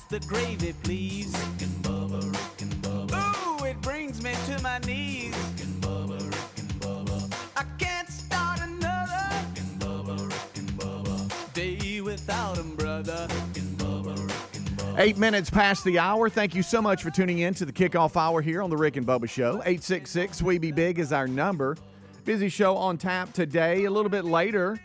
the gravy, please. Rick and Bubba. Ooh, it brings me to my knees. Rick and Bubba. I can't start another Rick and Bubba. day without 'em, brother. 8 minutes past the hour. Thank you so much for tuning in to the kickoff hour here on the Rick and Bubba Show. 866-WE-BE-BIG is our number. Busy show on tap today. A little bit later,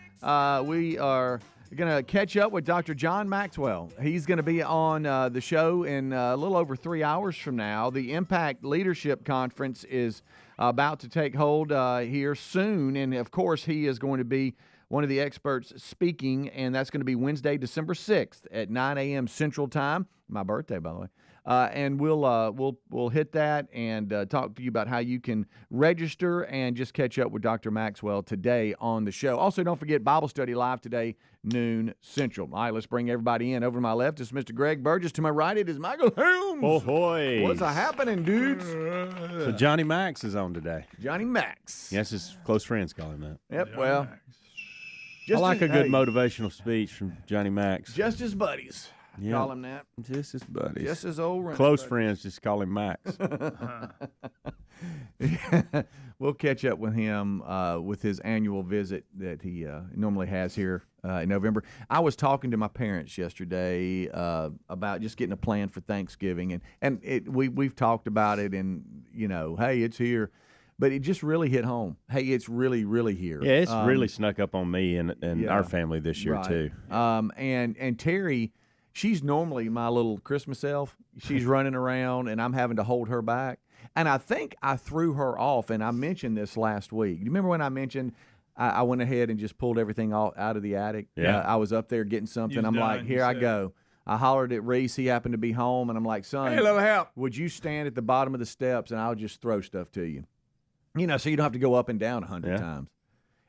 we are going to catch up with Dr. John Maxwell. He's going to be on the show in a little over 3 hours from now. The Impact Leadership Conference is about to take hold here soon, and of course, he is going to be one of the experts speaking, and that's going to be Wednesday, December 6th at 9 a.m. Central Time. My birthday, by the way. And we'll hit that and talk to you about how you can register and just catch up with Dr. Maxwell today on the show. Also, don't forget Bible study live today, noon Central. All right, let's bring everybody in. Over to my left is Mr. Greg Burgess. To my right, it is Michael Holmes. Oh, hoy. What's happening, dudes? So Johnny Max is on today. Johnny Max. Yes, his close friends call him that. Yep, well. I like a good motivational speech from Johnny Max. Just his buddies. Yeah. Call him that. Just his buddies. Just his old running close buddies. friends just call him Max. We'll catch up with him with his annual visit that he normally has here in November. I was talking to my parents yesterday about just getting a plan for Thanksgiving, and we've talked about it, and hey, it's here. But it just really hit home. Hey, it's really, really here. Yeah, it's really snuck up on me and our family this year, right. too. And Terry, she's normally my little Christmas elf. She's running around, and I'm having to hold her back. And I think I threw her off, and I mentioned this last week. You remember when I mentioned I went ahead and just pulled everything out of the attic? Yeah. I was up there getting something. I'm like, here I go. I hollered at Reese. He happened to be home, and I'm like, son, hey, little help. Would you stand at the bottom of the steps, and I'll just throw stuff to you? So you don't have to go up and down 100 times.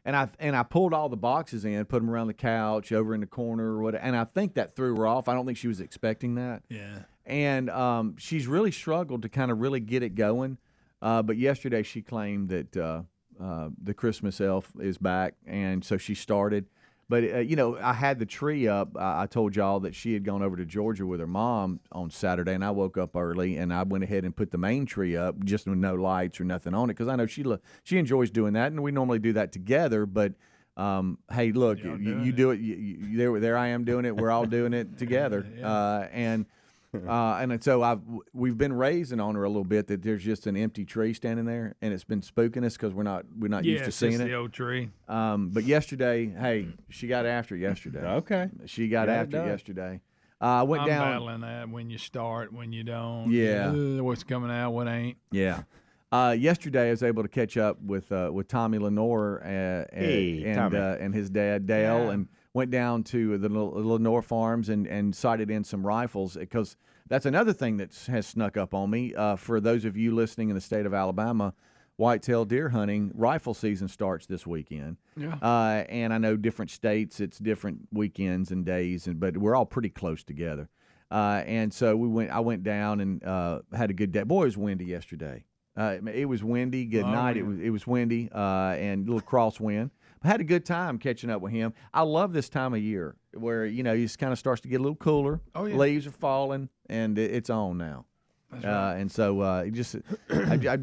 And I pulled all the boxes in, put them around the couch, over in the corner, or whatever. And I think that threw her off. I don't think she was expecting that. Yeah. And she's really struggled to kind of really get it going. But yesterday she claimed that the Christmas elf is back, and so she started. But, I had the tree up. I told y'all that she had gone over to Georgia with her mom on Saturday, and I woke up early, and I went ahead and put the main tree up just with no lights or nothing on it because I know she enjoys doing that, and we normally do that together. But, hey, look, you do it. There I am doing it. We're all doing it together. Yeah. And so we've been raising on her a little bit that there's just an empty tree standing there, and it's been spooking us because we're not used to seeing it. the old tree. But yesterday, hey, she got after it yesterday. Okay. She got after it yesterday. I'm battling that when you start, when you don't. Yeah. What's coming out, what ain't. Yeah. Yesterday, I was able to catch up with Tommy Lenore and his dad Dale, and went down to the Lenore Farms and sighted in some rifles because that's another thing that has snuck up on me. For those of you listening in the state of Alabama, whitetail deer hunting rifle season starts this weekend. Yeah. And I know different states, it's different weekends and days, but we're all pretty close together. And so I went down and had a good day. Boy, it was windy yesterday. It was windy. Good night. Yeah. It was windy and a little crosswind. I had a good time catching up with him. I love this time of year where, it just kind of starts to get a little cooler. Oh, yeah. Leaves are falling, and it's on now. That's right. And so I'm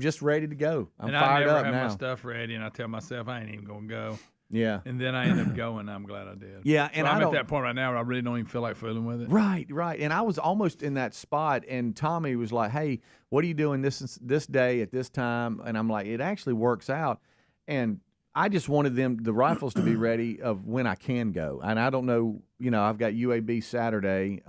just ready to go. I'm and fired I never up have now. my stuff ready, and I tell myself I ain't even going to go. Yeah. And then I end up going. I'm glad I did. Yeah, So and I'm at that point right now where I really don't even feel like fooling with it. Right. And I was almost in that spot, and Tommy was like, hey, what are you doing this day at this time? And I'm like, it actually works out. And I just wanted the rifles to be ready of when I can go. And I don't know, I've got UAB Saturday,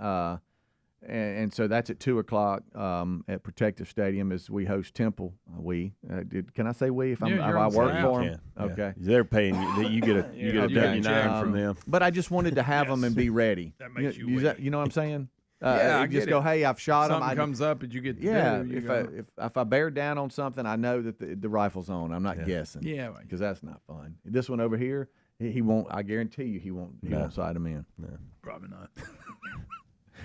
and so that's at 2:00 at Protective Stadium as we host Temple. Can I say we if I work for them? Okay. They're paying you. You get a W-9 from them. But I just wanted to have them and be ready. That makes you you know what I'm saying? I just get go, it. hey, I've shot them. Something comes up and you get If I bear down on something, I know that the rifle's on. I'm not guessing. Yeah, because that's not fun. This one over here, he won't. I guarantee you, he won't. He won't sight him in. No. Probably not.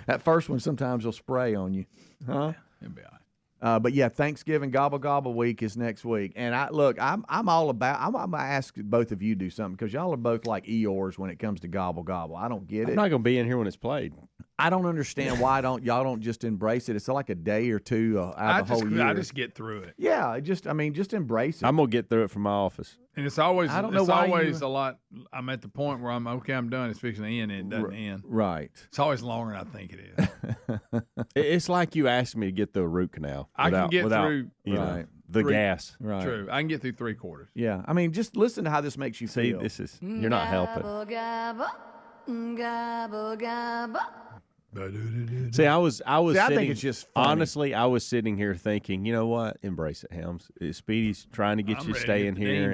That first one sometimes will spray on you, huh? It'll be all right. But yeah, Thanksgiving Gobble Gobble week is next week, and I'm all about. I'm gonna ask both of you to do something because y'all are both like Eeyores when it comes to Gobble Gobble. I don't get it. I'm not gonna be in here when it's played. I don't understand why y'all don't just embrace it. It's like a day or two out of the whole year. I just get through it. Yeah, just embrace it. I'm gonna get through it from my office. And it's always I don't know why always a lot. I'm at the point where I'm done. It's fixing to end, and it doesn't end. Right. It's always longer than I think it is. It's like you asked me to get through a root canal. I can get through the gas. Right. True. I can get through 3/4. Yeah. I mean, just listen to how this makes you See, feel. you're not helping. Gobble, gobble. See, I was sitting, I think it's just funny. Honestly, I was sitting here thinking, you know what? Embrace it, Helms. Speedy's trying to get you to stay in here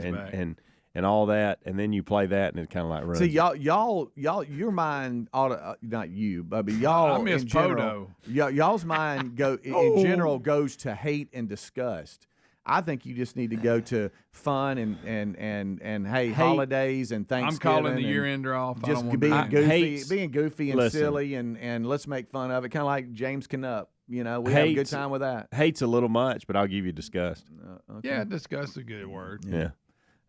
and all that, and then you play that, and it kind of like runs. See, y'all, your mind ought to, not you, but y'all I miss in general, y'all's mind in general goes to hate and disgust. I think you just need to go to fun and hey, holidays and Thanksgiving. I'm calling the year-ender off. Just being goofy and silly and let's make fun of it. Kind of like James Canup. You know, we have a good time with that. Hate's a little much, but I'll give you disgust. Okay. Yeah, disgust is a good word. Yeah.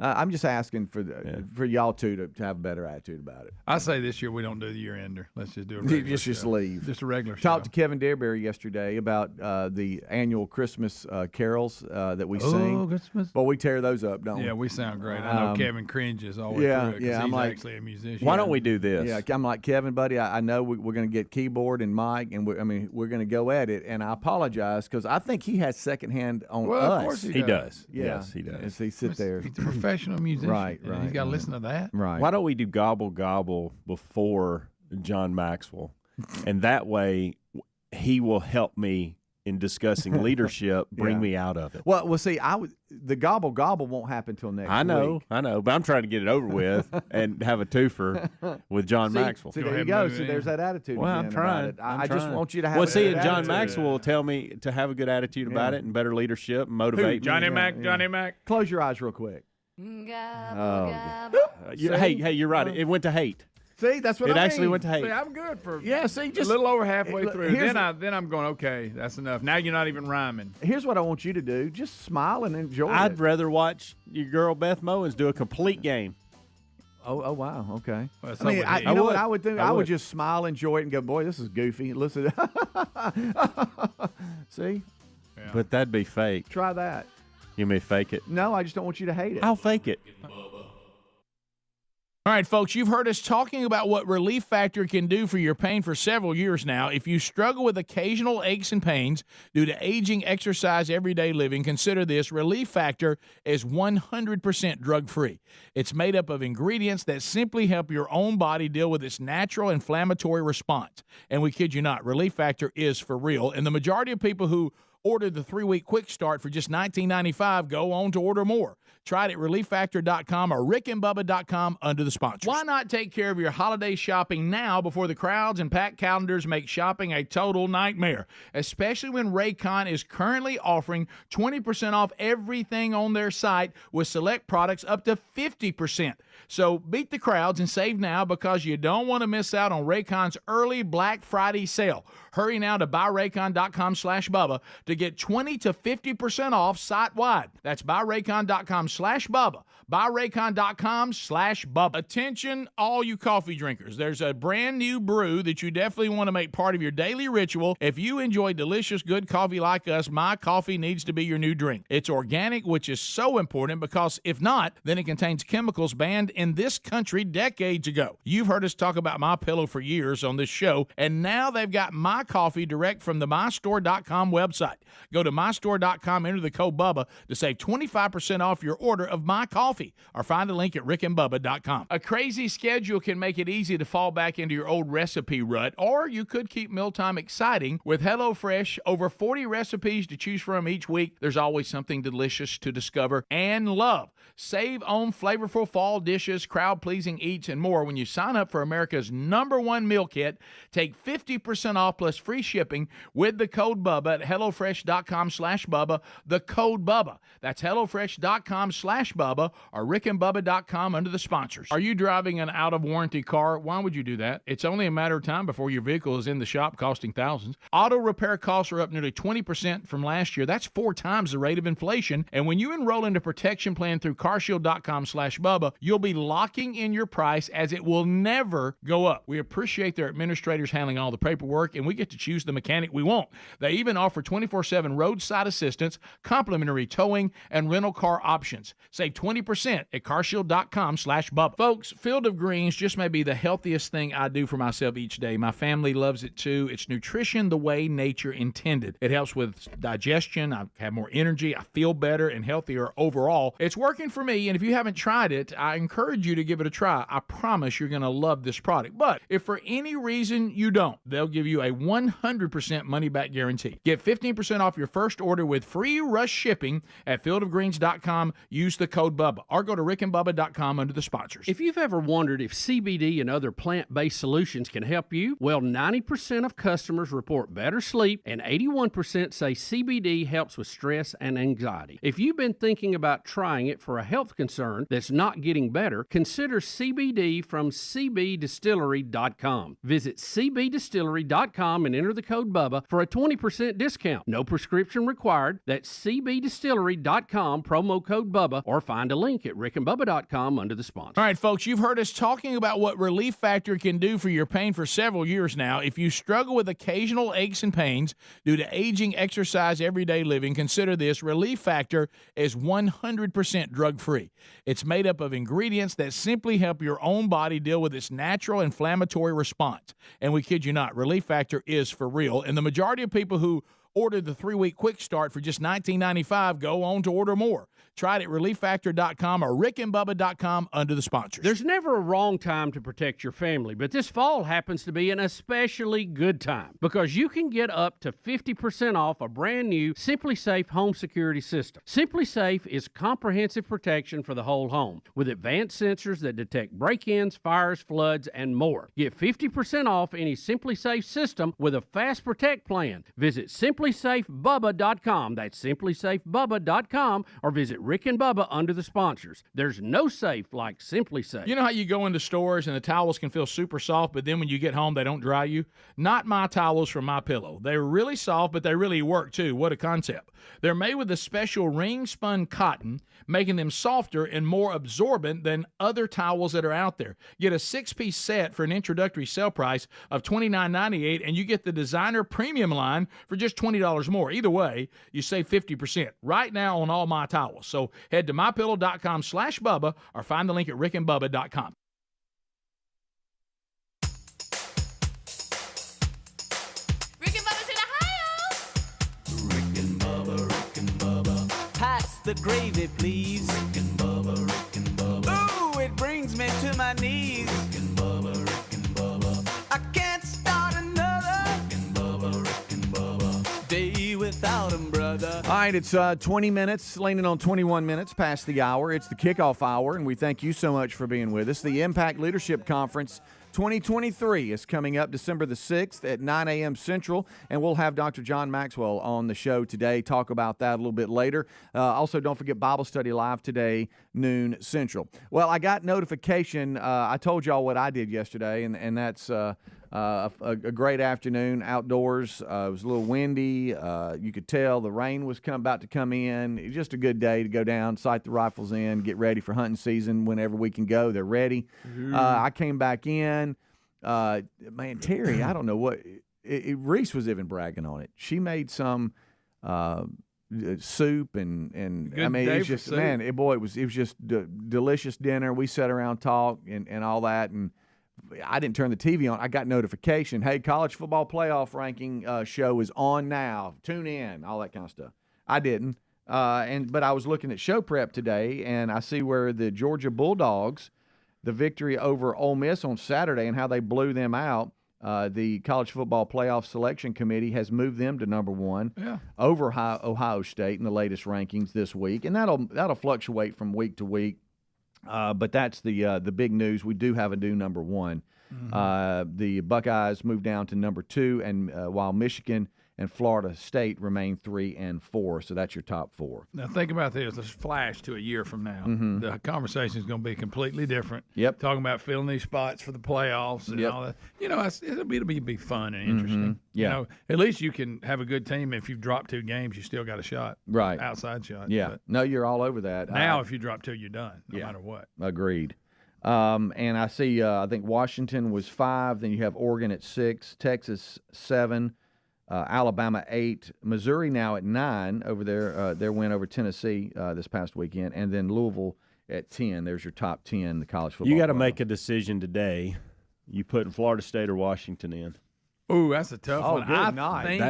I'm just asking for y'all two to have a better attitude about it. I say this year we don't do the year-ender. Let's just do a regular show. Just leave. Just a regular show. Talked to Kevin Dearberry yesterday about the annual Christmas carols that we sing. Christmas. Well, we tear those up, don't we? Yeah, we sound great. I know Kevin cringes all the way through it 'cause I'm he's like, actually a musician. Why don't we do this? Yeah, I'm like, Kevin, buddy, I know we're going to get keyboard and mic, and we're going to go at it. And I apologize because I think he has secondhand on Well, us. of course He does. Yeah. Yes, he does. And so he sit there. He's a professional musician. Right. He's got to listen to that. Right. Why don't we do gobble gobble before John Maxwell, and that way he will help me in discussing leadership, bring me out of it. Well, see, the gobble gobble won't happen till next week. I know, but I'm trying to get it over with and have a twofer with John Maxwell. See, there you go. See, there's that attitude. Well, again I'm trying. About it. I just want you to have. Well, a see, good and John attitude. Maxwell will tell me to have a good attitude about it and better leadership, and motivate me. Johnny Mac. Close your eyes real quick. Hey, you're right. It went to hate. See, that's what It I mean. actually went to hate. See, I'm good for just a little over halfway through. Then I'm going, okay, that's enough. Now you're not even rhyming. Here's what I want you to do. Just smile and enjoy it. I'd rather watch your girl Beth Mowens do a complete game. Oh wow, okay. Well, I mean, you know what I would do? I would would. just smile, enjoy it, and go, boy, this is goofy. Listen. See? Yeah. But that'd be fake. Try that. You may fake it. No, I just don't want you to hate it. I'll fake it. All right, folks, you've heard us talking about what Relief Factor can do for your pain for several years now. If you struggle with occasional aches and pains due to aging, exercise, everyday living, consider this. Relief Factor is 100% drug-free. It's made up of ingredients that simply help your own body deal with its natural inflammatory response. And we kid you not, Relief Factor is for real. And the majority of people who order the 3-week quick start for just $19.95 go on to order more. Try it at relieffactor.com or rickandbubba.com under the sponsors. Why not take care of your holiday shopping now before the crowds and packed calendars make shopping a total nightmare, especially when Raycon is currently offering 20% off everything on their site with select products up to 50%. So beat the crowds and save now because you don't want to miss out on Raycon's early Black Friday sale. Hurry now to buyraycon.com/Bubba to get 20 to 50% off site-wide. That's buyraycon.com/Bubba. buyraycon.com/Bubba. Attention, all you coffee drinkers. There's a brand new brew that you definitely want to make part of your daily ritual. If you enjoy delicious, good coffee like us, My Coffee needs to be your new drink. It's organic, which is so important because if not, then it contains chemicals banned in this country decades ago. You've heard us talk about My Pillow for years on this show, and now they've got My Coffee direct from the mystore.com website. Go to mystore.com, enter the code Bubba to save 25% off your order of My Coffee, or find a link at rickandbubba.com. A crazy schedule can make it easy to fall back into your old recipe rut, or you could keep mealtime exciting with HelloFresh. Over 40 recipes to choose from each week. There's always something delicious to discover and love. Save on flavorful fall dishes, crowd-pleasing eats, and more when you sign up for America's #1 meal kit. Take 50% off plus free shipping with the code Bubba at HelloFresh.com/Bubba. The code Bubba. That's HelloFresh.com/Bubba or RickandBubba.com under the sponsors. Are you driving an out-of-warranty car? Why would you do that? It's only a matter of time before your vehicle is in the shop costing thousands. Auto repair costs are up nearly 20% from last year. That's 4 times the rate of inflation. And when you enroll in a protection plan through carshield.com/Bubba, you'll be locking in your price as it will never go up. We appreciate their administrators handling all the paperwork, and we get to choose the mechanic we want. They even offer 24/7 roadside assistance, complimentary towing, and rental car options. Save 20% at carshield.com/Bubba. Folks, Field of Greens just may be the healthiest thing I do for myself each day. My family loves it too. It's nutrition the way nature intended. It helps with digestion. I have more energy. I feel better and healthier overall. It's working for me, and if you haven't tried it, I encourage you to give it a try. I promise you're going to love this product. But if for any reason you don't, they'll give you a 100% money-back guarantee. Get 15% off your first order with free rush shipping at fieldofgreens.com. Use the code Bubba, or go to rickandbubba.com under the sponsors. If you've ever wondered if CBD and other plant-based solutions can help you, well, 90% of customers report better sleep, and 81% say CBD helps with stress and anxiety. If you've been thinking about trying it for a health concern that's not getting better, consider CBD from cbdistillery.com. Visit cbdistillery.com and enter the code Bubba for a 20% discount. No prescription required. That's cbdistillery.com, promo code Bubba, or find a link at rickandbubba.com under the sponsor. All right, folks, you've heard us talking about what Relief Factor can do for your pain for several years now. If you struggle with occasional aches and pains due to aging, exercise, everyday living, consider this. Relief Factor is 100% drug-free. It's made up of ingredients that simply help your own body deal with its natural inflammatory response. And we kid you not, Relief Factor is for real. And the majority of people who order the 3-week quick start for just $19.95 go on to order more. Try it at relieffactor.com or rickandbubba.com under the sponsors. There's never a wrong time to protect your family, but this fall happens to be an especially good time because you can get up to 50% off a brand new Simply Safe home security system. Simply Safe is comprehensive protection for the whole home with advanced sensors that detect break-ins, fires, floods, and more. Get 50% off any Simply Safe system with a Fast Protect plan. Visit simplysafebubba.com. That's simplysafebubba.com, or visit Rick and Bubba under the sponsors. There's no safe like Simply Safe. You know how you go into stores and the towels can feel super soft, but then when you get home, they don't dry you? Not my towels from MyPillow. They're really soft, but they really work too. What a concept. They're made with a special ring-spun cotton, making them softer and more absorbent than other towels that are out there. Get a 6-piece set for an introductory sale price of $29.98, and you get the designer premium line for just $20 more. Either way, you save 50% right now on all my towels. So head to mypillow.com/Bubba or find the link at rickandbubba.com. Rick and Bubba's in Ohio. Rick and Bubba, Pass the gravy, please. Rick and Bubba, Ooh, it brings me to my knees. Rick and Bubba, I can't start another Rick and Bubba. day without 'em, brother. All right, it's 20 minutes, leaning on 21 minutes past the hour. It's the kickoff hour, and we thank you so much for being with us. The Impact Leadership Conference 2023 is coming up December the 6th at 9 a.m. Central, and we'll have Dr. John Maxwell on the show today, talk about that a little bit later. Also, don't forget Bible Study Live today, noon Central. Well, I got notification. I told y'all what I did yesterday, and that's a great afternoon outdoors. It was a little windy. You could tell the rain was about to come in. It was just a good day to go down, sight the rifles in, get ready for hunting season whenever we can go. They're ready. I came back in. Man, Terry, I don't know what Reese was even bragging on it. She made some soup and I mean, it's just man, it was just delicious dinner. We sat around, talked, and all that, and I didn't turn the TV on. I got notification. Hey, college football playoff ranking show is on now. Tune in, all that kind of stuff. I didn't, but I was looking at show prep today, and I see where the Georgia Bulldogs, the victory over Ole Miss on Saturday, and how they blew them out. The College Football Playoff Selection Committee has moved them to number 1 over Ohio State in the latest rankings this week, and that'll fluctuate from week to week. But that's the big news. We do have a new number 1. The Buckeyes moved down to number 2, and while Michigan and Florida State remain 3 and 4. So that's your top 4. Now think about this. Let's flash to a year from now. The conversation is going to be completely different. Yep. Talking about filling these spots for the playoffs and all that. You know, it'll be fun and interesting. Yeah. You know, at least you can have a good team. If you've dropped 2 games, you still got a shot. Right. Outside shot. Yeah. But no, you're all over that. now, if you drop 2, you're done, no matter what. Agreed. And I see, I think Washington was 5. Then you have Oregon at 6, Texas 7, Alabama 8, Missouri now at 9 over their win over Tennessee this past weekend, and then Louisville at 10. There's your top 10, the college football. You got to playoff. make a decision today. You putting Florida State or Washington in? Ooh, that's a tough one. good I night. think,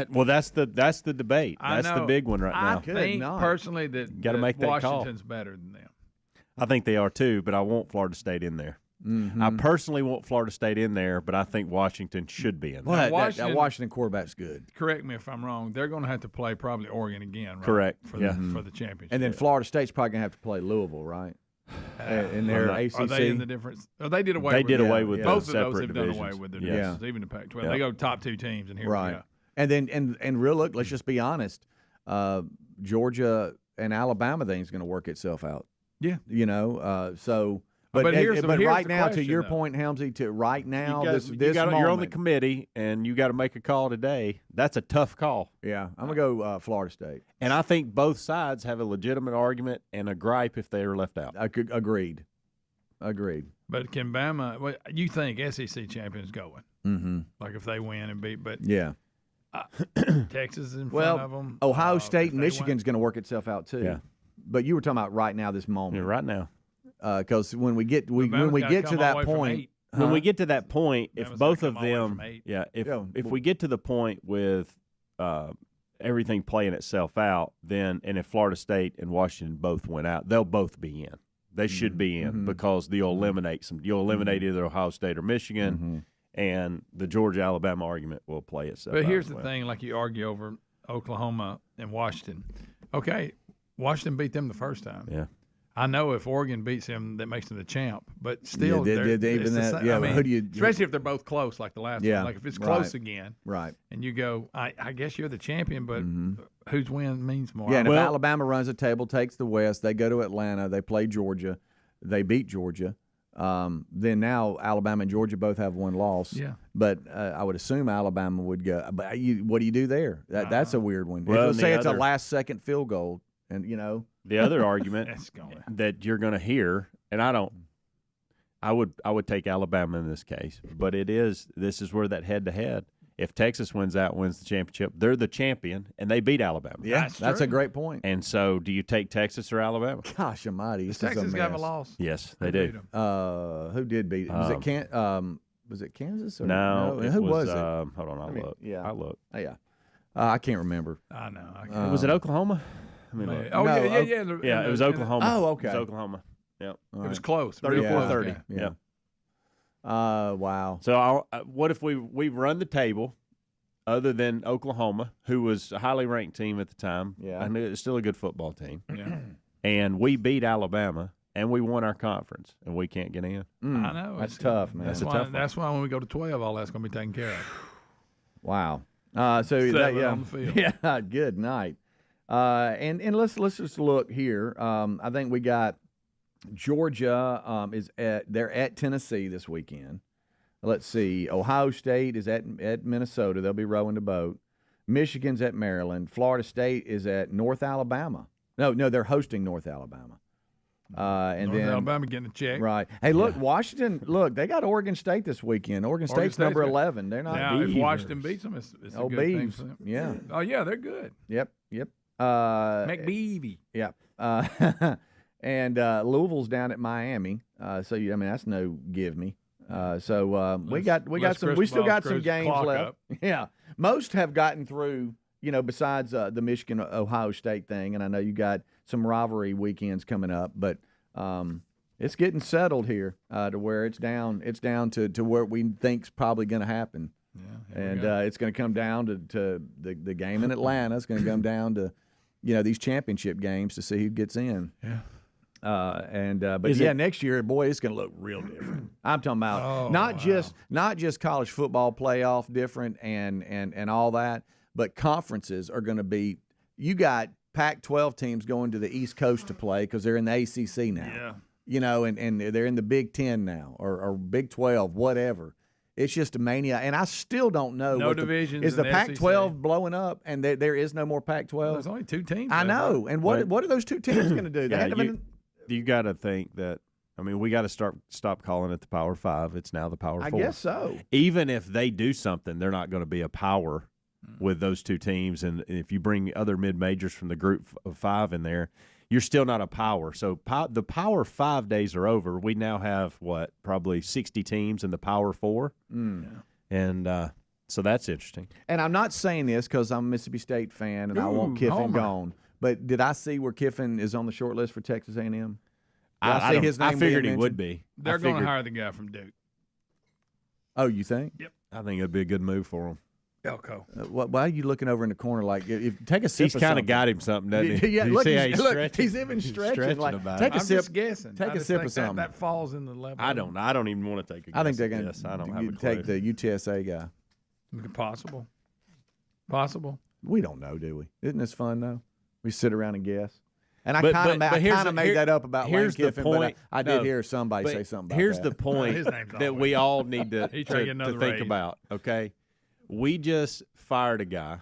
That's the debate. I That's the know. big one right I now. think night. personally that, Gotta make that call. Washington's better than them. I think they are too, but I want Florida State in there. Mm-hmm. I personally want Florida State in there, but I think Washington should be in there. Well, that Washington- Washington quarterback's good. Correct me if I'm wrong. They're going to have to play probably Oregon again, right? Correct, For, yeah. for the championship. And then Florida State's probably going to have to play Louisville, right? In their ACC. Are they in the difference? Oh, they did away They with did it. away with Both the of those separate have done away divisions. with their Yes. divisions, even the Pac-12. Yeah. They go top 2 teams, and here we Right. go. And then and real look, let's just be honest. Georgia and Alabama thing's going to work itself out. Yeah. You know, so but But here's but the right now, to question, your though. point, Helmsy, to right now, this you're on the moment, committee, and you got to make a call today. That's a tough call. yeah, I'm gonna go Florida State. And I think both sides have a legitimate argument and a gripe if they are left out. Agreed. But can Bama? Well, you think SEC champions going? Mm-hmm. Like if they win and beat, but Yeah. Texas is in Well, front of them. Ohio If State and they Michigan's going to work itself out too. Yeah. But you were talking about right now, this moment. Yeah, right now. Because when we get win, when we Bama's gotta get to come all the that way from point, 8. When we get to that point, if Bama's both gotta of come all the way them, from 8. if we get to the point with everything playing itself out, then and if Florida State and Washington both went out, they'll both be in. They should be in because you'll eliminate either Ohio State or Michigan, and the Georgia-Alabama argument will play itself out. But here's as the well. thing: like you argue over Oklahoma and Washington. Okay, Washington beat them the first time. Yeah. I know if Oregon beats them, that makes them the champ. But still, Yeah, they're- even it's the that- same. yeah, I but mean, who do you- especially if they're both close, like the last Yeah, one. Like if it's right. close again, right? and you go, I guess you're the champion, but whose win means more? Yeah, and Well- if Alabama runs the table, takes the West, they go to Atlanta, they play Georgia, they beat Georgia. Then now Alabama and Georgia both have one loss. Yeah. But I would assume Alabama would go. But what do you do there? That's a weird one. Well, Let's and say the it's other- a last-second field goal, and The other argument That's going. that you're going to hear, and I would take Alabama in this case, but this is where that head-to-head. If Texas wins the championship, they're the champion, and they beat Alabama. yeah, that's a true. great point. And so, do you take Texas or Alabama? Gosh Almighty, this Texas is a got a mess. loss. Yes, they Beat do. 'em. Who did beat? Was it Kansas? Or, No, who was it? Hold on, I'll look. yeah. I'll look. Oh, yeah, I can't remember. I know. I can't. Was it Oklahoma? I mean, look. Oh No, yeah. Yeah, it was Oklahoma. Oh, okay. It was Oklahoma. Yep. It was close. 34-30. Okay. Yeah. Wow. So, what if we've run the table, other than Oklahoma, who was a highly ranked team at the time? Yeah. and it's still a good football team. Yeah. And we beat Alabama, and we won our conference, and we can't get in. I know. That's it's- tough, man. That's That's a why. tough one. That's why when we go to 12, all that's going to be taken care of. Wow. So Seven yeah, on the field. yeah. Good night. And let's just look here. I think we got Georgia they're at Tennessee this weekend. Let's see. Ohio State is at Minnesota. They'll be rowing the boat. Michigan's at Maryland. Florida State is at North Alabama. No, they're hosting North Alabama. And North then Alabama getting a check. right. Hey, look, Washington. Look, they got Oregon State this weekend. Oregon State's number State's good. 11. They're not. Now, if Beavers. Washington beats them, it's a Oh, good thing Beavs. for them. Yeah. Oh, yeah, they're good. Yep. McBeavy. Yeah. And Louisville's down at Miami. So that's no give me. So we got Let's some. We still Cristobal got some screws the games clock left. up. Yeah. Most have gotten through. Besides the Michigan Ohio State thing, and I know you got some rivalry weekends coming up, but it's getting settled here to where it's down to where we think's probably going to happen. Yeah, And it's going to come down to the game in Atlanta. It's going to come down to, these championship games to see who gets in. Yeah. But next year, boy, it's going to look real different. I'm talking about not just college football playoff different and all that, but conferences are going to be. You got Pac-12 teams going to the East Coast to play because they're in the ACC now. Yeah. And they're in the Big 10 now or Big 12, whatever. It's just a mania, and I still don't know. No divisions Is the in the Pac-12 SEC. blowing up, and there is no more Pac-12? There's only 2 teams. I left, know. right? And what are those two teams going to do? They Yeah, haven't been- you got to think that I mean, we got to stop calling it the Power 5. It's now the Power 4. I guess so. Even if they do something, they're not going to be a power with those two teams. And if you bring other mid-majors from the group of 5 in there, you're still not a power. So the Power 5 days are over. We now have, probably 60 teams in the Power 4. And so that's interesting. And I'm not saying this because I'm a Mississippi State fan and I want Kiffin gone. But did I see where Kiffin is on the short list for Texas A&M? I figured he would be. They're going to hire the guy from Duke. Oh, you think? Yep. I think it'd be a good move for him. Elko. Why are you looking over in the corner like take a sip? He's kind of got him something, doesn't he? Yeah, You look, see how he's stretching? he's even stretching. Like, about take it. a I'm sip. just guessing. Take I a just sip think of something. That falls in the level. I don't even want to take a guess. I think they're going to. I don't have a clue. take the UTSA guy. Possible. We don't know, do we? Isn't this fun though? We sit around and guess. And I But kind of made that up about Lane here's the Kiffin, point. but I did No, hear somebody but say something about here's that. the point His name's that we all need to He's trying to get another think raise. about, okay? We just fired a guy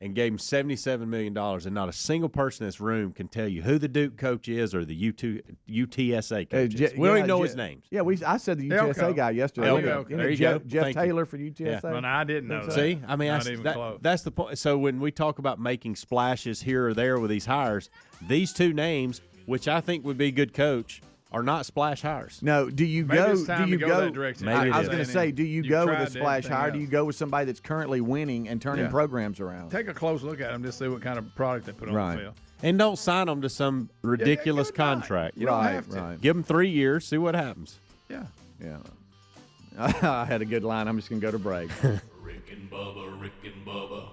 and gave him $77 million, and not a single person in this room can tell you who the Duke coach is or the UTSA coach is. We don't even know his names. Yeah, I said the UTSA Elko. guy yesterday. Elko. Isn't it There you go. Jeff Thank you. Taylor for UTSA. Well, I didn't know that. See, I mean, Not even close. that's the point. So when we talk about making splashes here or there with these hires, these two names, which I think would be a good coach, are not splash hires. No, do you Maybe go? it's time Do you to go? that direction. Maybe I it was is. going to say, do you You've go with tried a splash everything hire? Do else. you go with somebody that's currently winning and turning Yeah. programs around? Take a close look at them, just see what kind of product they put on Right. the field. And don't sign them to some ridiculous give it time. contract. You don't right, have to. right. Give them 3 years, see what happens. Yeah. Yeah. I had a good line. I'm just going to go to break. Rick and Bubba.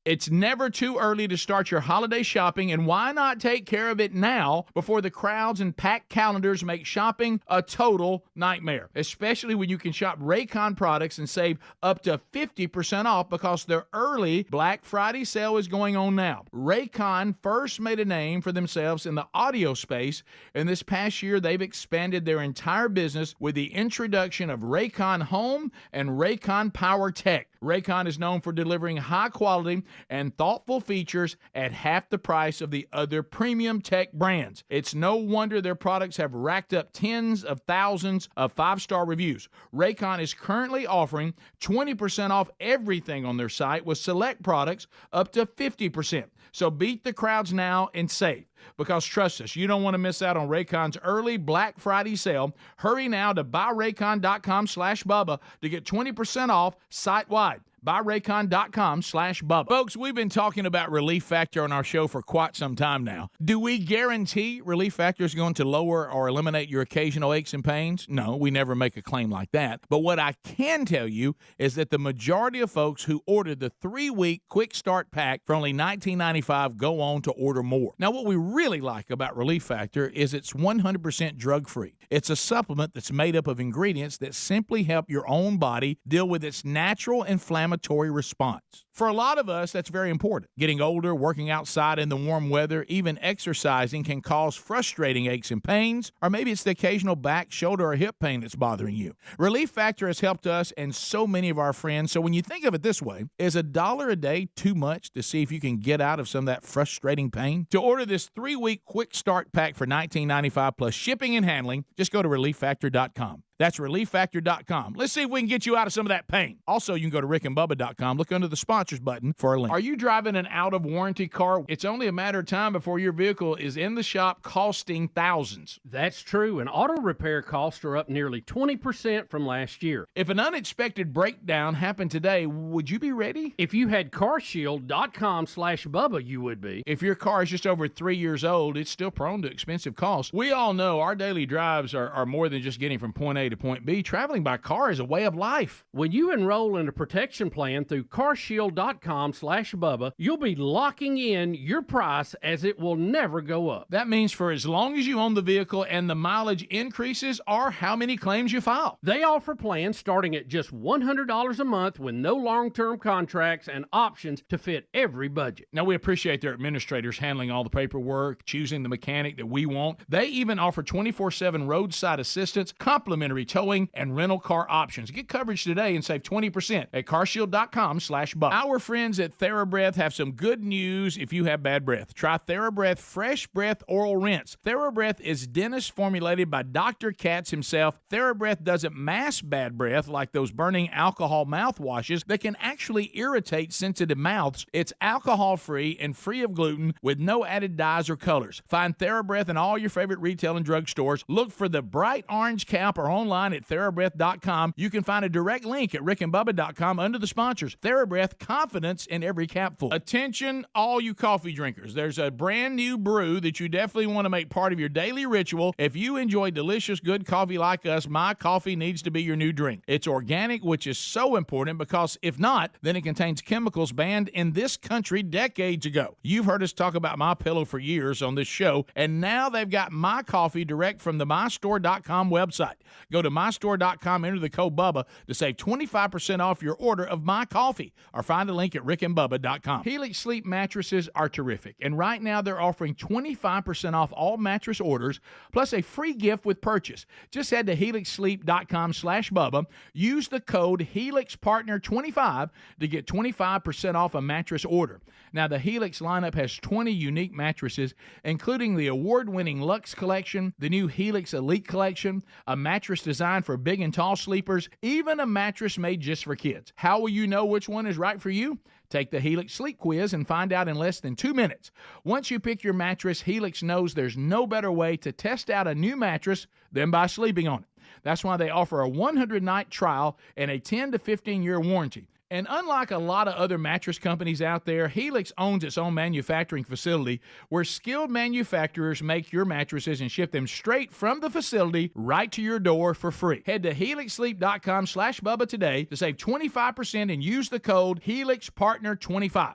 It's never too early to start your holiday shopping, and why not take care of it now before the crowds and packed calendars make shopping a total nightmare, especially when you can shop Raycon products and save up to 50% off because their early Black Friday sale is going on now. Raycon first made a name for themselves in the audio space, and this past year they've expanded their entire business with the introduction of Raycon Home and Raycon Power Tech. Raycon is known for delivering high quality and thoughtful features at half the price of the other premium tech brands. It's no wonder their products have racked up tens of thousands of 5-star reviews. Raycon is currently offering 20% off everything on their site with select products up to 50%. So beat the crowds now and save. Because trust us, you don't want to miss out on Raycon's early Black Friday sale. Hurry now to buyraycon.com/Bubba to get 20% off site-wide. buyraycon.com/Bubba. Folks, we've been talking about Relief Factor on our show for quite some time now. Do we guarantee Relief Factor is going to lower or eliminate your occasional aches and pains? No, we never make a claim like that. But what I can tell you is that the majority of folks who ordered the 3-week quick start pack for only $19.95 go on to order more. Now, what we really like about Relief Factor is it's 100% drug-free. It's a supplement that's made up of ingredients that simply help your own body deal with its natural inflammatory response. For a lot of us, that's very important. Getting older, working outside in the warm weather, even exercising can cause frustrating aches and pains, or maybe it's the occasional back, shoulder, or hip pain that's bothering you. Relief Factor has helped us and so many of our friends, so when you think of it this way, is $1 a day too much to see if you can get out of some of that frustrating pain? To order this 3-week quick start pack for $19.95 plus shipping and handling, just go to ReliefFactor.com. That's ReliefFactor.com. Let's see if we can get you out of some of that pain. Also, you can go to RickandBubba.com. Look under the sponsors button for a link. Are you driving an out-of-warranty car? It's only a matter of time before your vehicle is in the shop costing thousands. That's true, and auto repair costs are up nearly 20% from last year. If an unexpected breakdown happened today, would you be ready? If you had carshield.com/Bubba, you would be. If your car is just over 3 years old, it's still prone to expensive costs. We all know our daily drives are more than just getting from point A to point B. Traveling by car is a way of life. When you enroll in a protection plan through carshield.com/Bubba, you'll be locking in your price as it will never go up. That means for as long as you own the vehicle and the mileage increases or how many claims you file. They offer plans starting at just $100 a month with no long-term contracts and options to fit every budget. Now, we appreciate their administrators handling all the paperwork, choosing the mechanic that we want. They even offer 24/7 roadside assistance, complimentary complimentary towing and rental car options. Get coverage today and save 20% at carshield.com/Bubba. Our friends at TheraBreath have some good news if you have bad breath. Try TheraBreath Fresh Breath Oral Rinse. TheraBreath is dentist formulated by Dr. Katz himself. TheraBreath doesn't mask bad breath like those burning alcohol mouthwashes that can actually irritate sensitive mouths. It's alcohol-free and free of gluten with no added dyes or colors. Find TheraBreath in all your favorite retail and drug stores. Look for the bright orange cap or online at TheraBreath.com. You can find a direct link at rickandbubba.com under the sponsors. TheraBreath, confidence in every capful. Attention, all you coffee drinkers. There's a brand new brew that you definitely want to make part of your daily ritual. If you enjoy delicious, good coffee like us, my coffee needs to be your new drink. It's organic, which is so important because if not, then it contains chemicals banned in this country decades ago. You've heard us talk about MyPillow for years on this show, and now they've got My Coffee direct from the mystore.com website. Go to mystore.com, enter the code Bubba to save 25% off your order of My Coffee, or find a link at rickandbubba.com. Helix Sleep mattresses are terrific, and right now they're offering 25% off all mattress orders, plus a free gift with purchase. Just head to helixsleep.com/Bubba. Use the code HelixPartner25 to get 25% off a mattress order. Now, the Helix lineup has 20 unique mattresses, including the award-winning Luxe Collection, the new Helix Elite Collection, a mattress designed for big and tall sleepers, even a mattress made just for kids. How will you know which one is right for you? Take the Helix Sleep Quiz and find out in less than 2 minutes. Once you pick your mattress, Helix knows there's no better way to test out a new mattress than by sleeping on it. That's why they offer a 100-night trial and a 10 to 15-year warranty. And unlike a lot of other mattress companies out there, Helix owns its own manufacturing facility where skilled manufacturers make your mattresses and ship them straight from the facility right to your door for free. Head to helixsleep.com/Bubba today to save 25% and use the code HelixPartner25.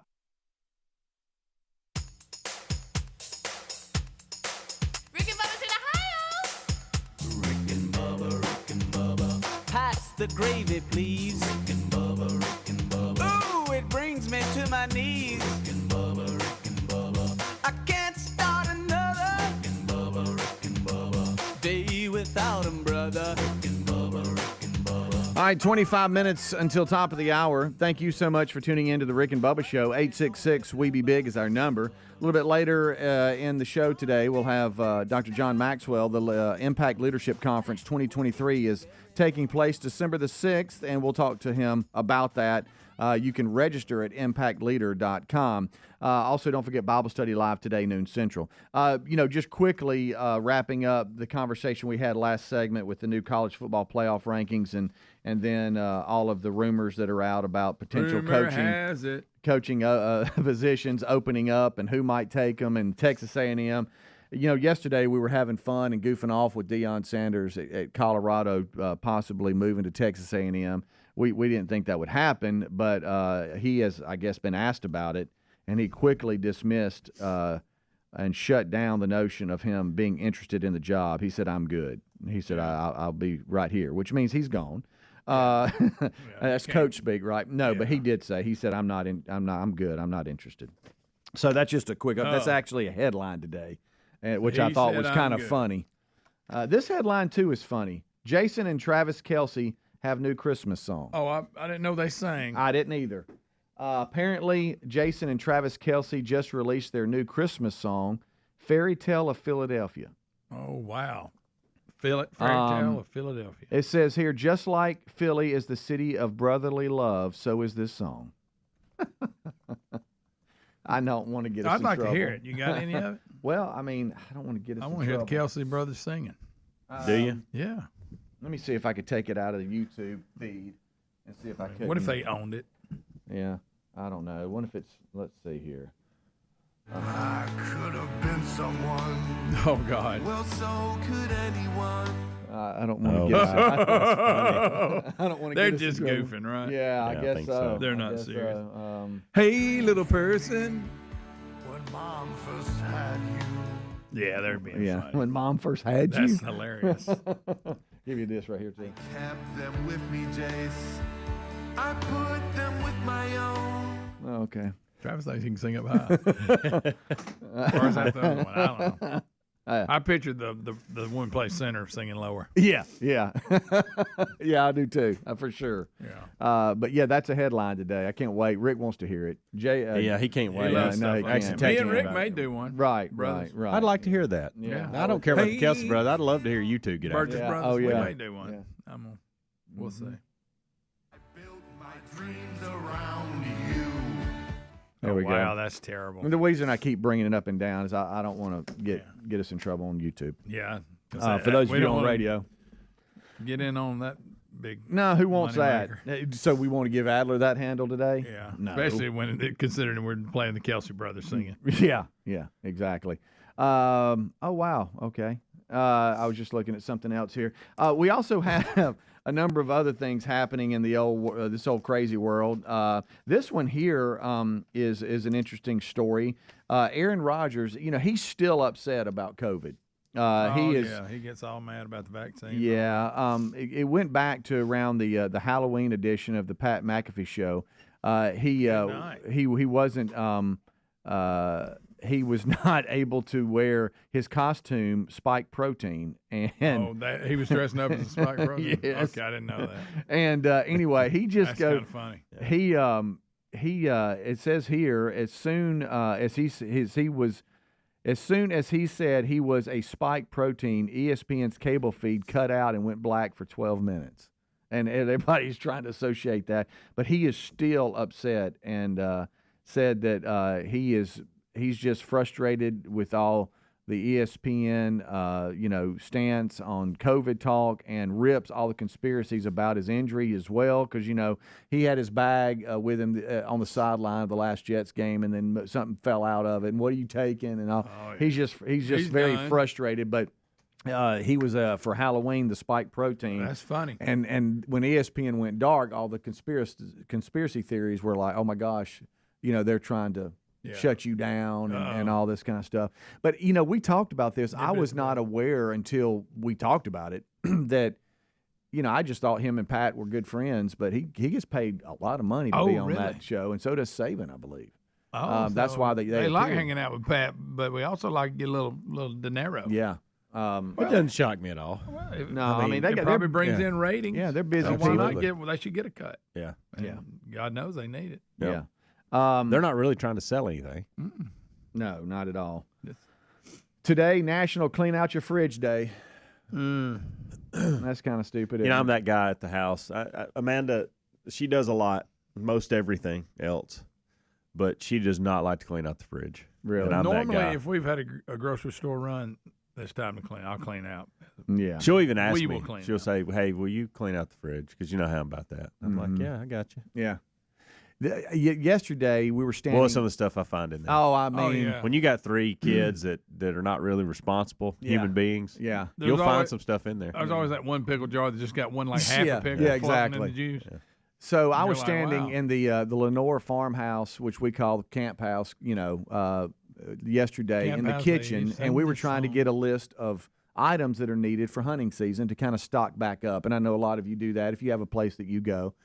Rick and Bubba's in Ohio. Rick and Bubba. Pass the gravy, please. Rick and Bubba. Ooh, it brings me to my knees. Rick and Bubba. I can't start another. Rick and Bubba. Day without 'em, brother. Rick and Bubba. All right, 25 minutes until top of the hour. Thank you so much for tuning in to the Rick and Bubba Show. 866-WE-BE-BIG is our number. A little bit later in the show today, we'll have Dr. John Maxwell. The Impact Leadership Conference 2023 is taking place December the 6th, and we'll talk to him about that. You can register at impactleader.com. Also, don't forget Bible Study Live today, noon Central. Just quickly wrapping up the conversation we had last segment with the new college football playoff rankings and then all of the rumors that are out about potential coaching positions opening up and who might take them, and Texas A&M. Yesterday we were having fun and goofing off with Deion Sanders at Colorado, possibly moving to Texas A&M. We didn't think that would happen, but he has, I guess, been asked about it, and he quickly dismissed and shut down the notion of him being interested in the job. He said, "I'm good." He said, "I'll be right here," which means he's gone. That's coach speak, right? No, but he did say, he said, I'm good. I'm not interested. So that's just a quick up. That's actually a headline today, which I thought was kind of funny. This headline, too, is funny. Jason and Travis Kelce have new Christmas song. Oh, I didn't know they sang. I didn't either. Apparently, Jason and Travis Kelce just released their new Christmas song, Fairy Tale of Philadelphia. Oh, wow. Fairy Tale of Philadelphia. It says here, just like Philly is the city of brotherly love, so is this song. I don't want to get us in trouble. I'd like to hear it. You got any of it? Well, I mean, I don't want to get us in trouble. I want to hear the Kelce brothers singing. Do you? Yeah. Let me see if I could take it out of the YouTube feed and see if I could. What if they owned it? Yeah, I don't know. What if it's, let's see here. I could have been someone. Oh, God. Well, so could anyone. I don't want to get us. I don't want to They're get us just in trouble. goofing, right? Yeah, I guess think so. so. They're not guess serious. So. Hey, little person. When mom first had you. Yeah, they're being funny. When mom first had you. That's hilarious. Give you this right here, too. Kept them with me, Jace. I put them with my own. Oh, okay. Travis thinks he can sing up high. Or is that the other one? I don't know. I pictured the woman play center singing lower. Yeah. Yeah, I do too, for sure. Yeah. But yeah, that's a headline today. I can't wait. Rick wants to hear it. Jay, yeah, he can't wait. He loves no, stuff he like can't. that. Me texted and me Rick about may it. do one. Right, Brothers. right. I'd like to hear that. Yeah. I don't care about the Kelsey brothers. I'd love to hear you two get Burgess after it. Brothers. Oh, yeah. We may do one. Yeah. We'll see. Built my dreams around you. There we go. Wow, that's terrible. And the reason I keep bringing it up and down is I don't want to get us in trouble on YouTube. Yeah. For those of we you don't on wanna radio. Get in on that big. No, who wants that? moneymaker. So we want to give Adler that handle today? Yeah. No. Especially when considering we're playing the Kelsey brothers singing. Yeah, exactly. Oh, wow. Okay. I was just looking at something else here. We also have a number of other things happening in the this old crazy world. This one here is an interesting story. Aaron Rodgers, he's still upset about COVID. He gets all mad about the vaccine. Yeah, it went back to around the Halloween edition of the Pat McAfee show. He wasn't. He was not able to wear his costume Spike Protein, and he was dressing up as a Spike Protein. Yes. Okay, I didn't know that. And anyway, he just That's goes. kind of funny. He it says here as soon as he said he was a Spike Protein, ESPN's cable feed cut out and went black for 12 minutes. And everybody's trying to associate that, but he is still upset and said that he's just frustrated with all the ESPN stance on COVID talk, and rips all the conspiracies about his injury as well, because he had his bag with him on the sideline of the last Jets game, and then something fell out of it. And what are you taking? And all. Oh, yeah. He's just very done. frustrated, but. He was for Halloween the Spike Protein. That's funny. And when ESPN went dark, all the conspiracy theories were like, oh my gosh, they're trying to shut you down and all this kind of stuff. But we talked about this. I was not aware until we talked about it that I just thought him and Pat were good friends, but he gets paid a lot of money to be on that show, and so does Saban, I believe. That's why they like appear. hanging out with Pat, but we also like to get a little dinero. Yeah. It doesn't shock me at all. No, I mean it probably brings in ratings. Yeah, they're busy So why not people. they should get a cut. Yeah. And God knows they need it. Yeah. They're not really trying to sell anything. No, not at all. Today, National Clean Out Your Fridge Day. That's kind of stupid. I'm that guy at the house. Amanda, she does a lot, most everything else, but she does not like to clean out the fridge. Really? And I'm that Normally, guy. if we've had a grocery store run, it's time to clean. I'll clean out. Yeah. She'll even ask We me. will clean She'll out. say, "Hey, will you clean out the fridge?" Because you know how I'm about that. I'm like, "Yeah, I got you." Yeah. Yesterday, we were standing. Well, some of the stuff I find in there. Oh, I mean. yeah. When you got 3 kids that are not really responsible human beings, Yeah. you'll There's find always- some stuff in there. There's always that one pickle jar that just got one like half Yeah, a pickle yeah, floating exactly. in the juice. So I was like, standing wow. in the Lenore farmhouse, which we call the camp house, yesterday Camp in the house, kitchen, they and we sing were this trying to song. get a list of items that are needed for hunting season to kind of stock back up. And I know a lot of you do that if you have a place that you go.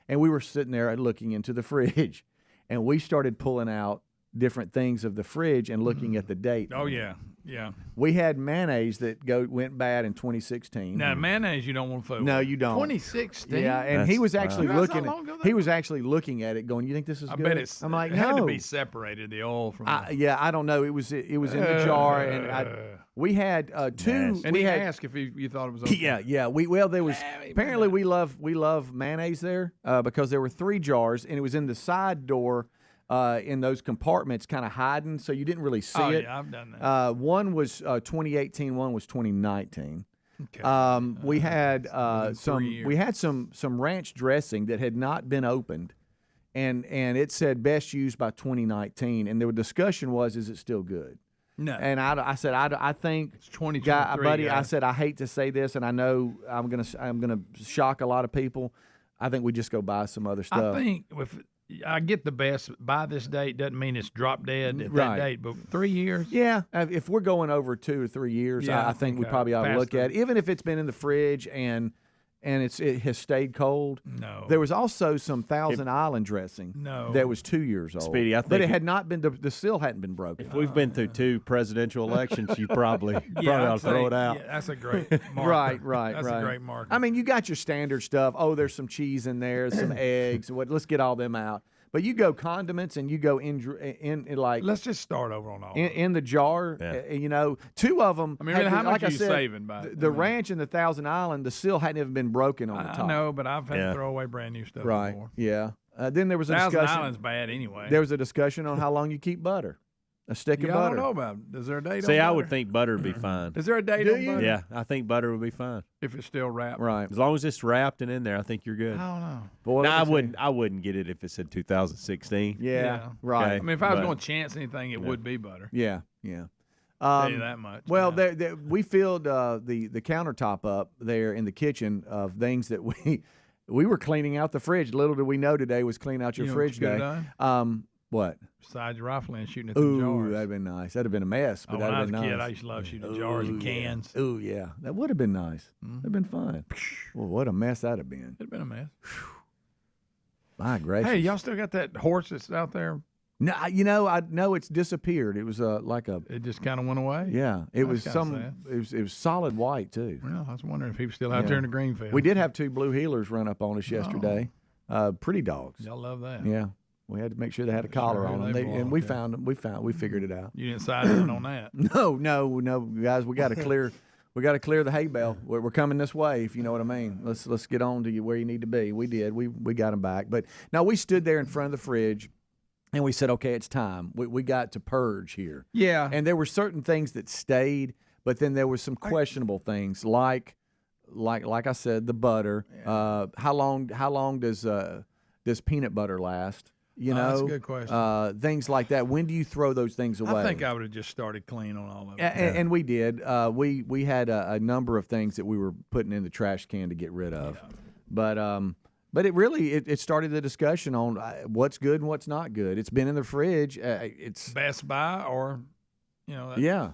And we were sitting there looking into the fridge, and we started pulling out different things of the fridge and looking at the date. Oh yeah, yeah. We had mayonnaise that went bad in 2016. Now mayonnaise you don't want to fool. No, with. you don't. 2016. Yeah, and he was actually That's looking. how long ago that He was actually looking at it, going, "You think this is I good?" bet it's. I'm like, it had "No." to be separated the oil from. I don't know. It was in the jar, and we had two. and we he had, asked if you thought it was. Okay. Yeah. There was apparently we love mayonnaise there because there were 3 jars, and it was in the side door. In those compartments, kind of hiding, so you didn't really see it. Yeah, I've done that. One was 2018, one was 2019. Okay. We had within 3 years. we had some ranch dressing that had not been opened, and it said best used by 2019. And the discussion was, is it still good? No. And I said I think It's 2023, buddy. I guys. said I hate to say this, and I know I'm gonna shock a lot of people. I think we just go buy some other stuff. I think if I get the best by this date, doesn't mean it's drop dead at Right. that date, but 3 years. Yeah, if we're going over 2 or 3 years, Yeah, I think we probably ought to past look at it, the- even if it's been in the fridge and and it has stayed cold. No. There was also some Thousand Island dressing. No. That was 2 years old. Speedy, I think but it had not been. The seal hadn't been broken. If we've been through 2 presidential elections, you probably I'd ought to say, throw it out. Yeah, that's a great marker. Right. That's a great marker. I mean, you got your standard stuff. Oh, there's some cheese in there, some eggs. Let's get all them out. But you go condiments and you go in like. Let's just start over on all. In the jar, you know, 2 of them. I mean, how much are you saving by the ranch and the Thousand Island? The seal hadn't even been broken on the top. I know, but I've had to throw away brand new stuff before. Yeah. Then there was a discussion. Thousand Island's bad anyway. There was a discussion on how long you keep butter. A stick of I butter. don't know about it. Is there a date on See, butter? I would think butter would be fine. Is there a date on butter? Yeah, I think butter would be fine. If it's still wrapped. Right. As long as it's wrapped and in there, I think you're good. I don't know. Boy, Now, I wouldn't get it if it said 2016. Yeah. Right. I mean, if I was But- going to chance anything, it would be butter. Yeah. Tell you that much. Well, Yeah. we filled the countertop up there in the kitchen of things that we were cleaning out the fridge. Little did we know today was clean out your You know fridge what you day. could've done? What? Besides your rifle and shooting at the Ooh, jars. that'd been nice. That'd have been a mess, but When that'd I have was been a kid, nice. I used to love shooting jars and cans. Ooh, yeah. That would have been nice. That'd been fun. Well, what a mess that'd have been. It'd been a mess. My gracious. Hey, y'all still got that horse that's out there? No, I know it's disappeared. It was like a. It just kind of went away? Yeah, it That's was kinda some. sad. It was solid white too. Well, I was wondering if he was still out Yeah. there in the green field. We did have 2 blue healers run up on us yesterday. Pretty dogs. Y'all love that. Yeah, we had to make sure they had a collar on them, they and we belong, found them. We figured it out. You didn't side in on that. No, guys, we got to clear. We got to clear the hay bale. We're coming this way, if you know what I mean. Let's get on to you where you need to be. We did. We got them back. But now we stood there in front of the fridge, and we said, okay, it's time. We got to purge here. Yeah. And there were certain things that stayed, but then there was some questionable things like I said, the butter. Yeah. How long does peanut butter last? You know, that's a good question. Things like that. When do you throw those things away? I think I would have just started clean on all of it. And we did. We had a number of things that we were putting in the trash can to get rid of. Yeah. But it really it started the discussion on what's good and what's not good. It's been in the fridge. It's Best Buy or, you know. yeah.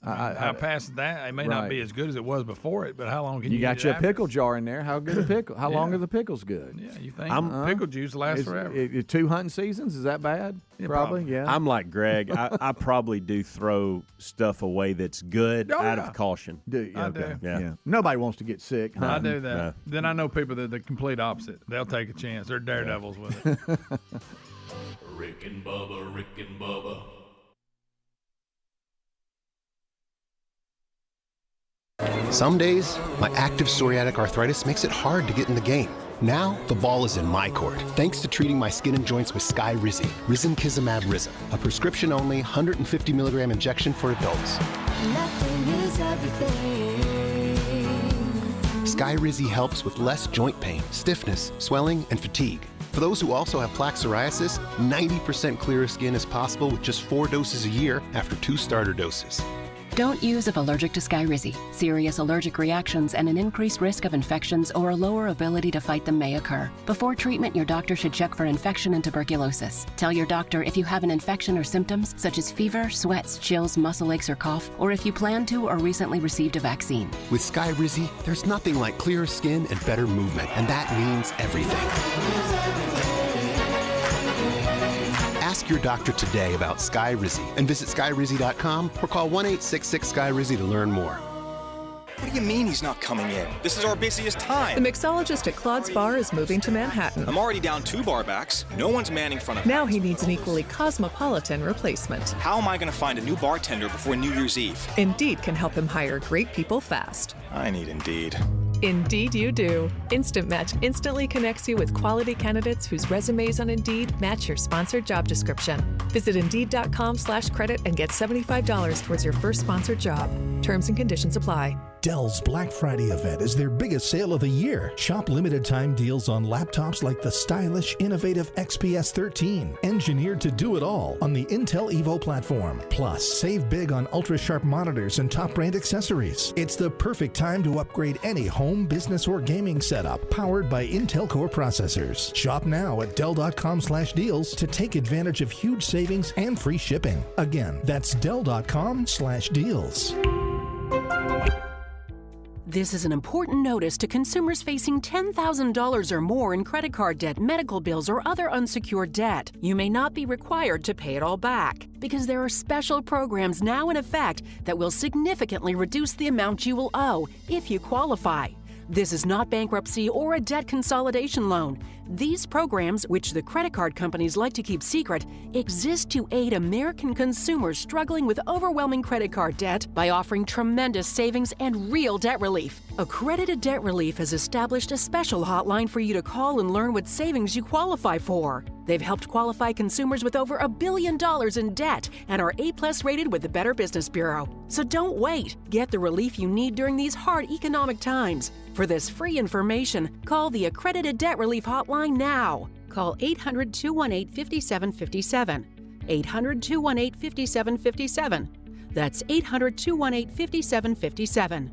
How past that? It may not be as good as it was before it, but how long can you You got eat it you a after? pickle jar in there. How good a pickle? How long are the pickles good? Yeah, you think pickle juice lasts forever? 2 hunting seasons, is that bad? Yeah, probably. probably. Yeah. I'm like Greg. I probably do throw stuff away that's good out of caution. Do you? I Okay. do. Yeah. Nobody wants to get sick. I hunting. do that. No. Then I know people that are the complete opposite. They'll take a chance. They're daredevils with it. Rick and Bubba, Rick and Bubba. Some days, my active psoriatic arthritis makes it hard to get in the game. Now, the ball is in my court, thanks to treating my skin and joints with Skyrizi, Risankizumab Rizin, a prescription-only 150 milligram injection for adults. Skyrizi helps with less joint pain, stiffness, swelling, and fatigue. For those who also have plaque psoriasis, 90% clearer skin is possible with just 4 doses a year after 2 starter doses. Don't use if allergic to Skyrizi. Serious allergic reactions and an increased risk of infections or a lower ability to fight them may occur. Before treatment, your doctor should check for infection and tuberculosis. Tell your doctor if you have an infection or symptoms such as fever, sweats, chills, muscle aches, or cough, or if you plan to or recently received a vaccine. With Skyrizi, there's nothing like clearer skin and better movement, and that means everything. Ask your doctor today about Skyrizi and visit Skyrizi.com or call 1-866-SKYRIZI to learn more. What do you mean he's not coming in? This is our busiest time. The mixologist at Claude's Bar is moving to Manhattan. I'm already down 2 bar backs. No one's manning front of Now he needs an equally cosmopolitan replacement. How am I going to find a new bartender before New Year's Eve? Indeed can help him hire great people fast. I need Indeed. Indeed you do. Instant Match instantly connects you with quality candidates whose resumes on Indeed match your sponsored job description. Visit Indeed.com/credit and get $75 towards your first sponsored job. Terms and conditions apply. Dell's Black Friday event is their biggest sale of the year. Shop limited time deals on laptops like the stylish, innovative XPS 13, engineered to do it all on the Intel Evo platform. Plus, save big on ultra-sharp monitors and top brand accessories. It's the perfect time to upgrade any home, business, or gaming setup powered by Intel Core processors. Shop now at Dell.com/deals to take advantage of huge savings and free shipping. Again, that's Dell.com/deals. This is an important notice to consumers facing $10,000 or more in credit card debt, medical bills, or other unsecured debt. You may not be required to pay it all back because there are special programs now in effect that will significantly reduce the amount you will owe if you qualify. This is not bankruptcy or a debt consolidation loan. These programs, which the credit card companies like to keep secret, exist to aid American consumers struggling with overwhelming credit card debt by offering tremendous savings and real debt relief. Accredited Debt Relief has established a special hotline for you to call and learn what savings you qualify for. They've helped qualify consumers with over $1 billion in debt and are A+ rated with the Better Business Bureau. So don't wait. Get the relief you need during these hard economic times. For this free information, call the Accredited Debt Relief Hotline now. Call 800-218-5757. 800-218-5757. That's 800-218-5757.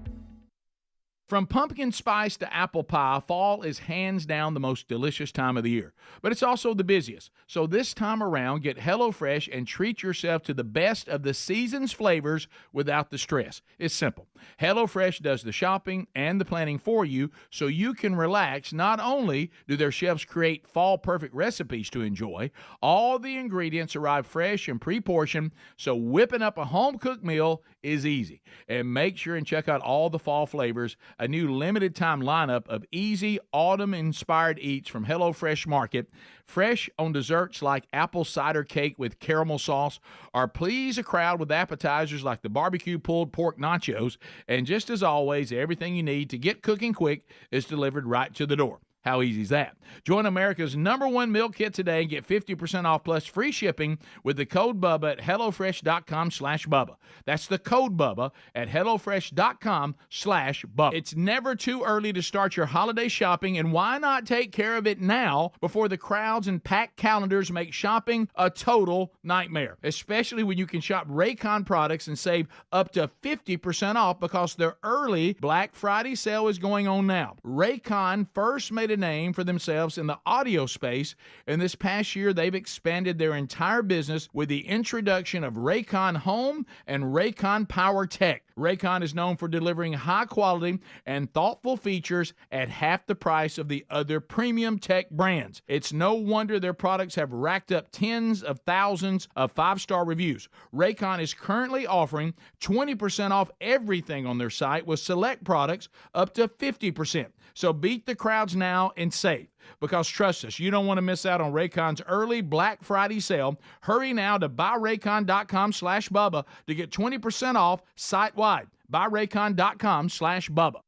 From pumpkin spice to apple pie, fall is hands down the most delicious time of the year. But it's also the busiest. So this time around, get HelloFresh and treat yourself to the best of the season's flavors without the stress. It's simple. HelloFresh does the shopping and the planning for you so you can relax. Not only do their chefs create fall-perfect recipes to enjoy, all the ingredients arrive fresh and pre-portioned, so whipping up a home-cooked meal is easy. And make sure and check out all the fall flavors. A new limited-time lineup of easy autumn-inspired eats from HelloFresh Market, fresh on desserts like apple cider cake with caramel sauce, or please a crowd with appetizers like the barbecue pulled pork nachos. And just as always, everything you need to get cooking quick is delivered right to the door. How easy is that? Join America's #1 meal kit today and get 50% off plus free shipping with the code Bubba at HelloFresh.com/Bubba. That's the code Bubba at HelloFresh.com/Bubba. It's never too early to start your holiday shopping, and why not take care of it now before the crowds and packed calendars make shopping a total nightmare, especially when you can shop Raycon products and save up to 50% off because their early Black Friday sale is going on now. Raycon first made a name for themselves in the audio space, and this past year they've expanded their entire business with the introduction of Raycon Home and Raycon Power Tech. Raycon is known for delivering high quality and thoughtful features at half the price of the other premium tech brands. It's no wonder their products have racked up tens of thousands of 5-star reviews. Raycon is currently offering 20% off everything on their site with select products up to 50%. So beat the crowds now and save. Because trust us, you don't want to miss out on Raycon's early Black Friday sale. Hurry now to buyraycon.com/Bubba to get 20% off site-wide. Buyraycon.com/Bubba.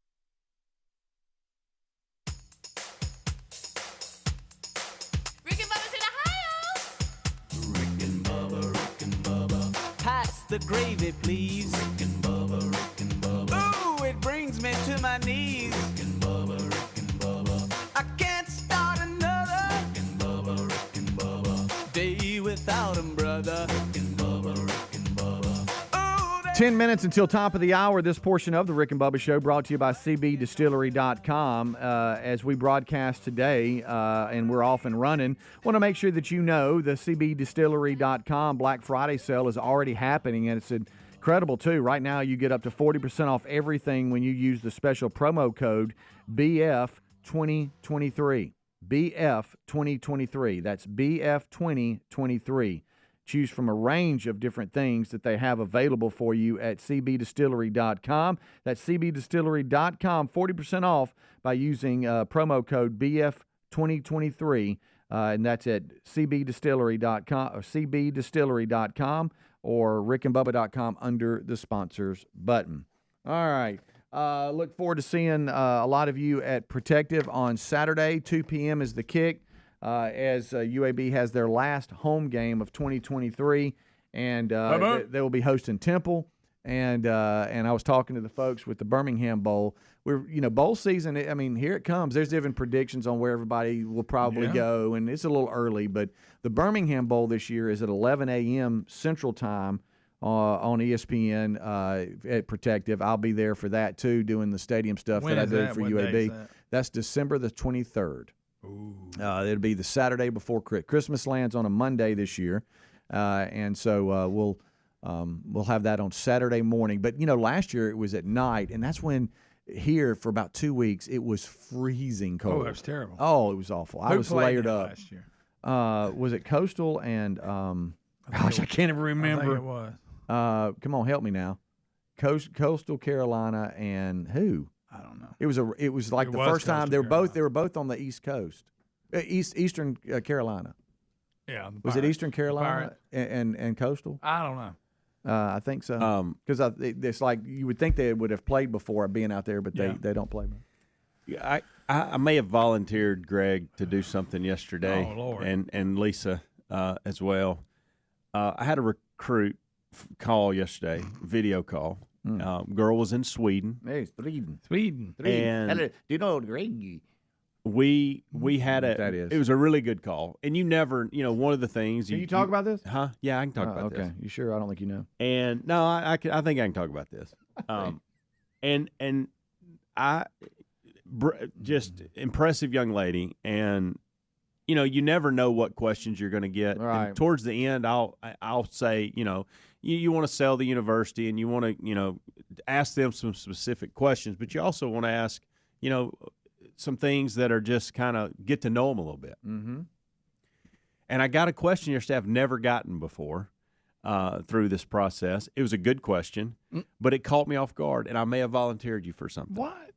Rick and Bubba's in Ohio. Rick and Bubba. Pass the gravy, please. Rick and Bubba. Ooh, it brings me to my knees. Rick and Bubba. I can't start another Rick and Bubba day without him, brother. Rick and Bubba. 10 minutes until top of the hour. This portion of the Rick and Bubba Show brought to you by CBDistillery.com. As we broadcast today, and we're off and running, want to make sure that you know the CBDistillery.com Black Friday sale is already happening, and it's incredible, too. Right now, you get up to 40% off everything when you use the special promo code BF2023. BF2023. That's BF2023. Choose from a range of different things that they have available for you at CBDistillery.com. That's CBDistillery.com. 40% off by using promo code BF2023. And that's at CBDistillery.com or CBDistillery.com or rickandbubba.com under the sponsors button. All right. Look forward to seeing a lot of you at Protective on Saturday. 2 p.m. is the kick as UAB has their last home game of 2023, and they will be hosting Temple. And I was talking to the folks with the Birmingham Bowl. Bowl season, I mean, here it comes. There's different predictions on where everybody will probably go, and it's a little early. But the Birmingham Bowl this year is at 11 a.m. Central Time on ESPN at Protective. I'll be there for that, too, doing the stadium stuff that I do for UAB. That's December the 23rd. It'll be the Saturday before Christmas lands on a Monday this year. And so we'll have that on Saturday morning. But, last year it was at night, and that's when here for about 2 weeks, it was freezing cold. Oh, that was terrible. Oh, it was awful. I Who was played layered there up. last year? Was it Coastal and gosh, I can't even remember. I think it was. Come on, help me now. Coastal Carolina and who? I don't know. It was like the first time they were both on the East Coast, Eastern Carolina. Yeah. Was it Eastern Carolina and Coastal? I don't know. I think so. Because it's like you would think they would have played before being out there, but they don't play. Yeah, I may have volunteered Greg to do something yesterday, Oh, Lord. and Lisa as well. I had a recruit call yesterday, video call. Girl was in Sweden. Hey, Sweden. And do you know Greg? We had it was a really good call, and you never, one of the things. Can you talk about this? Huh? Yeah, I can talk about this. Okay, you sure? I don't think you know. And no, I think I can talk about this. And I just impressive young lady, and you never know what questions you're going to get. Right. And towards the end, I'll say, you want to sell the university, and you want to, ask them some specific questions, but you also want to ask, some things that are just kind of get to know them a little bit. Mm-hmm. And I got a question yesterday I've never gotten before through this process. It was a good question, but it caught me off guard, and I may have volunteered you for something. What?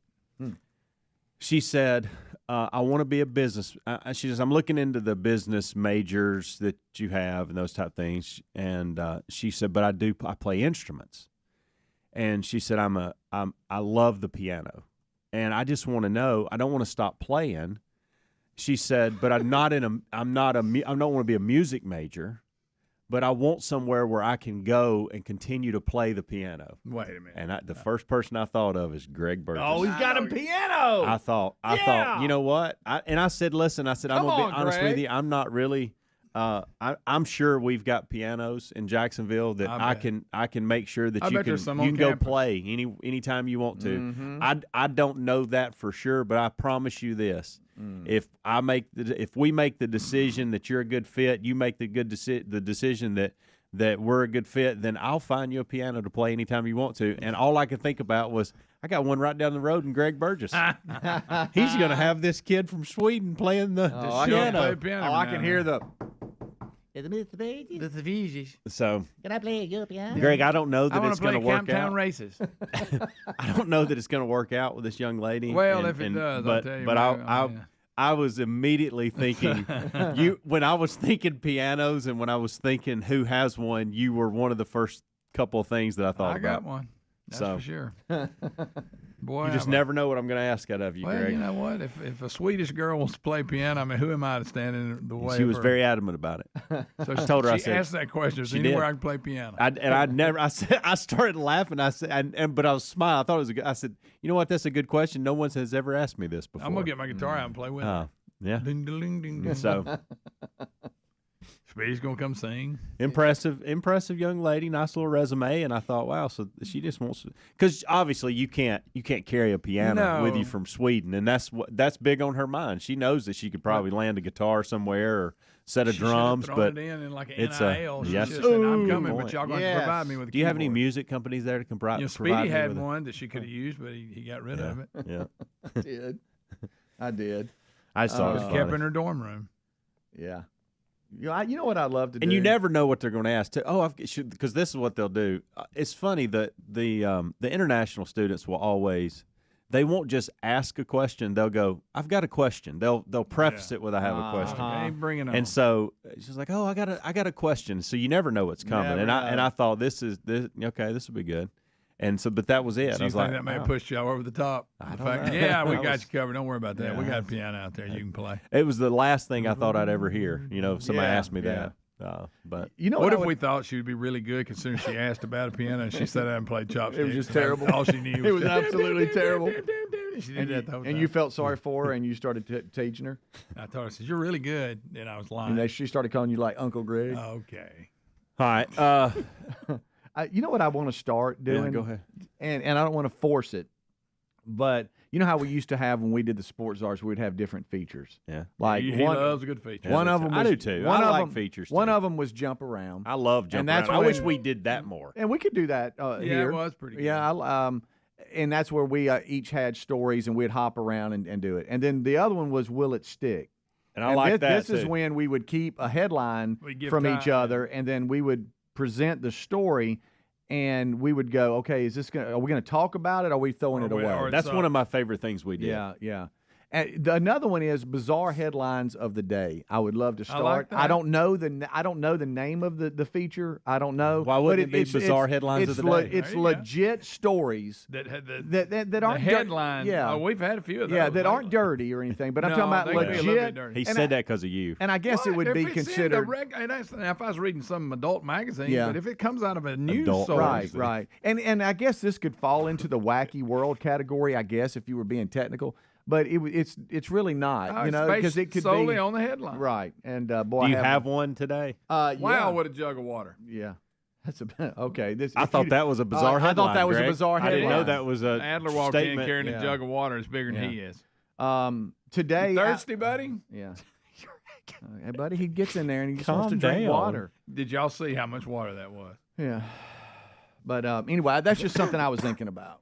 She said, I want to be a business. She says, I'm looking into the business majors that you have and those type of things. And she said, but I play instruments. And she said, I love the piano. And I just want to know, I don't want to stop playing. She said, but I don't want to be a music major, but I want somewhere where I can go and continue to play the piano. Wait a minute. And the first person I thought of is Greg Burgess. Oh, he's got a piano. I thought, you know what? I said, listen, I'm going to be honest with you. I'm not really. I'm sure we've got pianos in Jacksonville that I can make sure that you can go play anytime you want to. Mm-hmm. I don't know that for sure, but I promise you this: if we make the decision that you're a good fit, you make the decision that we're a good fit, then I'll find you a piano to play anytime you want to. And all I could think about was, I got one right down the road in Greg Burgess. He's going to have this kid from Sweden playing the piano. I can hear the. So, can I play your piano? Greg, I don't know that it's going to work out. Races. I don't know that it's going to work out with this young lady. Well, if it does, I'll tell you. I was immediately thinking when I was thinking pianos and when I was thinking who has one, you were one of the first couple of things that I thought about. I got one. That's for sure. Boy, you just never know what I'm going to ask out of you, Greg. You know what? If a Swedish girl wants to play piano, I mean, who am I to stand in the way? She was of her? very adamant about it. So I told her, she asked that question. Is anywhere I can play piano? I started laughing. I said, but I was smiling. I thought it was a good. I said, you know what? That's a good question. No one has ever asked me this before. I'm gonna get my guitar out and play with her. Yeah. Ding, ding, ding, ding. So. Speedy's gonna come sing. Impressive young lady, nice little resume, and I thought, wow, so she just wants to, because obviously you can't carry a piano with you from Sweden, and that's big on her mind. She knows that she could probably land a guitar somewhere or set of drums, but it in like an it's NIL. yes, said, I'm coming, but y'all going to provide me with. Do you have any music companies there to provide? Speedy had one that she could have used, but he got rid of it. Yeah, I did. I saw it. Kept in her dorm room. Yeah. You know what I'd love to do? And you never know what they're going to ask. Because this is what they'll do. It's funny that the international students will always, they won't just ask a question. They'll go, I've got a question. They'll preface it with, I have a question. Ain't bringing it on. And so she's like, oh, I got a question. So you never know what's coming. I thought this will be good. And so, but that was it. So I was like, that may have pushed y'all over the top. I don't know. Yeah, we got you covered. Don't worry about that. We got a piano out there you can play. It was the last thing I thought I'd ever hear. Somebody asked me that. But what if we thought she would be really good, considering she asked about a piano and she sat down and played chopsticks? It was just terrible. All she knew. It was absolutely terrible. She did that the whole time. And you felt sorry for her, and you started teaching her. I told her, I said, "You're really good," and I was lying. And she started calling you like Uncle Greg. Okay. All right. You know what I want to start doing? Yeah, go ahead. And I don't want to force it, but you know how we used to have when we did the sports arts, we'd have different features. Yeah. Like he loves a good feature. One of them was, I do too. I like features too. One of them was jump around. I love jump around. I wish we did that more. And we could do that yeah, here. it was pretty good. Yeah. and that's where we each had stories, and we'd hop around and do it. And then the other one was Will It Stick? And I like that, This is when we would keep a headline from each other, and then we would present the story, and we would go, okay, are we going to talk about it, or are we throwing it away? That's one of my favorite things we did. Yeah. And another one is bizarre headlines of the day. I would love to start. I like that. I don't know the name of the feature. I don't know. Why wouldn't it be bizarre headlines of the day? It's legit stories that aren't headlines. Yeah, we've had a few of those. Yeah, that aren't dirty or anything. But I'm talking about legit. He said that because of you. And I guess it would be considered. If I was reading some adult magazine, Yeah. but if it comes out of a news Right. source, And I guess this could fall into the wacky world category, I guess, if you were being technical. But it's really not, because it could solely be on the headline. Right. And boy, do you have one today? Wow, what a jug of water. Yeah. That's okay. I thought that was a bizarre headline. I thought that was Greg. a bizarre headline. I didn't know that was a Adler walked statement. in carrying a jug of water. It's bigger than he is. Today, You thirsty, buddy? Yeah. Hey, buddy, he gets in there and he just Calm wants to drink down. water. Did y'all see how much water that was? Yeah. But anyway, that's just something I was thinking about.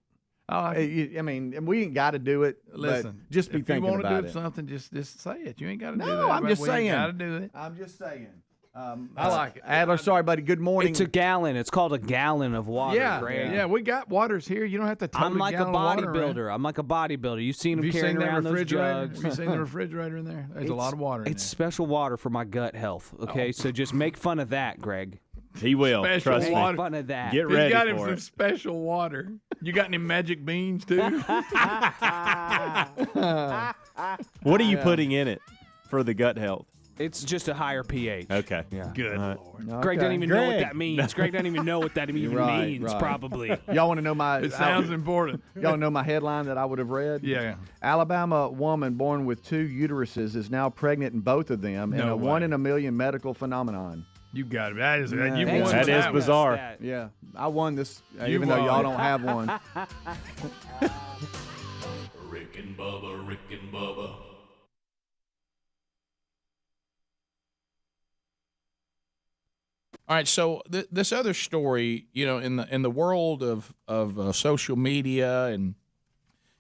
I mean, we ain't got to do it. Listen, but just be if thinking you want about to do it. something, just say it. You ain't got to do that. No, I'm just saying. You got to do it. I'm just saying. I like it. Adler, sorry, buddy. Good morning. It's a gallon. It's called a gallon of water. Yeah, Greg. yeah. We got waters here. You don't have to. I'm like a bodybuilder. bodybuilder. I'm like a bodybuilder. You've seen Have them you carrying seen that around those refrigerator? jugs. Have you seen the refrigerator in there? There's a lot of water in It's there. special water for my gut health. Okay, so just make fun of that, Greg. He will. Special Trust water. Make fun of that. Get He's ready got him for some it. special water. You got any magic beans too? What are you putting in it for the gut health? It's just a higher pH. Okay. Yeah. Good Lord. Greg doesn't even know what Greg. that means. Greg doesn't even know what that even means, right. probably. Y'all want to know my? It sounds important. Y'all know my headline that I would have read? Yeah. Alabama woman born with 2 uteruses is now pregnant in both of them in No a way. 1 in a million medical phenomenon. You got it. That is. You Thanks won for That is one. bizarre. Yeah, I won this, You even though won. y'all don't have one. Rick and Bubba, Rick and Bubba. All right, so this other story, in the world of social media, and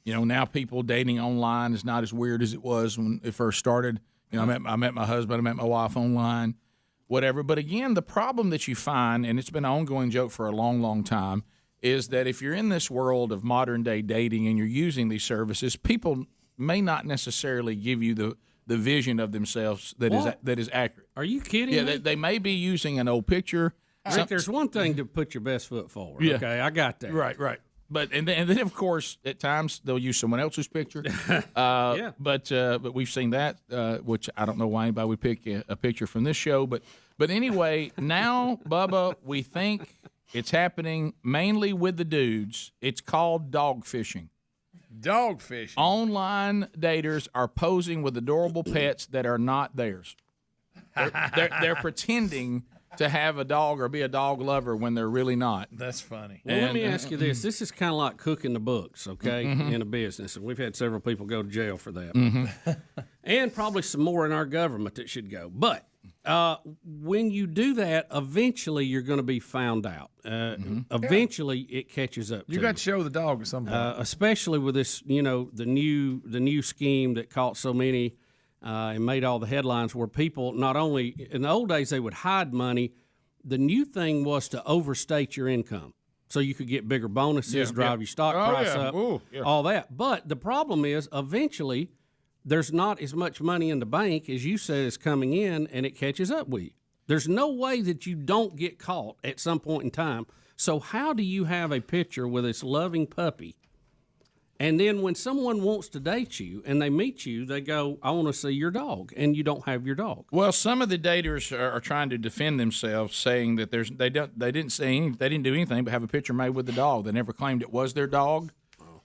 now people dating online is not as weird as it was when it first started. I met my husband, I met my wife online, whatever. But again, the problem that you find, and it's been an ongoing joke for a long, long time, is that if you're in this world of modern day dating and you're using these services, people may not necessarily give you the vision of themselves that is accurate. Are you kidding Yeah, me? they may be using an old picture. Rick, there's one thing to put your best foot forward. Yeah. Okay, I got that. Right. But and then of course at times they'll use someone else's picture. Yeah. But we've seen that, which I don't know why anybody would pick a picture from this show. But anyway, now Bubba, we think it's happening mainly with the dudes. It's called dog fishing. Dog fishing. Online daters are posing with adorable pets that are not theirs. They're pretending to have a dog or be a dog lover when they're really not. That's funny. Well, let me ask you this. This is kind of like cooking the books, okay, in a business. And we've had several people go to jail for that. And probably some more in our government that should go. But when you do that, eventually you're going to be found out. Eventually it catches up to You got to show the dog at some point. especially with this, the new scheme that caught so many and made all the headlines where people not only, in the old days, they would hide money. The new thing was to overstate your income so you could get bigger bonuses, drive your stock price up, all that. But the problem is eventually there's not as much money in the bank as you said is coming in, and it catches up with you. There's no way that you don't get caught at some point in time. So how do you have a picture with this loving puppy, and then when someone wants to date you and they meet you, they go, I want to see your dog, and you don't have your dog? Well, some of the daters are trying to defend themselves, saying that they didn't do anything but have a picture made with the dog. They never claimed it was their dog,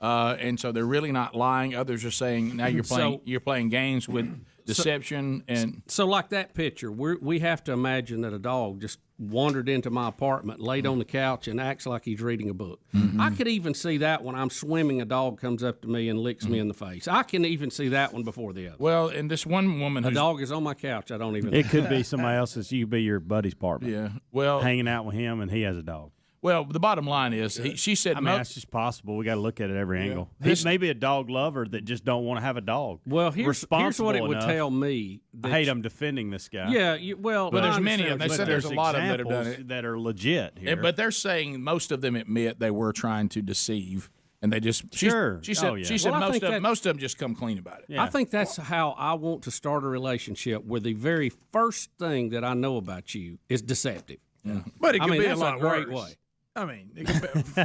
and so they're really not lying. Others are saying now you're playing games with deception and so like that picture, we have to imagine that a dog just wandered into my apartment, laid on the couch, and acts like he's reading a book. I could even see that when I'm swimming, a dog comes up to me and licks me in the face. I can even see that one before the other. Well, and this one woman, a dog is on my couch. I don't even. It could be somebody else's. You be your buddy's partner. Yeah. Well, hanging out with him, and he has a dog. Well, the bottom line is, she said, I mean, that's just possible. We got to look at it every angle. This- He's maybe a dog lover that just don't want to have a dog. Well, here's what it would tell me. I hate I'm defending this guy. Yeah, but there's many of them. They said there's a lot of them that have done it that are legit here. But they're saying most of them admit they were trying to deceive, and they just She said most of them just come clean about it. Yeah. I think that's how I want to start a relationship, where the very first thing that I know about you is deceptive. Yeah. But it could be a that's lot great worse. way. I mean,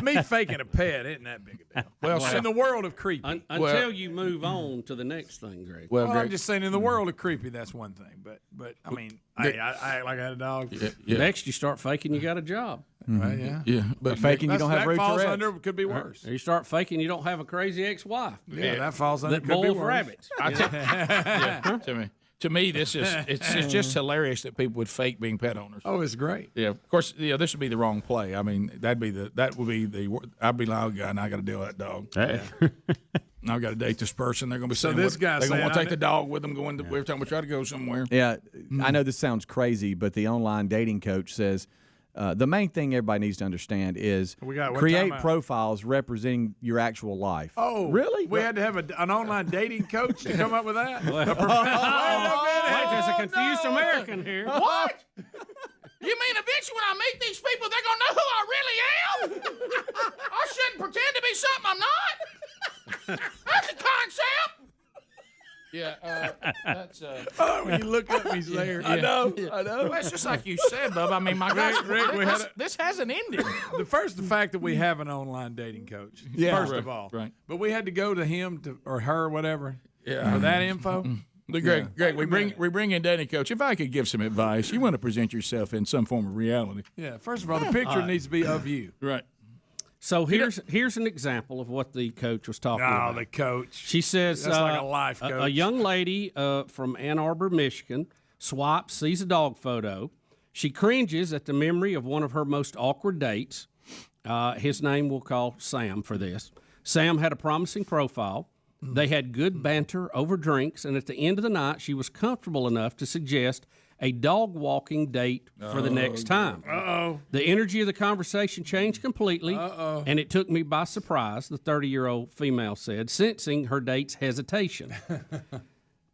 me faking a pet isn't that big a deal. Well, in the world of creepy. Until you move on to the next thing, Greg. Well, I'm just saying, in the world of creepy, that's one thing. But I mean, I act like I had a dog. Yeah. Next, you start faking you got a job. Right, yeah. But faking you don't have that root falls Tourette's. under could be worse. You start faking you don't have a crazy ex-wife. Yeah, that falls under that could be boils worse. rabbits. To me, this is it's just hilarious that people would fake being pet owners. Oh, it's great. Yeah, of course. This would be the wrong play. I mean, I'd be like, oh, God, and I got to deal with that dog. Hey. Now I've got to date this person. They're going to be So saying this guy's they're going to saying, want to take the dog with them. Going to every time we try to go somewhere. Yeah, I know this sounds crazy, but the online dating coach says the main thing everybody needs to understand is create profiles representing your actual life. Oh, really? We had to have an online dating coach to come up with that? Wait, there's a confused American here. What? You mean eventually when I meet these people, they're going to know who I really am? I shouldn't pretend to be something I'm not? That's a concept. Yeah, that's. When you look up, he's there. I know. Well, it's just like you said, Bub. I mean, my gosh, this has an ending. The fact that we have an online dating coach. Yeah. First of all, right. But we had to go to him or her, whatever. Yeah. For that info. Greg, we bring in dating coach. If I could give some advice, you want to present yourself in some form of reality. Yeah. First of all, the picture needs to be of you. Right. So here's an example of what the coach was talking about. The coach. She says That's like a life coach. A young lady from Ann Arbor, Michigan, swipes, sees a dog photo. She cringes at the memory of one of her most awkward dates. His name we'll call Sam for this. Sam had a promising profile. They had good banter over drinks, and at the end of the night, she was comfortable enough to suggest a dog walking date for the next time. The energy of the conversation changed completely, and it took me by surprise, the 30-year-old female said, sensing her date's hesitation.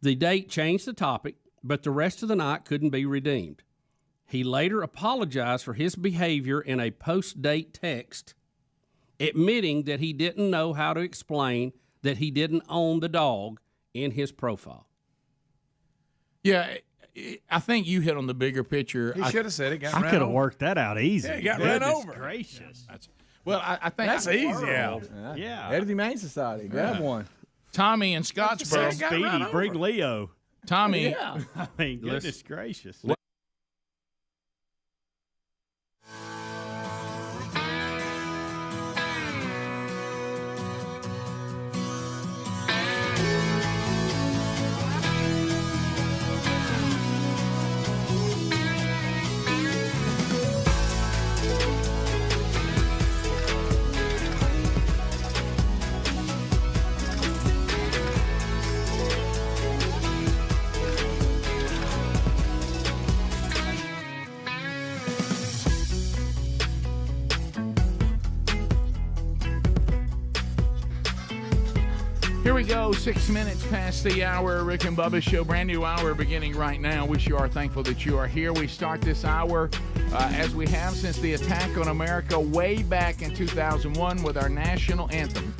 The date changed the topic, but the rest of the night couldn't be redeemed. He later apologized for his behavior in a post-date text, admitting that he didn't know how to explain that he didn't own the dog in his profile. Yeah, I think you hit on the bigger picture. He should have said it. I could have worked that out easy. Yeah, he got ran over. Gracious. I think that's easy out. Yeah. Head of the Humane Society. Grab one. Tommy in Scottsboro. Speedy, bring Leo. Tommy. Yeah. I mean, goodness gracious. Here we go, 6 minutes past the hour. Rick and Bubba Show, brand new hour beginning right now. We sure are thankful that you are here. We start this hour as we have since the attack on America way back in 2001 with our national anthem.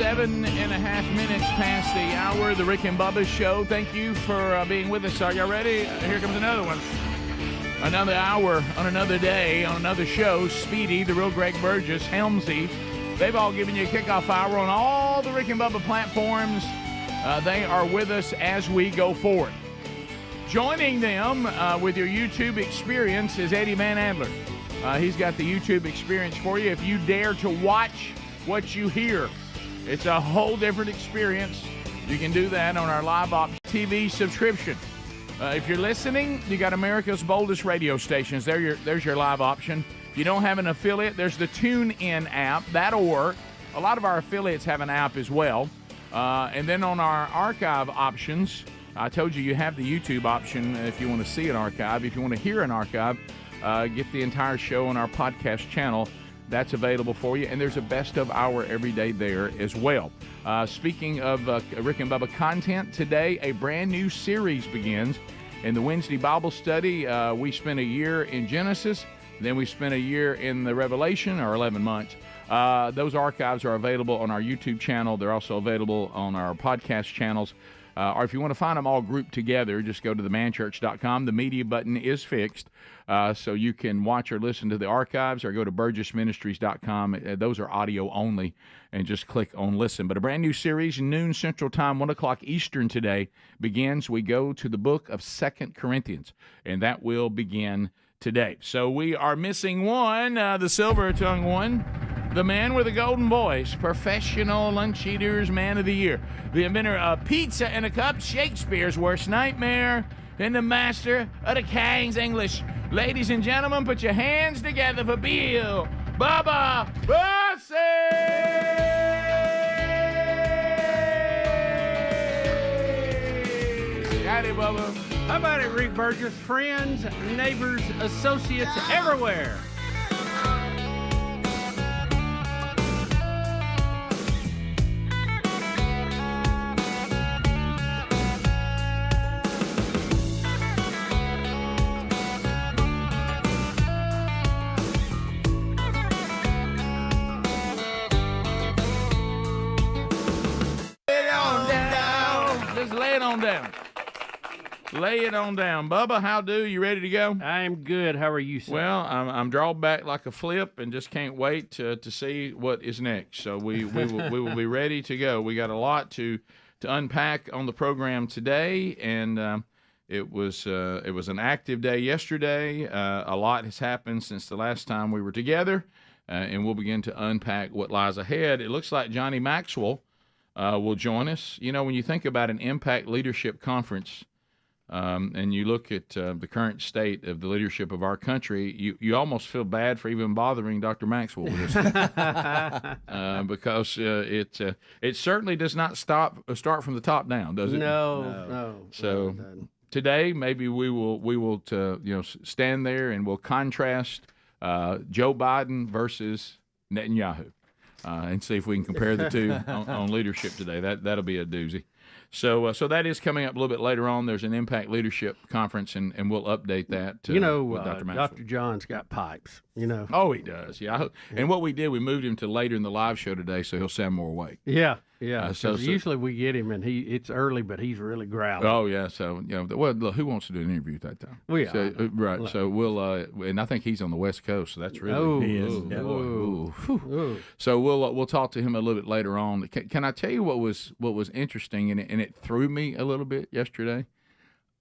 7.5 minutes past the hour, the Rick and Bubba Show. Thank you for being with us. Are y'all ready? Here comes another one. Another hour on another day on another show. Speedy, the real Greg Burgess, Helmsy. They've all given you a kickoff hour on all the Rick and Bubba platforms. They are with us as we go forward. Joining them with your YouTube experience is Eddie Van Adler. He's got the YouTube experience for you. If you dare to watch what you hear, it's a whole different experience. You can do that on our Live Ops TV subscription. If you're listening, you got America's boldest radio stations. There's your live option. If you don't have an affiliate, there's the TuneIn app. That'll work. A lot of our affiliates have an app as well. And then on our archive options, I told you have the YouTube option if you want to see an archive. If you want to hear an archive, get the entire show on our podcast channel. That's available for you. And there's a best of hour every day there as well. Speaking of Rick and Bubba content, today a brand new series begins. In the Wednesday Bible study, we spent a year in Genesis. Then we spent a year in the Revelation, or 11 months. Those archives are available on our YouTube channel. They're also available on our podcast channels. Or if you want to find them all grouped together, just go to themanchurch.com. The media button is fixed, so you can watch or listen to the archives, or go to burgessministries.com. Those are audio only, and just click on listen. But a brand new series, noon Central Time, 1 o'clock Eastern today, begins. We go to the book of 2 Corinthians, and that will begin today. So we are missing one, the silver-tongued one. The man with a golden voice, professional lunch eaters, man of the year, the inventor of pizza in a cup, Shakespeare's worst nightmare, and the master of the King's English. Ladies and gentlemen, put your hands together for Bill Bubba Bussey! Howdy, Bubba. How about it, Rick Burgess? Friends, neighbors, associates everywhere. Lay it on down. Bubba, how do? You ready to go? I'm good. How are you, sir? Well, I'm drawn back like a flip and just can't wait to see what is next. So we will be ready to go. We got a lot to unpack on the program today, and it was an active day yesterday. A lot has happened since the last time we were together, and we'll begin to unpack what lies ahead. It looks like Johnny Maxwell will join us. You know, when you think about an Impact Leadership Conference, and you look at the current state of the leadership of our country, you almost feel bad for even bothering Dr. Maxwell with this, because it certainly does not start from the top down, does it? No. So today maybe we will stand there and we'll contrast Joe Biden versus Netanyahu, and see if we can compare the two on leadership today. That'll be a doozy. So that is coming up a little bit later on. There's an Impact Leadership Conference, and we'll update that with Dr. Maxwell. Dr. John's got pipes, you know. Oh, he does, yeah. And what we did, we moved him to later in the live show today, so he'll sound more awake. Yeah. So usually we get him, and it's early, but he's really growling. Oh, yeah. So, look, who wants to do an interview at that time? Well, yeah. So, right. Look. So we'll, and I think he's on the West Coast, so that's really. He is. So we'll talk to him a little bit later on. Can I tell you what was interesting, and it threw me a little bit yesterday?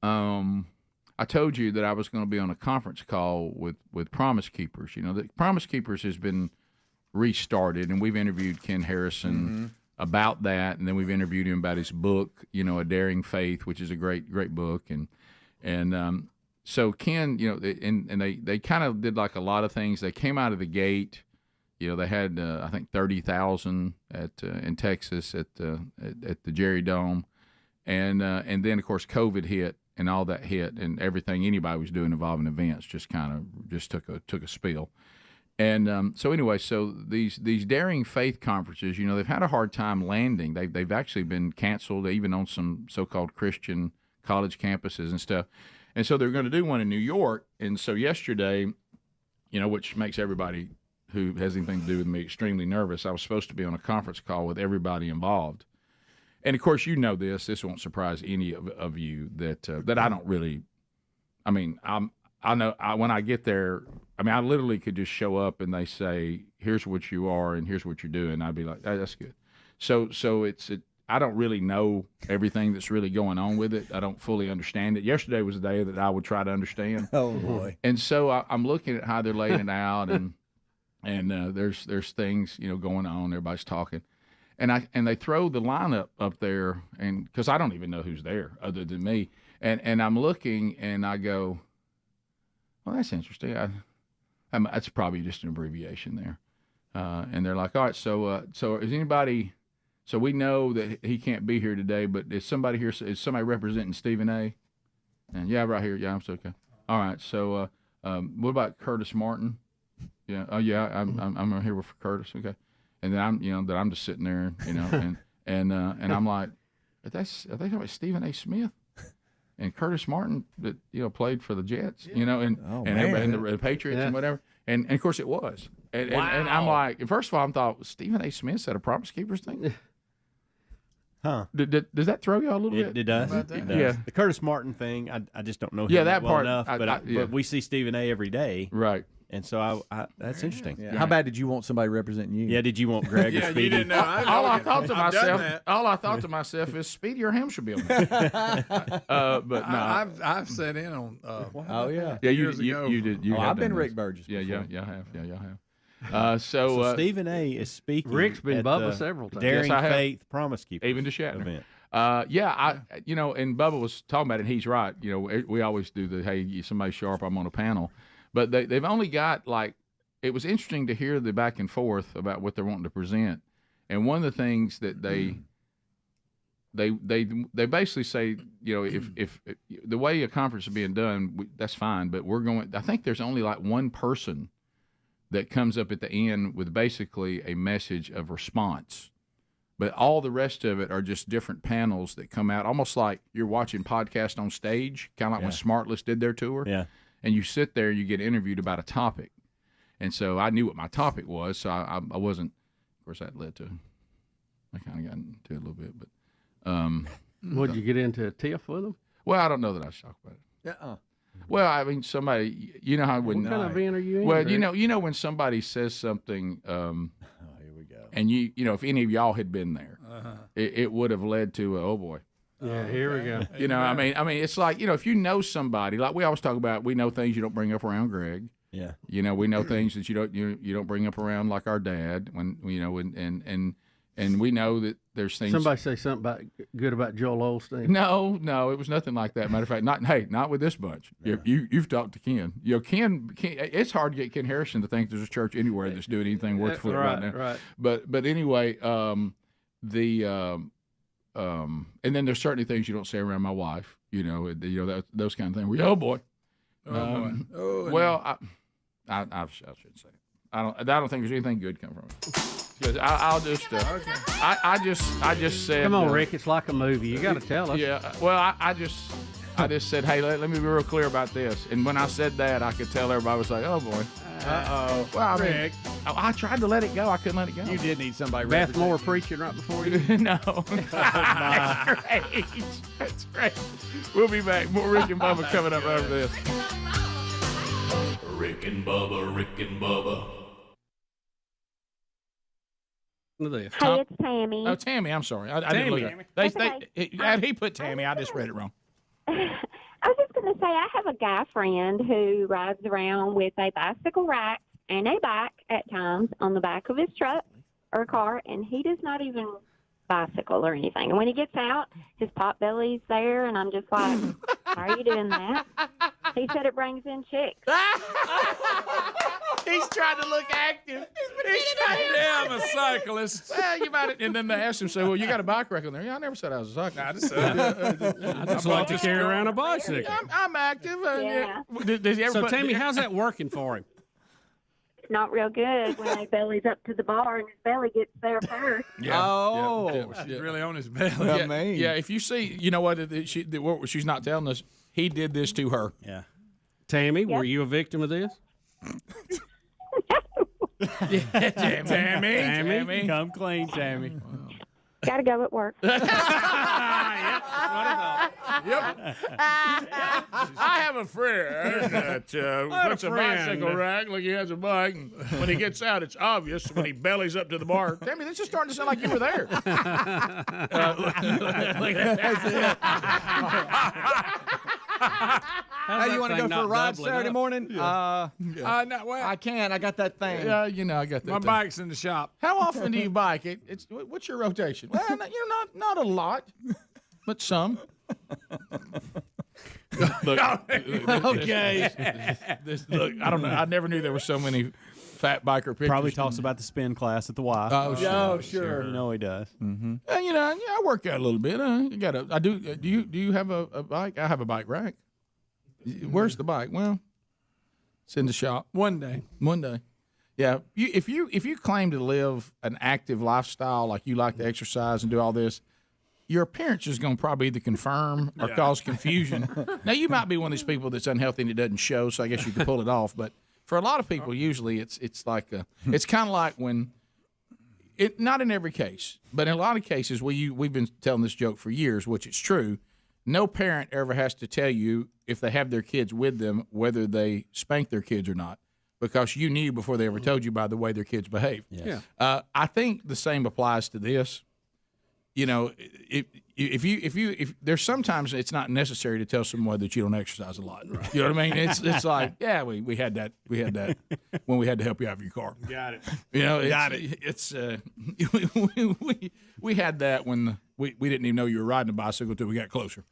I told you that I was going to be on a conference call with Promise Keepers. You know, the Promise Keepers has been restarted, and we've interviewed Ken Harrison about that, and then we've interviewed him about his book, A Daring Faith, which is a great book, and so Ken, and they kind of did like a lot of things. They came out of the gate, they had I think 30,000 in Texas at the Jerry Dome, and then of course COVID hit. And all that hit, and everything anybody was doing involving events just took a spill. And so these Daring Faith conferences, they've had a hard time landing. They've actually been canceled, even on some so-called Christian college campuses and stuff. And so they're going to do one in New York. And so yesterday, which makes everybody who has anything to do with me extremely nervous. I was supposed to be on a conference call with everybody involved. And, of course, you know this. This won't surprise any of you that I don't really – I mean, I know when I get there, I mean, I literally could just show up and they say, here's what you are and here's what you're doing. I'd be like, oh, that's good. So I don't really know everything that's really going on with it. I don't fully understand it. Yesterday was a day that I would try to understand. Oh, boy. And so I'm looking at how they're laying it out, and there's things, going on. Everybody's talking. And they throw the lineup up there, and because I don't even know who's there other than me. And I'm looking, and I go, well, that's interesting. That's probably just an abbreviation there. And they're like, all right, so is anybody – so we know that he can't be here today, but is somebody here? Is somebody representing Stephen A? And yeah, right here. Yeah, I'm so okay. All right. So what about Curtis Martin? Yeah. Oh yeah, I'm here with Curtis. Okay. And then I'm just sitting there, and I'm like, are they talking about Stephen A. Smith and Curtis Martin that played for the Jets, and everybody and the Patriots and whatever. And of course it was. And I'm like, first of all, I thought Stephen A. Smith said a Promise Keepers thing. Huh? Does that throw you all a little bit? It does. Yeah. The Curtis Martin thing, I just don't know him that well part, enough. But we see Stephen A. every day, right? And so that's interesting. Yeah. How bad did you want somebody representing you? Yeah, did you want Greg or Speedy? You didn't know. All I thought to myself is Speedy or him should be on that. But no, I've sat in on. Oh yeah. Yeah, years ago. you did. I've been Rick Burgess. Yeah, before. y'all have. Yeah, y'all have. So Stephen A. is speaking. Rick's been at Bubba the several times. Daring Yes, I have. Faith Promise Keepers even to Shatner. event. And Bubba was talking about it, and he's right. We always do the, hey, somebody sharp, I'm on a panel. But they've only got, it was interesting to hear the back and forth about what they're wanting to present. And one of the things that they basically say, if the way a conference is being done, that's fine, but I think there's only one person that comes up at the end with basically a message of response. But all the rest of it are just different panels that come out, almost like you're watching podcast on stage, kind of like when Smartless did their tour. Yeah. And you sit there and you get interviewed about a topic. And so I knew what my topic was, so I wasn't – of course, that led to – I kind of got into it a little bit. But Would you get into a tiff with them? Well, I don't know that I should talk about it. Uh-uh. Well, I mean, somebody – you know how when – What kind of event are you in? Well, Greg? you know when somebody says something Here we go. and if any of y'all had been there, it would have led to oh boy. Yeah, here we go. I mean, it's like if you know somebody, like we always talk about, we know things you don't bring up around Greg. Yeah. We know things that you don't bring up around like our dad when and we know that there's things. Somebody say something good about Joel Osteen. No, it was nothing like that. Matter of fact, not with this bunch. Yeah. You've talked to Ken. Ken. It's hard to get Ken Harrison to think there's a church anywhere that's doing anything worth footing right now. Right. But anyway, and then there's certainly things you don't say around my wife. Those kind of things. Oh boy. Well, I should say. I don't think there's anything good come from it. Because I'll just, I just said. Come on, Rick. It's like a movie. You got to tell us. Yeah. Well, I just said, hey, let me be real clear about this. And when I said that, I could tell everybody was like, oh boy. Uh-oh. Well, Rick. I tried to let it go. I couldn't let it go. You did need somebody. Beth Moore preaching right before you. No. That's great. That's great. We'll be back. More Rick and Bubba coming up after this. Rick and Bubba, Rick and Bubba. Hey, it's Tammy. Oh, Tammy, I'm sorry. I didn't look at it. He put Tammy. I just read it wrong. I was just going to say, I have a guy friend who rides around with a bicycle rack and a bike at times on the back of his truck or car, and he does not even bicycle or anything. And when he gets out, his pot belly's there, and I'm just like, how are you doing that? He said it brings in chicks. He's trying to look active. I'm a cyclist. Well, you might. And then they asked him, well, you got a bike rack on there? Yeah, I never said I was a cyclist. I just like to carry around a bicycle. I'm active. Yeah. Does he ever So, Tammy, how's that working for him? It's not real good when his belly's up to the bar and his belly gets there first. Yeah. Oh. He's really on his belly. Yeah, if you see, you know what, what she's not telling us, he did this to her. Yeah. Tammy, were you a victim of this? Tammy. Come clean, Tammy. Got to go at work. Yep. I have a friend that puts a bicycle rack like he has a bike, and when he gets out, it's obvious when he bellies up to the bar. Tammy, this is starting to sound like you were there. Hey, you want to go for a ride Saturday morning? No, well, I can't. I got that thing. Yeah, I got that. my thing. bike's in the shop. How often do you bike? What's your rotation? Well, not a lot, but some. Look, Okay. Look, I don't know. I never knew there were so many fat biker pictures. Probably talks about the spin class at the Y. Oh, sure. You know he does. Mm-hmm. I work out a little bit. I do. Do you have a bike? I have a bike rack. Where's the bike? Well, it's in the shop. One day. Yeah. If you claim to live an active lifestyle, like you like to exercise and do all this, your appearance is going to probably either confirm or cause confusion. Now, you might be one of these people that's unhealthy and it doesn't show, so I guess you can pull it off. But for a lot of people, usually it's like it's kind of like when not in every case, but in a lot of cases we've been telling this joke for years, which is true. No parent ever has to tell you if they have their kids with them whether they spank their kids or not, because you knew before they ever told you by the way their kids behave. Yes. Yeah. I think the same applies to this. You know, if there's sometimes it's not necessary to tell someone that you don't exercise a lot. Right. You know what I mean? It's like, yeah, we had that when we had to help you out of your car. Got it. You know, it's we had that when we didn't even know you were riding a bicycle until we got closer.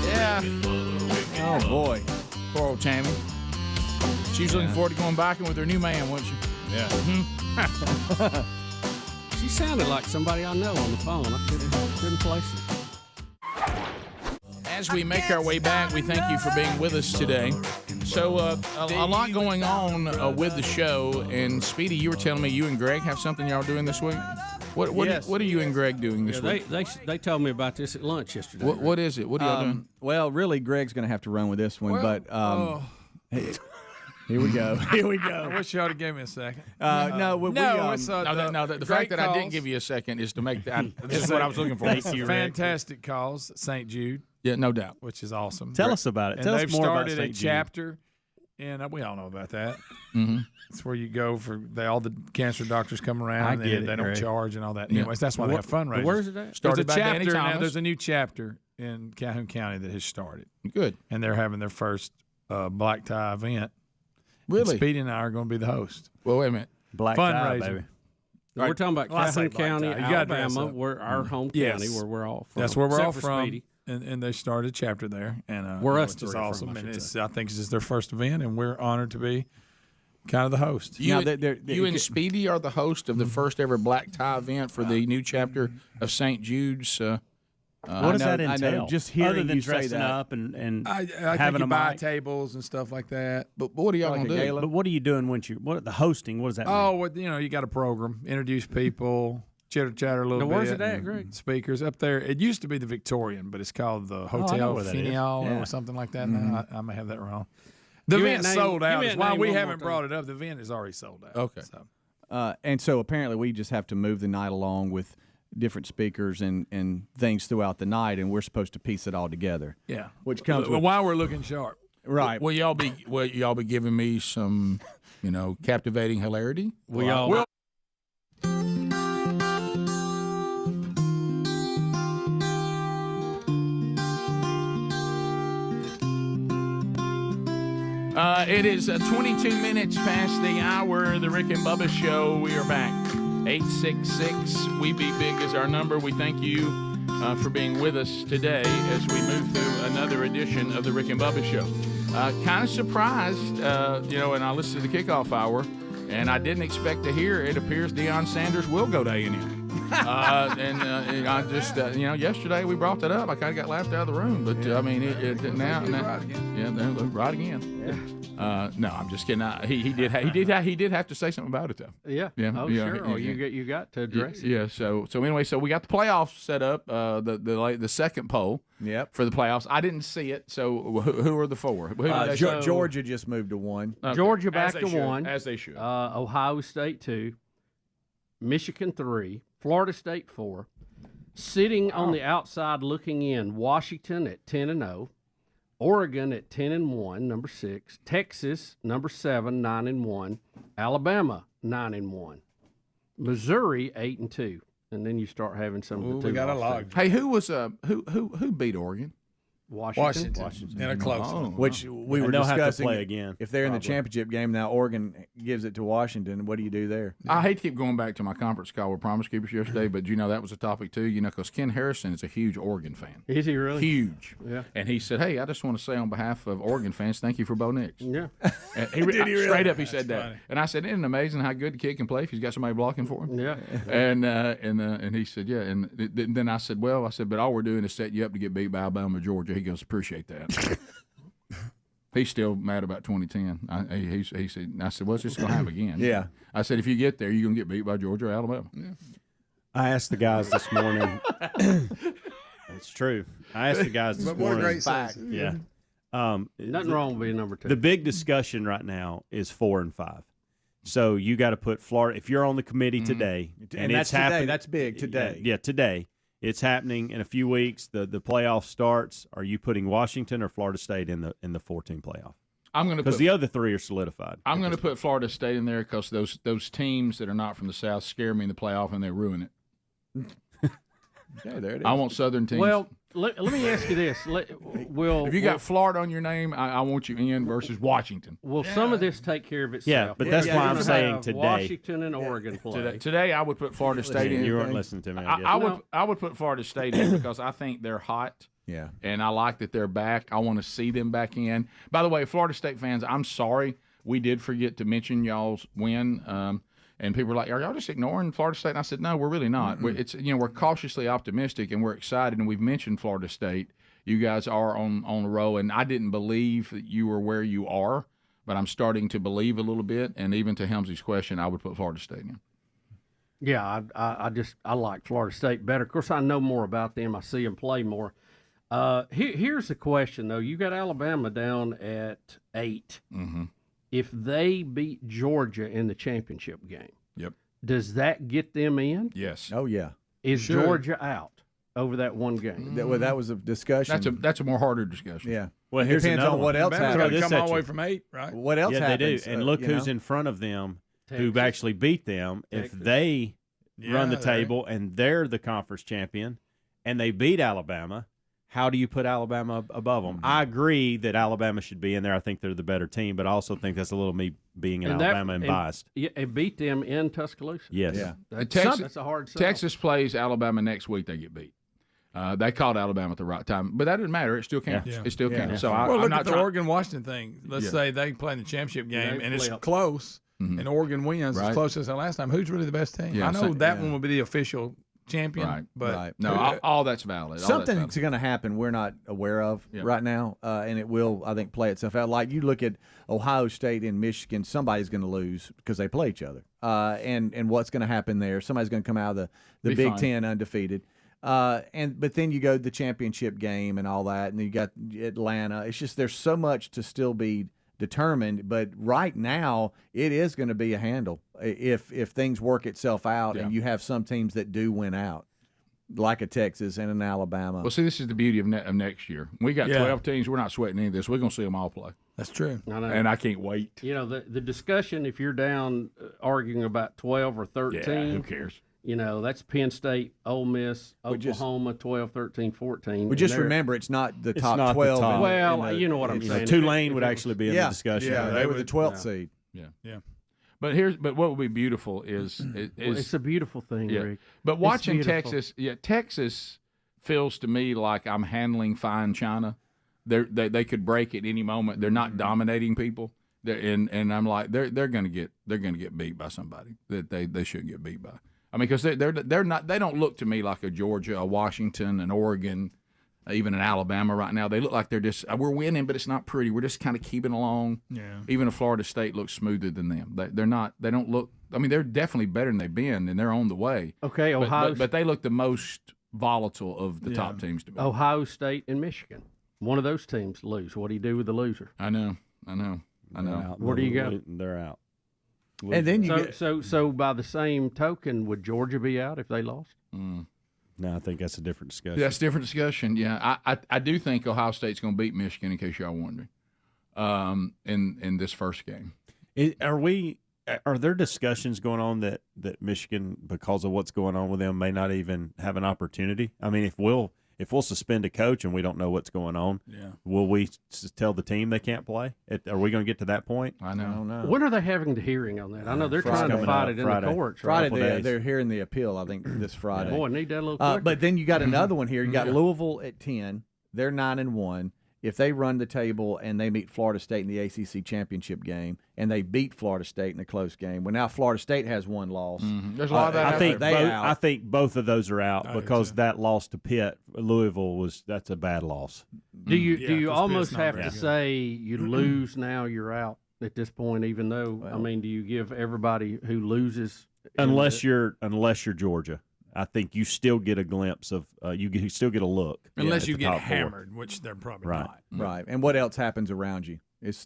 Yeah. Oh boy, poor old Tammy. She's looking forward to going biking with her new man, wasn't she? Yeah. She sounded like somebody I know on the phone. I couldn't place it. As we make our way back, we thank you for being with us today. So a lot going on with the show. And Speedy, you were telling me you and Greg have something y'all doing this week. What are you and Greg doing this week? They told me about this at lunch yesterday. What is it? What are y'all doing? Well, really, Greg's going to have to run with this one, here we go. Here we go. I wish you would have gave me a second. The fact that I didn't give you a second is to make that. This is what I was looking for. Thank you, fantastic calls at St. Jude. Yeah, no doubt. Which is awesome. Tell us about it. And Tell us they've more about started St. a Jude. chapter, and we all know about that. Mm-hmm. It's where you go for all the cancer doctors come around, and they don't charge and all that. Anyways, that's why they have fundraisers. Where is it at? Started by Danny chapter Thomas. now. There's a new chapter in Calhoun County that has started. Good. And they're having their first black tie event. Really? And Speedy and I are going to be the host. Well, wait a minute. Black tie, fundraiser. baby. We're talking about Calhoun County, Alabama, where our home county, where we're all from. That's where we're all Except for from. Speedy. And they started a chapter there, and We're us which is three are awesome. from, I And should I think this is their first event, and we're honored to be kind of the host. You and Speedy are the host of the first ever black tie event for the new chapter of St. Jude's. What does that entail? Just hearing other than you say dressing that. up and I having think you a buy mic. tables and stuff like that. But what are y'all Like gonna a do? gala? But what are you doing when the hosting? What does that mean? Oh, well, you got a program, introduce people, chitter chatter a little Now, bit. where's it at, Greg? Speakers up there. It used to be the Victorian, but it's called the Hotel where that is. Finial Yeah. or something like that. Now I may have that wrong. The event's sold out. That's why we haven't brought it up. The event is already sold out. Okay. So. And so apparently we just have to move the night along with different speakers and things throughout the night, and we're supposed to piece it all together. Yeah. Which comes with, while we're looking sharp. Right. Will y'all be giving me some, captivating hilarity? We all. It is 22 minutes past the hour of the Rick and Bubba Show. We are back. 866-WE-BE-BIG is our number. We thank you for being with us today as we move through another edition of the Rick and Bubba Show. Kind of surprised, and I listened to the kickoff hour, and I didn't expect to hear it appears Deion Sanders will go to A&M. And I just, yesterday we brought that up. I kind of got laughed out of the room, but I mean, now, yeah, they're right again. No, I'm just kidding. He did have to say something about it though. Yeah. Yeah. Sure. Oh, you got to address it. Yeah. So anyway, so we got the playoffs set up. The second poll. Yep. For the playoffs, I didn't see it. So who are the four? Georgia just moved to 1. Okay. Georgia back to 1, as they should. Ohio State 2, Michigan 3, Florida State 4. Sitting on the outside looking in, Washington at 10-0, Oregon at 10-1, number 6, Texas number 7, 9-1, Alabama 9-1, Missouri 8-2. And then you start having some of the two. We got a lot. Hey, who was who beat Oregon? Washington. In a close one. Which we were they'll have to discussing play again, if they're in the championship game now. Oregon gives it to Washington. What do you do there? I hate to keep going back to my conference call with Promise Keepers yesterday, but that was a topic too. Because Ken Harrison is a huge Oregon fan. Is he really? Huge. Yeah. And he said, "Hey, I just want to say on behalf of Oregon fans, thank you for Bo Nix." Yeah. And straight up, he said that. Funny. And I said, "Isn't it amazing how good the kid can play if he's got somebody blocking for him?" Yeah. And he said, "Yeah." And then I said, "Well, but all we're doing is setting you up to get beat by Alabama, Georgia." He goes, "Appreciate that." He's still mad about 2010. He said, "I said, well, it's just going to happen again." Yeah. I said, if you get there, you're going to get beat by Georgia or Alabama. Yeah. I asked the guys this morning. It's true. I asked the guys this morning. What a great fact. Yeah. Nothing wrong with being number 2. The big discussion right now is 4 and 5. So you got to put Florida. If you're on the committee today, and that's today. That's big today. Yeah, today. It's happening in a few weeks. The playoff starts. Are you putting Washington or Florida State in the 14 playoff? I'm going to because the other 3 are solidified. I'm going to put Florida State in there because those teams that are not from the South scare me in the playoff and they ruin it. Yeah, there it is. I want Southern teams. Well, let me ask you this. If you got Florida on your name, I want you in versus Washington. Will some of this take care of itself? Yeah, but that's why I'm saying today. Washington and Oregon play. Today, I would put Florida State in. You weren't listening to me. I would put Florida State in because I think they're hot. Yeah. And I like that they're back. I want to see them back in. By the way, Florida State fans, I'm sorry we did forget to mention y'all's win. And people were like, "Are y'all just ignoring Florida State?" And I said, "No, we're really not. We're cautiously optimistic and we're excited. And we've mentioned Florida State. You guys are on the roll, and I didn't believe that you were where you are, but I'm starting to believe a little bit. And even to Helmsley's question, I would put Florida State in. Yeah, I like Florida State better. Of course, I know more about them. I see them play more. Here's the question though: you got Alabama down at 8. Mm-hmm. If they beat Georgia in the championship game, yep, does that get them in? Yes. Oh yeah. Is Georgia out over that one game? That was a discussion. That's a more harder discussion. Yeah. Well, here's depends on what else happens. Come all the way from 8, right? What else happens? happens? They do. And look who's in front of them, Texas. who actually beat them. Texas. If they run the table and they're the conference champion, and they beat Alabama. How do you put Alabama above them? I agree that Alabama should be in there. I think they're the better team, but I also think that's a little me being in Alabama and biased. Yeah, and beat them in Tuscaloosa. Yes. Yeah. That's a hard sell. Texas plays Alabama next week. They get beat. They called Alabama at the right time, but that doesn't matter. It still counts. Yeah. It still counts. Yeah. So well, I'm look not at the trying. Oregon-Washington thing. Let's say they play in the championship game, and it's play up. close, and Oregon wins as close as the last time. Who's really the best team? Yeah, I know that one will be the official champion, but no, all that's valid. Something's going to happen we're not aware of right now, and it will, I think, play itself out. Like you look at Ohio State and Michigan, somebody's going to lose because they play each other. And what's going to happen there? Somebody's going to come out of the Big Ten undefeated. But then you go to the championship game and all that, and you got Atlanta. It's just there's so much to still be determined, but right now it is going to be a handle if things work itself out and you have some teams that do win out, like a Texas and an Alabama. Well, see, this is the beauty of next year. We got 12 teams. We're not sweating any of this. We're going to see them all play. That's true. And I can't wait. You know, the discussion, if you're down arguing about 12 or 13. Who cares? You know, that's Penn State, Ole Miss, Oklahoma, 12, 13, 14. We just remember it's not the top 12. Well, you know what I'm saying. Tulane would actually be in the discussion. Yeah, they were the 12th seed. Yeah. But what would be beautiful is it's a beautiful thing, Rick. But watching Texas, Texas feels to me like I'm handling fine china. They could break at any moment. They're not dominating people. And I'm like they're going to get beat by somebody that they should get beat by. I mean, because they're not. They don't look to me like a Georgia, a Washington, an Oregon, even an Alabama right now. They look like they're just we're winning, but it's not pretty. We're just kind of keeping along. Yeah. Even a Florida State looks smoother than them. They're not. They don't look. I mean, they're definitely better than they've been, and they're on the way. Okay, but they look the most volatile of the top teams to me. Ohio State and Michigan. One of those teams lose. What do you do with the loser? I know. Where do you go? They're out. And then so by the same token, would Georgia be out if they lost? No, I think that's a different discussion. That's a different discussion. Yeah, I do think Ohio State's going to beat Michigan. In case y'all wondering, in this first game, are there discussions going on that Michigan, because of what's going on with them, may not even have an opportunity? I mean, if we'll suspend a coach and we don't know what's going on, will we tell the team they can't play? Are we going to get to that point? I don't know. When are they having the hearing on that? I know they're trying to fight it in the courts. Friday, they're hearing the appeal, I think, this Friday. Boy, I need that a little quicker. But then you got another one here. You got Louisville at 10. They're 9-1. If they run the table and they meet Florida State in the ACC championship game and they beat Florida State in a close game, well, now Florida State has one loss. There's a lot of that. I think both of those are out because that loss to Pitt, Louisville that's a bad loss. Do you almost have to say you lose now, you're out at this point? Even though I mean, do you give everybody who loses unless you're Georgia? I think you still get a glimpse of you still get a look. Unless you get hammered, which they're probably not. Right. And what else happens around you?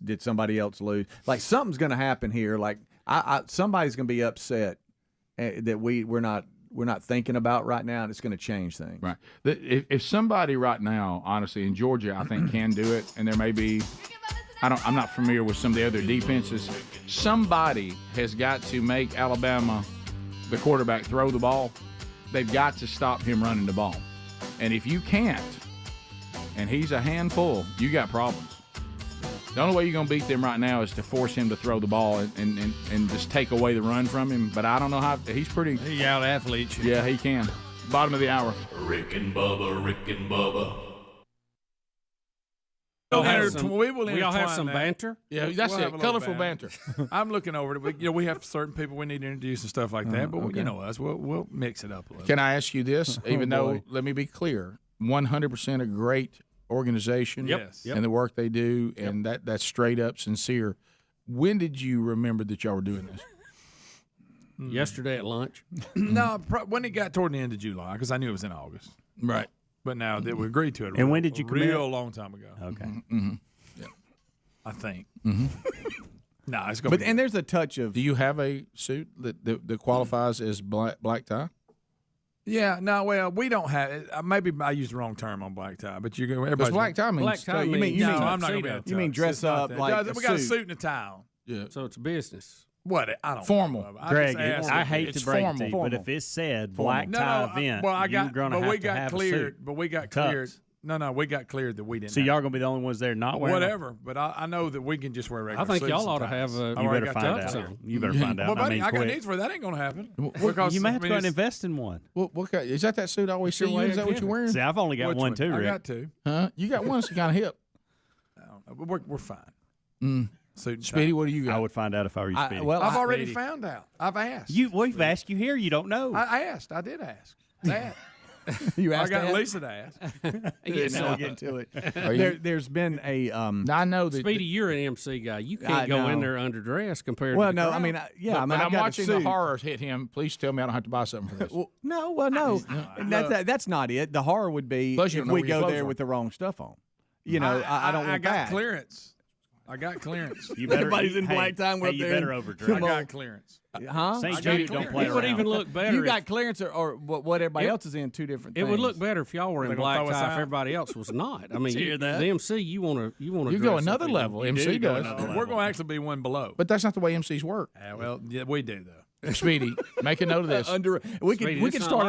Did somebody else lose? Like something's going to happen here. Like somebody's going to be upset that we're not thinking about right now, and it's going to change things. Right. If somebody right now, honestly, in Georgia, I think can do it, and there may be. I'm not familiar with some of the other defenses. Somebody has got to make Alabama, the quarterback, throw the ball. They've got to stop him running the ball. And if you can't, and he's a handful, you got problems. The only way you're going to beat them right now is to force him to throw the ball and just take away the run from him. But I don't know how – he out-athletes you. Yeah, he can. Bottom of the hour. Rick and Bubba. We all have some banter. Yeah, that's it. Colorful banter. I'm looking over it. We have certain people we need to introduce and stuff like that. But you know us, we'll mix it up a little. Can I ask you this? Even though, let me be clear, 100% a great organization. Yep. And the work they do, and that's straight up sincere. When did you remember that y'all were doing this? Yesterday at lunch. No, when it got toward the end of July, because I knew it was in August. Right. But now that we agreed to it. And when did you commit? Real long time ago. Okay. Yeah. I think. Mm-hmm. No, it's going to be. And there's a touch of. Do you have a suit that qualifies as black tie? Yeah, no, well, we don't have it. Maybe I used the wrong term on black tie, but you're going to. Black tie means. I'm not going to be. You mean dress up like we got a suit and a tie on. Yeah. So it's business. What? I don't formal. know. Greg, I hate to break it to you, formal. but if it said black tie event, you're going to have to have a suit. But we got cleared. No, we got cleared that we didn't. So y'all going to be the only ones there not wearing whatever. But I know that we can just wear regular suits. I think y'all ought to have a. You better find out. You better find out. Well, buddy, I got needs for that. Ain't going to happen. You might have to go and invest in one. What kind? Is that suit I always see you? Is that what you're wearing? See, I've only got one too, Rick. I got two. Huh? You got one that's kind of hip. I don't know. We're fine. Speedy, what do you got? I would find out if I were you, Speedy. I've already found out. I've asked. We've asked you here. You don't know. I asked. I did ask. That. You asked. I got Lisa to ask. We'll get to it. There's been a. I know that. Speedy, you're an MC guy. You can't go in there underdressed compared. Well, to the no, crowd. I mean, but I'm watching the horror hit him. Please tell me I don't have to buy something for this. No. That's not it. The horror would be if we go there with the wrong stuff on. You know, I don't want that. I got clearance. Everybody's in black tie. You better overdress. I got clearance. Huh? St. Jude don't play around. It would even look better. You got clearance or what everybody else is in, two different things. It would look better if y'all were in black tie if everybody else was not. I mean, the MC, you want to You go another level. MC does. We're going to actually be one below. But that's not the way MCs work. Well, yeah, we do, though. Speedy, make a note of this. We could start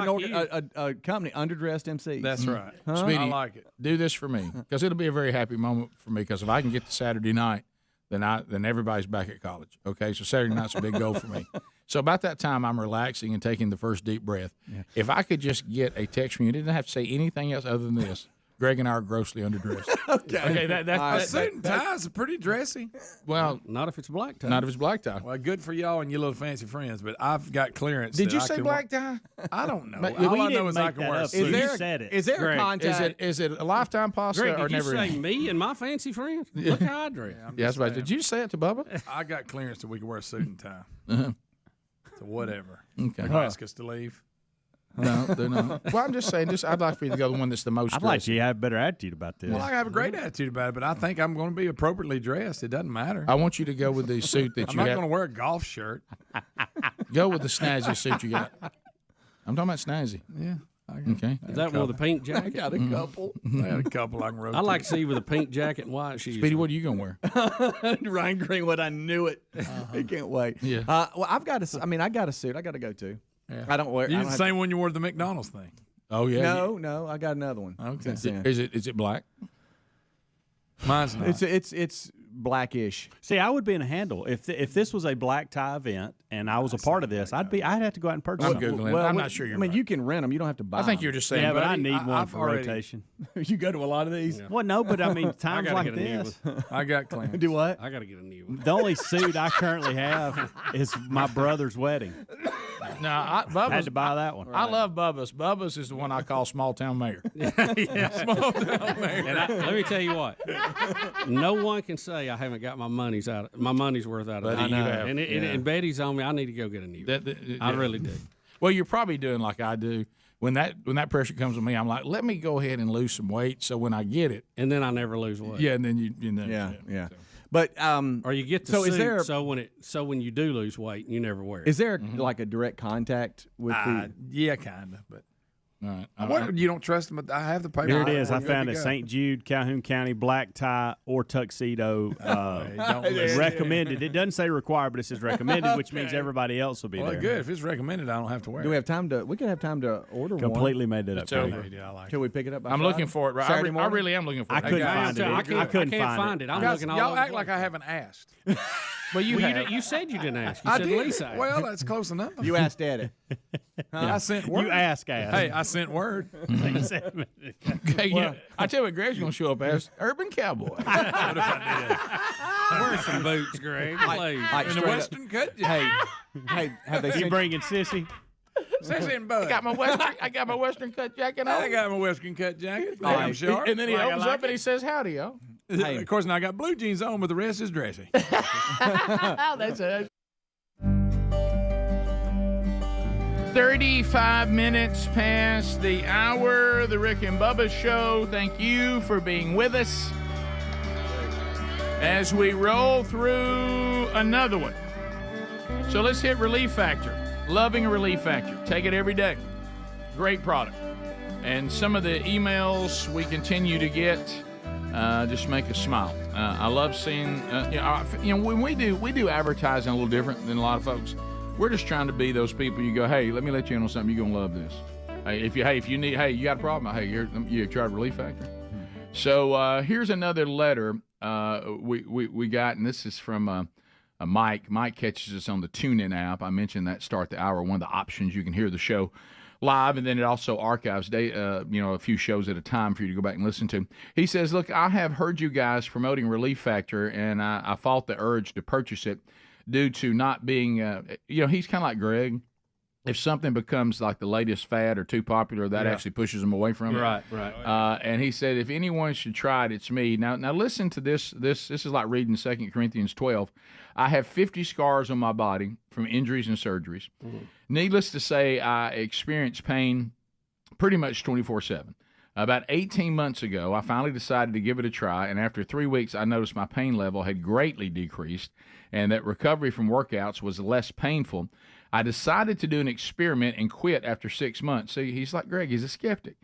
a company, Underdressed MCs. That's right. Speedy, I like it. Do this for me because it'll be a very happy moment for me because if I can get to Saturday night, then everybody's back at college. Okay, so Saturday night's a big goal for me. So about that time, I'm relaxing and taking the first deep breath. Yeah. If I could just get a text from you, didn't have to say anything else other than this. Greg and I are grossly underdressed. Okay, that suit and tie is pretty dressy. Well, not if it's black tie. Not if it's black tie. Well, good for y'all and your little fancy friends, but I've got clearance. Did that you I say can black tie? I don't know. But All I know is I can wear a suit. Is there Greg, a contact? Is it a lifetime pasta Greg, or did never? you say me and my fancy friends? Look how I dress. Yes, but did you say it to Bubba? I got clearance that we can wear a suit and tie. Uh-huh. So whatever. Okay. They ask us to leave. No, they're not. Well, I'm just saying. I'd like for you to go the one that's the most. I'd like you to have a better attitude about this. Well, I have a great attitude about it, but I think I'm going to be appropriately dressed. It doesn't matter. I want you to go with the suit that I'm you not have. going to wear a golf shirt. Go with the snazzy suit you got. I'm talking about snazzy. Yeah. Okay. Is that one with the pink jacket? I got a couple. I got a couple I can rotate. I like to see you with a pink jacket and white shoes. Speedy, what are you going to wear? Ryan Greenwood, I knew it. He can't wait. Yeah. Well, I got a suit. I got to go to. Yeah. I don't wear. You're I the don't same one you wore to the McDonald's thing. Oh yeah. No, I got another one. Okay. Is it black? Mine's not. It's blackish. See, I would be in a handle if this was a black tie event and I was a part of this. I'd have to go out and purchase. I'm something. Googling. I'm not sure you're I mean, right. you can rent them. You don't have to buy. I think them. you're just saying. Yeah, but I buddy, need one I've for already- rotation. You go to a lot of these. Well, no, but I mean, times gotta like get a new this. I got clearance. Do what? I got to get a new one. The only suit I currently have is my brother's wedding. No, I had to buy that one. I love Bubba's. Bubba's is the one I call small town mayor. Small town mayor. And let me tell you what, no one can say I haven't got my money's worth out of Buddy, it. you have. And Betty's on me. I need to go get a new one. I really do. Well, you're probably doing like I do. When that pressure comes on me, I'm like, let me go ahead and lose some weight. So when I get it, and then I never lose weight. Yeah, and then you know. Yeah. So. But or you get the so suit. is there, so when you do lose weight, you never wear it. Is there like a direct contact with the? Yeah, kind of, but. All right. What, you don't trust them? I have the paper. Here it is. I We're good found to it. go. St. Jude, Calhoun County, black tie or tuxedo. Don't listen. Recommended. It doesn't say required, but it says recommended, which means everybody else will be Well, there. good. If it's recommended, I don't have to wear Do we it. have time to? We could have time to order Completely made it up. It's for over. you. I like Can we pick it up? By I'm Friday? looking for it. Right. Saturday I morning? really am looking for it. I couldn't find it. I can't couldn't find it. I'm Guys, looking all y'all over act the like place. I haven't asked. Well, You said you didn't ask. You I said did. Lisa. Well, that's close enough. You asked at it. I sent word. You ask. Hey, I sent word. Okay, yeah. I tell you what, Greg's gonna show up as Urban Cowboy. What if I did? Wear some boots, Greg. Please. Like In the straight up. Western cut? Hey, have they You sent bringing Sissy? Sissy and Bud. I got my Western cut jacket on. I got my Western cut jacket. All right. I'm sharp. And then he Like I opens like up and he says, "Howdy, yo." Of course, now I got blue jeans on, but the rest is dressy. That's it. 35 minutes past the hour. The Rick and Bubba Show. Thank you for being with us as we roll through another one. So let's hit Relief Factor. Loving a Relief Factor. Take it every day. Great product. And some of the emails we continue to get just make us smile. I love seeing, when we do advertising a little different than a lot of folks. We're just trying to be those people. You go, hey, let me let you in on something. You're gonna love this. If you need, you got a problem. Hey, you tried Relief Factor. So here's another letter we got, and this is from Mike. Mike catches us on the TuneIn app. I mentioned that start the hour. One of the options you can hear the show live, and then it also archives a few shows at a time for you to go back and listen to. He says, look, I have heard you guys promoting Relief Factor, and I fought the urge to purchase it due to not being, he's kind of like Greg. If something becomes like the latest fad or too popular, that actually pushes him away from it. Right. And he said, if anyone should try it, it's me. Now listen to this. This is like reading 2 Corinthians 12. I have 50 scars on my body from injuries and surgeries. Mm-hmm. Needless to say, I experience pain pretty much 24/7. About 18 months ago, I finally decided to give it a try, and after 3 weeks, I noticed my pain level had greatly decreased and that recovery from workouts was less painful. I decided to do an experiment and quit after 6 months. See, he's like Greg, he's a skeptic,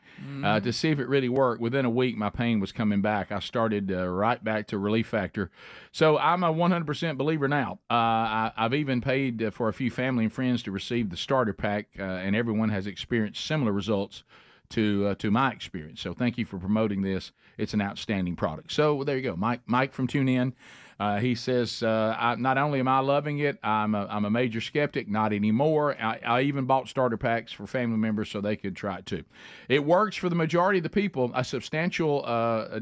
to see if it really worked. Within a week, my pain was coming back. I started right back to Relief Factor. So I'm a 100% believer now. I've even paid for a few family and friends to receive the starter pack, and everyone has experienced similar results to my experience. So thank you for promoting this. It's an outstanding product. So there you go. Mike from TuneIn. He says, not only am I loving it, I'm a major skeptic. Not anymore. I even bought starter packs for family members so they could try it too. It works for the majority of the people, a substantial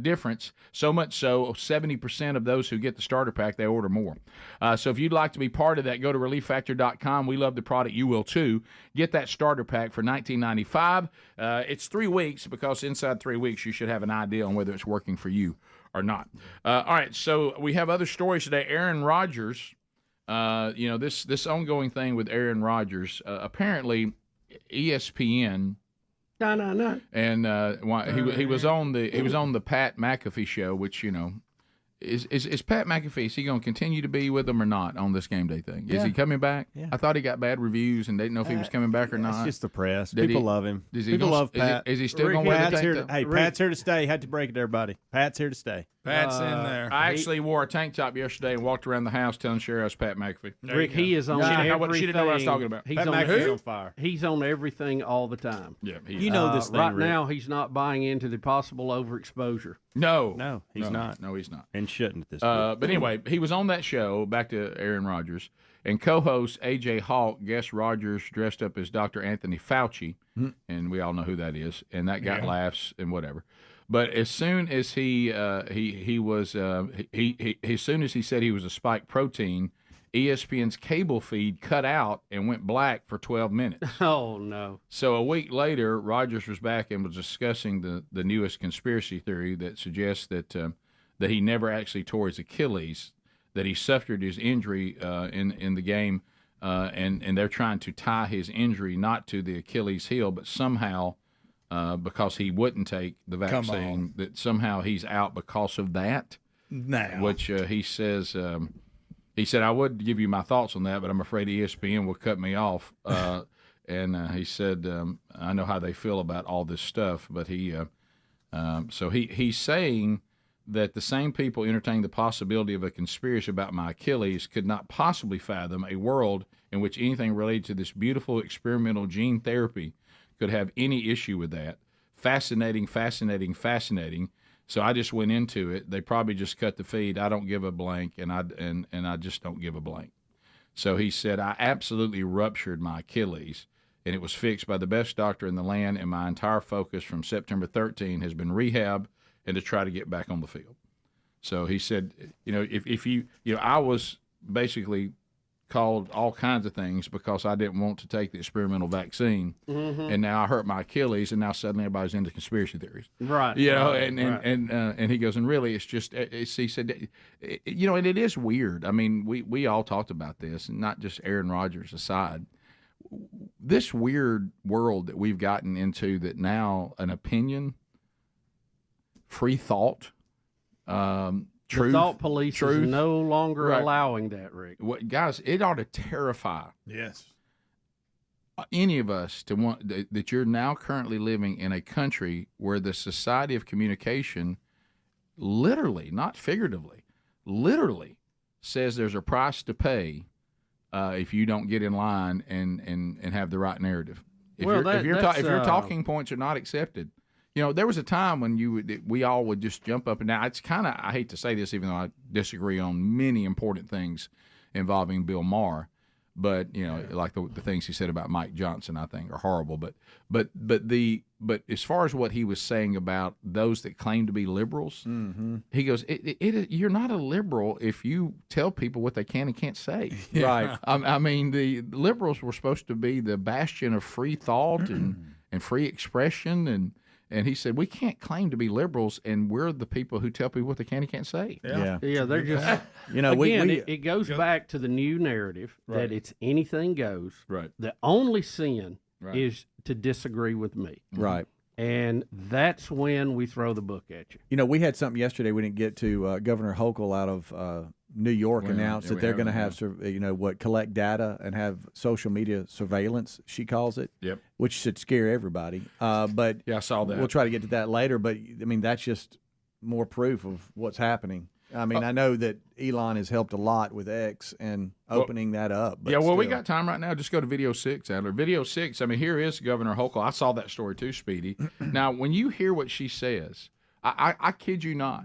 difference, so much so 70% of those who get the starter pack, they order more. So if you'd like to be part of that, go to relieffactor.com. We love the product. You will too. Get that starter pack for $19.95. It's 3 weeks because inside 3 weeks you should have an idea on whether it's working for you or not. All right, so we have other stories today. Aaron Rodgers, this ongoing thing with Aaron Rodgers. Apparently, ESPN. No. And he was on the Pat McAfee show, which is Pat McAfee. Is he going to continue to be with them or not on this game day thing? Is he coming back? Yeah. I thought he got bad reviews and they didn't know if he was coming back or not. It's just the press. People love him. People love Pat. Is he still going to wear the tank top? Pat's here to stay. Had to break it, everybody. Pat's here to stay. Pat's in there. I actually wore a tank top yesterday and walked around the house telling Cheryl I was Pat McAfee. Rick, he is on everything. She didn't know what I was talking about. Pat McAfee's on fire. He's on everything all the time. Yeah, this thing, right Rick. now, he's not buying into the possible overexposure. No, he's not. No, he's not. And shouldn't at this point. But anyway, he was on that show, back to Aaron Rodgers, and co-host A.J. Hawk guessed Rodgers dressed up as Dr. Anthony Fauci, and we all know who that is, and that got laughs and whatever. But as soon as as soon as he said he was a spike protein, ESPN's cable feed cut out and went black for 12 minutes. Oh, no. So a week later, Rodgers was back and was discussing the newest conspiracy theory that suggests that he never actually tore his Achilles, that he suffered his injury in the game, and they're trying to tie his injury not to the Achilles heel, but somehow because he wouldn't take the vaccine, that somehow he's out because of that. Now. Which he says... He said, I would give you my thoughts on that, but I'm afraid ESPN will cut me off. And he said, I know how they feel about all this stuff. But he's saying that the same people entertaining the possibility of a conspiracy about my Achilles could not possibly fathom a world in which anything related to this beautiful experimental gene therapy could have any issue with that. Fascinating. So I just went into it. They probably just cut the feed. I don't give a blank, and I just don't give a blank. So he said, I absolutely ruptured my Achilles, and it was fixed by the best doctor in the land, and my entire focus from September 13 has been rehab and to try to get back on the field. So he said, I was basically called all kinds of things because I didn't want to take the experimental vaccine, and now I hurt my Achilles, and now suddenly everybody's into conspiracy theories, right? And he goes, and really, it's just, he said, and it is weird. I mean, we all talked about this, and not just Aaron Rodgers aside. This weird world that we've gotten into, that now an opinion, free thought, truth, the thought police is no longer allowing that, Rick. Guys, it ought to terrify any of us to want that you're now currently living in a country where the society of communication literally, not figuratively, literally says there's a price to pay if you don't get in line and have the right narrative. If your talking points are not accepted. There was a time when we all would just jump up and down. It's kind of, I hate to say this, even though I disagree on many important things involving Bill Maher, but like the things he said about Mike Johnson, I think are horrible. But as far as what he was saying about those that claim to be liberals, he goes, you're not a liberal if you tell people what they can and can't say. Right. I mean, the liberals were supposed to be the bastion of free thought and free expression, and he said, we can't claim to be liberals, and we're the people who tell people what they can and can't say. Yeah, they're just, again, it goes back to the new narrative that it's anything goes. Right. The only sin is to disagree with me. Right. And that's when we throw the book at you. We had something yesterday we didn't get to. Governor Hochul out of New York announced that they're going to have, collect data and have social media surveillance, she calls it. Yep. Which should scare everybody. But I saw that. We'll try to get to that later. But I mean, that's just more proof of what's happening. I mean, I know that Elon has helped a lot with X and opening that up. But we got time right now. Just go to video 6, Adler. Video 6. I mean, here is Governor Hochul. I saw that story too, Speedy. Now, when you hear what she says, I kid you not.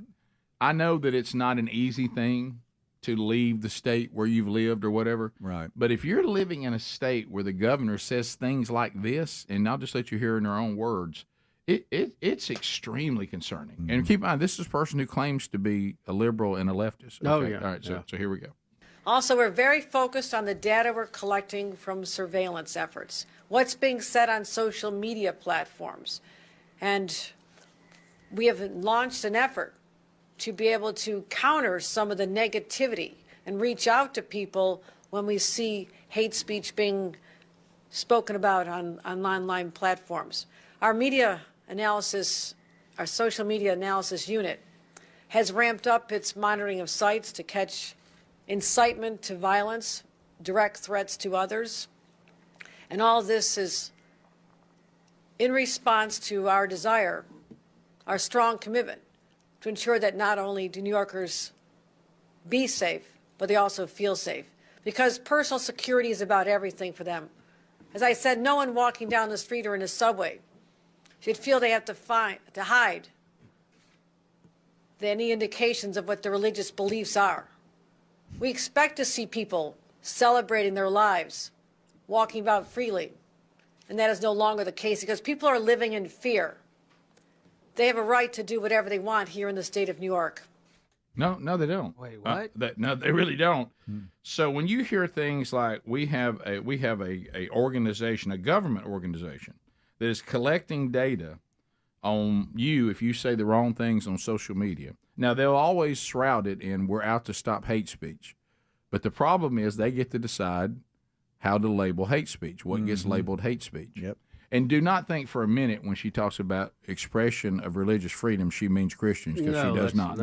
I know that it's not an easy thing to leave the state where you've lived or whatever. Right. But if you're living in a state where the governor says things like this, and I'll just let you hear in their own words, it's extremely concerning. Mm-hmm. And keep in mind, this is a person who claims to be a liberal and a leftist. Oh, Okay? yeah. All right, so here we go. Also, we're very focused on the data we're collecting from surveillance efforts, what's being said on social media platforms. And we have launched an effort to be able to counter some of the negativity and reach out to people when we see hate speech being spoken about on online platforms. Our media analysis, our social media analysis unit has ramped up its monitoring of sites to catch incitement to violence, direct threats to others. And all of this is in response to our desire, our strong commitment to ensure that not only do New Yorkers be safe, but they also feel safe. Because personal security is about everything for them. As I said, no one walking down the street or in a subway should feel they have to hide any indications of what their religious beliefs are. We expect to see people celebrating their lives, walking about freely, and that is no longer the case because people are living in fear. They have a right to do whatever they want here in the state of New York. No, they don't. Wait, what? No, they really don't. So when you hear things like we have a organization, a government organization that is collecting data on you if you say the wrong things on social media. Now they'll always shroud it in we're out to stop hate speech, but the problem is they get to decide how to label hate speech, what gets labeled hate speech. Yep. And do not think for a minute when she talks about expression of religious freedom, she means Christians, because she does not.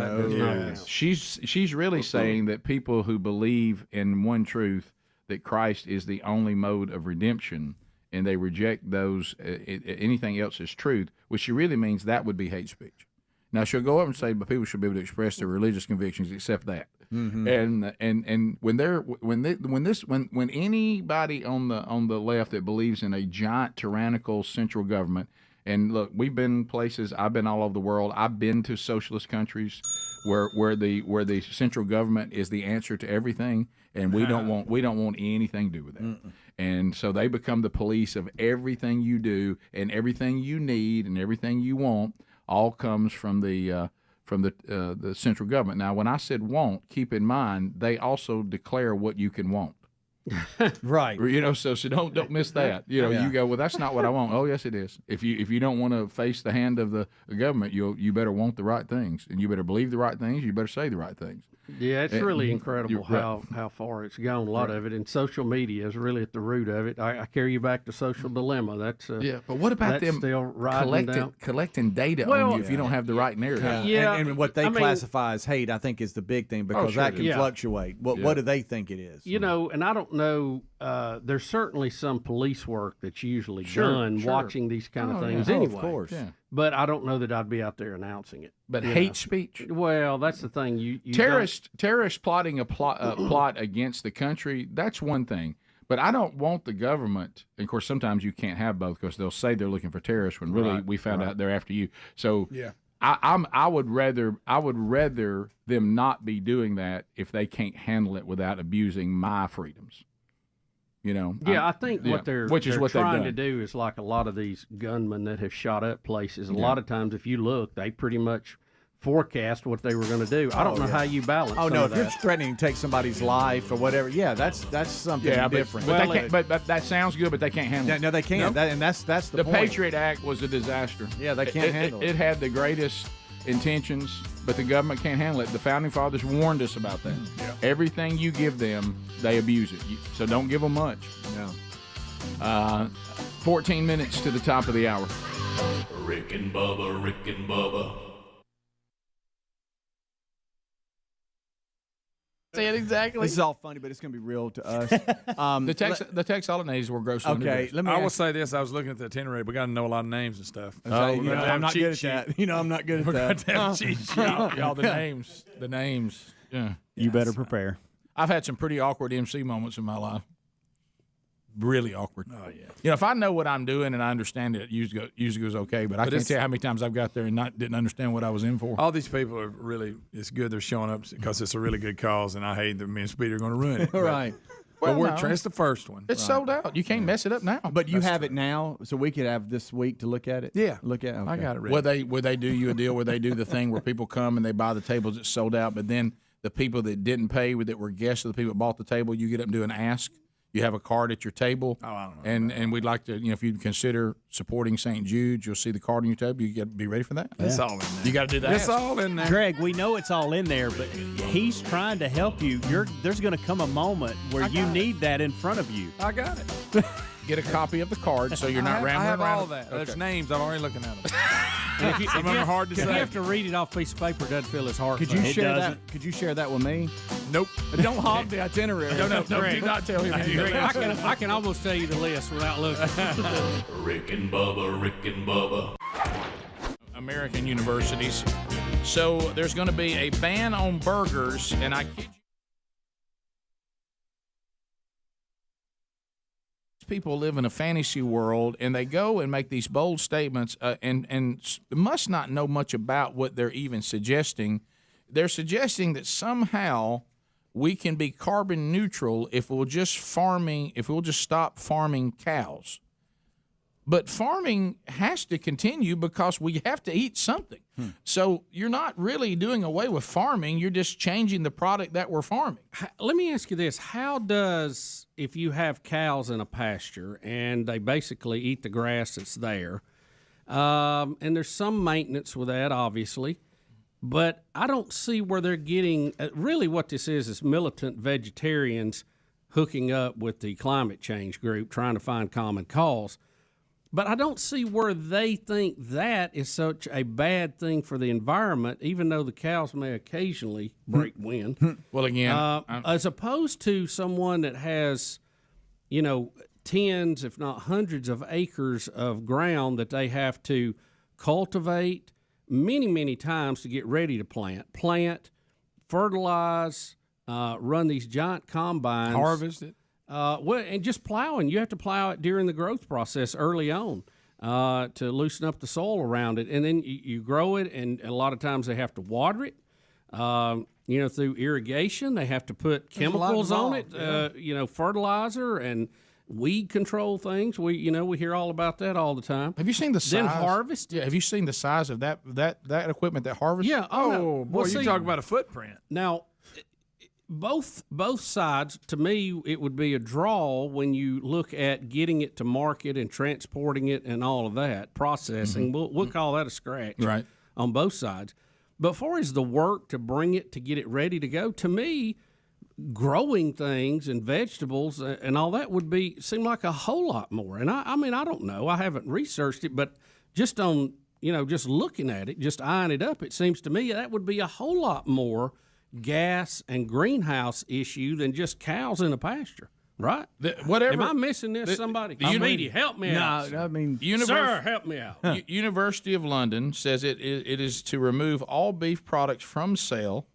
She's really saying that people who believe in one truth, that Christ is the only mode of redemption, and they reject those anything else as truth, which she really means that would be hate speech. Now she'll go up and say, but people should be able to express their religious convictions except that. And when anybody on the left that believes in a giant tyrannical central government, and look, we've been places, I've been all over the world, I've been to socialist countries where the central government is the answer to everything, and we don't want anything to do with that. And so they become the police of everything you do and everything you need and everything you want. All comes from the central government. Now, when I said want, keep in mind they also declare what you can want. Right. You know, so don't miss that. You know, you go, well, that's not what I want. Oh, yes, it is. If you don't want to face the hand of the government, you better want the right things, and you better believe the right things. You better say the right things. Yeah, it's really incredible how far it's gone. A lot of it, and social media is really at the root of it. I carry you back to Social Dilemma. That's but what about them still collecting data on you if you don't have the right narrative? And what they classify as hate, I think, is the big thing because that can fluctuate. What do they think it is? You know, and I don't know. There's certainly some police work that's usually done watching these kind of things anyway. Of course. Yeah. But I don't know that I'd be out there announcing it. But hate speech? Well, that's the thing. You terrorists plotting a plot against the country, that's one thing. But I don't want the government, and of course sometimes you can't have both because they'll say they're looking for terrorists when really we found out they're after you. So I would rather them not be doing that if they can't handle it without abusing my freedoms. You know, I think what they're trying to done. do is like a lot of these gunmen that have shot up places. A lot of times, if you look, they pretty much forecast what they were going to do. I don't know how you balance. Oh no, if that. you're threatening to take somebody's life or whatever, that's something different. But that sounds good, but they can't handle it. No, they can't. Nope. That's the point. Patriot Act was a disaster. Yeah, they can't handle it. It had the greatest intentions, but the government can't handle it. The Founding Fathers warned us about that. Yeah. Everything you give them, they abuse it. So don't give them much. No. 14 minutes to the top of the hour. Rick and Bubba, Rick and Bubba. Say it exactly. This is all funny, but it's going to be real to us. The Tex holidays were gross. Okay, I will say this: I was looking at the itinerary. We got to know a lot of names and stuff. I'm not good at that. I'm not good at that. Y'all, the names. Yeah, you better prepare. I've had some pretty awkward MC moments in my life. really awkward. Oh yeah. You know, if I know what I'm doing and I understand it usually goes okay. But I can't tell you how many times I've got there and didn't understand what I was in for. All these people are really. It's good they're showing up because it's a really good cause, and I hate that me and Speedy are going to ruin it. Right. But Well, no. it's the first one. It's sold out. You can't mess it up now. But you have it now, so we could have this week to look at it? Yeah. Look at it? I got it ready. Would they do you a deal where they do the thing where people come and they buy the tables that's sold out, but then the people that didn't pay, that were guests of the people that bought the table, you get up and do an ask? You have a card at your table. Oh, I don't know. And we'd like to, if you'd consider supporting St. Jude's, you'll see the card on your table. You got to be ready for that. It's all in there. You got to do that. It's all in there. Greg, we know it's all in there, but he's trying to help you. There's going to come a moment where you need that in front of you. I got it. Get a copy of the card so you're not rambling I have around. all that. Okay. There's names. I'm already looking at them. And if Some of them are hard to if you say. have to read it off a piece of paper, it doesn't feel as hard. Could you share that? Could you share that with me? Nope. Don't hog the itinerary. No, do not tell him. I can almost tell you the list without looking. Rick and Bubba, Rick and Bubba. American universities. So there's going to be a ban on burgers, and I kid you. People live in a fantasy world, and they go and make these bold statements, and must not know much about what they're even suggesting. They're suggesting that somehow we can be carbon neutral if we'll just stop farming cows. But farming has to continue because we have to eat something. So you're not really doing away with farming. You're just changing the product that we're farming. Let me ask you this. How does, if you have cows in a pasture and they basically eat the grass that's there, and there's some maintenance with that, obviously, but I don't see where they're getting, really what this is militant vegetarians hooking up with the climate change group, trying to find common cause. But I don't see where they think that is such a bad thing for the environment, even though the cows may occasionally break wind. Well, again, as opposed to someone that has, tens, if not hundreds of acres of ground that they have to cultivate many, many times to get ready to plant, fertilize, run these giant combines. Harvest it. And just plowing. You have to plow it during the growth process early on to loosen up the soil around it. And then you grow it, and a lot of times they have to water it, through irrigation. They have to put chemicals on it, fertilizer and weed control things. We hear all about that all the time. Have you seen the size? Then harvest. Yeah. Have you seen the size of that equipment that harvests? Yeah. Oh, boy, you talk about a footprint. Now, both sides, to me, it would be a draw when you look at getting it to market and transporting it and all of that, processing. Mm-hmm. We'll call that a scratch right on both sides. But far as the work to bring it, to get it ready to go, to me, growing things and vegetables and all that would seem like a whole lot more. And I mean, I don't know. I haven't researched it, but just on, just looking at it, just eyeing it up, it seems to me that would be a whole lot more gas and greenhouse issue than just cows in a pasture, right? Whatever. Am I missing this? Somebody, Speedy, help me out. No, I mean, sir, help me out. University of London says it is to remove all beef products from sale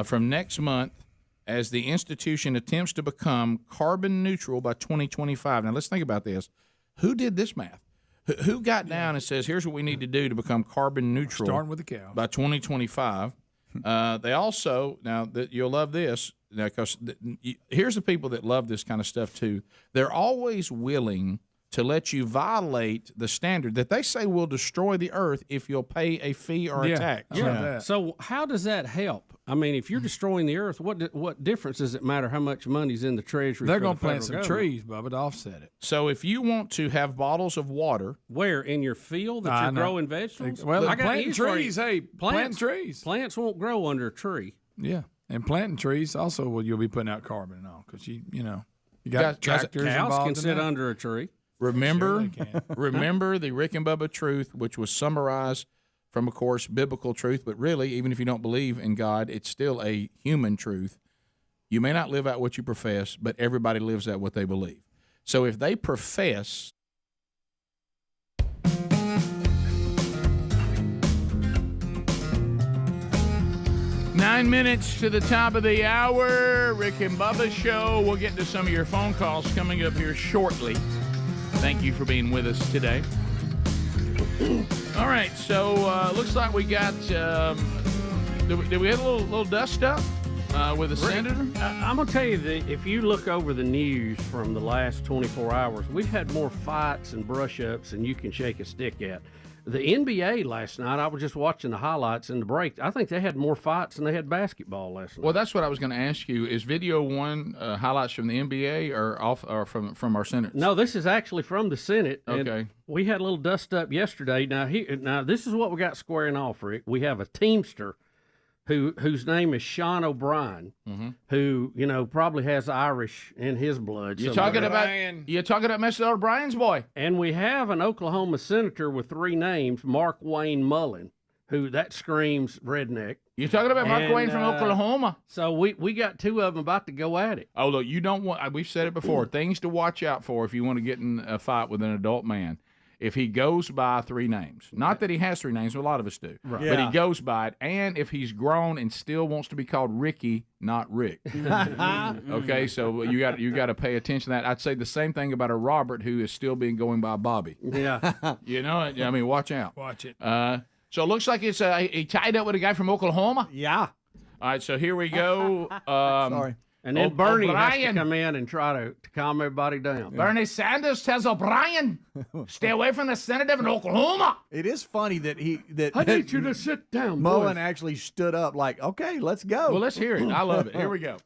from next month as the institution attempts to become carbon neutral by 2025. Now let's think about this. Who did this math? Who got down and says, here's what we need to do to become carbon neutral, starting with the cow, by 2025? They also, now that you'll love this, because here's the people that love this kind of stuff too. They're always willing to let you violate the standard that they say will destroy the earth if you'll pay a fee or a tax. Yeah. So how does that help? I mean, if you're destroying the earth, what difference does it matter how much money's in the treasury? They're going to plant some trees, Bubba, to offset it. So if you want to have bottles of water, where in your field that you're growing vegetables? Well, planting trees. Hey, planting trees. Plants won't grow under a tree. Yeah, and planting trees also, you'll be putting out carbon and all because you got tractors involved. Cows can sit under a tree. Remember the Rick and Bubba truth, which was summarized from, of course, biblical truth, but really, even if you don't believe in God, it's still a human truth. You may not live out what you profess, but everybody lives out what they believe. So if they profess 9 minutes to the top of the hour. Rick and Bubba Show. We'll get to some of your phone calls coming up here shortly. Thank you for being with us today. All right, so looks like we got. Did we have a little dust up with the senator? I'm going to tell you that if you look over the news from the last 24 hours, we've had more fights and brush-ups than you can shake a stick at. The NBA last night, I was just watching the highlights in the break. I think they had more fights than they had basketball last night. Well, that's what I was going to ask you. Is video one highlights from the NBA or from our Senate? No, this is actually from the Senate. Okay. We had a little dust up yesterday. Now this is what we got squaring off, Rick. We have a Teamster whose name is Sean O'Brien, who probably has Irish in his blood. You're talking about Mr. O'Brien's boy. And we have an Oklahoma senator with 3 names, Markwayne Mullin, who that screams redneck. You're talking about Markwayne from Oklahoma. So we got 2 of them about to go at it. Oh, look, you don't want. We've said it before. Things to watch out for if you want to get in a fight with an adult man. If he goes by 3 names, not that he has 3 names, a lot of us do, Right. but he goes by it, and if he's grown and still wants to be called Ricky, not Rick. Okay, so you got to pay attention to that. I'd say the same thing about a Robert who is still going by Bobby. Yeah, I mean, watch out. Watch it. So it looks like it's he tied up with a guy from Oklahoma. Yeah. All right, so here we go. Sorry. And then Bernie has to O'Brien. come in and try to calm everybody down. Bernie Sanders tells O'Brien, stay away from the senator from Oklahoma. It is funny that I need you to sit down, Mullin boys. actually stood up like, okay, let's go. Well, let's hear it. I love it. Here we go.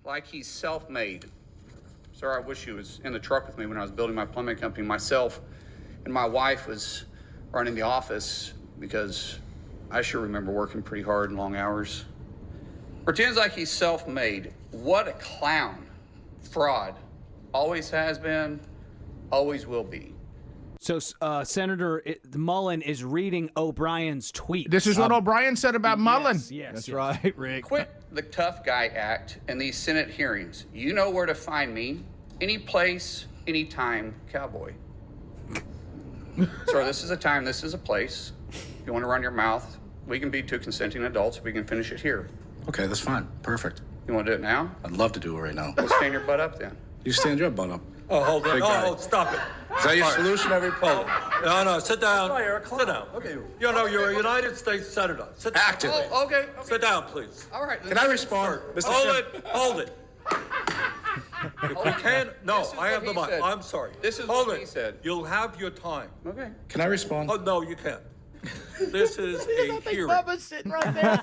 Like he's self-made. Sir, I wish he was in the truck with me when I was building my plumbing company. Myself and my wife was running the office because I sure remember working pretty hard and long hours. Pretends like he's self-made. What a clown. Fraud. Always has been, always will be. So Senator Mullin is reading O'Brien's tweet. This is what O'Brien said about Mullin. Yes, That's right, Rick. Quit the tough guy act in these Senate hearings. You know where to find me. Any place, any time, cowboy. Sir, this is a time, this is a place. If you want to run your mouth, we can be 2 consenting adults. We can finish it here. Okay, that's fine. Perfect. You want to do it now? I'd love to do it right now. Well, stand your butt up then. You stand your butt up. Oh, hold on. Big guy. Oh, stop it. Is that your solution, everybody? No, sit down. Sit down. Okay. You're a United States Senator. Sit down. Active. Oh, okay. Sit down, please. All right. Can I respond? Mr. Hold it. If we can, no, I have the mic. said. I'm sorry. This is Hold what it. he said. You'll have your time. Okay. Can I respond? Oh, no, you can't. This is a hearing. Bubba's sitting right there.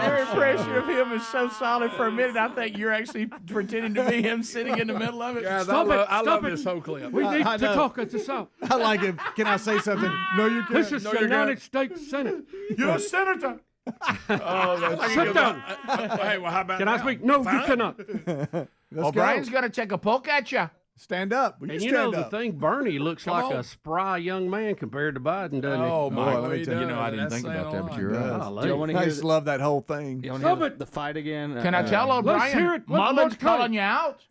Your impression of him is so solid for a minute. I think you're actually pretending to be him sitting in the middle of it. Guys, Stop I love it. this whole clip. We need I to know. talk at this out. I like it. Can I say something? No, you can't. This is the United States Senate. You're a senator. Sit down. Hey, well, how about Can now? I speak? No, you cannot. O'Brien's going to take a poke at you. Stand up. Will And you you know stand the up? thing, Bernie looks like on. a spry young man compared to Biden, doesn't Oh, he? boy, let me he tell you. does. I didn't That's think about saying that, a but you're lot. right. Golly. Do you want to I hear, just love that whole thing. you wanna Stop hear it. the fight again? Can I tell Let's O'Brien? hear it. What the Mullen's Lord's calling calling? you out.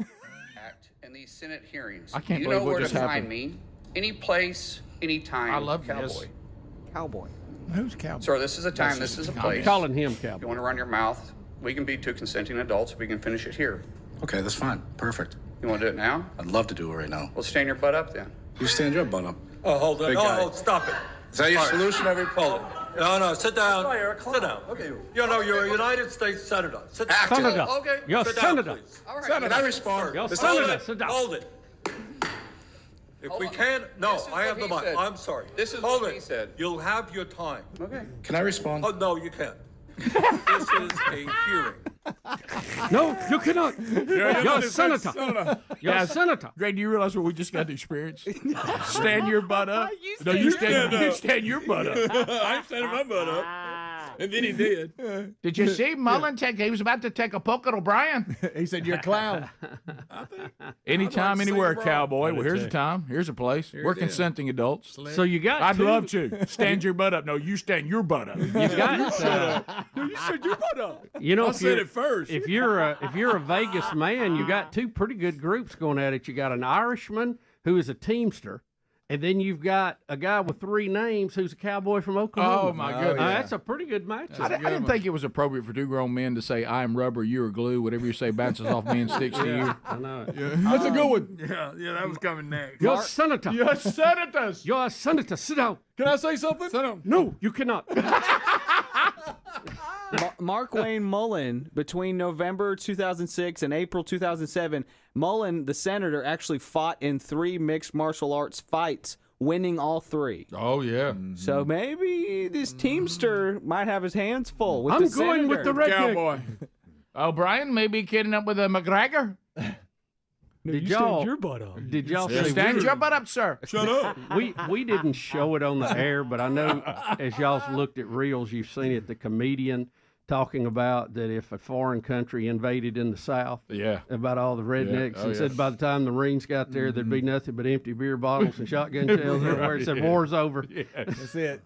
Act in these Senate hearings. I can't you believe know what where to just find happened. me. Any place, any time. I love cowboy. this. Cowboy. Who's cowboy? Sir, this is a time, this is a I'm place. calling him If you cowboy. want to run your mouth, we can be 2 consenting adults. We can finish it here. Okay, that's fine. Perfect. You want to do it now? I'd love to do it right now. Well, stand your butt up then. You stand your butt up. Oh, hold on. Big guy. Oh, stop it. Is that your All right. solution, everybody? Hold it. No, sit down. Sit down. Okay. You're a United States Senator. Sit down. Active. Senator. Okay. You're a Sit down, senator. please. All right. Can I respond? You're a Mr. senator. Chairman? Sit down. Hold it. If Hold we on. can, no, This is I have what the he mic. said. I'm sorry. This is Hold what it. he said. You'll have your time. Okay. Can I respond? Oh, no, you can't. This is a hearing. No, you cannot. You're a senator. You're a senator. Greg, do you realize what we just got to experience? Stand your butt up. No, you stand your butt up. I ain't standing my butt up. And then he did. Did you see Mullin he was about to take a poke at O'Brien? He said, you're a clown. Anytime, I'd like to see anywhere, the brawl. cowboy. Well, I do here's too. a time. Here's a place. We're consenting adults. So you got I'd two. love to. Stand your butt up. No, you stand your butt up. You got No, you said you put up. You know, I if said you're, it first. if you're a Vegas man, you got 2 pretty good groups going at it. You got an Irishman who is a Teamster, And then you've got a guy with 3 names who's a cowboy from Oklahoma. Oh, my goodness. That's a pretty good match. I didn't think it was appropriate for 2 grown men to say, I am rubber, you are glue. Whatever you say bounces off me and sticks to you. I know it. That's a good one. Yeah, that was coming next. You're a senator. You're senators. You're a senator. Sit down. Can I say something? Sit down. No, you cannot. Markwayne Mullin, between November 2006 and April 2007, Mullin, the senator, actually fought in 3 mixed martial arts fights, winning all 3. Oh, yeah. So maybe this Teamster might have his hands full with I'm the going with the redneck. Cowboy. O'Brien may be kidding up with a McGregor. Did y'all say stand your butt up, sir? Shut up. we didn't show it on the air, but I know as y'all's looked at reels, you've seen it. The comedian talking about that if a foreign country invaded in the South, about all the rednecks, and said by the time the Marines got there, there'd be nothing but empty beer bottles and shotgun shells everywhere. It said war's over. That's it.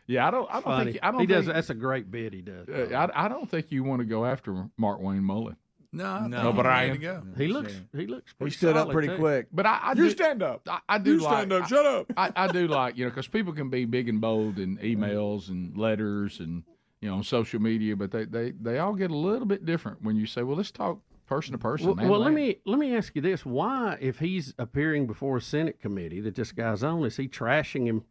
Yeah, I don't Funny. think does. That's a great bit he does. I don't think you want to go after Markwayne Mullin. No, Brian. to go. He looks. He stood up pretty quick. But I You do stand up. I do You like. stand up. Shut up. I do like, because people can be big and bold in emails and letters and on social media, but they all get a little bit different when you say, well, let's talk person to person. Well, let me ask you this: why, if he's appearing before a Senate committee that this guy's on, is he trashing him?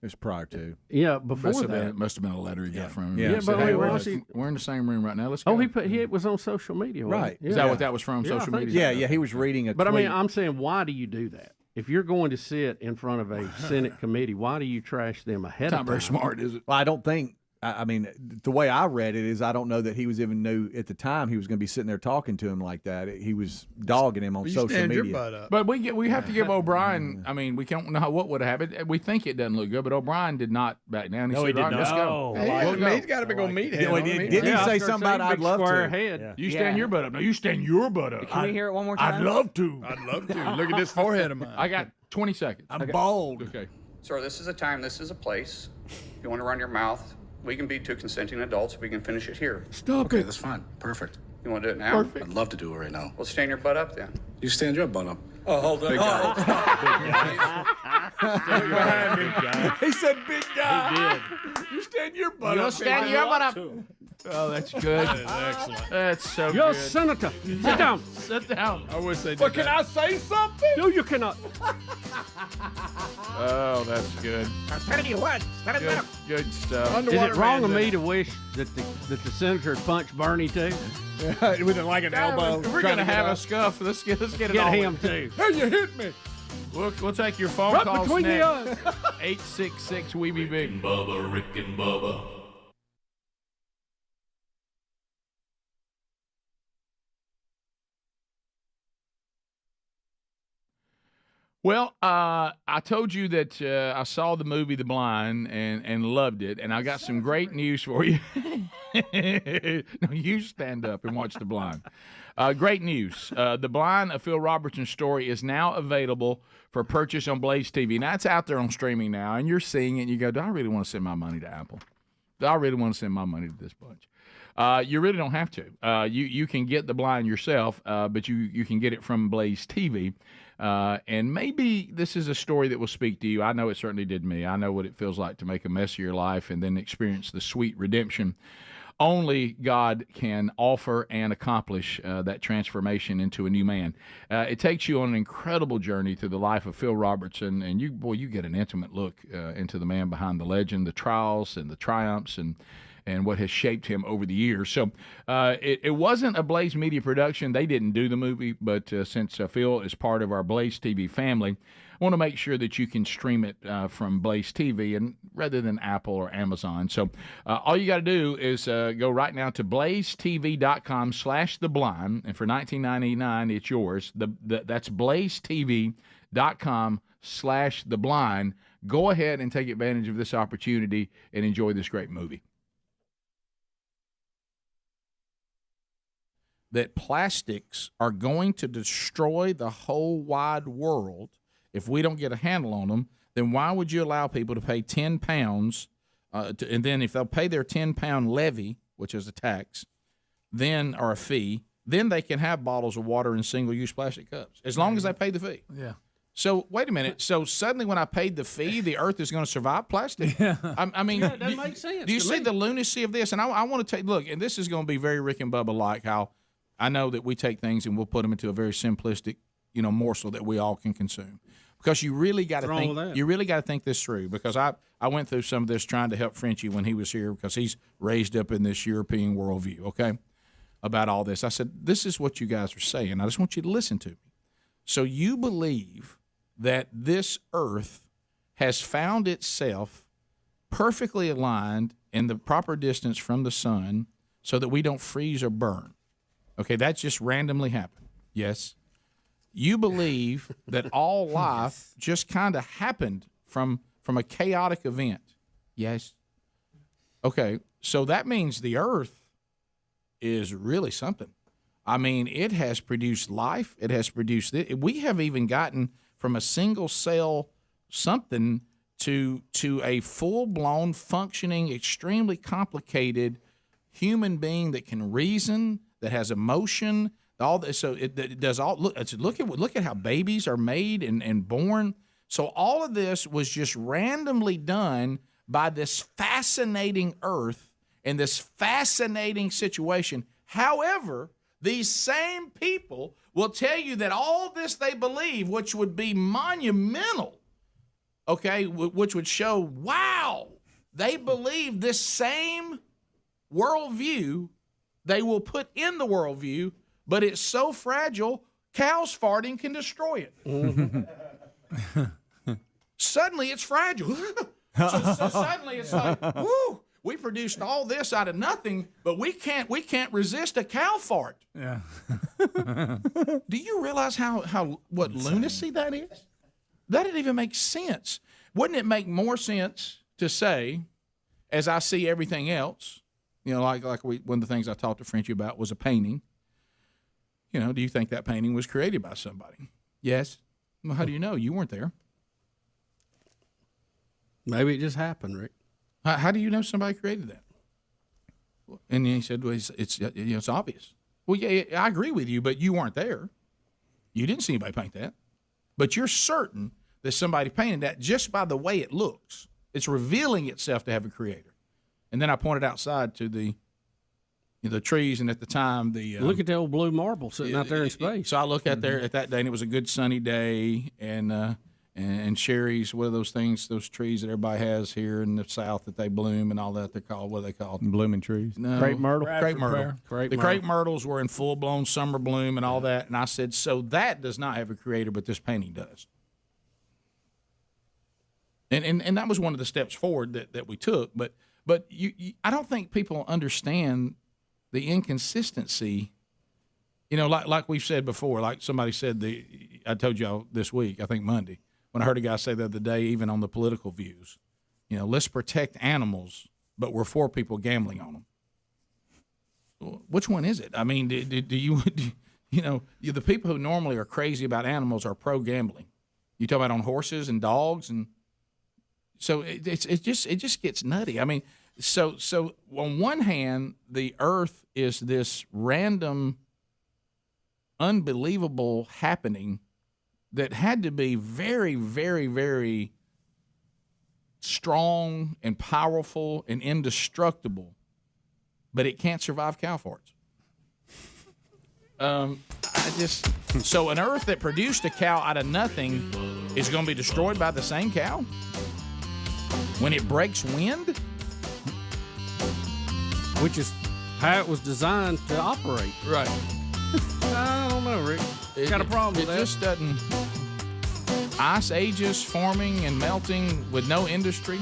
It's prior to. Yeah, before must have been a letter he got from him. Yeah, but hey, hey, we're in the same room right now. Let's go. He was on social media, right? Yeah. Is that what that was from? Social media? Yeah. He was reading a. But tweet. I mean, I'm saying, why do you do that? If you're going to sit in front of a Senate committee, why do you trash them ahead of time? Not very smart, is it? Well, I don't think. I mean, the way I read it is I don't know that he was even knew at the time he was going to be sitting there talking to him like that. He was dogging him on social stand media. Your butt up. But we have to give O'Brien. I mean, we don't know what would have happened. We think it doesn't look good, but O'Brien did not back down. He said, he did "Right, not. let's go. He's got a big old meathead. Didn't he say something about I'd love to? Head. You stand your butt up. No, you stand your butt up. Can we hear it one more time? I'd love to. I'd love to. Look at this forehead of mine. I got 20 seconds. I'm bald. Okay. Sir, this is a time, this is a place. If you want to run your mouth, we can be 2 consenting adults. We can finish it here. Stop Okay, it. that's fine. Perfect. You want to do it now? Perfect. I'd love to do it right now. Well, stand your butt up then. You stand your butt up. Oh, hold on. Behind me. He said big guy. He did. You stand your butt You'll up. stand your butt up. Oh, that's good. That is excellent. That's so You're a good. senator. Sit down. Sit down. I wish they did But can that. I say something? No, you cannot. Oh, that's good. Good stuff. Is it wrong of me to wish that the senator had punched Bernie too? With like an elbow. If we're going to have a scuff, let's get it Get on. him too. Hey, you hit me. We'll take your phone Right calls between the next. eyes. 866 We Be Big. Bubba, Rick and Bubba. Well, I told you that I saw the movie The Blind and loved it, and I got some great news for you. No, you stand up and watch The Blind. Great news. The Blind, a Phil Robertson story, is now available for purchase on Blaze TV. Now, it's out there on streaming now, and you're seeing it, and you go, do I really want to send my money to Apple? Do I really want to send my money to this bunch? You really don't have to. You can get The Blind yourself, but you can get it from Blaze TV. And maybe this is a story that will speak to you. I know it certainly did me. I know what it feels like to make a mess of your life and then experience the sweet redemption. Only God can offer and accomplish that transformation into a new man. It takes you on an incredible journey through the life of Phil Robertson, and you get an intimate look into the man behind the legend, the trials and the triumphs and what has shaped him over the years. So it wasn't a Blaze Media production. They didn't do the movie, but since Phil is part of our Blaze TV family, I want to make sure that you can stream it from Blaze TV and rather than Apple or Amazon. So all you got to do is go right now to blazetv.com/theblind, and for $19.99, it's yours. That's blazetv.com/theblind. Go ahead and take advantage of this opportunity and enjoy this great movie. That plastics are going to destroy the whole wide world if we don't get a handle on them, then why would you allow people to pay 10 pounds, and then if they'll pay their 10-pound levy, which is a tax, then or a fee, then they can have bottles of water in single-use plastic cups, as long as they pay the fee. Yeah. So wait a minute. So suddenly, when I paid the fee, the Earth is going to survive plastic? I mean, Yeah, that makes sense Do you to see me. the lunacy of this? And I want to take look, and this is going to be very Rick and Bubba like. How I know that we take things and we'll put them into a very simplistic, morsel that we all can consume. Because you really got to What's wrong think. with that? You really got to think this through. Because I went through some of this trying to help Frenchie when he was here because he's raised up in this European worldview. Okay, about all this, I said, this is what you guys are saying. I just want you to listen to me. So you believe that this Earth has found itself perfectly aligned in the proper distance from the sun so that we don't freeze or burn. Okay, that's just randomly happened. Yes. You believe that all life just kind of happened from a chaotic event. Yes. Okay, so that means the Earth is really something. I mean, it has produced life. It has produced it. We have even gotten from a single cell something to a full-blown, functioning, extremely complicated human being that can reason, that has emotion, all this. So it does all. Look at how babies are made and born. So all of this was just randomly done by this fascinating Earth in this fascinating situation. However, these same people will tell you that all this they believe, which would be monumental, okay, which would show, wow, they believe this same worldview, they will put in the worldview, but it's so fragile, cows farting can destroy it. Suddenly it's fragile. so suddenly it's like, woo, we produced all this out of nothing, but we can't resist a cow fart. Yeah. Do you realize what lunacy that is? That didn't even make sense. Wouldn't it make more sense to say, as I see everything else, like one of the things I talked to Frenchie about was a painting. Do you think that painting was created by somebody? Yes. Well, how do you know? You weren't there. Maybe it just happened, Rick. How do you know somebody created that? And he said, well, it's obvious. Well, yeah, I agree with you, but you weren't there. You didn't see anybody paint that. But you're certain that somebody painted that just by the way it looks. It's revealing itself to have a creator. And then I pointed outside to the trees, and at the time look at the old blue marble sitting out there in space. So I look out there at that day, and it was a good sunny day, and cherries, what are those things, those trees that everybody has here in the South that they bloom and all that? They're called, what are they called? Blooming trees. No. Crepe myrtle. Crepe myrtle. The crepe myrtles were in full-blown summer bloom and all that. And I said, so that does not have a creator, but this painting does. And that was one of the steps forward that we took. But I don't think people understand the inconsistency. Like we've said before, like somebody said, I told y'all this week, I think Monday, when I heard a guy say the other day, even on the political views, let's protect animals, but we're for people gambling on them. Well, which one is it? I mean, do the people who normally are crazy about animals are pro-gambling. You talk about on horses and dogs, and so it just gets nutty. I mean, so on one hand, the Earth is this random, unbelievable happening that had to be very, very, very strong and powerful and indestructible, but it can't survive cow farts. So an Earth that produced a cow out of nothing is going to be destroyed by the same cow when it breaks wind? Which is how it was designed to operate. Right. I don't know, Rick. Got a problem with that. It just doesn't. Ice ages forming and melting with no industry.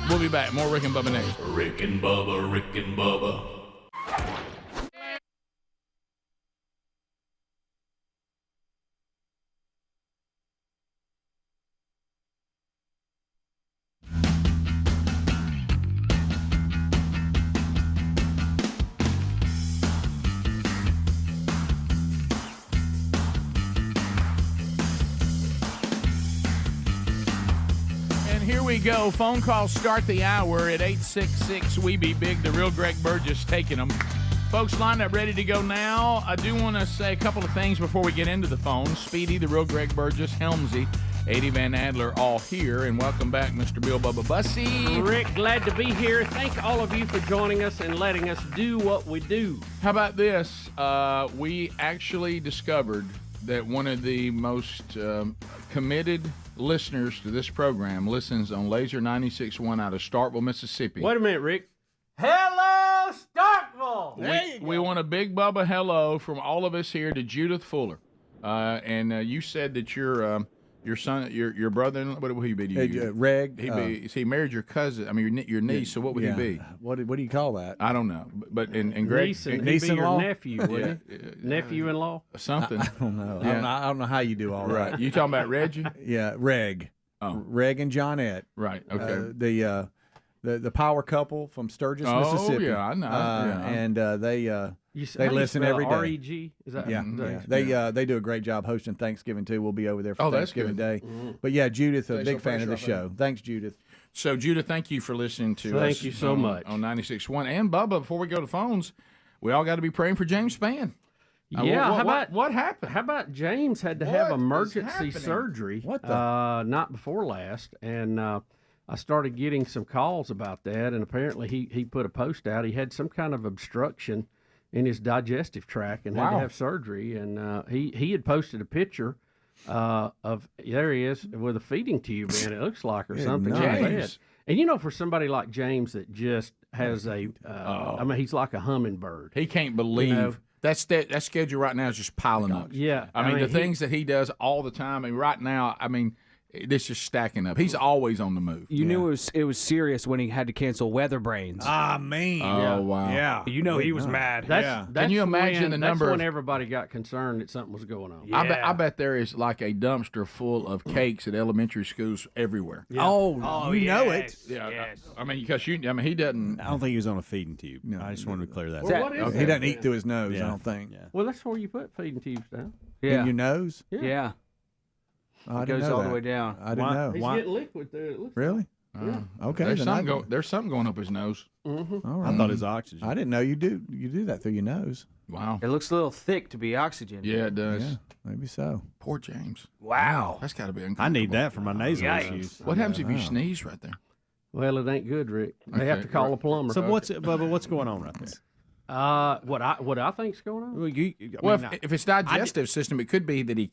We'll be back. More Rick and Bubba next. Rick and Bubba, Rick and Bubba. Here we go. Phone calls start the hour at 866-WE-BE-BIG. The real Greg Burgess taking them. folks lined up ready to go now. I do want to say a couple of things before we get into the phones. Speedy, the real Greg Burgess, Helmsy, Eddie Van Adler, all here. And welcome back, Mr. Bill Bubba Bussy. Rick, glad to be here. Thank all of you for joining us and letting us do what we do. How about this? We actually discovered that one of the most committed listeners to this program listens on Laser 96.1 out of Starkville, Mississippi. Wait a minute, Rick. Hello, Starkville! We want a big Bubba hello from all of us here to Judith Fuller. And you said that your son, your brother, what would he be to you? Reg. He married your cousin. I mean, your niece. So what would he be? What do you call that? I don't know. But and Greg, he'd be your nephew, wouldn't he? Nephew-in-law. Something. I don't know. Yeah. I don't know how you do all that. Right. You talking about Reggie? Yeah, Reg. Oh. Reg and Johnette. Right. Okay. The power couple from Sturgis, Mississippi. Oh yeah, I know. And they listen every day. REG? Is that? Yeah. They do a great job hosting Thanksgiving too. We'll be over there for Thanksgiving Day. Mm-hmm. But yeah, Judith, a big fan of the show. Thanks, Judith. So Judith, thank you for listening to us. Thank you so much on 96.1. And Bubba, before we go to phones, we all got to be praying for James Spann. Yeah, what happened? How about James had to have emergency happening? surgery? What the? Not before last, and I started getting some calls about that, and apparently he put a post out. He had some kind of obstruction in his digestive tract and had to have surgery. And he had posted a picture of, there he is, with a feeding tube in it, looks like, or something. James. And for somebody like James that just has I mean, he's like a hummingbird. He can't believe. That schedule right now is just piling up. Yeah. I mean, the things that he does all the time, and right now, I mean, this is stacking up. He's always on the move. You knew it was serious when he had to cancel Weather Brains. Ah, man. Oh, wow. Yeah. He was mad. Can you imagine the number? That's when everybody got concerned that something was going on. I bet there is like a dumpster full of cakes at elementary schools everywhere. Yeah. Oh, you know it. Yeah. Yes. I mean, because he doesn't. I don't think he was on a feeding tube. No, I just wanted to clear that. What is he doesn't eat through his nose, I don't think. Yeah. Well, that's where you put feeding tubes down. Yeah. In your nose? Yeah. Oh, It goes all the way down. I didn't know. He's getting liquid there. It looks Really? Yeah. Okay. There's something going up his nose. Mm-hmm. All right. I thought his oxygen. I didn't know you do that through your nose. Wow. It looks a little thick to be oxygen. Yeah, it does. Yeah, maybe so. Poor James. Wow. That's got to be uncomfortable. I need that for my nasal issues. What happens if you sneeze right there? Well, it ain't good, Rick. They have to call a plumber. So Bubba, what's going on right there? What I think's going on? Well, if it's digestive system, it could be that he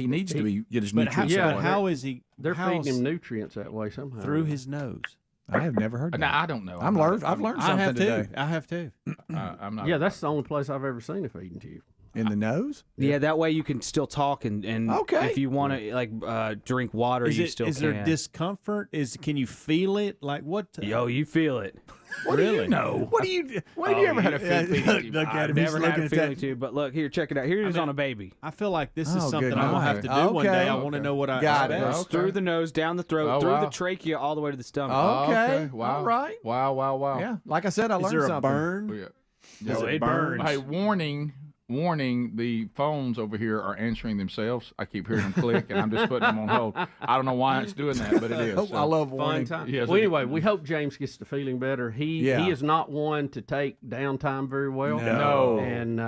needs to get his nutrients. How is he? They're feeding him nutrients that way somehow. Through his nose. I have never heard that. No, I don't know. I've learned something today. I have too. I'm not. Yeah, that's the only place I've ever seen a feeding tube. In the nose? Yeah, that way you can still talk and okay. If you want to drink water, you still can. Is there discomfort? Can you feel it? Like what? Yo, you feel it. What do you know? What do you? When have you ever had a feeding tube? Look at him. Never had a feeding tube, but look here, check it out. Here it is on a baby. I feel like this is something good I'm gonna have to do one day. I want to know what I got. It goes through the nose, down the throat, through the trachea, all the way to the stomach. Okay. Wow. All right. Wow. Yeah. Like I said, I learned something. Is there a burn? Does it burns. Hey, warning, the phones over here are answering themselves. I keep hearing them click, and I'm just putting them on hold. I don't know why it's doing that, but it is. So. I love warning. Yes, well, anyway, we hope James gets to feeling better. He is not one to take downtime very well. No. And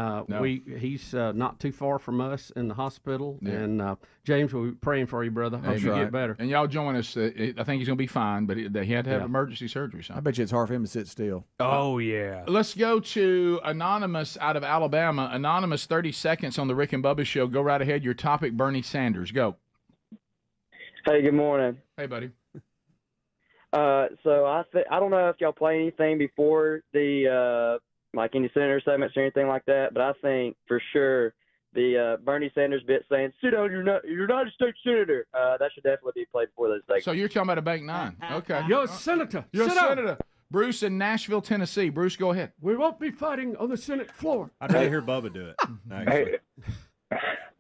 he's not too far from us in the hospital. Yeah. And James, we're praying for you, brother. Hope you get better. And y'all join us. I think he's going to be fine, but he had to have emergency surgery. So. I bet you it's hard for him to sit still. Oh, yeah. Let's go to Anonymous out of Alabama. Anonymous, 30 seconds on the Rick and Bubba Show. Go right ahead. Your topic, Bernie Sanders. Go. Hey, good morning. Hey, buddy. So I don't know if y'all play anything before the like any senator segments or anything like that, but I think for sure the Bernie Sanders bit saying "sit down, you're United States Senator." That should definitely be played before those segments. So you're talking about a Bank 9. Okay. You're a senator. You're a senator. Bruce in Nashville, Tennessee. Bruce, go ahead. We won't be fighting on the Senate floor. I'd rather hear Bubba do it.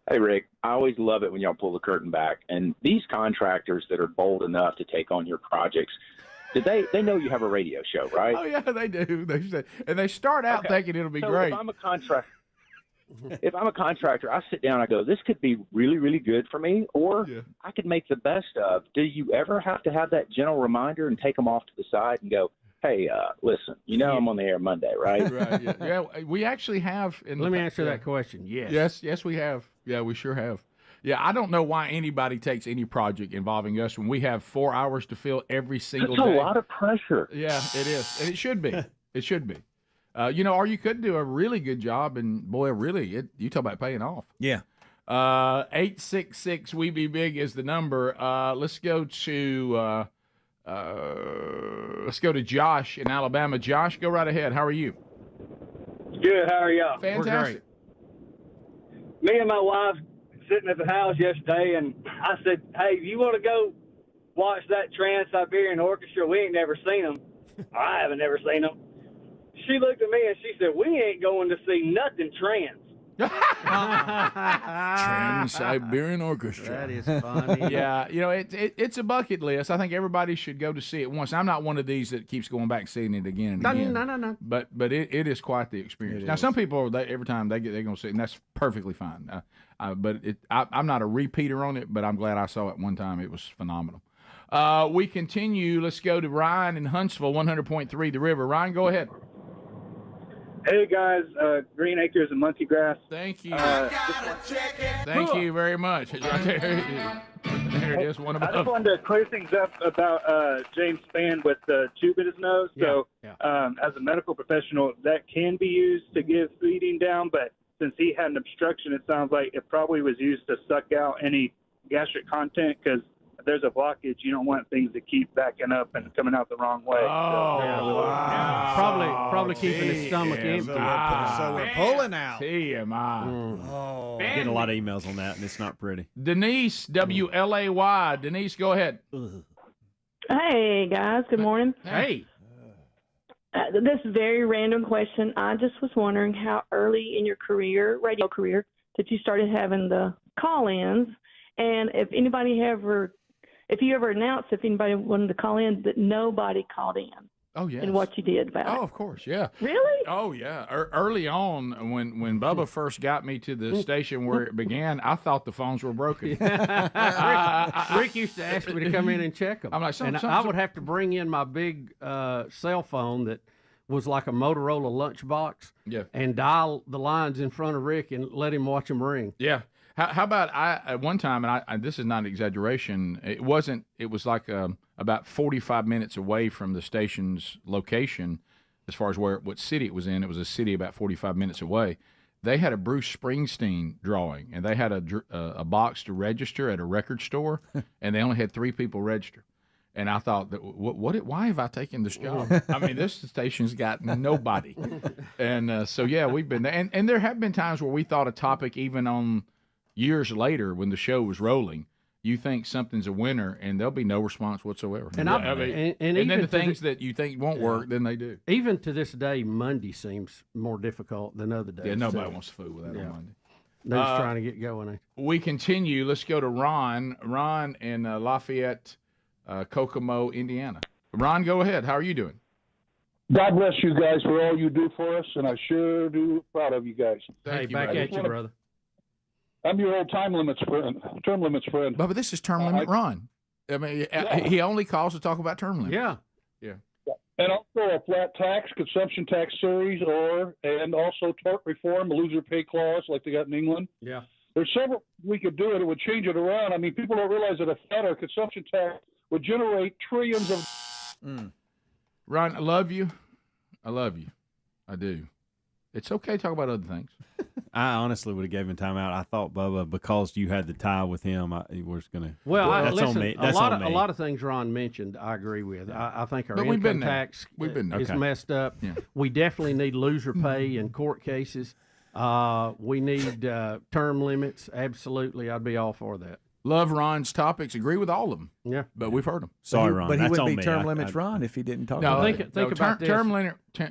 Hey, Rick, I always love it when y'all pull the curtain back. And these contractors that are bold enough to take on your projects, they know you have a radio show, right? Oh, yeah, they do. And they start out thinking it'll be great. If I'm a contractor, I sit down and I go, this could be really, really good for me, or I could make the best of. Do you ever have to have that gentle reminder and take them off to the side and go, Hey, listen, I'm on the air Monday, right? Right. Yeah, we actually have. Let me answer that question. Yes, we have. Yeah, we sure have. Yeah, I don't know why anybody takes any project involving us when we have 4 hours to fill every single That's day. a lot of pressure. Yeah, it is, and it should be. It should be. Or you could do a really good job, and boy, really, you talk about paying off. Yeah. 866 We Be Big is the number. Let's go to Josh in Alabama. Josh, go right ahead. How are you? Good. How are y'all? Fantastic. Me and my wife sitting at the house yesterday, and I said, "Hey, you want to go watch that Trans-Siberian Orchestra? We ain't never seen them. I haven't never seen them." She looked at me and she said, "We ain't going to see nothing trans." Trans-Siberian Orchestra. That is funny. Yeah, it's a bucket list. I think everybody should go to see it once. I'm not one of these that keeps going back and seeing it again and again. No. But it is quite the experience. Now, some people, every time they're going to see it, and that's perfectly fine. But I'm not a repeater on it, but I'm glad I saw it one time. It was phenomenal. We continue. Let's go to Ryan in Huntsville, 100.3 The River. Ryan, go ahead. Hey guys, Green Acres and Monkey Grass. Thank you. Thank you very much. It's right there. There it is. One of I just wanted to clear things up about James Spann with the tube in his nose. So, as a medical professional, that can be used to give feeding down, but since he had an obstruction, it sounds like it probably was used to suck out any gastric content because there's a blockage. You don't want things to keep backing up and coming out the wrong way. Probably keeping his stomach empty. So we're pulling out. TMI. Getting a lot of emails on that, and it's not pretty. Denise, WLAY. Denise, go ahead. Hey, guys. Good morning. Hey. This is a very random question. I just was wondering how early in your radio career, that you started having the call-ins, and if you ever announced if anybody wanted to call in that nobody called in. Oh, yes. And what you did about it. Oh, of course, yeah. Really? Oh, yeah. Early on, when Bubba first got me to the station where it began, I thought the phones were broken. Rick used to ask me to come in and check them. I'm like, I would have to bring in my big cell phone that was like a Motorola lunchbox and dial the lines in front of Rick and let him watch them ring. Yeah. How about at one time, and this is not an exaggeration, it was like about 45 minutes away from the station's location as far as what city it was in. It was a city about 45 minutes away. They had a Bruce Springsteen drawing, and they had a box to register at a record store, and they only had 3 people register. And I thought, why have I taken this job? I mean, this station's got nobody. And so, yeah, we've been there. And there have been times where we thought a topic, even on years later when the show was rolling, you think something's a winner, and there'll be no response whatsoever. And then the things that you think won't work, then they do. Even to this day, Monday seems more difficult than other days. Yeah, nobody wants to fool with that on Monday. They're just trying to get going. We continue. Let's go to Ron. Ron in Lafayette, Kokomo, Indiana. Ron, go ahead. How are you doing? God bless you guys for all you do for us, and I sure do proud of you guys. Thank you, back at you, brother. I'm your old term limits friend. But this is term limit Ron. I mean, he only calls to talk about term limits. Yeah. And also a flat tax, consumption tax series, and also tort reform, a loser pay clause like they got in England. Yeah. There's several we could do it. It would change it around. I mean, people don't realize that a flat or consumption tax would generate trillions of. Ron, I love you. I do. It's okay to talk about other things. I honestly would have given time out. I thought, Bubba, because you had the tie with him, he was going to. Well, that's listen, on me. a lot of things Ron mentioned, I agree with. I think our income tax is messed up. Yeah. We definitely need loser pay in court cases. We need term limits. Absolutely, I'd be all for that. Love Ron's topics. Agree with all of them. Yeah, but we've heard them. Sorry, Ron. But he That's wouldn't be on term me. limits Ron if he didn't talk No, about think it. about this.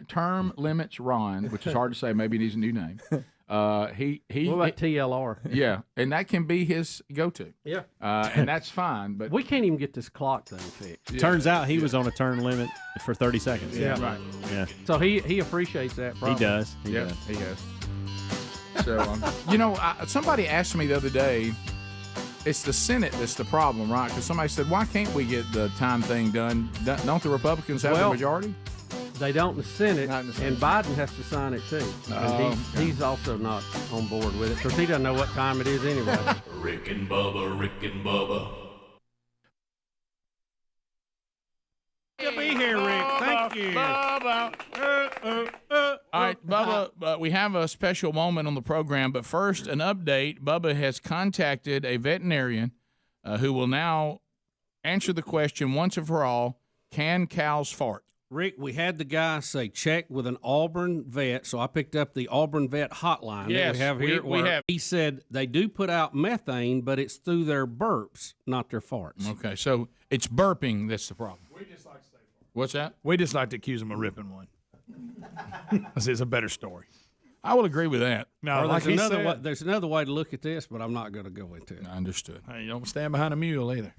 Term limits Ron, which is hard to say. Maybe he needs a new name. He what about TLR? Yeah, and that can be his go-to. Yeah, and that's fine. But we can't even get this clock thing fixed. Turns out he was on a term limit for 30 seconds. Yeah, right. Yeah. So he appreciates that. Problem. He does. He yeah, does. he has. So somebody asked me the other day. It's the Senate that's the problem, right? Because somebody said, why can't we get the time thing done? Don't the Republicans have the majority? They don't in the Senate, and Biden has to sign it too. And he's also not on board with it because he doesn't know what time it is anyway. Rick and Bubba, Rick and Bubba. Good to be here, Rick. Thank you. All right, Bubba, we have a special moment on the program, but first, an update. Bubba has contacted a veterinarian who will now answer the question once and for all, can cows fart? Rick, we had the guy say check with an Auburn vet, so I picked up the Auburn vet hotline that we have here. We have. He said they do put out methane, but it's through their burps, not their farts. Okay, so it's burping that's the problem. We just like to say What's that? We just like to accuse them of ripping one. It's a better story. I will agree with that. No, there's another way to look at this, but I'm not going to go into it. I understood. Hey, you don't stand behind a mule either.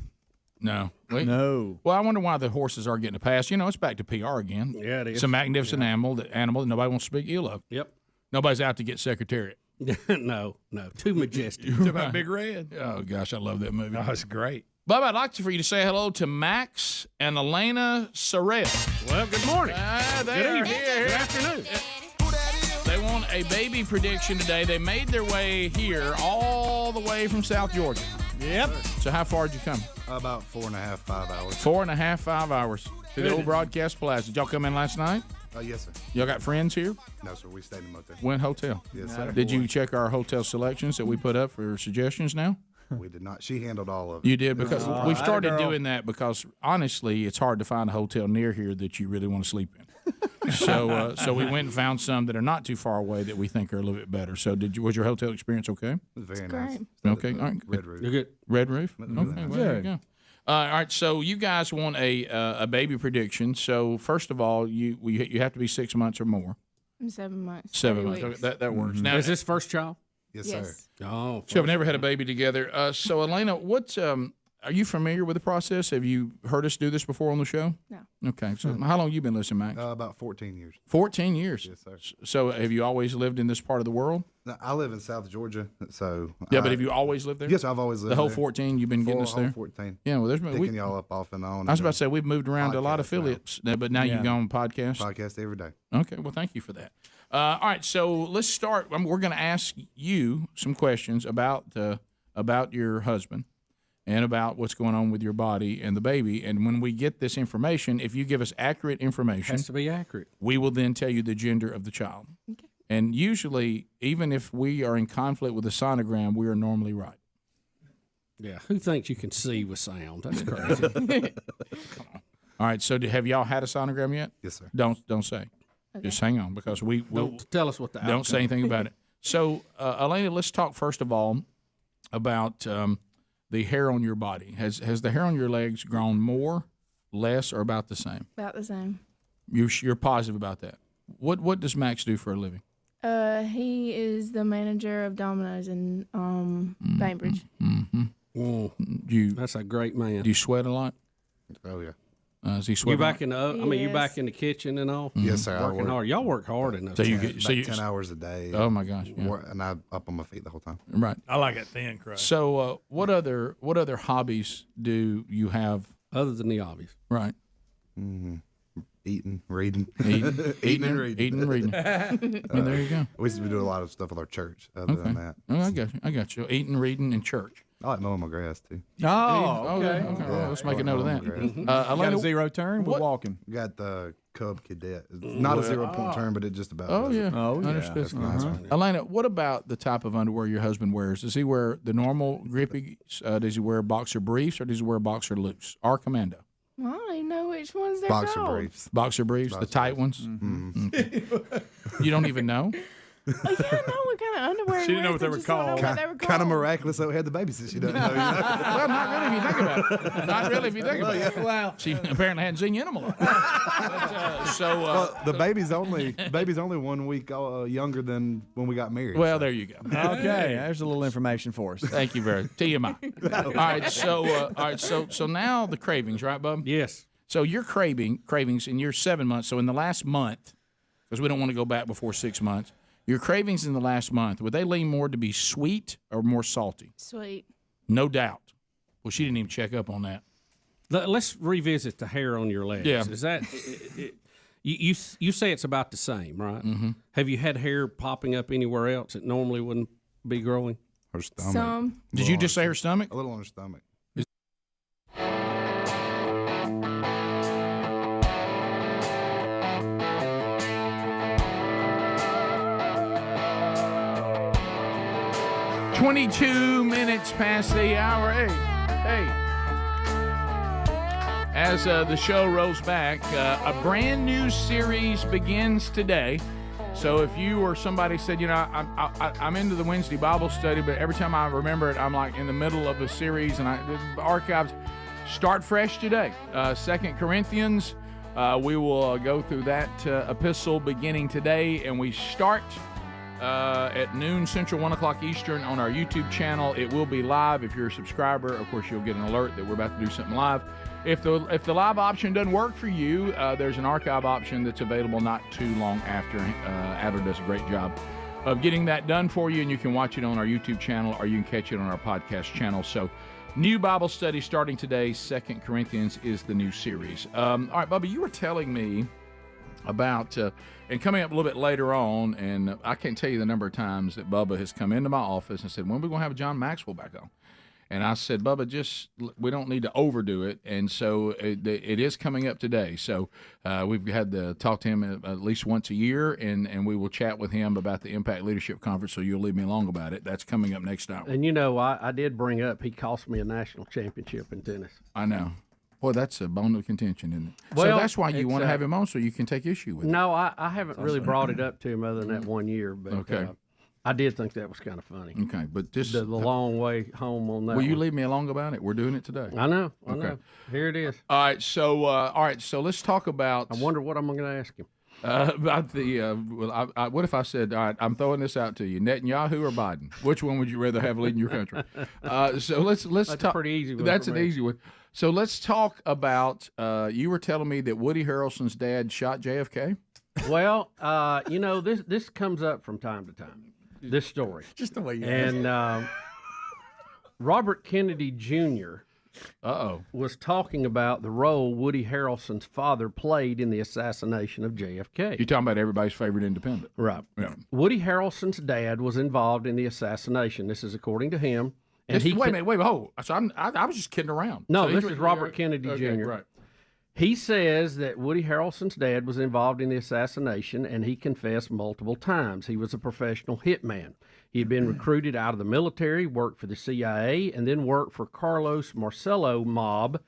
No. No. Well, I wonder why the horses are getting a pass. You know, it's back to PR again. Yeah, it is. It's a magnificent animal that nobody wants to speak ill of. Yep. Nobody's out to get Secretariat. No. Too majestic. It's about Big Red. Oh, gosh, I love that movie. Oh, it's great. Bubba, I'd like for you to say hello to Max and Elena Sorrell. Well, good morning. They are evening. here. Good afternoon. They want a baby prediction today. They made their way here all the way from South Georgia. Yep. So how far did you come? About 4.5, 5 hours. 4.5, 5 hours to the old Broadcast Plaza. Did y'all come in last night? Yes, sir. Y'all got friends here? No, sir. We stayed in a motel. Went hotel? Yes, sir. Did you check our hotel selections that we put up for suggestions now? We did not. She handled all of it. You did, because we've started doing that because, honestly, it's hard to find a hotel near here that you really want to sleep in. So we went and found some that are not too far away that we think are a little bit better. So was your hotel experience okay? It was very nice. Okay, all right. Red roof. You're good. Red roof? Okay, well, there you Good. go. All right, so you guys want a baby prediction. So first of all, you have to be 6 months or more. I'm 7 months. 7 months. Weeks. Okay, that works. Now, Now, is this first child? Yes, sir. Oh, so I've never had a baby together. So Elena, what are you familiar with the process? Have you heard us do this before on the show? No. Okay. So how long have you been listening, Max? About 14 years. 14 years. Yes, sir. So have you always lived in this part of the world? No, I live in South Georgia, so. Yeah, but have you always lived there? Yes, I've always lived the whole there. 14 you've been getting us there? 14. Yeah, well, there's been Picking y'all up off and on. I was about to say we've moved around to a lot of Podcast now. affiliates, but now you've gone on podcast. Podcast every day. Okay, well, thank you for that. All right, so let's start. We're going to ask you some questions about your husband and about what's going on with your body and the baby. And when we get this information, if you give us accurate information, has to be accurate. We will then tell you the gender of the child. Okay. And usually, even if we are in conflict with the sonogram, we are normally right. Yeah, who thinks you can see with sound? That's crazy. Come on. All right, so have y'all had a sonogram yet? Yes, sir. Don't say. Okay. Just hang on, because we'll Don't tell us what the don't say anything about it. So, Elena, let's talk first of all about the hair on your body. Has the hair on your legs grown more, less, or about the same? About the same. You're positive about that. What does Max do for a living? He is the manager of Domino's in Bainbridge. Mm-hmm. That's a great man. Do you sweat a lot? Oh yeah. Is he sweating? You back in the? You back in the kitchen and all? Yes, sir. Working hard. Y'all work hard in those. So you things. get 10 hours a day. Oh my gosh! Yeah. And I'm up on my feet the whole time. Right. I like it thin crust. So what other hobbies do you have other than the obvious? Right. Mm-hmm. Eating, reading. Eating and reading. Eating and reading. Well, there you go. We used to do a lot of stuff with our church other than that. Oh, I got you. Eating, reading, and church. I like mowing my grass, too. Oh, okay. Okay. Well, let's make a note of that. Got a zero turn? We're walking. Got the Cub Cadet. Not a 0 point turn, but it just about Oh, does yeah. it. Understood. That's a nice one. Elena, what about the type of underwear your husband wears? Does he wear the normal grippy? Does he wear boxer briefs, or does he wear boxer loose? Or commando? Well, I don't even know which ones they're Boxer called. briefs. Boxer briefs, the tight ones? Mm-hmm. Okay. You don't even know? Oh, yeah, I know what kind of underwear She didn't know what they were called. Kind of miraculous that we had the baby since she doesn't know. Well, not really if you think about it. Not really if you think about it. Well, she apparently hadn't seen you in a lot. The baby's only 1 week younger than when we got married. Well, there you go. Okay, there's a little information for us. Thank you very much. TMI. All right, so now the cravings, right, Bub? Yes. So your cravings in your 7 months. So in the last month, because we don't want to go back before 6 months, your cravings in the last month, would they lean more to be sweet or more salty? Sweet. No doubt. Well, she didn't even check up on that. Let's revisit the hair on your legs. Yeah. Is that You say it's about the same, right? Mm-hmm. Have you had hair popping up anywhere else that normally wouldn't be growing? Her stomach. Some. Did you just say her stomach? A little on her stomach. $22 past the hour. Hey. As the show rolls back, a brand new series begins today. So if you or somebody said, I'm into the Wednesday Bible study, but every time I remember it, I'm like in the middle of a series, and the archives start fresh today. 2 Corinthians, we will go through that epistle beginning today, and we start at noon Central, 1 o'clock Eastern on our YouTube channel. It will be live. If you're a subscriber, of course, you'll get an alert that we're about to do something live. If the live option doesn't work for you, there's an archive option that's available not too long after. Adler does a great job of getting that done for you, and you can watch it on our YouTube channel or you can catch it on our podcast channel. So, new Bible study starting today. 2 Corinthians is the new series. All right, Bubba, you were telling me about, and coming up a little bit later on, and I can't tell you the number of times that Bubba has come into my office and said, when are we going to have John Maxwell back on? And I said, Bubba, we don't need to overdo it. And so it is coming up today. So we've had to talk to him at least once a year, and we will chat with him about the Impact Leadership Conference, so you'll leave me alone about it. That's coming up next hour. And, I did bring up he cost me a national championship in tennis. I know. Boy, that's a bone of contention, isn't it? Well, so that's why you want to have him on, so you can take issue with it. No, I haven't really brought it up to him other than that 1 year. But okay. I did think that was kind of funny. Okay, but just the long way home on that. Will you leave me alone about it? We're doing it today. I know. Okay. Here it is. All right. So let's talk about. I wonder what I'm going to ask him. About the what if I said, all right, I'm throwing this out to you, Netanyahu or Biden? Which one would you rather have leading your country? So let's That's talk. a pretty easy one. That's an easy one. So let's talk about. You were telling me that Woody Harrelson's dad shot JFK. Well, this comes up from time to time. This story, just the way you and Robert Kennedy Jr. was talking about the role Woody Harrelson's father played in the assassination of JFK. You're talking about everybody's favorite independent, right? Yeah. Woody Harrelson's dad was involved in the assassination. This is according to him. And wait a minute, hold. So I was just kidding around. No, so this is Robert Kennedy Jr. Right. He says that Woody Harrelson's dad was involved in the assassination, and he confessed multiple times. He was a professional hitman. He had been recruited out of the military, worked for the CIA, and then worked for Carlos Marcello mob,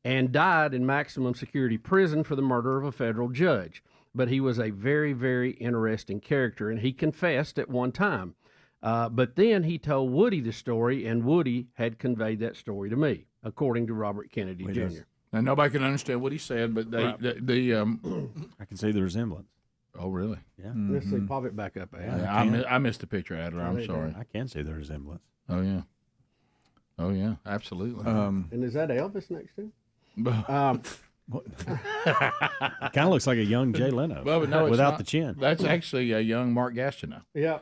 and died in maximum security prison for the murder of a federal judge. But he was a very, very interesting character, and he confessed at one time. But then he told Woody the story, and Woody had conveyed that story to me, according to Robert Kennedy Jr. And nobody can understand what he said, but I can see the resemblance. Oh, really? Yeah. Let's see. Pop it back up. I missed the picture, Adler. I'm sorry. I can see the resemblance. Oh yeah, absolutely. And is that Elvis next to him? It kind of looks like a young Jay Leno, well, no, without not. the chin. That's actually a young Mark Gastineau. Yeah.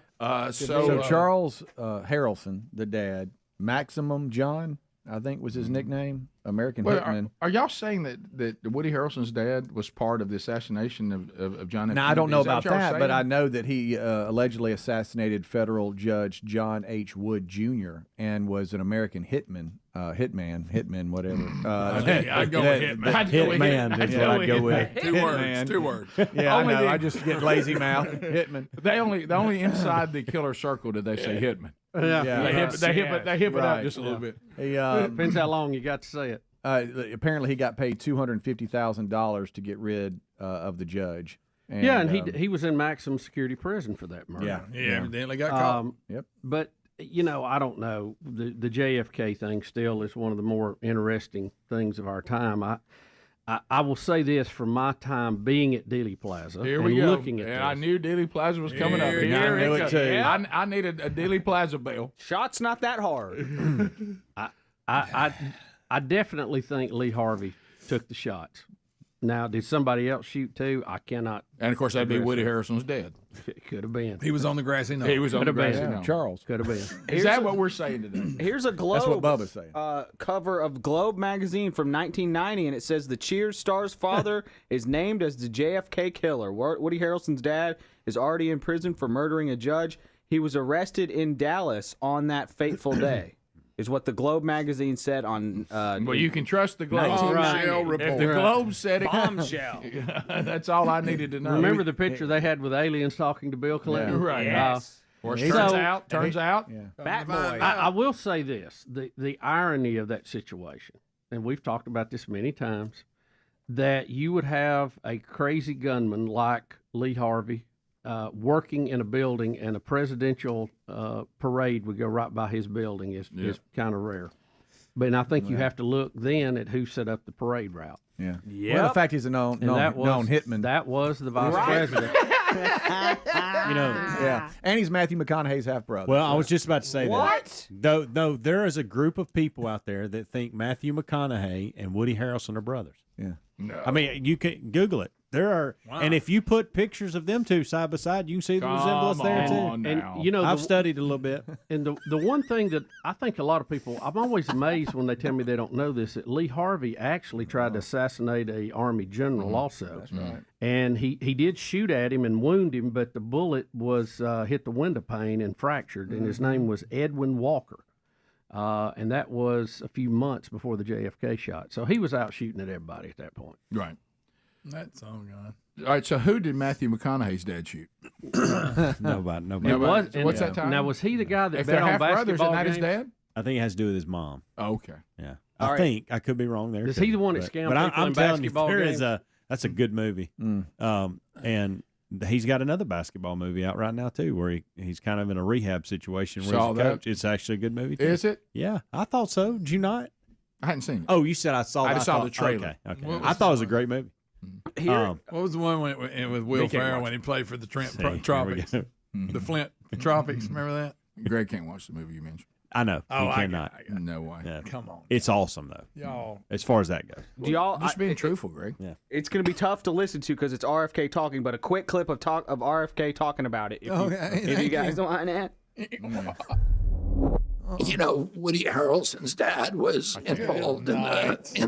So Charles Harrelson, the dad, Maximum John, I think was his nickname, American Hitman. Are y'all saying that Woody Harrelson's dad was part of the assassination of John F. Now, I don't know about that, but saying? I know that he allegedly assassinated federal judge John H. Wood Jr. and was an American hitman, whatever. I'd go with hitman. Hitman is what I'd go with. Two words. Yeah, I know. I just get lazy mouth. Hitman. They only inside the killer circle did they say hitman. Yeah. They hip it out just a little bit. Depends how long you got to say it. Apparently, he got paid $250,000 to get rid of the judge. And he was in maximum security prison for that murder. Yeah, evidently got caught. Yep. But I don't know. The JFK thing still is one of the more interesting things of our time. I will say this from my time being at Dealey Plaza. Here we go. Looking at and this. I knew Dealey Plaza was coming up. I knew it too. Yeah. I needed a Dealey Plaza bell. Shot's not that hard. I definitely think Lee Harvey took the shots. Now, did somebody else shoot too? I cannot. And of course, that'd be Woody Harrelson's dad. Could have been. He was on the grassy knoll. He was on the grassy knoll. Charles. Could have been. Is that what we're saying today? Here's a Globe. That's what Bubba's saying. Cover of Globe magazine from 1990, and it says the Cheers star's father is named as the JFK killer. Woody Harrelson's dad is already in prison for murdering a judge. He was arrested in Dallas on that fateful day. Is what the Globe magazine said on. Well, you can trust the Globe. If the Globe said it, bombshell. That's all I needed to know. Remember the picture they had with aliens talking to Bill Clinton? Yeah. Right. Yes. Turns out. Bat Boy. I will say this: the irony of that situation, and we've talked about this many times, that you would have a crazy gunman like Lee Harvey working in a building, and a presidential parade would go right by his building is kind of rare. But I think you have to look then at who set up the parade route. Yeah. Yep. Well, the fact he's a known hitman. That was the vice president. Yeah. And he's Matthew McConaughey's half brother. Well, I was just about to say What? that. Though there is a group of people out there that think Matthew McConaughey and Woody Harrelson are brothers. Yeah. No. I mean, you can Google it. There are, and if you put pictures of them two side by side, you can see the resemblance there too. And you know, I've studied a little bit. And the one thing that I think a lot of people, I'm always amazed when they tell me they don't know this, that Lee Harvey actually tried to assassinate a Army general also. That's right. And he did shoot at him and wound him, but the bullet was hit the window pane and fractured, and his name was Edwin Walker. And that was a few months before the JFK shot. So he was out shooting at everybody at that point. Right. That's all gone. All right, so who did Matthew McConaughey's dad shoot? Nobody. It was, What's that time? Now, was he the guy that If bet they're on half brothers, basketball isn't that his games? dad? I think it has to do with his mom. Oh, okay. Yeah. All I right. think I could be wrong there. Is too, he the one that scammed but people I'm in telling you, basketball there games? is that's a good movie. And he's got another basketball movie out right now too, where he's kind of in a rehab situation where Saw he's a that. coach. It's actually a good movie. Too. Is it? Yeah, I thought so. Did you not? I hadn't seen it. Oh, you said I saw. I it. just saw thought- the trailer. Okay. What was I thought it was a great movie. What was the one with Will We can't Ferrell watch when he played for the Trent See, here we Tropics? go. The Flint Tropics. Remember that? Greg can't watch the movie you mentioned. I know. Oh, you I cannot. got it. No way. Yeah. Come on. It's awesome though. Y'all. As far as that goes. Do y'all? Just being truthful, Greg. Yeah. It's going to be tough to listen to because it's RFK talking, but a quick clip of RFK talking about it. If you guys don't mind that. You know, Woody Harrelson's dad was involved in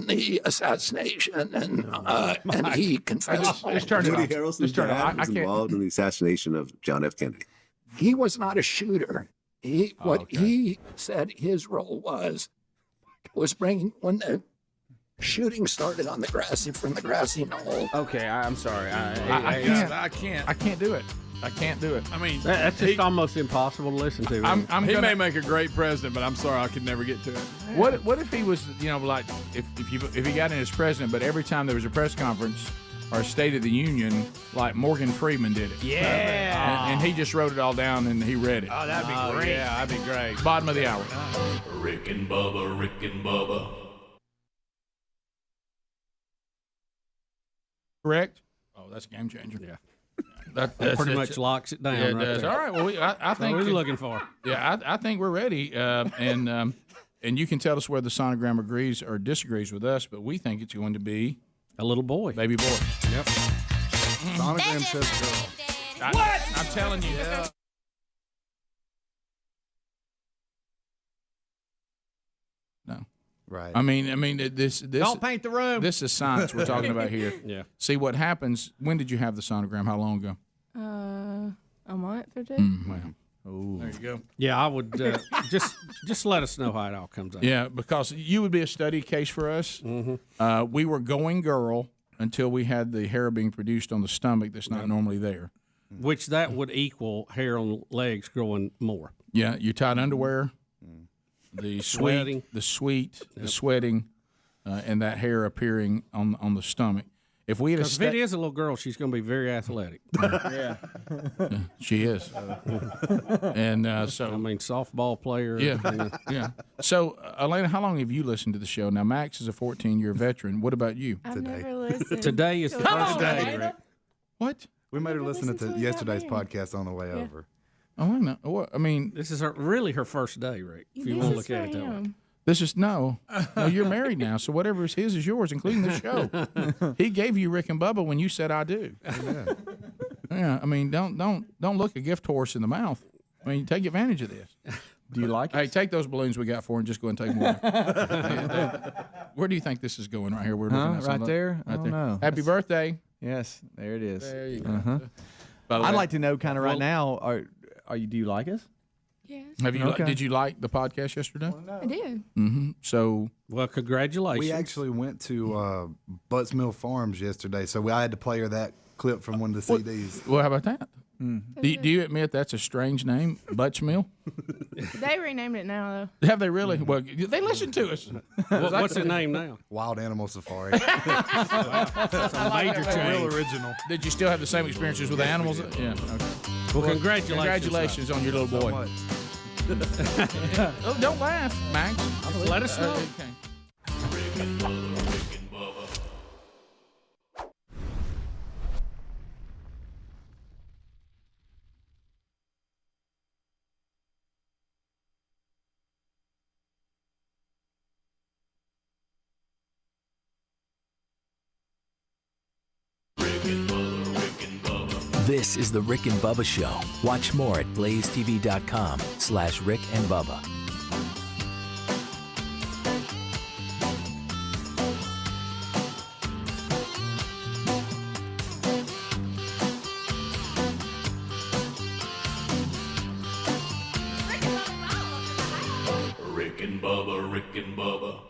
the assassination, and he confessed. Just turn it Woody off. Harrelson's Just turn it off. dad was involved in the assassination of John F. Kennedy. He was not a shooter. He said his role was bringing when the shooting started on the grassy knoll. Okay, I'm sorry. I can't. I can't do it. I can't do it. I mean, That's just almost impossible to listen to. he may make a great president, but I'm sorry, I could never get to it. What if he was, like, if he got in as president, but every time there was a press conference or a State of the Union, like Morgan Freeman did it. Yeah. And he just wrote it all down and he read it. Oh, that'd be great. Yeah, that'd be great. Bottom of the hour. Rick and Bubba, Rick and Bubba. Correct? Oh, that's a game changer. Yeah. That pretty much locks it down. Yeah, it right does. there. All right. Well, I think what are we looking for? Yeah, I think we're ready. And you can tell us whether the sonogram agrees or disagrees with us, but we think it's going to be a little boy, baby boy. Yep. Sonogram says girl. What? I'm telling you. Yeah. No. Right. I mean, this. Don't paint the room. This is science we're talking about here. Yeah. See what happens. When did you have the sonogram? How long ago? A month or two. Well. Oh. There you go. Yeah, I would just let us know how it all comes out. Yeah, because you would be a study case for us. Mm-hmm. We were going girl until we had the hair being produced on the stomach that's not normally there. Which that would equal hair on legs growing more. Yeah, you tied underwear, the Sweating. the sweating, and that hair appearing on the stomach. If we had If it is a little girl, she's going to be very athletic. Yeah, she is. And so I mean, softball player. Yeah, yeah. So, Elena, how long have you listened to the show? Now, Max is a 14-year veteran. What about you? I've never listened. Today is the first day, Rick. What? We made her listen to yesterday's podcast on the way over. Oh, I know. What? I mean, This is really her first day, Rick. If you This want to is look at it for that way. him. this is no. You're married now, so whatever is his is yours, including the show. He gave you Rick and Bubba when you said I do. Yeah, I mean, don't look a gift horse in the mouth. I mean, take advantage of this. Do you like it? Hey, take those balloons we got for and just go and take more. Where do you think this is going right here? We're looking at right there? Right I don't there. know. Happy birthday. Yes, there it is. There you go. Uh-huh. By the I'd way- like to know kind of right now, are you? Do you like us? Yes. Have you? Okay. Did you like the podcast yesterday? I did. Mm-hmm. So, well, congratulations. We actually went to Butts Mill Farms yesterday, so I had to play her that clip from one of the CDs. well, how about that? Do you admit that's a strange name, Butch Mill? They renamed it now, though. Have they really? Well, they listen to us. What's the name now? Wild Animal Safari. That's a major change. Real original. Did you still have the same experiences with the animals? Yeah. Okay. Well, congratulations. Congratulations on your little boy. Oh, don't laugh, Max. Let us know. Okay. Rick and Bubba. This is the Rick and Bubba Show. Watch more at blazetv.com/Rick and Bubba. Rick and Bubba, Rick and Bubba.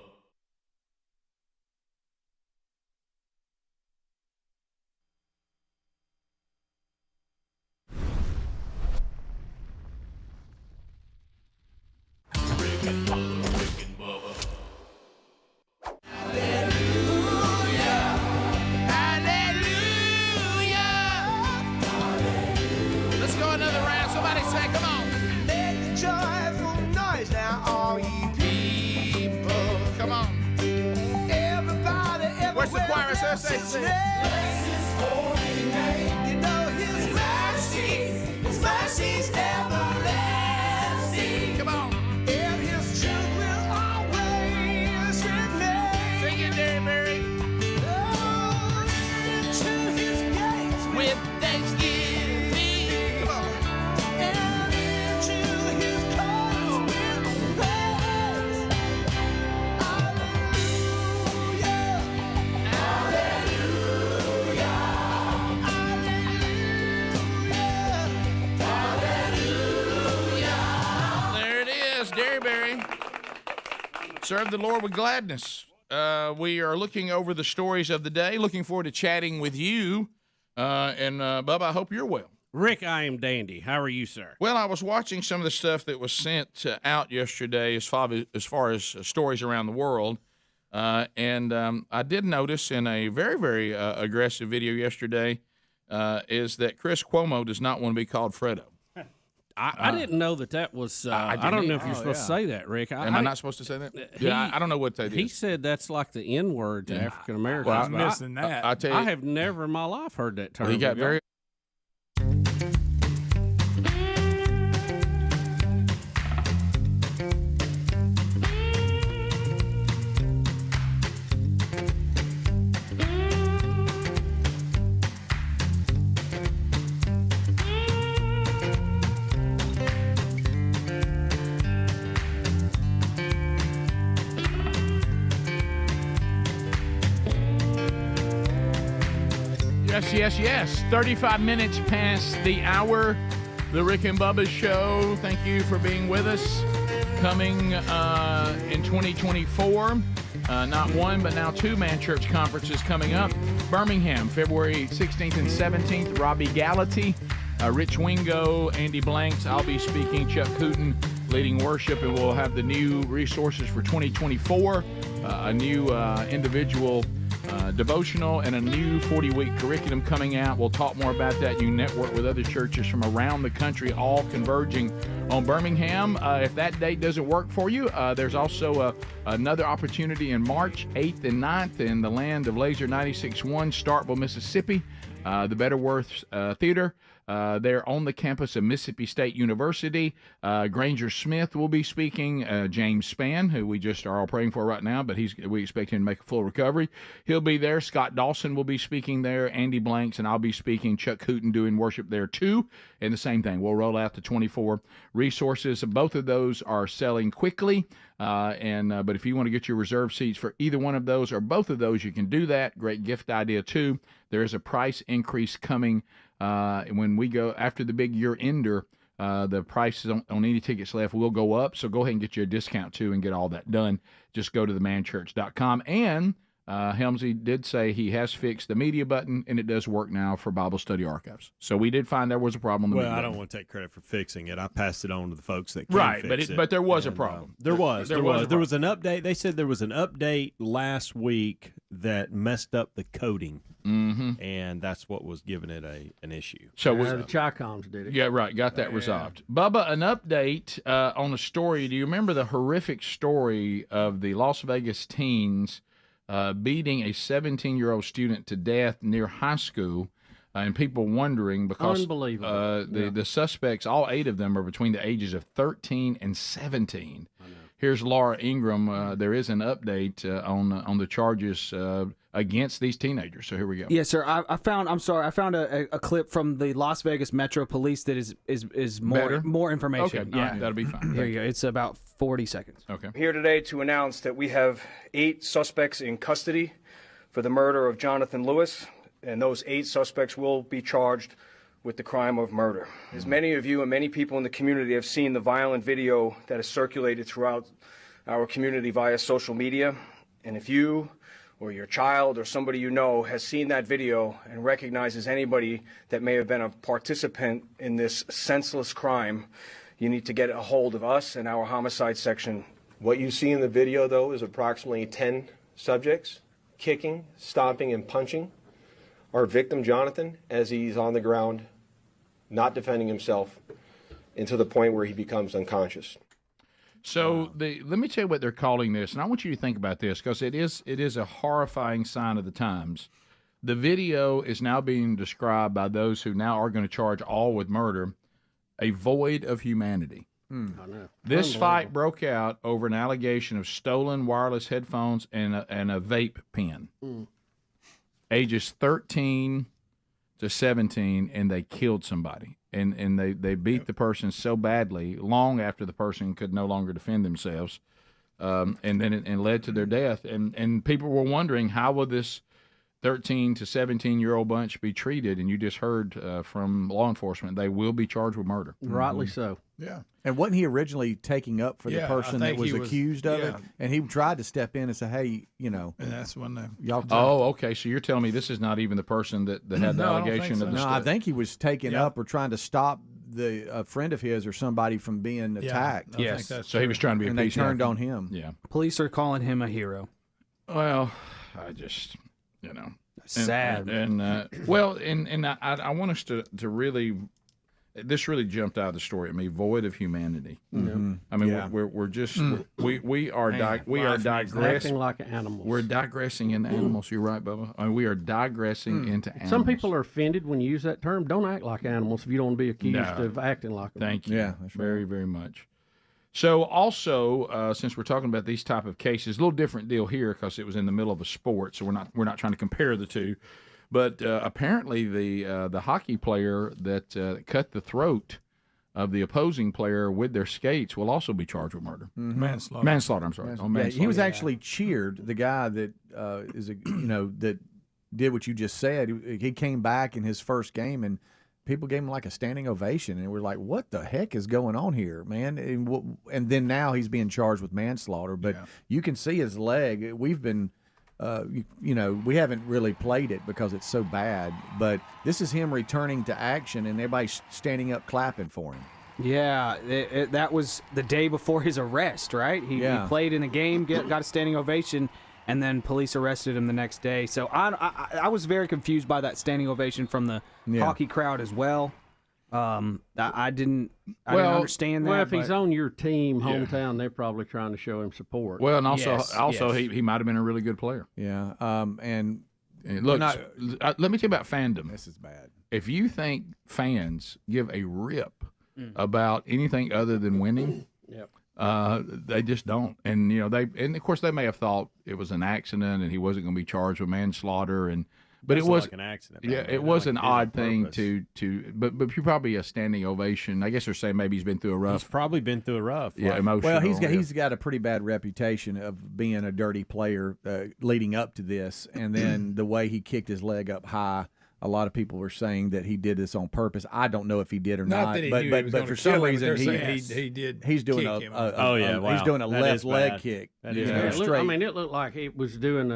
Let's go another round. Somebody say, come on. Make the joyful noise now, all ye people. Come on. Everybody, everywhere. Where's the choir association? You know his mercy's everlasting. Come on. And his truth will always remain. Sing it, Derry Berry. Oh, into his gates With thanksgiving. Come on. and into his courts with praise. Hallelujah. There it is, Derryberry. Serve the Lord with gladness. We are looking over the stories of the day. Looking forward to chatting with you. And Bubba, I hope you're well. Rick, I am dandy. How are you, sir? Well, I was watching some of the stuff that was sent out yesterday as far as stories around the world. And I did notice in a very, very aggressive video yesterday is that Chris Cuomo does not want to be called Fredo. I didn't know that was. I don't know if you're supposed to say that, Rick. Am I not supposed to say that? Yeah, I don't know what that He is. said that's like the N word to African Americans. Well, I'm missing that. I tell you, I have never in my life heard that term. he got very. Yes. 35 minutes past the hour. The Rick and Bubba Show. Thank you for being with us. Coming in 2024, not one, but now two Man Church conferences coming up. Birmingham, February 16th and 17th. Robbie Gallaty, Rich Wingo, Andy Blanks. I'll be speaking. Chuck Cooten leading worship, and we'll have the new resources for 2024, a new individual devotional, and a new 40-week curriculum coming out. We'll talk more about that. You network with other churches from around the country, all converging on Birmingham. If that date doesn't work for you, there's also another opportunity in March 8th and 9th in the land of Laser 96.1, Starkville, Mississippi, the Betterworth Theater. They're on the campus of Mississippi State University. Granger Smith will be speaking. James Spann, who we just are all praying for right now, but we expect him to make a full recovery. He'll be there. Scott Dawson will be speaking there. Andy Blanks and I'll be speaking. Chuck Hooten doing worship there too. And the same thing. We'll roll out the 24 resources. Both of those are selling quickly. But if you want to get your reserve seats for either one of those or both of those, you can do that. Great gift idea too. There is a price increase coming when we go after the big year-ender. The prices on any tickets left will go up, so go ahead and get you a discount too and get all that done. Just go to themanchurch.com. And Helmsy did say he has fixed the media button, and it does work now for Bible Study Archives. So we did find there was a problem. Well, I don't want to take credit for fixing it. I passed it on to the folks that can right, fix it. But there was a problem. There was an update. They said there was an update last week that messed up the coding, and that's what was giving it an issue. So the Chi-Coms did it. Yeah, right. Got that resolved. Bubba, an update on a story. Do you remember the horrific story of the Las Vegas teens beating a 17-year-old student to death near high school, and people wondering because the suspects, all 8 of them, are between the ages of 13 and 17. Here's Laura Ingram. There is an update on the charges against these teenagers. So here we go. Yes, sir. I found a clip from the Las Vegas Metro Police that is more information. Okay, yeah, right, that'll be fine. Here you go. It's about 40 seconds. Okay. I'm here today to announce that we have 8 suspects in custody for the murder of Jonathan Lewis, and those 8 suspects will be charged with the crime of murder. As many of you and many people in the community have seen the violent video that has circulated throughout our community via social media, and if you or your child or somebody you know has seen that video and recognizes anybody that may have been a participant in this senseless crime, you need to get a hold of us and our homicide section. What you see in the video, though, is approximately 10 subjects kicking, stomping, and punching our victim, Jonathan, as he's on the ground, not defending himself, and to the point where he becomes unconscious. So let me tell you what they're calling this, and I want you to think about this because it is a horrifying sign of the times. The video is now being described by those who now are going to charge all with murder, a void of humanity. I know. This fight broke out over an allegation of stolen wireless headphones and a vape pen. Ages 13 to 17, and they killed somebody. And they beat the person so badly long after the person could no longer defend themselves, and then it led to their death. And people were wondering, how will this 13 to 17-year-old bunch be treated? And you just heard from law enforcement, they will be charged with murder. Rightly so. Yeah. And wasn't he originally taking up for the person that was accused of it? And he tried to step in and say, hey, And that's when y'all. Oh, okay. So you're telling me this is not even the person that had the allegation of the I think he was taking up or trying to stop a friend of his or somebody from being attacked. Yes. So he was trying to be a and they peacemaker. turned on him. Yeah. Police are calling him a hero. Well, I just, sad. And I want us to really. This really jumped out of the story at me. Void of humanity. Mm-hmm. I mean, we're just we are digressing acting like animals. We're digressing into animals. You're right, Bubba. I mean, we are digressing into animals. Some people are offended when you use that term. Don't act like animals if you don't want to be accused of acting like them. Thank you. Yeah, that's very, very much. So also, since we're talking about these type of cases, a little different deal here because it was in the middle of a sport, so we're not trying to compare the two. But apparently, the hockey player that cut the throat of the opposing player with their skates will also be charged with murder. Manslaughter. Manslaughter. I'm sorry. Yeah, he was actually cheered. The guy that that did what you just said. He came back in his first game, and people gave him like a standing ovation, and we're like, "What the heck is going on here, man?" And then now he's being charged with manslaughter. But you can see his leg. We've been. We haven't really played it because it's so bad, but this is him returning to action and everybody's standing up clapping for him. Yeah, that was the day before his arrest, right? He played in a game, got a standing ovation, and then police arrested him the next day. So I was very confused by that standing ovation from the hockey crowd as well. I didn't understand that. Well, if he's on your team, hometown, they're probably trying to show him support. Well, and also he might have been a really good player. Yeah. And look, let me tell you about fandom. This is bad. if you think fans give a rip about anything other than winning, they just don't. And of course they may have thought it was an accident and he wasn't going to be charged with manslaughter, but it was like an accident. Yeah, it was an odd thing but you're probably a standing ovation. I guess they're saying maybe he's been through a rough. He's probably been through a rough. Yeah, emotional. Well, he's got a pretty bad reputation of being a dirty player leading up to this, and then the way he kicked his leg up high. A lot of people were saying that he did this on purpose. I don't know if he did or not, but for some reason he did. He's doing he's doing a left leg kick. I mean, it looked like he was doing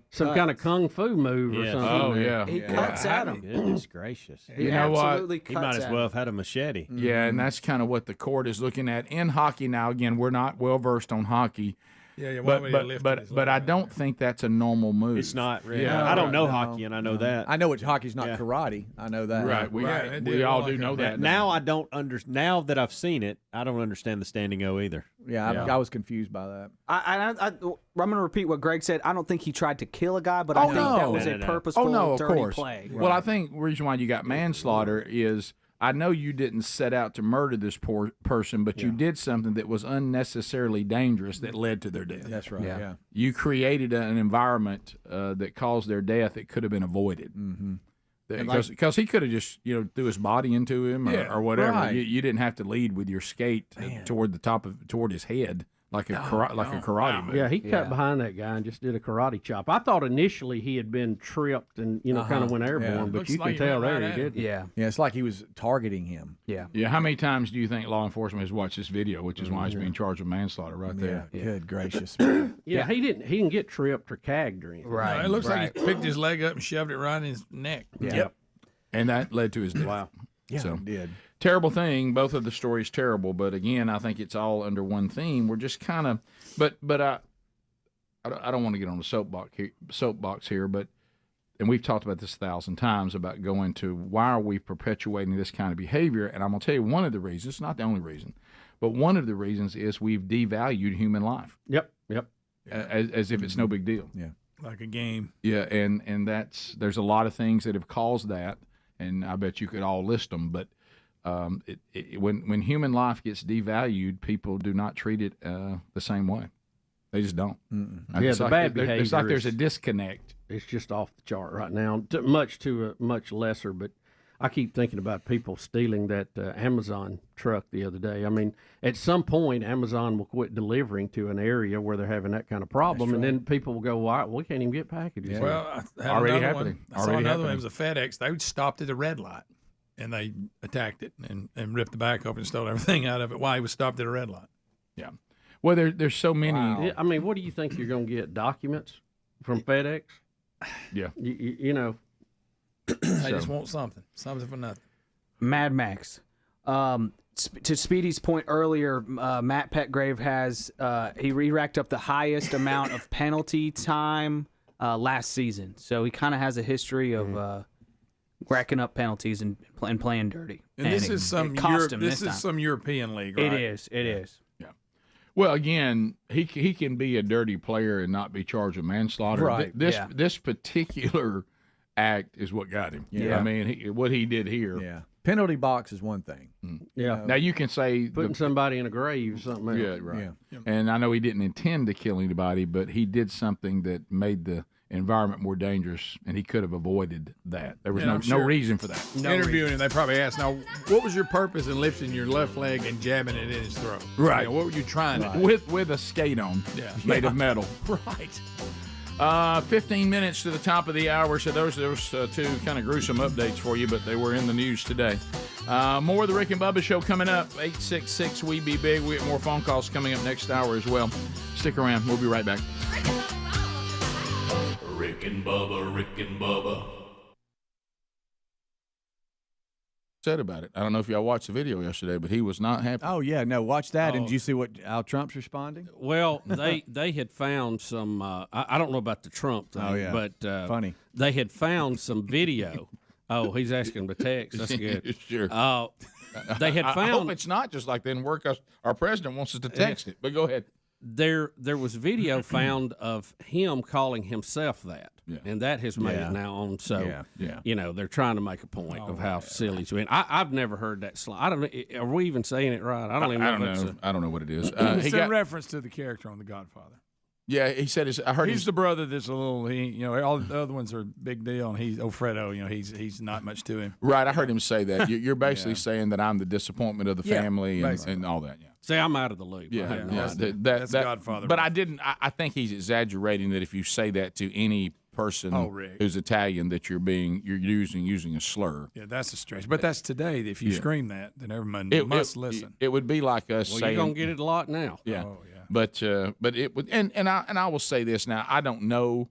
some kind of kung fu move or something. Oh yeah, he cuts at him. Goodness gracious! You know what? He might as well have had a machete. Yeah, and that's kind of what the court is looking at in hockey now. Again, we're not well versed on hockey. Yeah, but I don't think that's a normal move. It's not really. Yeah, I don't know hockey, and I know that. I know hockey's not karate. I know that. Right, we all do know that. Now I don't now that I've seen it, I don't understand the standing O either. Yeah, I was confused by that. I'm going to repeat what Greg said. I don't think he tried to kill a guy, but I think that was a purposeful dirty play. Well, I think the reason why you got manslaughter is I know you didn't set out to murder this poor person, but you did something that was unnecessarily dangerous that led to their death. That's right. Yeah. You created an environment that caused their death that could have been avoided. Because he could have just threw his body into him or whatever. Right. You didn't have to lead with your skate toward his head. Like a karate move. Yeah, he cut behind that guy and just did a karate chop. I thought initially he had been tripped and kind of went airborne, but you can tell there he did. Yeah, it's like he was targeting him. Yeah. How many times do you think law enforcement has watched this video, which is why he's being charged with manslaughter right there? Yeah. Good gracious. He didn't get tripped or cagged or anything. Right. No, it looks like he picked his leg up and shoved it right in his neck. Yeah. Yep. And that led to his death. Wow. Yeah, it did. Terrible thing. Both of the stories terrible, but again, I think it's all under one theme. We're just kind of, but I don't want to get on the soapbox here, but and we've talked about this 1,000 times about going to why are we perpetuating this kind of behavior? And I'm gonna tell you one of the reasons, not the only reason, but one of the reasons is we've devalued human life. Yep. As if it's no big deal. Yeah. Like a game. Yeah, and there's a lot of things that have caused that, and I bet you could all list them, but. When human life gets devalued, people do not treat it the same way. They just don't. It's like bad behavior. It's like there's a disconnect. It's just off the chart right now. Much lesser, but I keep thinking about people stealing that Amazon truck the other day. I mean, at some point, Amazon will quit delivering to an area where they're having that kind of problem, and then people will go, "Why? We can't even get packages." Yeah. Well, I had already another happening. One. I saw another one. It was a FedEx. They stopped at a red light. And they attacked it and ripped the back open and stole everything out of it while he was stopped at a red light. Yeah. Well, there's so many. Wow. I mean, what do you think you're going to get? Documents from FedEx? Yeah. You They just want something for nothing. Mad Max. To Speedy's point earlier, Matt Petgrave has he racked up the highest amount of penalty time last season. So he kind of has a history of racking up penalties and playing dirty. And this is some some European league, right? It is. Yeah. Well, again, he can be a dirty player and not be charged with manslaughter. Right. This particular act is what got him. Yeah. I mean, what he did here. Yeah. Penalty box is one thing. Yeah. Now you can say putting somebody in a grave or something else. Yeah, right. Yeah. And I know he didn't intend to kill anybody, but he did something that made the environment more dangerous, and he could have avoided that. There was no reason for that. Interviewing him, they probably asked, "Now, what was your purpose in lifting your left leg and jabbing it in his throat? Right. What were you trying to do?" With a skate on, made of metal. Right. 15 minutes to the top of the hour, so those two kind of gruesome updates for you, but they were in the news today. More of the Rick and Bubba Show coming up. 866 We Be Big. We have more phone calls coming up next hour as well. Stick around. We'll be right back. Rick and Bubba. Said about it. I don't know if y'all watched the video yesterday, but he was not happy. Oh yeah, no, watch that. And did you see how Trump's responding? Well, they had found some. I don't know about the Trump thing, but funny. They had found some video. Oh, he's asking to text. That's good. Sure. They had found. I hope it's not just like that in work. Our president wants us to text it, but go ahead. there was video found of him calling himself that, and that has made it now on. So, they're trying to make a point of how silly it's been. I've never heard that slang. I don't know. Are we even saying it right? I don't even know. I don't know what it is. It's in reference to the character on The Godfather. Yeah, he said. I heard he's the brother that's a little. All the other ones are a big deal, and he's Fredo. He's not much to him. Right, I heard him say that. You're basically saying that I'm the disappointment of the family and all that. Yeah. See, I'm out of the loop. That's Godfather. But I didn't. I think he's exaggerating that if you say that to any person who's Italian, that you're using a slur. Yeah, that's a stretch. But that's today. If you scream that, then everyone must listen. It would be like us saying. You're gonna get it a lot now. Yeah. Oh, yeah. But it would, and I will say this now. I don't know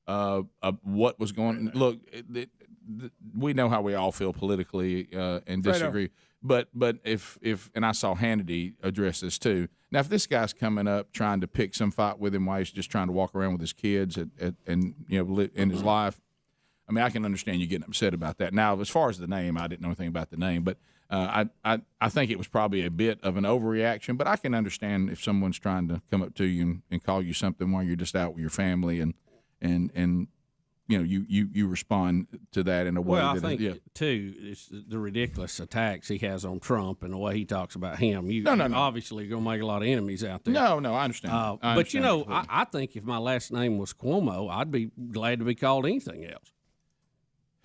what was going. Look, we know how we all feel politically and disagree. But if and I saw Hannity address this too. Now, if this guy's coming up trying to pick some fight with him while he's just trying to walk around with his kids and in his life, I mean, I can understand you getting upset about that. Now, as far as the name, I didn't know anything about the name, but I think it was probably a bit of an overreaction. But I can understand if someone's trying to come up to you and call you something while you're just out with your family and you respond to that in a way. Well, I think too, it's the ridiculous attacks he has on Trump and the way he talks about him. You obviously going to make a lot of enemies out there. No, I understand. But I think if my last name was Cuomo, I'd be glad to be called anything else.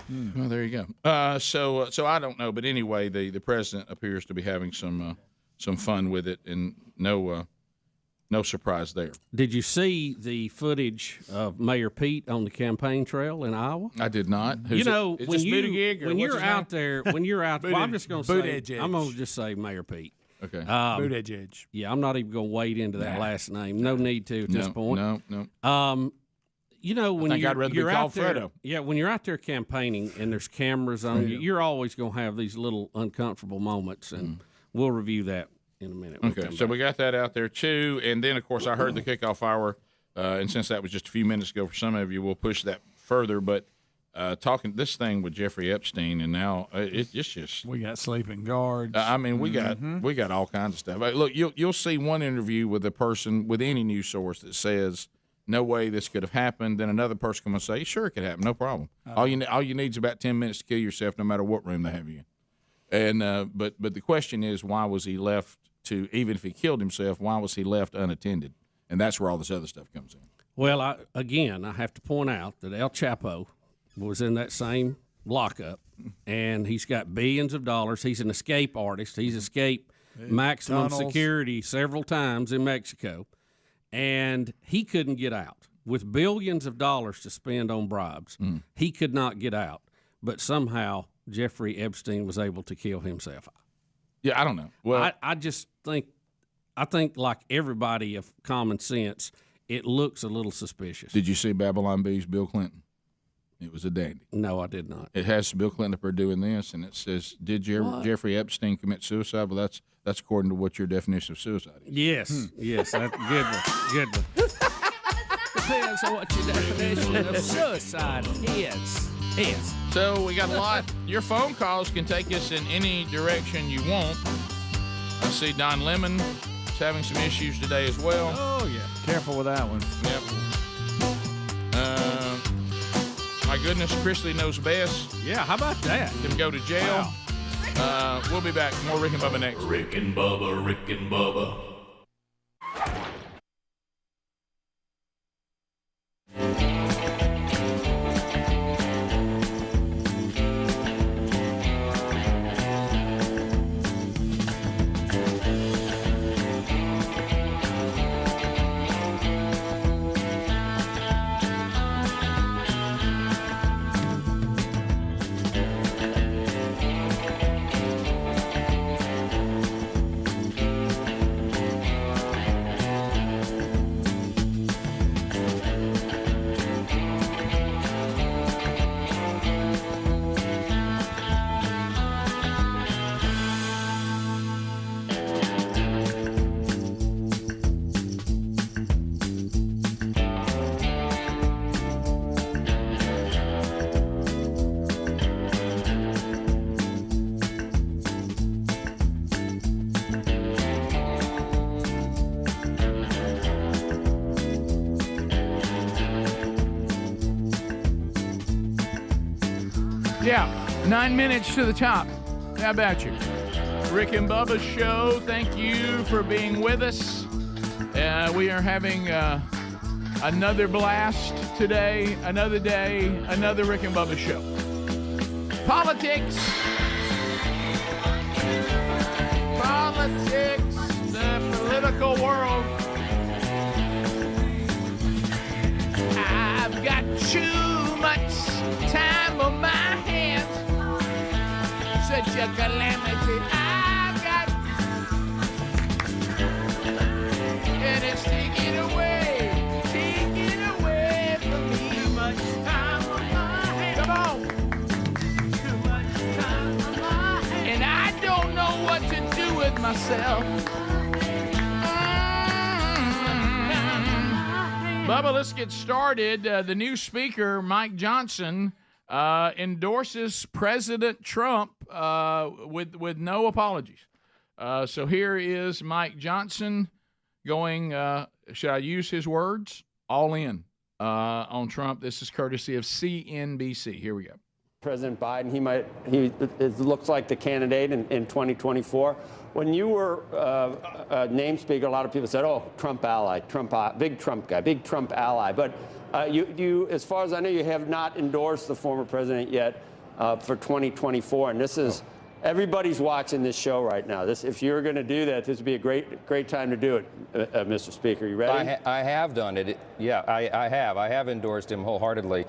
Well, there you go. So I don't know, but anyway, the president appears to be having some fun with it, and no surprise there. Did you see the footage of Mayor Pete on the campaign trail in Iowa? I did not. When you're out there, well, I'm just going to say, I'm going to just say Mayor Pete. Okay. Buttigieg. Yeah, I'm not even going to wade into that last name. No need to at this point. No. When I'd rather you're be out called there, Fredo. when you're out there campaigning and there's cameras on you, you're always going to have these little uncomfortable moments, and we'll review that in a minute. Okay, so we got that out there too, and then of course I heard the kickoff hour, and since that was just a few minutes ago for some of you, we'll push that further. But talking this thing with Jeffrey Epstein, and now it's just we got sleeping guards. I mean, we got all kinds of stuff. Look, you'll see one interview with a person with any news source that says, no way this could have happened. Then another person come and say, sure, it could happen, no problem. All you need is about 10 minutes to kill yourself, no matter what room they have you in. And but the question is, why was he left to? Even if he killed himself, why was he left unattended? And that's where all this other stuff comes in. Well, I have to point out that El Chapo was in that same lockup, and he's got billions of dollars. He's an escape artist. He's escaped maximum security several times in Mexico. And he couldn't get out. With billions of dollars to spend on bribes, he could not get out. But somehow Jeffrey Epstein was able to kill himself. Yeah, I don't know. Well, I just think, like everybody of common sense, it looks a little suspicious. Did you see Babylon Bee's Bill Clinton? It was a dandy. No, I did not. It has Bill Clinton up there doing this, and it says, "Did Jeffrey Epstein commit suicide?" Well, that's according to what your definition of suicide is. Yes, yes, that's a good one. Good one. Depends on what your definition of suicide is. Yes. So we got a lot. Your phone calls can take us in any direction you want. I see Don Lemon is having some issues today as well. Oh yeah. Careful with that one. Yep. My goodness, Chrisley knows best. Yeah, how about that? Can go to jail. Wow. We'll be back. More Rick and Bubba next. Rick and Bubba, Rick and Bubba. Yeah, 9 minutes to the top. How about you? Rick and Bubba Show, thank you for being with us. We are having another blast today, another day, another Rick and Bubba Show. Politics, the political world. I've got too much time on my hands. Such a calamity I've got, and it's taking away from me. Too much time on my hands. Come on. Too much time on my hands. And I don't know what to do with myself. Bubba, let's get started. The new speaker, Mike Johnson, endorses President Trump with no apologies. So here is Mike Johnson going, should I use his words? All in on Trump. This is courtesy of CNBC. Here we go. President Biden, it looks like the candidate in 2024. When you were named speaker, a lot of people said, "Oh, Trump ally, big Trump guy, big Trump ally." But you, as far as I know, you have not endorsed the former president yet for 2024. And this is everybody's watching this show right now. If you're going to do that, this would be a great time to do it, Mr. Speaker. You ready? I have done it. Yeah, I have. I have endorsed him wholeheartedly.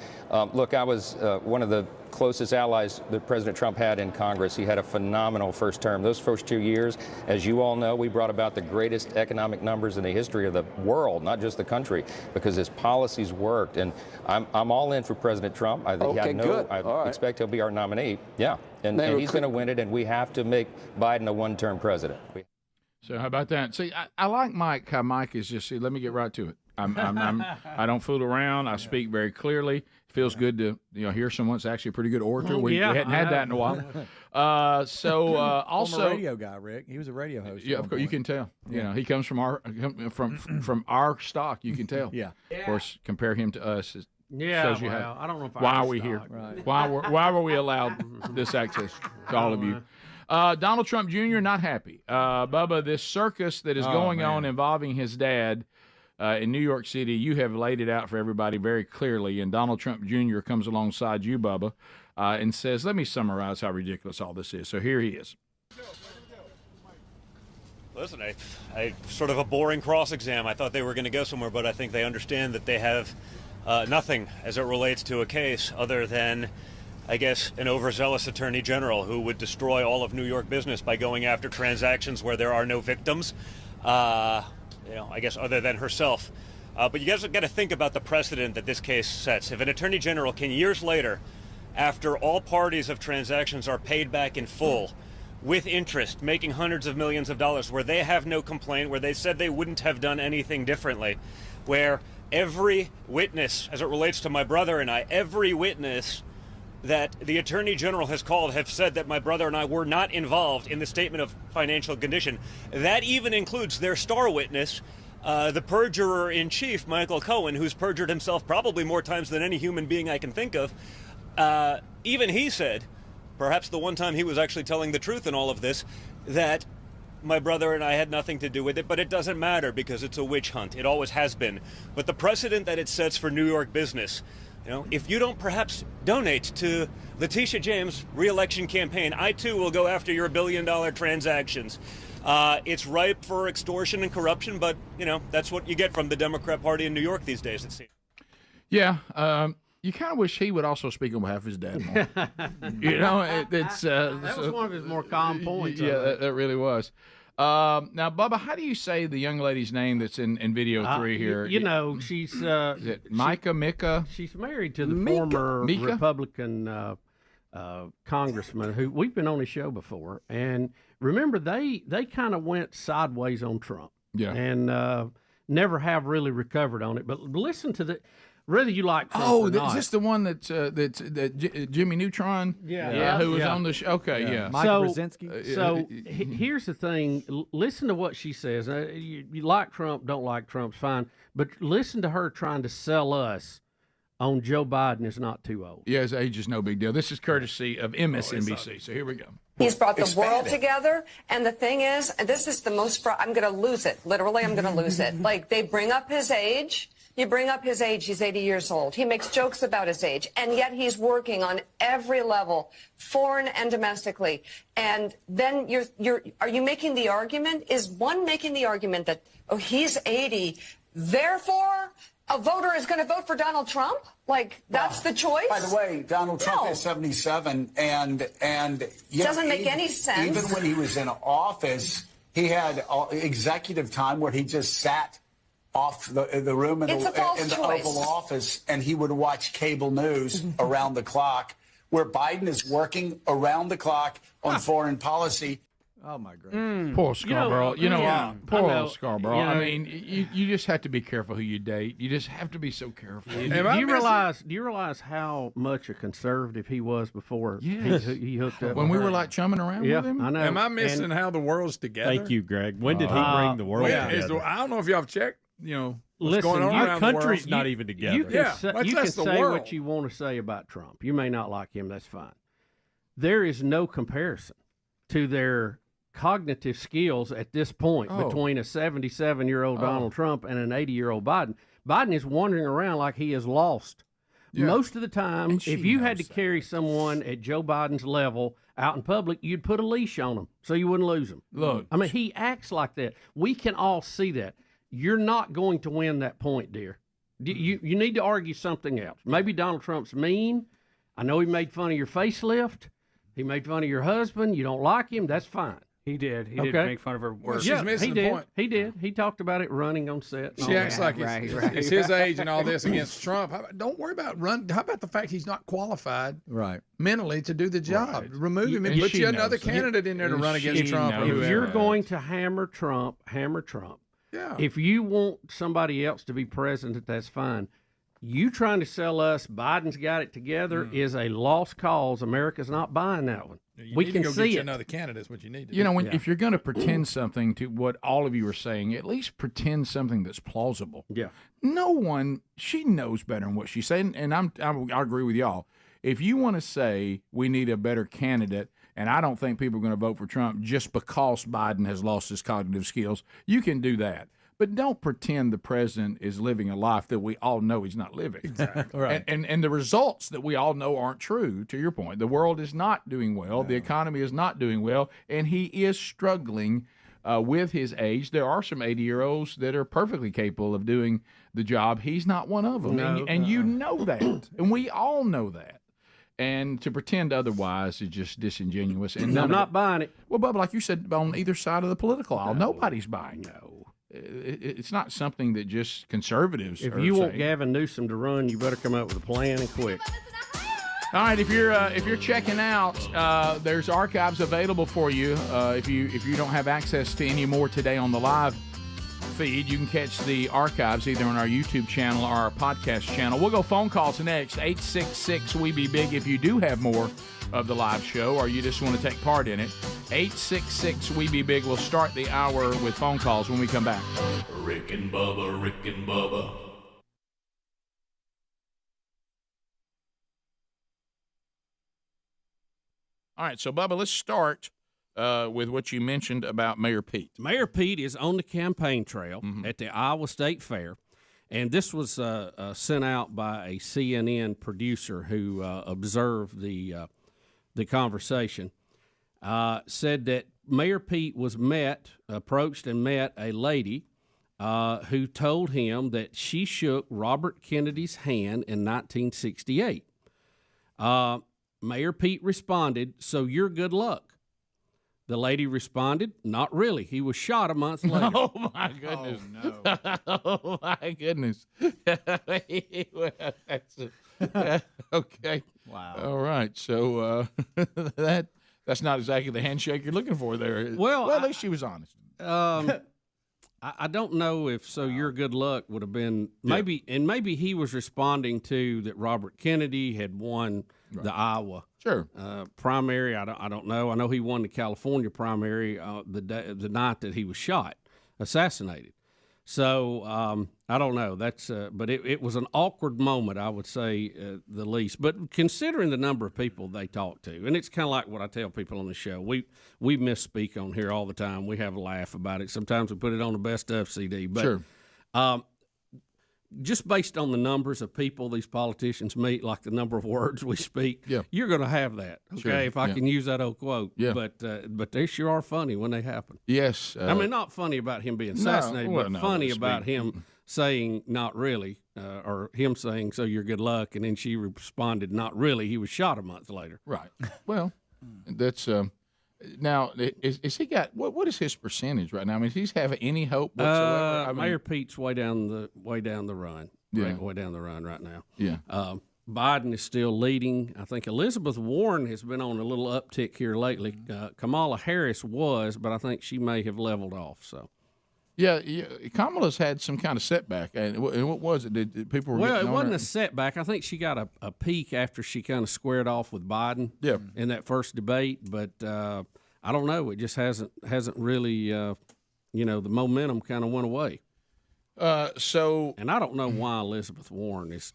Look, I was one of the closest allies that President Trump had in Congress. He had a phenomenal first term. Those first 2 years, as you all know, we brought about the greatest economic numbers in the history of the world, not just the country, because his policies worked. And I'm all in for President Trump. I expect he'll be our nominee. Yeah, and he's going to win it, and we have to make Biden a one-term president. So how about that? See, I like Mike. How Mike is just. See, let me get right to it. I don't fool around. I speak very clearly. It feels good to hear someone that's actually a pretty good orator. We hadn't had that in a while. Also, former radio guy, Rick. He was a radio host. Yeah, of course you can tell. You know, he comes from our stock. You can tell. Yeah. Of course, compare him to us. Shows you how, I don't know if why are we here? Right. Why were we allowed this access to all of you? Donald Trump Jr. not happy. Bubba, this circus that is going on involving his dad in New York City, you have laid it out for everybody very clearly, and Donald Trump Jr. comes alongside you, Bubba, and says, let me summarize how ridiculous all this is. So here he is. Listen, I sort of a boring cross-exam. I thought they were going to go somewhere, but I think they understand that they have nothing as it relates to a case other than, I guess, an overzealous attorney general who would destroy all of New York business by going after transactions where there are no victims. I guess other than herself. But you guys have got to think about the precedent that this case sets. If an attorney general can years later, after all parties of transactions are paid back in full, with interest, making hundreds of millions of dollars, where they have no complaint, where they said they wouldn't have done anything differently, where every witness, as it relates to my brother and I, every witness that the Attorney General has called have said that my brother and I were not involved in the statement of financial condition. That even includes their star witness, the perjurer-in-chief, Michael Cohen, who's perjured himself probably more times than any human being I can think of. Even he said, perhaps the one time he was actually telling the truth in all of this, that my brother and I had nothing to do with it, but it doesn't matter because it's a witch hunt. It always has been. But the precedent that it sets for New York business, if you don't perhaps donate to Letitia James' re-election campaign, I too will go after your billion-dollar transactions. It's ripe for extortion and corruption, but that's what you get from the Democrat Party in New York these days, it seems. Yeah, you kind of wish he would also speak on behalf of his dad more. That was one of his more calm points. Yeah, that really was. Now, Bubba, how do you say the young lady's name that's in video 3 here? She's is it Mika? She's married to the former Republican congressman who we've been on the show before. And remember, they kind of went sideways on Trump. Yeah. And never have really recovered on it. But listen to the. Whether you like Trump or not. Is this the one that's Jimmy Neutron? Who was on the show? Okay, yeah. Michael Brzezinski. So here's the thing. Listen to what she says. You like Trump, don't like Trump, fine. But listen to her trying to sell us on Joe Biden is not too old. Yeah, his age is no big deal. This is courtesy of MSNBC. So here we go. He's brought the world together, and the thing is, and this is the most, I'm going to lose it. Literally, I'm going to lose it. Like, they bring up his age. You bring up his age, he's 80 years old. He makes jokes about his age, and yet he's working on every level, foreign and domestically. And then are you making the argument? Is one making the argument that, oh, he's 80, therefore a voter is going to vote for Donald Trump? Like, that's the choice? By the way, Donald Trump is 77, and doesn't make any sense. Even when he was in office, he had executive time where he just sat off the room in the Oval Office, and he would watch cable news around the clock, where Biden is working around the clock on foreign policy. Oh, my goodness. Poor Scarborough. Poor old Scarborough. You know, I mean, you just have to be careful who you date. You just have to be so careful. Do you realize how much a conservative he was before he hooked up? When we with were her? like chumming around Yeah, with him? I know. Am I missing how the world's together? Thank you, Greg. When did he bring the world together? I don't know if y'all have checked, what's Listen, going on our around country's the world. not even together. You can that's the say world. what you want to say about Trump. You may not like him. That's fine. There is no comparison to their cognitive skills at this point between a 77-year-old Donald Trump and an 80-year-old Biden. Biden is wandering around like he is lost. Yeah. Most of the time, if you had to carry someone at Joe Biden's level out in public, you'd put a leash on him so you wouldn't lose him. Look. I mean, he acts like that. We can all see that. You're not going to win that point, dear. You need to argue something else. Maybe Donald Trump's mean. I know he made fun of your facelift. He made fun of your husband. You don't like him. That's fine. He did. He did make fun of her work. She's missing the point. He did. He talked about it running on set. She acts like it's his age and all this against Trump. Don't worry about How about the fact he's not qualified mentally to do the job? Right. Remove him and put you another candidate in there to run against Trump. If you're going to hammer Trump, hammer Trump. Yeah. If you want somebody else to be president, that's fine. You trying to sell us Biden's got it together is a lost cause. America's not buying that one. We need can to go see get you it. another candidate is what you need to You know, do. if you're going to pretend something to what all of you are saying, at least pretend something that's plausible. Yeah. No one, she knows better than what she's saying, and I agree with y'all. If you want to say we need a better candidate, and I don't think people are going to vote for Trump just because Biden has lost his cognitive skills, you can do that. But don't pretend the president is living a life that we all know he's not living. Exactly. Right. And the results that we all know aren't true, to your point. The world is not doing well. The economy is not doing well. And he is struggling with his age. There are some 80-year-olds that are perfectly capable of doing the job. He's not one of them. No. And you know that. And we all know that. And to pretend otherwise is just disingenuous. And I'm not buying it. Well, Bubba, like you said, on either side of the political aisle, nobody's buying it. No. It's not something that just conservatives If are you want saying. Gavin Newsom to run, you better come up with a plan and quick. All right, if you're checking out, there's archives available for you. If you don't have access to any more today on the live feed, you can catch the archives either on our YouTube channel or our podcast channel. We'll go phone calls next. 866-WE-BE-BIG if you do have more of the live show or you just want to take part in it. 866-WE-BE-BIG. We'll start the hour with phone calls when we come back. Rick and Bubba, Rick and Bubba. All right, so Bubba, let's start with what you mentioned about Mayor Pete. Mayor Pete is on the campaign trail at the Iowa State Fair, and this was sent out by a CNN producer who observed the conversation. Said that Mayor Pete was approached and met a lady who told him that she shook Robert Kennedy's hand in 1968. Mayor Pete responded, "So you're good luck." The lady responded, "Not really. He was shot a month later." Oh, my goodness. Oh, no. Oh, my goodness. Okay. Wow. All right. So that's not exactly the handshake you're looking for there. Well, at least she was honest. I don't know if "so you're good luck" would have been maybe he was responding to that Robert Kennedy had won the Iowa primary. I don't know. I know he won the California primary the night that he was assassinated. So I don't know. That's but it was an awkward moment, I would say, the least. But considering the number of people they talked to, and it's kind of like what I tell people on the show. We misspeak on here all the time. We have a laugh about it. Sometimes we put it on the best of CD. But Sure. Just based on the numbers of people these politicians meet, like the number of words we speak, you're going to have that. Okay, Sure. if I can use that old quote. Yeah. But they sure are funny when they happen. Yes. I mean, not funny about him being assassinated, but funny about him saying "not really," or him saying "so you're good luck," and then she responded "not really." He was shot a month later. Right. Well, that's now is he got what is his percentage right now? I mean, does he have any hope whatsoever? I mean, Mayor Pete's way down the run. Yeah. Way down the run right now. Yeah. Biden is still leading. I think Elizabeth Warren has been on a little uptick here lately. Kamala Harris was, but I think she may have leveled off. So. Yeah, Kamala's had some kind of setback. And what was it? Did people were it wasn't a setback. I think she got a peak after she kind of squared off with Biden in that first debate. But I don't know. It just hasn't really, the momentum kind of went away. And I don't know why Elizabeth Warren is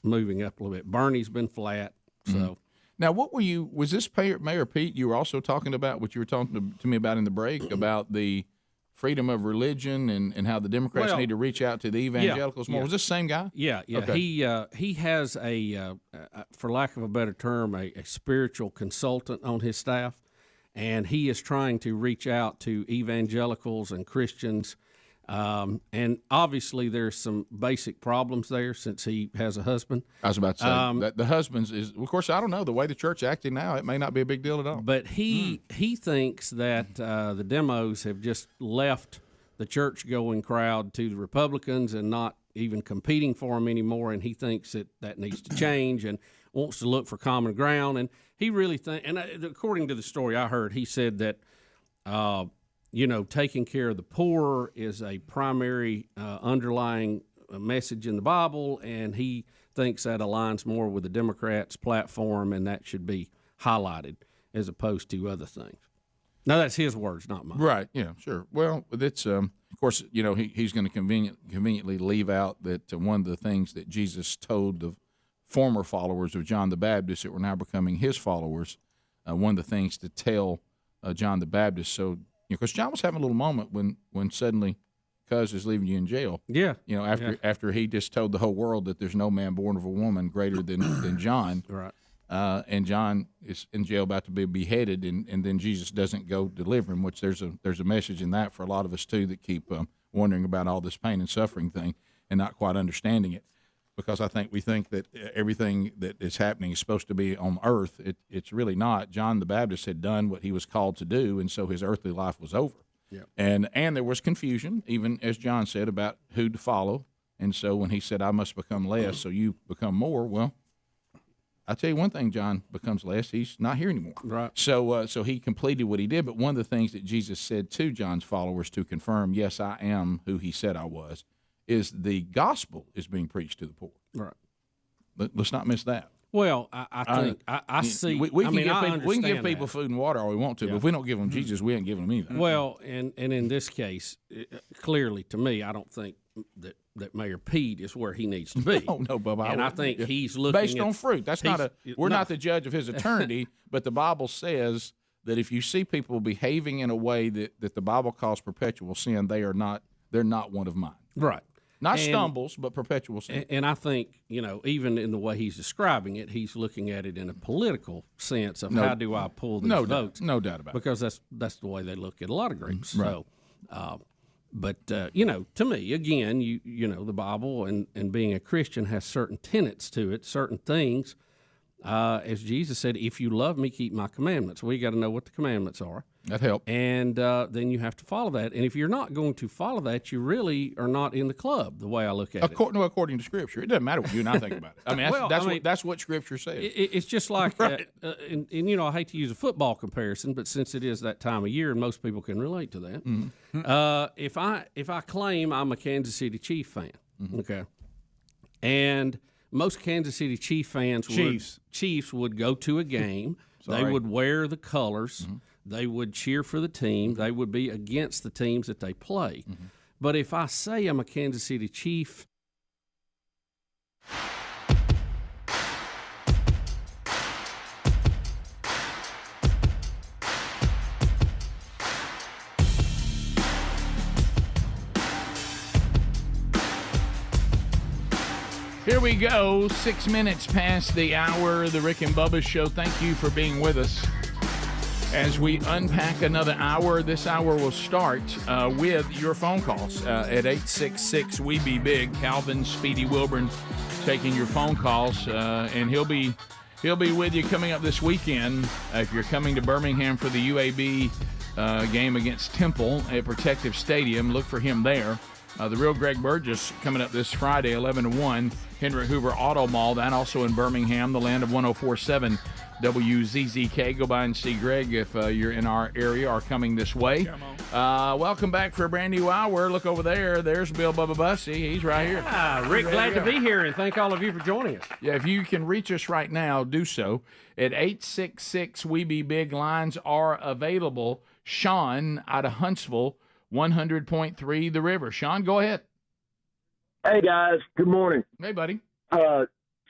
moving up a little bit. Bernie's been flat. So now, was this Mayor Pete you were also talking about, what you were talking to me about in the break, about the freedom of religion and how the Democrats need to reach out to the evangelicals more? Was this the same guy? Yeah. Okay. He has for lack of a better term, a spiritual consultant on his staff, and he is trying to reach out to evangelicals and Christians. And obviously there's some basic problems there since he has a husband. I was about to say that the husband's is, of course, I don't know the way the church acting now. It may not be a big deal at all. But he thinks that the demos have just left the church-going crowd to the Republicans and not even competing for them anymore. And he thinks that needs to change and wants to look for common ground. And he really and according to the story I heard, he said that. Taking care of the poor is a primary underlying message in the Bible, and he thinks that aligns more with the Democrats' platform, and that should be highlighted as opposed to other things. Now, that's his words, not mine. Right, yeah, sure. Well, that's, of course, he's going to conveniently leave out that one of the things that Jesus told the former followers of John the Baptist that were now becoming his followers, one of the things to tell John the Baptist, so because John was having a little moment when suddenly Cuz is leaving you in jail. Yeah. After he just told the whole world that there's no man born of a woman greater than John. Right. And John is in jail about to be beheaded, and then Jesus doesn't go deliver him, which there's a message in that for a lot of us too that keep wondering about all this pain and suffering thing and not quite understanding it. Because we think that everything that is happening is supposed to be on earth. It's really not. John the Baptist had done what he was called to do, and so his earthly life was over. Yeah. And there was confusion, even as John said, about who to follow. And so when he said, I must become less so you become more, well, I tell you one thing, John becomes less. He's not here anymore. Right. So he completed what he did. But one of the things that Jesus said to John's followers to confirm, yes, I am who he said I was, is the gospel is being preached to the poor. Right. Let's not miss that. Well, I think I see. We can give people that. food and water all we want to, but if we don't give them Jesus, we ain't giving them anything. Well, and in this case, clearly to me, I don't think that Mayor Pete is where he needs to be. Oh no, Bubba. And I think he's looking based on fruit. That's we're not the judge of his eternity, but the Bible says that if you see people behaving in a way that the Bible calls perpetual sin, they're not one of mine. Right. Not stumbles, but perpetual sin. And I think, even in the way he's describing it, he's looking at it in a political sense of how do I pull these votes. No doubt about it. Because that's the way they look at a lot of groups. Right. So, but to me, again, the Bible and being a Christian has certain tenets to it, certain things. As Jesus said, if you love me, keep my commandments. We got to know what the commandments are. That helps. And then you have to follow that. And if you're not going to follow that, you really are not in the club, the way I look at it. According to Scripture. It doesn't matter what you and I think about it. I mean, that's what Scripture says. It's just like, right. and I hate to use a football comparison, but since it is that time of year and most people can relate to that, if I claim I'm a Kansas City Chief fan, okay, and most Kansas City Chief fans Chiefs would go to a game, they would wear the colors, they would cheer for the team, they would be against the teams that they play. But if I say I'm a Kansas City Chief, Here we go, 6 minutes past the hour, the Rick and Bubba Show. Thank you for being with us. As we unpack another hour, this hour will start with your phone calls at 866-WE-BE-BIG. Calvin, Speedy, Wilburn taking your phone calls, and he'll be with you coming up this weekend. If you're coming to Birmingham for the UAB game against Temple at Protective Stadium, look for him there. The real Greg Burgess coming up this Friday, 11 to 1, Henry Hoover Auto Mall, that also in Birmingham, the land of 104.7 WZZK. Go by and see Greg if you're in our area or coming this way. Welcome back for a brand new hour. Look over there. There's Bill Bubba Bussey. He's right here. Rick, glad to be here, and thank all of you for joining us. Yeah, if you can reach us right now, do so. At 866-WE-BE-BIG, lines are available. Sean out of Huntsville, 100.3 The River. Sean, go ahead. Hey, guys. Good morning. Hey, buddy.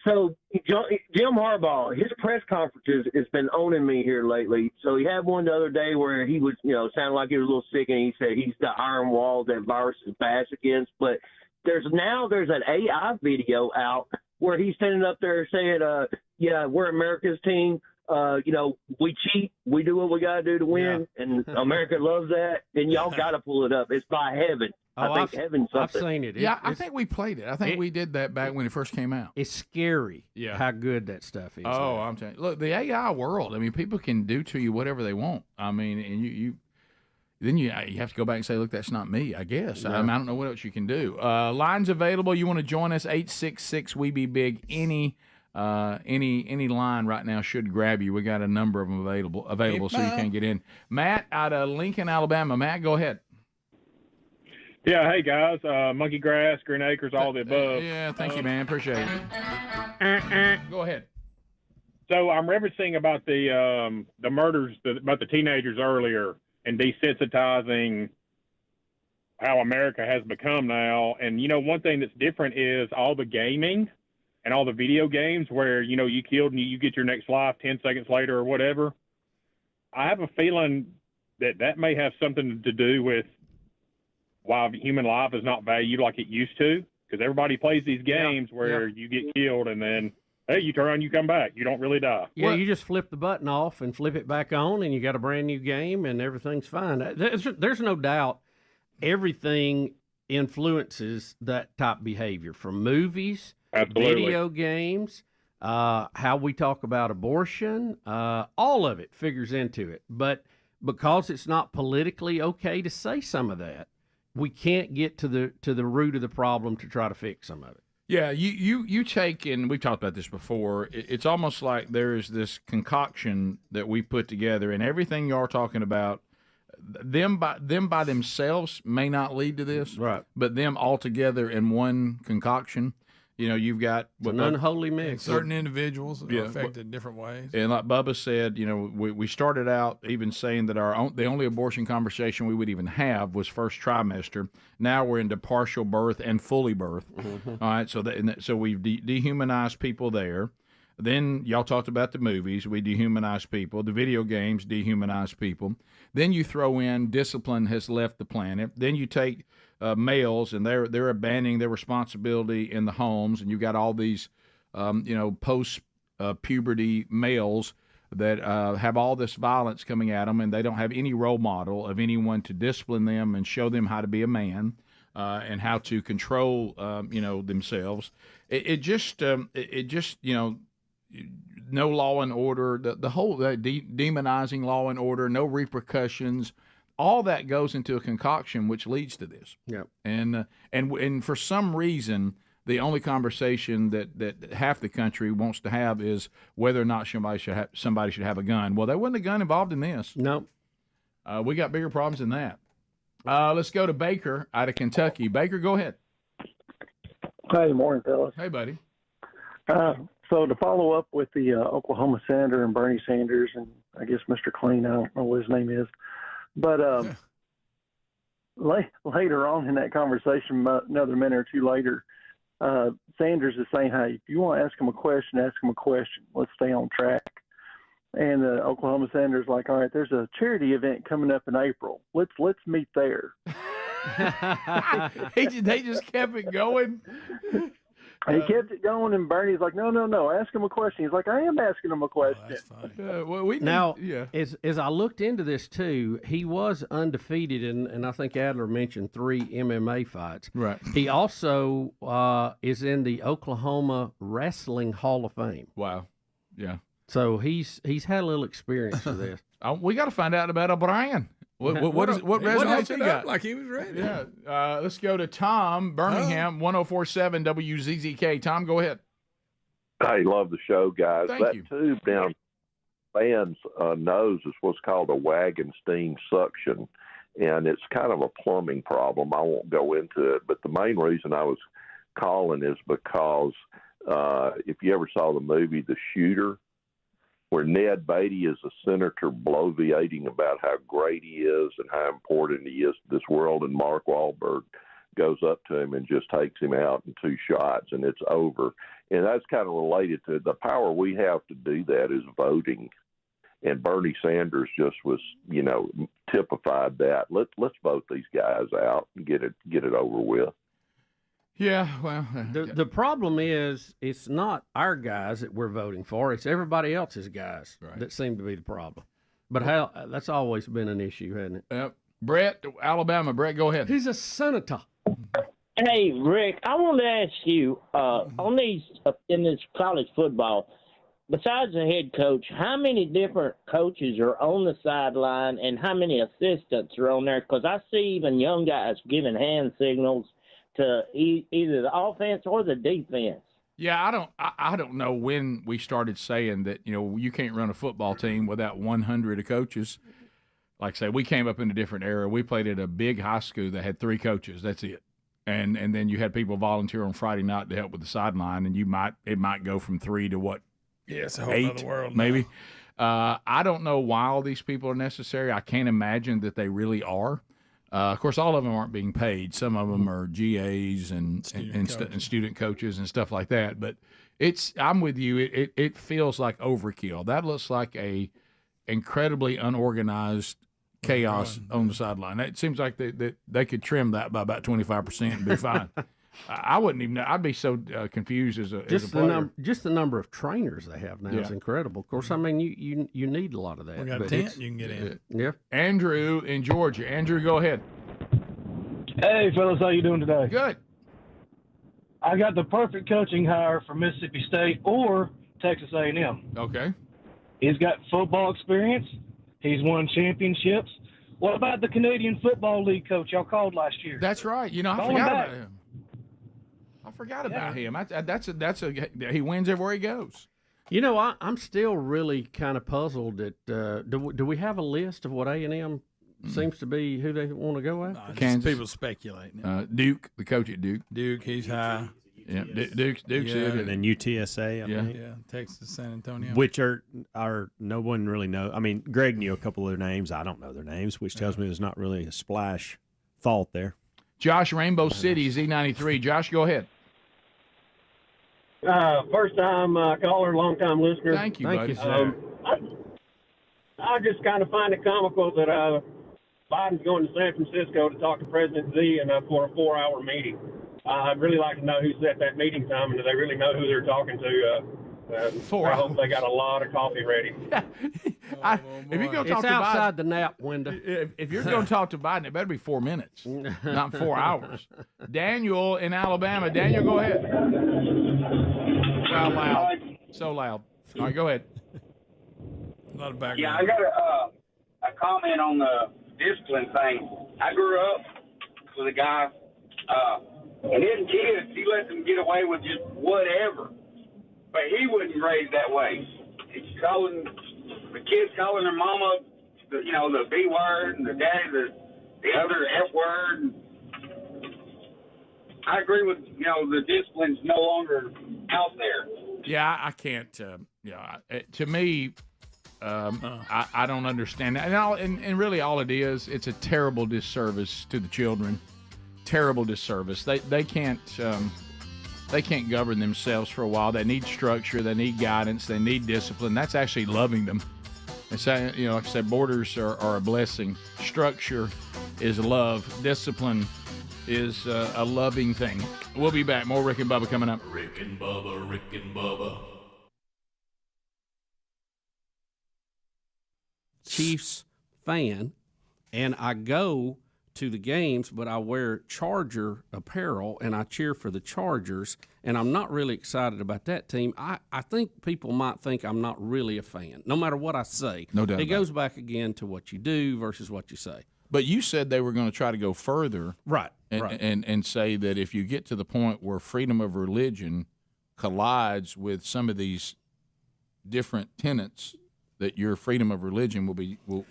So Jim Harbaugh, his press conferences has been owning me here lately. So he had one the other day where he was, sounded like he was a little sick, and he said he's the iron wall that virus is bash against. But there's an AI video out where he's standing up there saying, yeah, we're America's team. We cheat. We do what we got to do to win, and America loves that. And y'all got to pull it up. It's by heaven. I think heaven's something. I've seen it. I think we played it. I think we did that back when it first came out. It's scary how good that stuff is. Oh, I'm telling you. Look, the AI world, I mean, people can do to you whatever they want. I mean, and then you have to go back and say, look, that's not me, I guess. Yeah. I don't know what else you can do. Lines available. You want to join us, 866-WE-BE-BIG. Any line right now should grab you. We got a number of them available so you can get in. Matt out of Lincoln, Alabama. Matt, go ahead. Yeah, hey guys, monkey grass, Green Acres, all the above. Yeah, thank you, man. Appreciate it. Go ahead. So I'm referencing about the murders, about the teenagers earlier, and desensitizing how America has become now. And one thing that's different is all the gaming and all the video games where you killed and you get your next life 10 seconds later or whatever. I have a feeling that may have something to do with why human life is not valued like it used to, because everybody plays these games where you get killed and then, hey, you turn around, you come back. You don't really die. Yeah, you just flip the button off and flip it back on, and you got a brand new game, and everything's fine. There's no doubt everything influences that type behavior, from movies, video games, how we talk about abortion, all of it figures into it. But because it's not politically okay to say some of that, we can't get to the root of the problem to try to fix some of it. Yeah, you take, and we've talked about this before, it's almost like there is this concoction that we put together, and everything you're talking about, them by themselves may not lead to this, right? But them all together in one concoction, you've got an unholy mix. Certain individuals are affected in different ways. And like Bubba said, we started out even saying that the only abortion conversation we would even have was first trimester. Now we're into partial birth and fully birth. Mm-hmm. All right, so we've dehumanized people there. Then y'all talked about the movies. We dehumanize people. The video games dehumanize people. Then you throw in discipline has left the planet. Then you take males, and they're abandoning their responsibility in the homes, and you've got all these, post puberty males that have all this violence coming at them, and they don't have any role model of anyone to discipline them and show them how to be a man and how to control, themselves. It just no law and order. The whole demonizing law and order, no repercussions. All that goes into a concoction, which leads to this. Yep. And for some reason, the only conversation that half the country wants to have is whether or not somebody should have a gun. Well, there wasn't a gun involved in this. No. We got bigger problems than that. Let's go to Baker out of Kentucky. Baker, go ahead. Hey, morning, fellas. Hey, buddy. So to follow up with the Oklahoma senator and Bernie Sanders and I guess Mr. Clean, I don't know what his name is. But later on in that conversation, another minute or two later, Sanders is saying, hey, if you want to ask him a question, ask him a question. Let's stay on track. And Oklahoma Senator's like, all right, there's a charity event coming up in April. Let's meet there. They just kept it going. He kept it going, and Bernie's like, no, ask him a question. He's like, I am asking him a question. As I looked into this too, he was undefeated, and I think Adler mentioned 3 MMA fights. Right. He also is in the Oklahoma Wrestling Hall of Fame. Wow. Yeah. So he's had a little experience with this. We got to find out about O'Brien. What resume he got? Like he was ready. Yeah. Let's go to Tom, Birmingham, 104.7 WZZK. Tom, go ahead. I love the show, guys. Thank that you. tube down fans' nose is what's called a Wagenstein suction, and it's kind of a plumbing problem. I won't go into it, but the main reason I was calling is because if you ever saw the movie The Shooter, where Ned Beatty is a senator bloviating about how great he is and how important he is to this world, and Mark Wahlberg goes up to him and just takes him out in 2 shots, and it's over. And that's kind of related to the power we have to do that is voting. And Bernie Sanders just was, typified that. Let's vote these guys out and get it over with. Yeah, well, the problem is it's not our guys that we're voting for; it's everybody else's guys that seem to be the problem. But that's always been an issue, hasn't it? Yep. Brett, Alabama. Brett, go ahead. He's a senator. Hey, Rick, I wanted to ask you on these in this college football. Besides the head coach, how many different coaches are on the sideline, and how many assistants are on there? Because I see even young guys giving hand signals to either the offense or the defense. Yeah, I don't know when we started saying that, you can't run a football team without 100 coaches. Like I say, we came up in a different era. We played at a big high school that had 3 coaches. That's it. And then you had people volunteer on Friday night to help with the sideline, and it might go from 3 to what? Yeah, it's a whole 8, other world. Maybe. I don't know why all these people are necessary. I can't imagine that they really are. Of course, all of them aren't being paid. Some of them are GAs and student coaches and stuff like that. But I'm with you. It feels like overkill. That looks like a incredibly unorganized chaos on the sideline. It seems like they could trim that by about 25% and be fine. I wouldn't even know. I'd be so confused as a player. Just the number of trainers they have now is incredible. Of course, I mean, you need a lot of that. We got a tent you can get in. Yeah. Andrew in Georgia. Andrew, go ahead. Hey, fellas, how you doing today? Good. I got the perfect coaching hire for Mississippi State or Texas A&M. Okay. He's got football experience. He's won championships. What about the Canadian Football League coach y'all called last year? That's right. I forgot about him. He wins everywhere he goes. I'm still really kind of puzzled that do we have a list of what A&M seems to be who they want to go after? Kansas. People speculating. Duke, the coach at Duke. Duke, he's high. Yeah, Duke's it. And then UTSA, I think. Yeah, Texas, San Antonio. Which are no one really knows. I mean, Greg knew a couple of their names. I don't know their names, which tells me there's not really a splash thought there. Josh, Rainbow City, Z93. Josh, go ahead. First time caller, long time listener. Thank you, buddy. I just kind of find it comical that Biden's going to San Francisco to talk to President Z for a 4-hour meeting. I'd really like to know who set that meeting time, and do they really know who they're talking to? I hope they got a lot of coffee ready. If you're going to talk to outside Biden, the nap window. If you're going to talk to Biden, it better be 4 minutes, not 4 hours. Daniel in Alabama. Daniel, go ahead. Wow, loud. So loud. All right, go ahead. A lot of background. Yeah, I got a comment on the discipline thing. I grew up with a guy, and his kids, he let them get away with just whatever. But he wasn't raised that way. He's calling the kids calling their mama, the B word, and the daddy the other F word. I agree with the discipline's no longer out there. Yeah, I can't. To me, I don't understand that. And really all it is, it's a terrible disservice to the children. Terrible disservice. They can't govern themselves for a while. They need structure. They need guidance. They need discipline. That's actually loving them. It's, like I said, borders are a blessing. Structure is love. Discipline is a loving thing. We'll be back. More Rick and Bubba coming up. Rick and Bubba, Rick and Bubba. Chiefs fan, and I go to the games, but I wear Charger apparel and I cheer for the Chargers, and I'm not really excited about that team. I think people might think I'm not really a fan, no matter what I say. No doubt. It goes back again to what you do versus what you say. But you said they were going to try to go further. Right. And say that if you get to the point where freedom of religion collides with some of these different tenets, that your freedom of religion will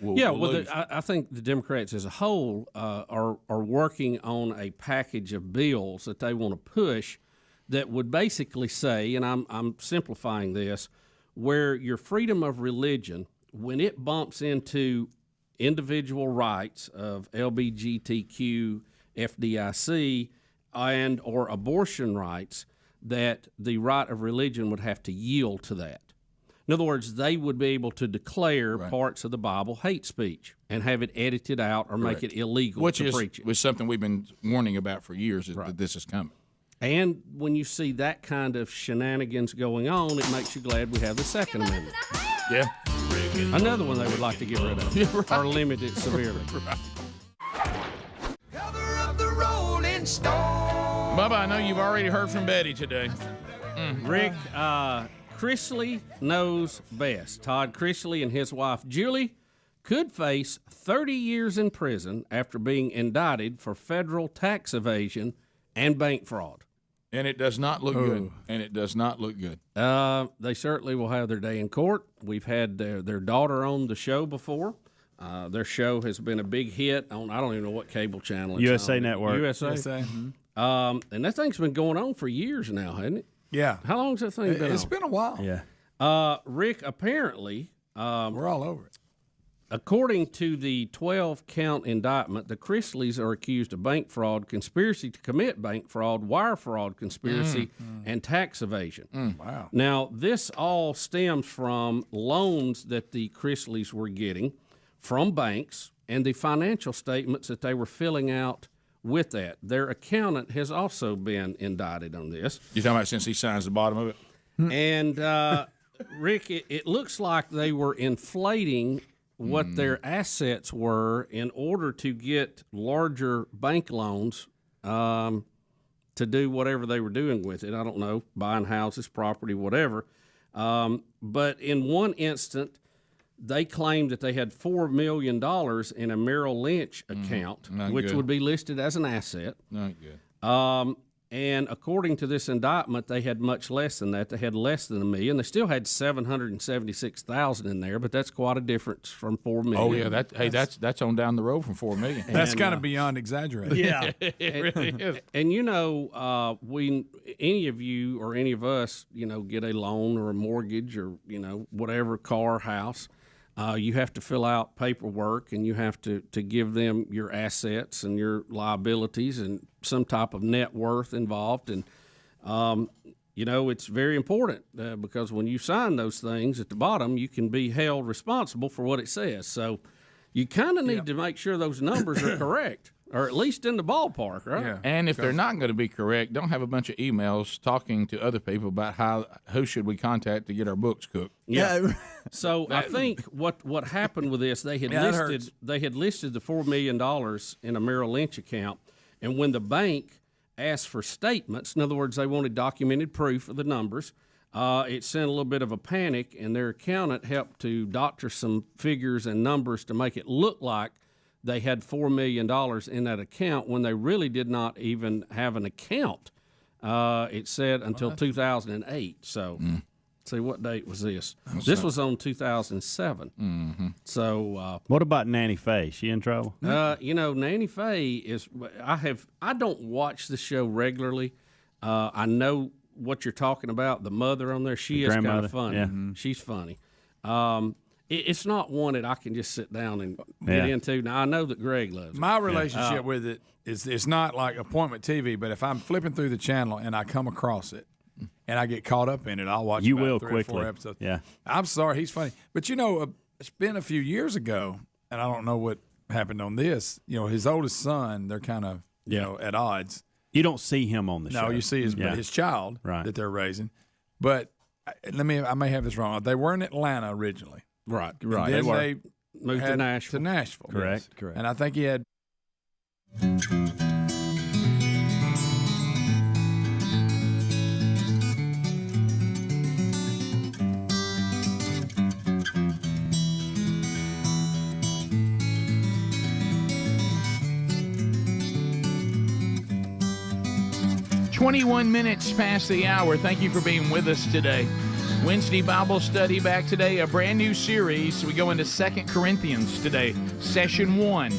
lose. I think the Democrats as a whole are working on a package of bills that they want to push that would basically say, and I'm simplifying this, where your freedom of religion, when it bumps into individual rights of LGBTQ, FDIC, and or abortion rights, that the right of religion would have to yield to that. In other words, they would be able to declare parts of the Bible hate speech and have it edited out or make it illegal to preach it. Which is something we've been warning about for years, that this is coming. And when you see that kind of shenanigans going on, it makes you glad we have the Second Amendment. Yeah. Another one they would like to get rid of or limit it severely. Bubba, I know you've already heard from Betty today. Rick, Chrisley knows best. Todd Chrisley and his wife, Julie, could face 30 years in prison after being indicted for federal tax evasion and bank fraud. And it does not look good. And it does not look good. They certainly will have their day in court. We've had their daughter on the show before. Their show has been a big hit on, I don't even know what cable channel it's USA on. Network. USA. Mm-hmm. And that thing's been going on for years now, hasn't it? Yeah. How long's that thing been on? It's been a while. Yeah. Rick, apparently, we're all over it. According to the 12-count indictment, the Chrisleys are accused of bank fraud, conspiracy to commit bank fraud, wire fraud conspiracy, and tax evasion. Wow. Now, this all stems from loans that the Chrisleys were getting from banks and the financial statements that they were filling out with that. Their accountant has also been indicted on this. You're talking about since he signs the bottom of it? And, Rick, it looks like they were inflating what their assets were in order to get larger bank loans to do whatever they were doing with it. I don't know, buying houses, property, whatever. But in one instant, they claimed that they had $4 million in a Merrill Lynch account, which would be listed as an asset. Not good. And according to this indictment, they had much less than that. They had less than $1 million. They still had $776,000 in there, but that's quite a difference from $4 million. Oh yeah, that's on down the road from $4 million. That's kind of beyond exaggerated. Yeah, it really is. And we any of you or any of us, get a loan or a mortgage or whatever, car, house. You have to fill out paperwork, and you have to give them your assets and your liabilities and some type of net worth involved. And, it's very important because when you sign those things at the bottom, you can be held responsible for what it says. So you kind of need to make sure those numbers are correct. Or at least in the ballpark, right? Yeah. And if they're not going to be correct, don't have a bunch of emails talking to other people about who should we contact to get our books cooked. Yeah. So I think what happened with this, they had listed the $4 million in a Merrill Lynch account, and when the bank asked for statements, in other words, they wanted documented proof of the numbers, it sent a little bit of a panic, and their accountant helped to doctor some figures and numbers to make it look like they had $4 million in that account when they really did not even have an account. It said until 2008. So, see, what date was this? This was on 2007. Mm-hmm. So, what about Nanny Faye? She in trouble? Nanny Faye is. I don't watch the show regularly. I know what you're talking about. The mother on there, she is kind of funny. Yeah. She's funny. it's not one that I can just sit down and get into. Now, I know that Greg loves it. My relationship with it is it's not like appointment TV, but if I'm flipping through the channel and I come across it and I get caught up in it, I'll watch You about will 3 quickly. or 4 episodes. Yeah. I'm sorry, he's funny. But, it's been a few years ago, and I don't know what happened on this. His oldest son, they're kind of, at odds. You don't see him on the show. No, you see his child that they're raising. But I may have this wrong. They were in Atlanta originally. Right. And then they moved to Nashville. Correct. Yes, correct. And I think he had. "21 minutes past the hour. Thank you for being with us today. Wednesday Bible study back today, a brand new series. We go into 2 Corinthians today, session 1,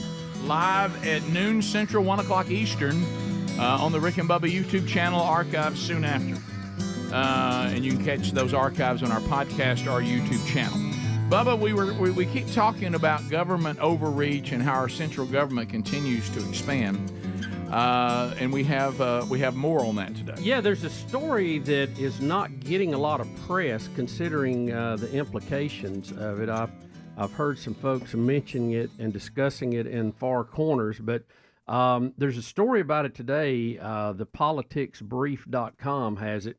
live at noon Central, 1 o'clock Eastern, on the Rick and Bubba YouTube channel, archives soon after. And you can catch those archives on our podcast, our YouTube channel. Bubba, we keep talking about government overreach and how our central government continues to expand. And we have more on that today. Yeah, there's a story that is not getting a lot of press considering the implications of it. I've heard some folks mentioning it and discussing it in far corners, but there's a story about it today. ThePoliticsBrief.com has it,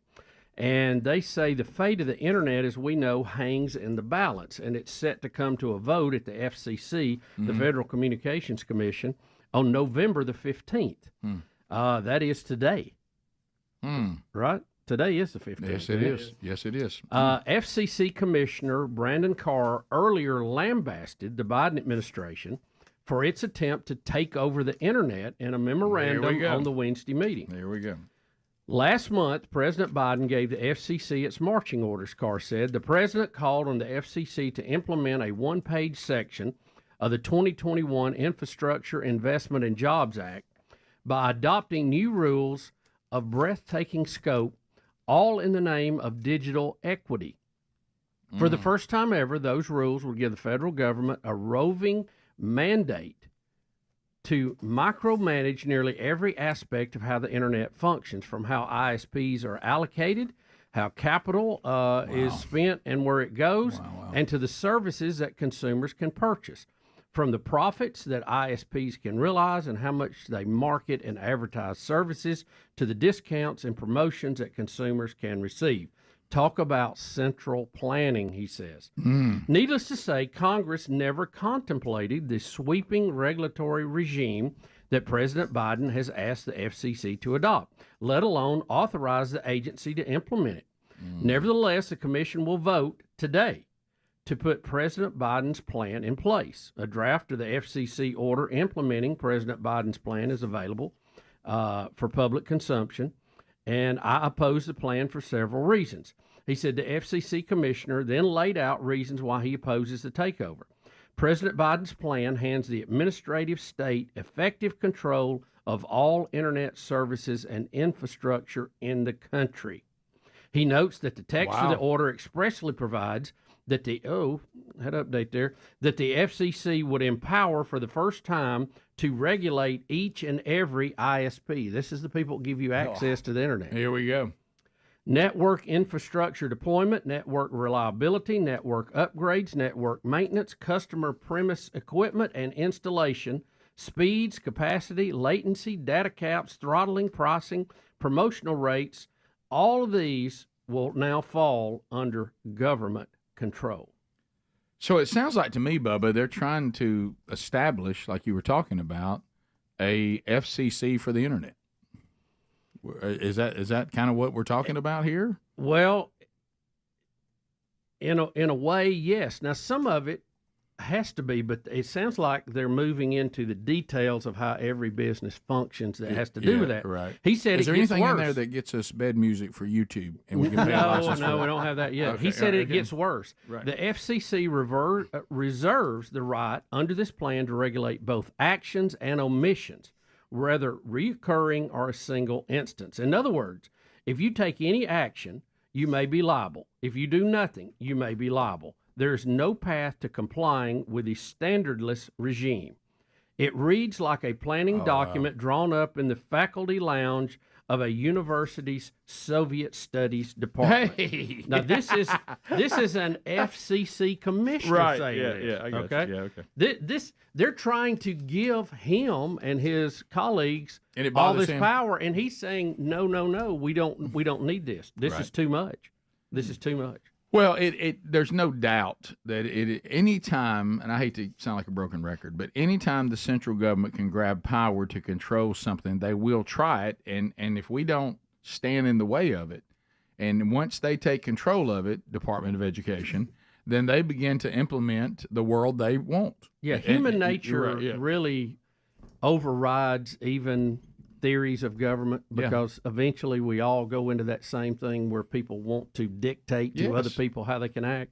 and they say the fate of the internet, as we know, hangs in the balance, and it's set to come to a vote at the FCC, the Federal Communications Commission, on November the 15th. That is today. Right? Today is the 15th. Yes, it is. Yes, it is. FCC Commissioner Brandon Carr earlier lambasted the Biden administration for its attempt to take over the internet in a memorandum on the Wednesday meeting. There we go. Last month, President Biden gave the FCC its marching orders, Carr said. The president called on the FCC to implement a one-page section of the 2021 Infrastructure Investment and Jobs Act by adopting new rules of breathtaking scope, all in the name of digital equity. For the first time ever, those rules would give the federal government a roving mandate to micromanage nearly every aspect of how the internet functions, from how ISPs are allocated, how capital is spent and where it goes, and to the services that consumers can purchase. From the profits that ISPs can realize and how much they market and advertise services, to the discounts and promotions that consumers can receive. Talk about central planning, he says. Needless to say, Congress never contemplated the sweeping regulatory regime that President Biden has asked the FCC to adopt, let alone authorize the agency to implement it. Nevertheless, the commission will vote today to put President Biden's plan in place. A draft of the FCC order implementing President Biden's plan is available for public consumption, and I oppose the plan for several reasons. He said the FCC commissioner then laid out reasons why he opposes the takeover. President Biden's plan hands the administrative state effective control of all internet services and infrastructure in the country. He notes that the text of the order expressly provides that the FCC would empower for the first time to regulate each and every ISP. This is the people that give you access to the internet. Here we go. Network infrastructure deployment, network reliability, network upgrades, network maintenance, customer premise equipment and installation, speeds, capacity, latency, data caps, throttling, pricing, promotional rates. All of these will now fall under government control. So it sounds like to me, Bubba, they're trying to establish, like you were talking about, a FCC for the internet. Is that kind of what we're talking about here? Well, in a way, yes. Now, some of it has to be, but it sounds like they're moving into the details of how every business functions that has to do with that. Right. He said Is there anything in there that gets us bed music for YouTube? And we can pay a license for no, that? we don't have that yet. Okay, He said it okay. gets worse. Right. The FCC reserves the right under this plan to regulate both actions and omissions, whether recurring or a single instance. In other words, if you take any action, you may be liable. If you do nothing, you may be liable. there's no path to complying with the standardless regime. It reads like a planning document drawn up in the faculty lounge of a university's Soviet studies department. Hey. Now this is an FCC commissioner saying this. I got okay. you. Yeah, okay. They're trying to give him and his colleagues And it all bothers this him. power, and he's saying no, we don't need this. This is too much. This is too much. Well, there's no doubt that any time, and I hate to sound like a broken record, but any time the central government can grab power to control something, they will try it. And if we don't stand in the way of it, and once they take control of it, Department of Education, then they begin to implement the world they want. Yeah, human nature really overrides even theories of government, because eventually we all go into that same thing where people want to dictate to other people how they can act.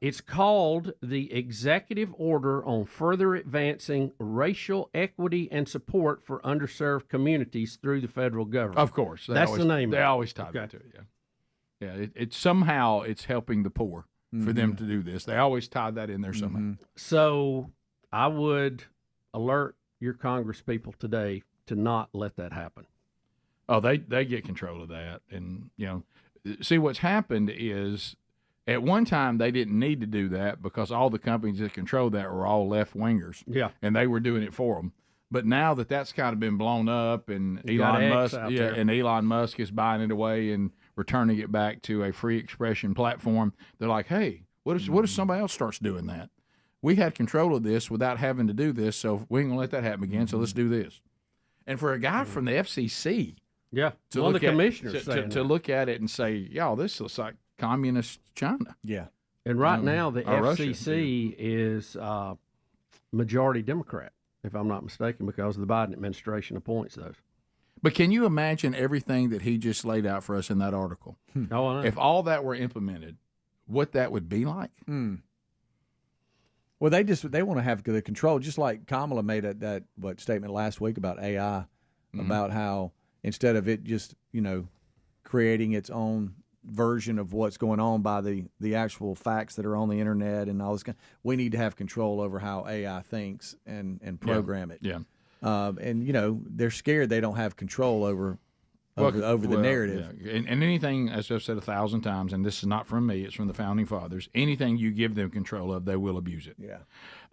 It's called the Executive Order on Further Advancing Racial Equity and Support for Underserved Communities through the Federal Government. Of course. That's the name. They always tie that to it, Yeah, it's somehow it's helping the poor for them to do this. They always tie that in there somehow. So I would alert your Congress people today to not let that happen. Oh, they get control of that. And, see, what's happened is at one time they didn't need to do that because all the companies that control that were all left-wingers. Yeah. And they were doing it for them. But now that that's kind of been blown up and Elon Musk is buying it away and returning it back to a free expression platform, they're like, hey, what if somebody else starts doing that? We had control of this without having to do this, so we ain't going to let that happen again, so let's do this. And for a guy from the FCC, to one of the commissioners to look at it and say, y'all, this looks like communist China. Yeah. And right now the Russia. FCC is majority Democrat, if I'm not mistaken, because the Biden administration appoints those. But can you imagine everything that he just laid out for us in that article? Oh, I know. If all that were implemented, what that would be like? Well, they want to have the control, just like Kamala made that statement last week about AI, about how instead of it just creating its own version of what's going on by the actual facts that are on the internet and all this, we need to have control over how AI thinks and program it. Yeah. And they're scared they don't have control over the narrative. Yeah. And anything, as I've said 1,000 times, and this is not from me, it's from the Founding Fathers, anything you give them control of, they will abuse it. Yeah.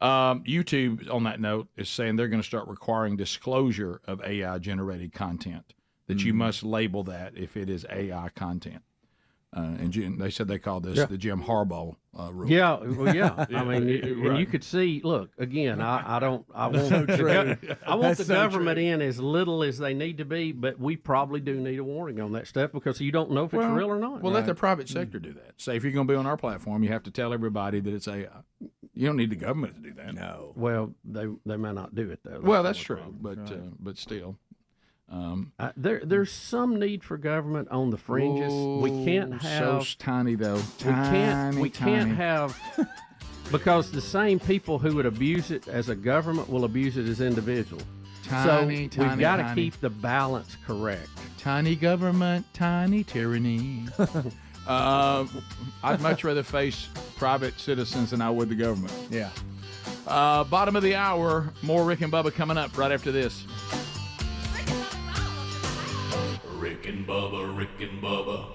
YouTube, on that note, is saying they're going to start requiring disclosure of AI-generated content, that you must label that if it is AI content. And they said they called this the Jim Harbaugh rule. Yeah, well, yeah. I mean, and you could see. Look, again, I want the government in as little as they need to be, but we probably do need a warning on that stuff because you don't know if it's real or not. Well, let the private sector do that. Say if you're going to be on our platform, you have to tell everybody that it's AI. You don't need the government to do that. No. Well, they may not do it though. Well, that's true, but still. There's some need for government on the fringes. We can't have so tiny though. We can't have because the same people who would abuse it as a government will abuse it as individuals. We've got to keep the balance correct. Tiny government, tiny tyranny. I'd much rather face private citizens than I would the government. Yeah. Bottom of the hour. More Rick and Bubba coming up right after this. Rick and Bubba, Rick and Bubba.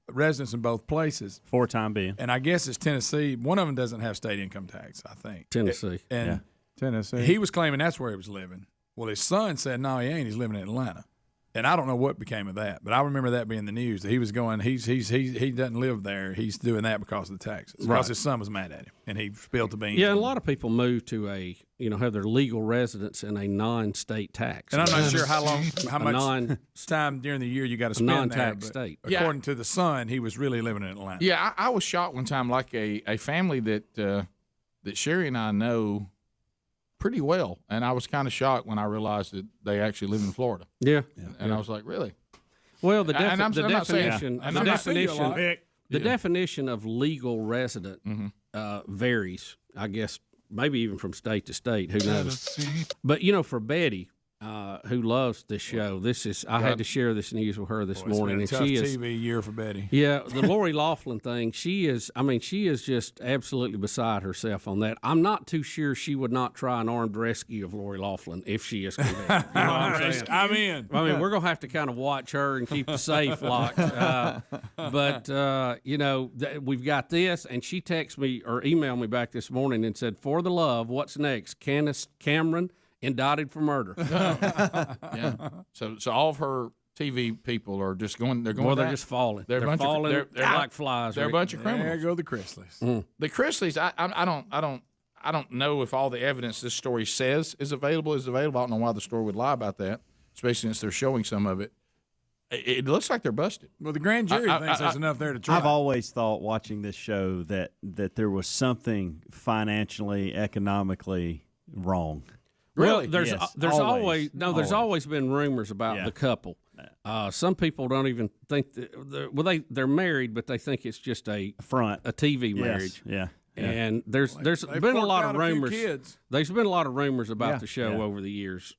Residents in both places. For a time being. And I guess it's Tennessee. One of them doesn't have state income tax, I think. Tennessee. And Tennessee. He was claiming that's where he was living. Well, his son said, no, he ain't. He's living in Atlanta. And I don't know what became of that, but I remember that being the news. That he was going, he doesn't live there. He's doing that because of the taxes. Because his son was mad at him, and he spilled the beans. Yeah, a lot of people move to have their legal residence in a non-state tax. And I'm not sure how much time during the year you got to spend non-tax there. State. According to the son, he was really living in Atlanta. Yeah, I was shocked one time, like a family that Sherry and I know pretty well, and I was kind of shocked when I realized that they actually live in Florida. Yeah. And I was like, really? Well, the definition of legal resident varies, I guess, maybe even from state to state. Who knows? But for Betty, who loves this show. I had to share this news with her this morning, it's and been a she tough is TV year for Betty. Yeah, the Lori Loughlin thing. She is just absolutely beside herself on that. I'm not too sure she would not try an armed rescue of Lori Loughlin if she is convicted. You know what I'm saying? I'm in. I mean, we're gonna have to kind of watch her and keep the safe locked. But we've got this, and she texted me or emailed me back this morning and said, "For the love, what's next? Candace Cameron indicted for murder." Yeah. So all of her TV people are just going. They're going. Well, they're just falling. They're falling. They're like flies. They're a bunch of criminals. There go the Chrisleys. The Chrisleys. I don't know if all the evidence this story says is available. I don't know why the story would lie about that, especially since they're showing some of it. It looks like they're busted. Well, the grand jury thinks there's enough there to try. I've always thought watching this show that there was something financially, economically wrong. Really? Well, there's always been rumors about the couple. Some people don't even think they're married, but they think it's just a front, a TV marriage. Yeah. And there's been a lot of rumors. There's been a lot of rumors about the show over the years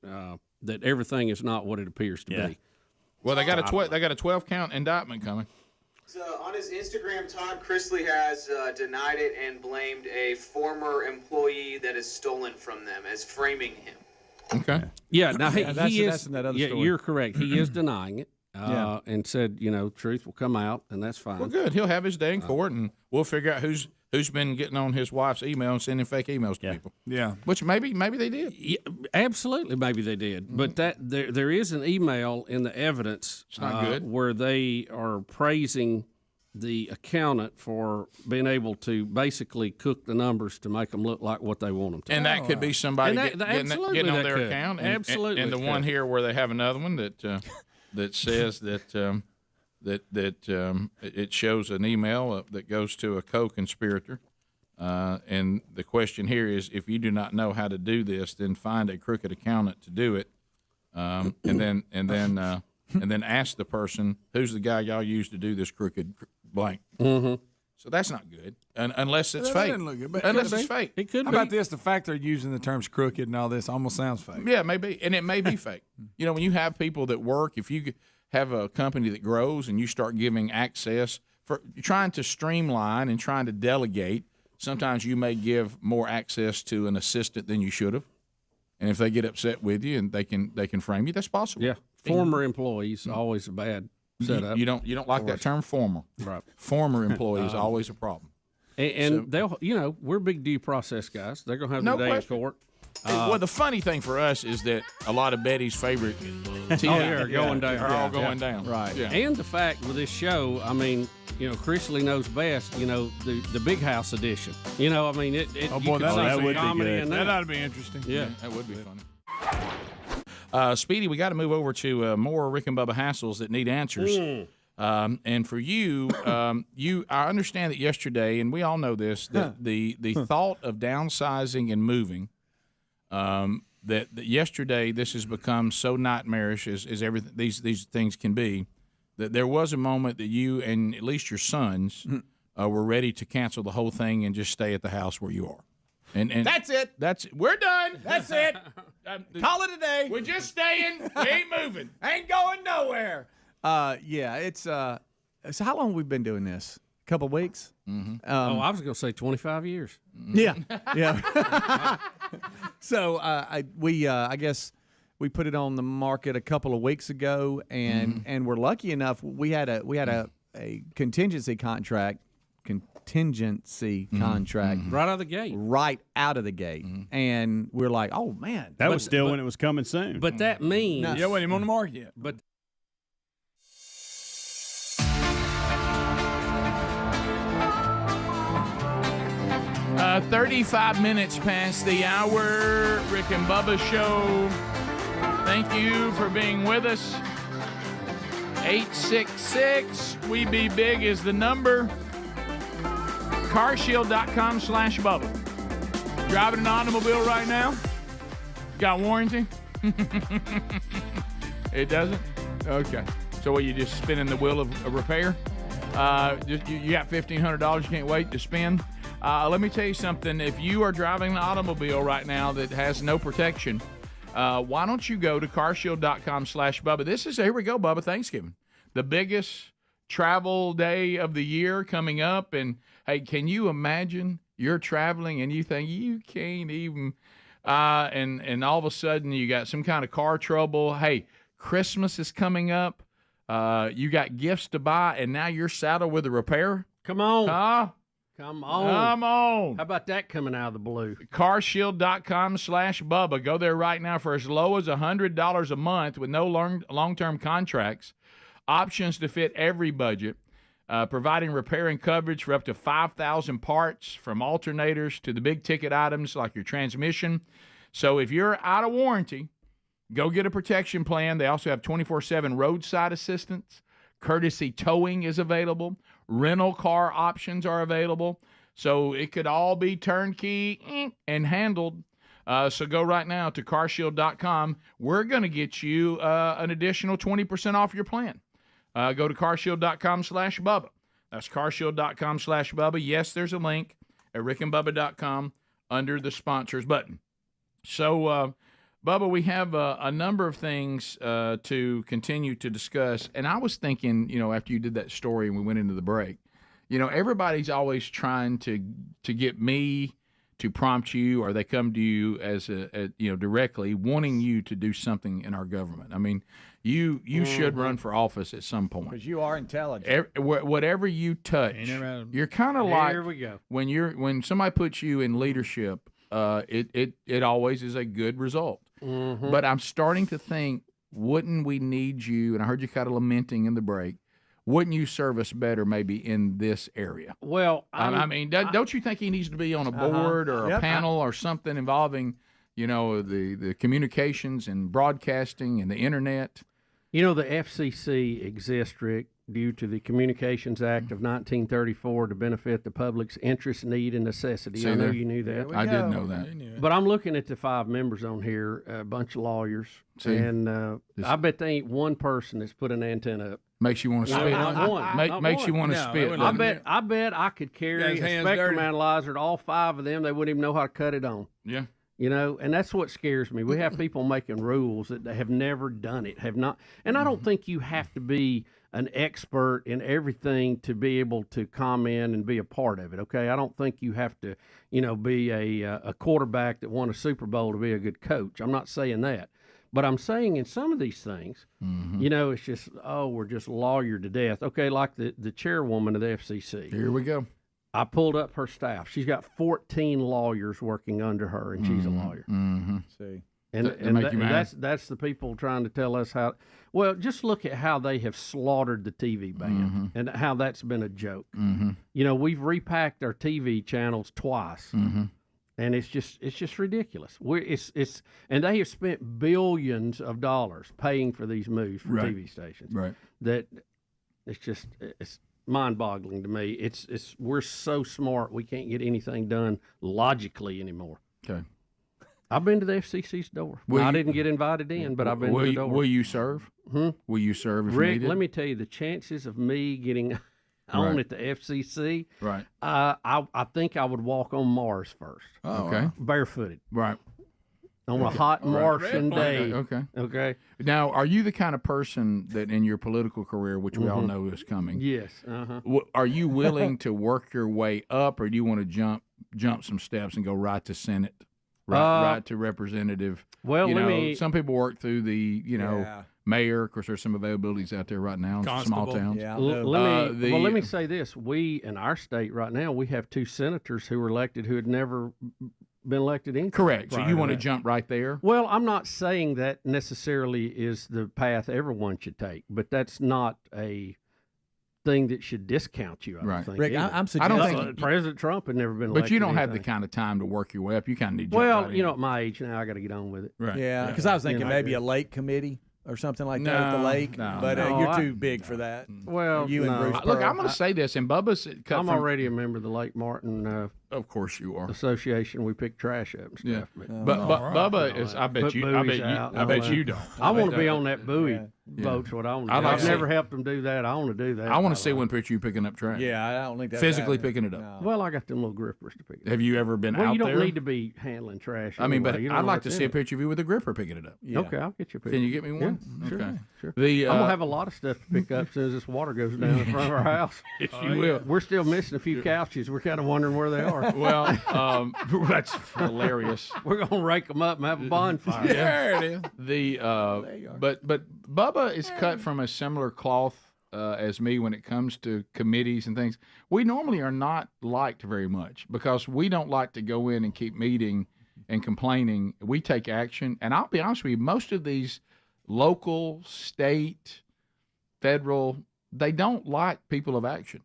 that everything is not what it appears to be. Well, they got a 12-count indictment coming. On his Instagram, Todd Chrisley has denied it and blamed a former employee that has stolen from them as framing him. Okay. Yeah. Now he is. That's in that other story. You're correct. He is denying it. And said, truth will come out, and that's fine. Well, good. He'll have his day in court, and we'll figure out who's been getting on his wife's email and sending fake emails to people. Yeah. Which maybe they did. Yeah, absolutely, maybe they did. But that there is an email in the evidence It's not good. where they are praising the accountant for being able to basically cook the numbers to make them look like what they want them to. And that could be somebody getting on their could. account. Absolutely. And the one here where they have another one that says that it shows an email that goes to a co-conspirator. And the question here is, if you do not know how to do this, then find a crooked accountant to do it, and then ask the person, who's the guy y'all used to do this crooked blank. Mm-hmm. So that's not good, unless it's That fake. doesn't look good, but Unless it's fake. It could How be. about this? The fact they're using the terms crooked and all this almost sounds fake. Yeah, maybe, and it may be fake. When you have people that work, if you have a company that grows and you start giving access for trying to streamline and trying to delegate, sometimes you may give more access to an assistant than you should have. And if they get upset with you and they can frame you, that's possible. Yeah, former employees always a bad setup. You don't like that term, former. Right. Former employees always a problem. And they'll, we're big due process guys. They're gonna have No their day in question. court. Well, the funny thing for us is that a lot of Betty's favorite are going down. Are all going down. Right. Yeah. And the fact with this show, Chrisley knows best. The Big House edition. Oh boy, that would be good. That ought to be interesting. Yeah, that would be funny. Speedy, we got to move over to more Rick and Bubba hassles that need answers. And for you, I understand that yesterday, and we all know this, that the thought of downsizing and moving, that yesterday this has become so nightmarish as everything these things can be, that there was a moment that you and at least your sons were ready to cancel the whole thing and just stay at the house where you are. And That's it. We're done. That's it. Call it a day. We're just staying. We ain't moving. Ain't going nowhere. It's so how long have we been doing this? A couple of weeks? Mm-hmm. I was going to say 25 years. Yeah. So I guess we put it on the market a couple of weeks ago, and we're lucky enough we had a contingency contract right out of the gate. And we're like, oh man, that was still when it was coming soon. But that means wasn't even on the market yet. But 35 minutes past the hour. Rick and Bubba Show. Thank you for being with us. 866 We Be Big is the number. Carshield.com/Bubba. Driving an automobile right now? Got warranty? It doesn't? Okay. So what, you just spinning the wheel of repair? You got $1,500 you can't wait to spend? Let me tell you something. If you are driving an automobile right now that has no protection, why don't you go to carshield.com/Bubba? Here we go, Bubba, Thanksgiving. The biggest travel day of the year coming up. And, hey, can you imagine you're traveling and you think you can't even and all of a sudden you got some kind of car trouble. Hey, Christmas is coming up. You got gifts to buy, and now you're saddled with a repair? Come on. Huh? Come on. Come on. How about that coming out of the blue? Carshield.com/Bubba. Go there right now for as low as $100 a month with no long-term contracts. Options to fit every budget. Providing repair and coverage for up to 5,000 parts, from alternators to the big-ticket items like your transmission. So if you're out of warranty, go get a protection plan. They also have 24/7 roadside assistance. Courtesy towing is available. Rental car options are available. So it could all be turnkey and handled. So go right now to carshield.com. We're going to get you an additional 20% off your plan. Go to carshield.com/Bubba. That's carshield.com/Bubba. Yes, there's a link at rickandbubba.com under the sponsors button. So, Bubba, we have a number of things to continue to discuss. And I was thinking, after you did that story and we went into the break, everybody's always trying to get me to prompt you, or they come to you as directly wanting you to do something in our government. I mean, you should run for office at some point. Because you are intelligent. Whatever you touch, you're kind of like, here we go. When somebody puts you in leadership, it always is a good result. Mm-hmm. But I'm starting to think, wouldn't we need you? And I heard you kind of lamenting in the break. Wouldn't you serve us better maybe in this area? Well, don't you think he needs to be on a board or a panel or something involving, the communications and broadcasting and the internet? The FCC exists, Rick, due to the Communications Act of 1934 to benefit the public's interest, need, and necessity. I know you knew that. I did know that. But I'm looking at the 5 members on here, a bunch of lawyers, and I bet there ain't one person that's put an antenna up. Makes you want to spit. Not one. Makes you want to spit. I bet I could carry a spectrum analyzer to all 5 of them. They wouldn't even know how to cut it on. Yeah. And that's what scares me. We have people making rules that have never done it, have not. And I don't think you have to be an expert in everything to be able to comment and be a part of it, okay? I don't think you have to, be a quarterback that won a Super Bowl to be a good coach. I'm not saying that. But I'm saying in some of these things, it's just, we're just lawyered to death. Okay, like the chairwoman of the FCC. Here we go. I pulled up her staff. She's got 14 lawyers working under her, and she's a lawyer. Mm-hmm. See. And that's the people trying to tell us how. Well, just look at how they have slaughtered the TV ban and how that's been a joke. Mm-hmm. We've repacked our TV channels twice, and it's just ridiculous. And they have spent billions of dollars paying for these moves for TV stations. Right. That it's mind-boggling to me. We're so smart we can't get anything done logically anymore. Okay. I've been to the FCC's door. I didn't get invited in, but I've been to the door. Will you serve? Will you serve if Rick, needed? let me tell you, the chances of me getting on at the FCC, right? I think I would walk on Mars first. Oh, okay. Barefooted. Right. On a hot Martian day. Okay. Now, are you the kind of person that in your political career, which we all know is coming? Yes. Are you willing to work your way up, or do you want to jump some steps and go right to Senate? Right to representative. Well, some people work through the, mayor. Of course, there's some availabilities out there right now in small towns. Yeah. Let me say this. We, in our state right now, we have 2 senators who were elected who had never been elected in. Correct. So you want to jump right there? Well, I'm not saying that necessarily is the path everyone should take, but that's not a thing that should discount you. I don't think. Rick, I'm suggesting. I don't think President Trump had never been elected. But you don't have the kind of time to work your way up. You kind of need. Well, at my age now, I got to get on with it. Right. Yeah, because I was thinking maybe a lake committee or something like that at the lake. But you're too big for that. Well, you and Bruce. Look, I'm going to say this, and Bubba's. I'm already a member of the Lake Martin Of course you are. Association, we pick trash up and stuff. Yeah. But Bubba is. I bet you. I bet you don't. I want to be on that buoy boat's what I want to do. I've never helped them do that. I want to do that. I want to see one picture you picking up trash. Yeah, I don't think that's physically picking it up. No. Well, I got them little grippers to pick it up. Have you ever been out there? Well, you don't there? need to be handling trash. I mean, but anyway. I'd like to see a picture of you with a gripper picking it up. Yeah. Okay, I'll get you a picture. Can you get me one? Yeah, okay. Sure. I'm I'm going to have a lot of stuff to pick up as soon as this water goes down in front of our house. Yes, you will. We're still missing a few couches. We're kind of wondering where they are. Well, that's hilarious. We're going to rake them up and have a bonfire. There it is. But Bubba is cut from a similar cloth as me when it comes to committees and things. We normally are not liked very much because we don't like to go in and keep meeting and complaining. We take action. And I'll be honest with you, most of these local, state, federal, they don't like people of action.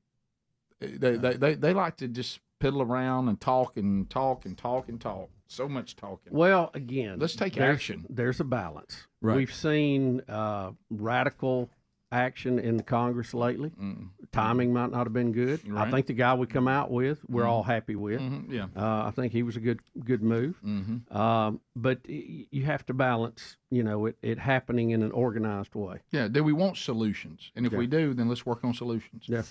They like to just piddle around and talk and talk and talk and talk. So much talking. Well, again, let's take action. There's a balance. Right. We've seen radical action in the Congress lately. Timing might not have been good. Right. I think the guy we come out with, we're all happy with. Yeah. I think he was a good move. But you have to balance, it happening in an organized way. Yeah. Do we want solutions? And if we do, then let's work on solutions. Yeah.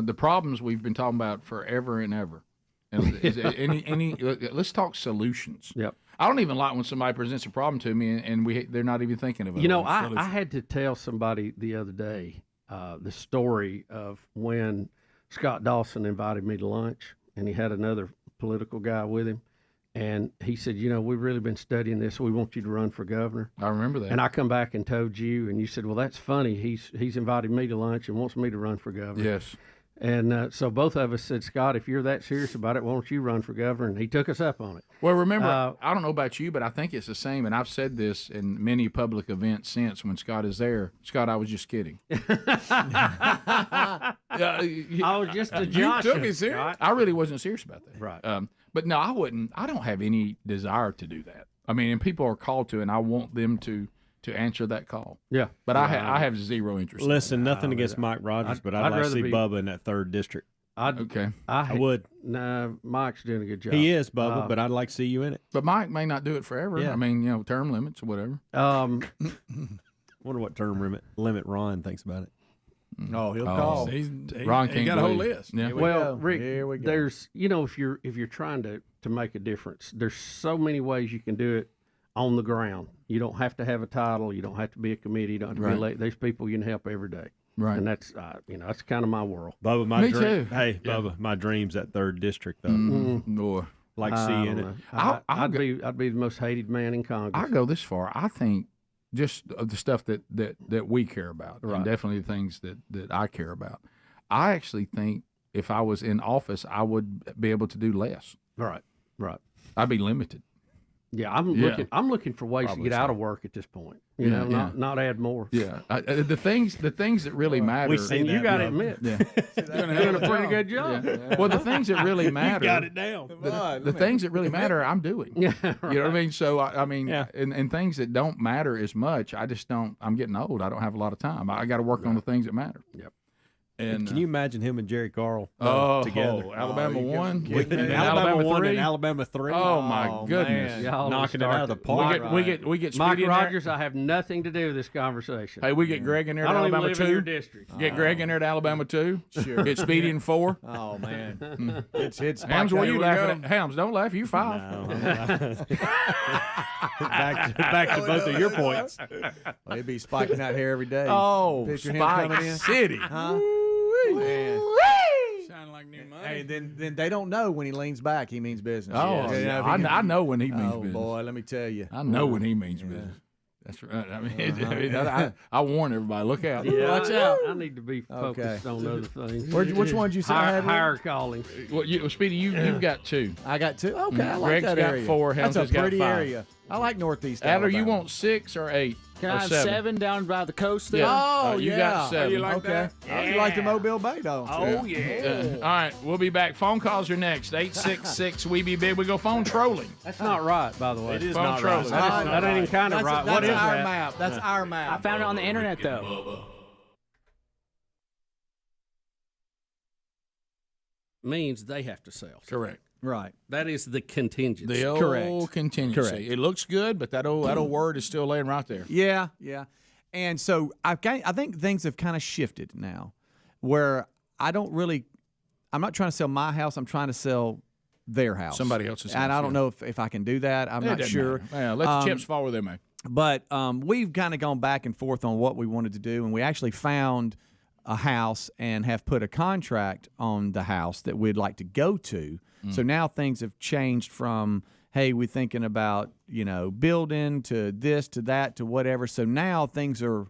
The problems we've been talking about forever and ever. And let's talk solutions. Yep. I don't even like when somebody presents a problem to me and they're not even thinking of it. I had to tell somebody the other day the story of when Scott Dawson invited me to lunch, and he had another political guy with him, and he said, we've really been studying this. We want you to run for governor. I remember that. And I come back and told you, and you said, well, that's funny. He's invited me to lunch and wants me to run for governor. Yes. And so both of us said, Scott, if you're that serious about it, why don't you run for governor? And he took us up on it. Well, remember, I don't know about you, but I think it's the same. And I've said this in many public events since when Scott is there. Scott, I was just kidding. I was just a joshing. You took me serious. Scott. I really wasn't serious about that. Right. But no, I wouldn't. I don't have any desire to do that. I mean, and people are called to, and I want them to answer that call. Yeah. But I have zero interest. Listen, nothing against Mike Rogers, but I'd like to see Bubba in that 3rd district. I would. No, Mike's doing a good job. He is, Bubba, but I'd like to see you in it. But Mike may not do it forever. Yeah. I mean, term limits or whatever. Wonder what term limit Ron thinks about it. Oh, he'll call. Ron he got a whole list. Yeah. Well, Rick, there's if you're trying to make a difference, there's so many ways you can do it on the ground. You don't have to have a title. You don't have to be a committee. You don't have to be elected. There's people you can help every day. Right. And that's that's kind of my world. Bubba, Me too. Hey, Bubba, my dream's that 3rd district though. Or like seeing it. I'd be the most hated man in Congress. I go this far. I think just the stuff that we care about, and definitely the things that I care about. I actually think if I was in office, I would be able to do less. Right. I'd be limited. Yeah, I'm looking for ways to get out of work at this point. Not add more. Yeah, the things that really matter. And you got to admit, doing a pretty good job. Yeah. Well, the things that really matter. You got it down. The things that really matter, I'm doing. Yeah, right. You know what I mean? So and things that don't matter as much, I just don't. I'm getting old. I don't have a lot of time. I got to work on the things that matter. Yep. And can you imagine him and Jerry Carl together? Alabama 1, Alabama 1 and Alabama 3. Oh my goodness! Knocking it out of the park. We get Mike Speedy Rogers. I have nothing to do with this conversation. Hey, we get Greg in there at I don't Alabama even live 2. in your district. Get Greg in there at Alabama 2. Sure. Get Speedy in 4. Oh man, it's Hams. What are you laughing at? Hams, don't laugh. You 5. No. back to both of your points. Well, he'd be spiking out here every day. Oh, Picture him Spike coming in. City. Huh? Man. Shining like new money. Hey, then they don't know when he leans back, he means business. Oh, Yeah, I know when he means business. Boy, let me tell you. I know when he means business. That's right. I mean, I warn everybody. Look out. Yeah, Watch out. I need to be focused on other things. Which one did you say I had? Higher calling. Well, Speedy, you've got 2. I got 2. Okay, I like Greg's that got area. 4. That's Helms a has pretty got 5. area. I like Northeast Adler, Alabama. you want 6 or 8? Can or I have 7? down by the coast there? Oh, you yeah. got 7. You like Okay. that? Oh, you like the Mobile Bay, don't you? Oh, yeah. All right, we'll be back. Phone calls are next. 866 We Be Big. We go phone trolling. That's not right, by the way. It is Phone not trolling. right. That ain't even kind of right. What is That's our that? map. That's our map. I found it on the internet, though. Means they have to sell. Correct. Right. That is the contingency. The old contingency. Correct. It looks good, but that old word is still laying right there. Yeah. And so I think things have kind of shifted now, where I'm not trying to sell my house. I'm trying to sell their house, Somebody else's house. and I don't know if I can do that. I'm not sure. Yeah, let the chips fall where they may. But we've kind of gone back and forth on what we wanted to do, and we actually found a house and have put a contract on the house that we'd like to go to. So now things have changed from, hey, we're thinking about, building to this, to that, to whatever. So now things are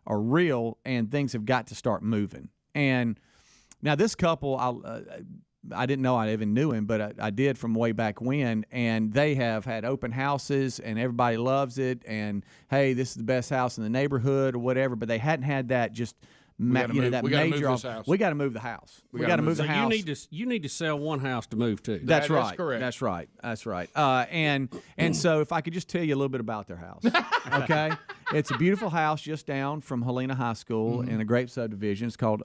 real, and things have got to start moving. And now this couple, I didn't know I even knew him, but I did from way back when, and they have had open houses, and everybody loves it, and, hey, this is the best house in the neighborhood or whatever, but they hadn't had that just that major. We got to move the house. We got to move the house. You need to sell one house to move to. That's right. Correct. That's right. And so if I could just tell you a little bit about their house, okay? It's a beautiful house just down from Helena High School in a great subdivision. It's called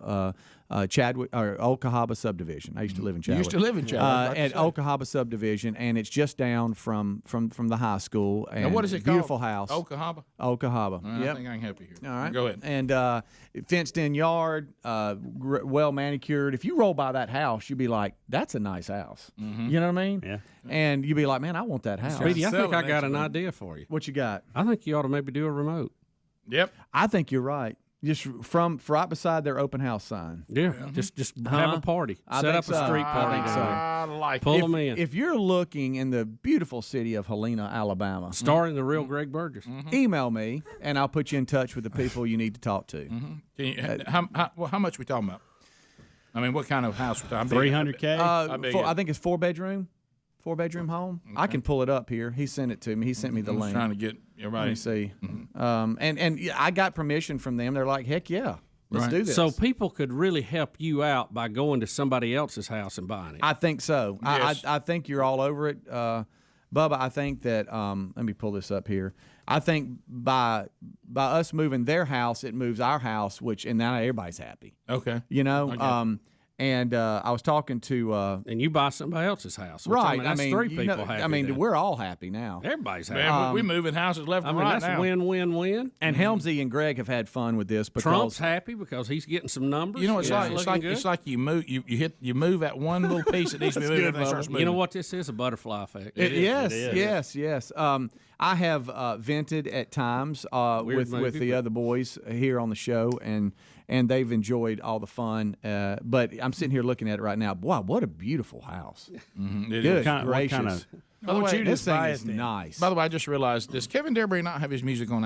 Chadwick or Old Cahaba subdivision. I used to live in Chadwick. You used to live in Chadwick. At Old Cahaba subdivision, and it's just down from the high school. And now, what is it beautiful called? house. Old Cahaba? Old Cahaba. I think I can help you here. All right. Go ahead. And fenced-in yard, well manicured. If you roll by that house, you'd be like, "That's a nice house." Mm-hmm. You know what I mean? Yeah. And you'd be like, "Man, I want that house." Speedy, I think I got an idea for you. What you got? I think you ought to maybe do a remote. Yep. I think you're right. Just right beside their open house sign. Yeah. Just have a party. Set up a street party. I like Pull them in. If you're looking in the beautiful city of Helena, Alabama, starring the real Greg Burgess, email me and I'll put you in touch with the people you need to talk to. Can you, how much we talking about? I mean, what kind of house we talking? $300K. I think it's 4-bedroom home. Okay. I can pull it up here. He sent it to me. He sent me the link. Trying to get everybody. Let me see. And I got permission from them. They're like, heck yeah, let's do this. So people could really help you out by going to somebody else's house and buying it. I think so. Yes. I think you're all over it, Bubba. I think that let me pull this up here. I think by us moving their house, it moves our house, and now everybody's happy. Okay. Okay. And I was talking to and you buy somebody else's house, right? That's three people happy. I mean, then. We're all happy now. Everybody's happy. Man, we moving houses left and right that's now. win-win-win. And Helmsy and Greg have had fun with this because Trump's happy because he's getting some numbers. You know, it's like you move you move that one little piece that needs to be moved. Everything starts moving. You know what this is? A butterfly effect. Yes. I have vented at times with the other boys here on the show, and they've enjoyed all the fun. But I'm sitting here looking at it right now. Wow, what a beautiful house! Good gracious. By the way, this thing is nice. By the way, I just realized, does Kevin Derby not have his music on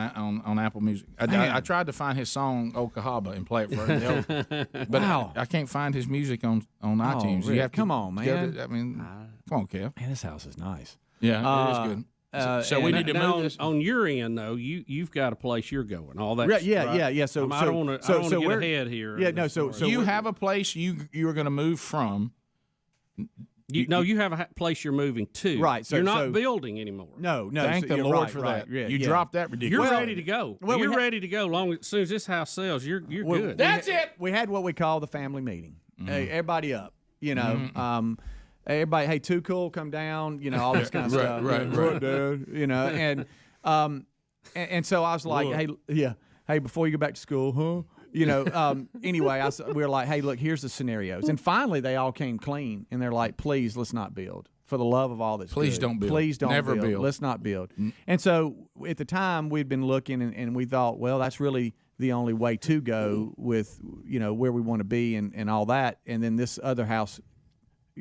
Apple Music? I tried to find his song "Old Cahaba" and play it for him, but I can't find his music on iTunes. Really? You have come on, man. Come on, Kev. Man, this house is nice. Yeah, it is good. So we need to move this. On your end, though, you've got a place you're going. All that. Yeah. So I don't want to get ahead here. Yeah, no. So you have a place you are going to move from. You have a place you're moving to. Right. So you're not building anymore. No. Thank the Lord for that. Yeah, you dropped that ridiculous. You're ready to go. Well, you're ready to go. As soon as this house sells, you're good. That's it. We had what we call the family meeting. Hey, everybody up. Everybody, hey, too cool, come down. All this kind of stuff. Right. Dude, and so I was like, hey, before you go back to school, huh? Anyway, we were like, hey, look, here's the scenarios. And finally, they all came clean, and they're like, please, let's not build. For the love of all that's Please good. don't build. Please don't Never build. Let's not build. And so at the time, we'd been looking, and we thought, well, that's really the only way to go with, where we want to be and all that. And then this other house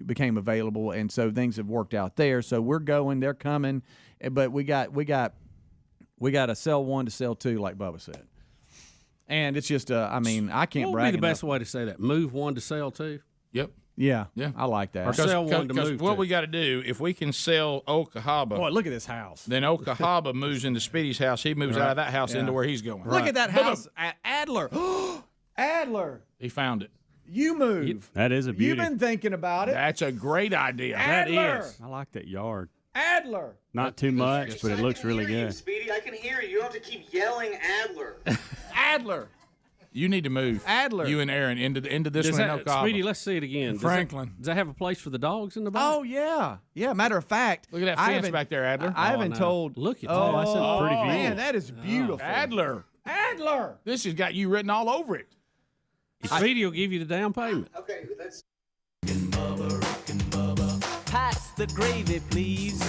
became available, and so things have worked out there. So we're going, they're coming, but we got to sell one to sell two, like Bubba said. And it's just, I can't brag. What would be the best way to say that? Move one to sell two. Yep. Yeah, I like that. Or sell one to move. What we got to do, if we can sell Old Cahaba, boy, look at this house. Then Old Cahaba moves into Speedy's house. He moves out of that house into where he's going. Look at that house, Adler. Adler. He found it. You move. That is a beauty. You've been thinking about it. That's a great idea. Adler. That is. I like that yard. Adler. Not too much, but it looks really good. Speedy, I can hear you. You don't have to keep yelling Adler. Adler. You need to move. Adler. You and Aaron into this one. No problem. Speedy, let's see it again. Franklin. Does that have a place for the dogs in the back? Oh, yeah. Yeah, matter of fact. Look at that fence back there, Adler. I haven't told. Look at Oh, that. That's a pretty view. Man, that is beautiful. Adler. This has got you written all over it. Speedy will give you the down payment. Okay, that's. Pass the gravy, please.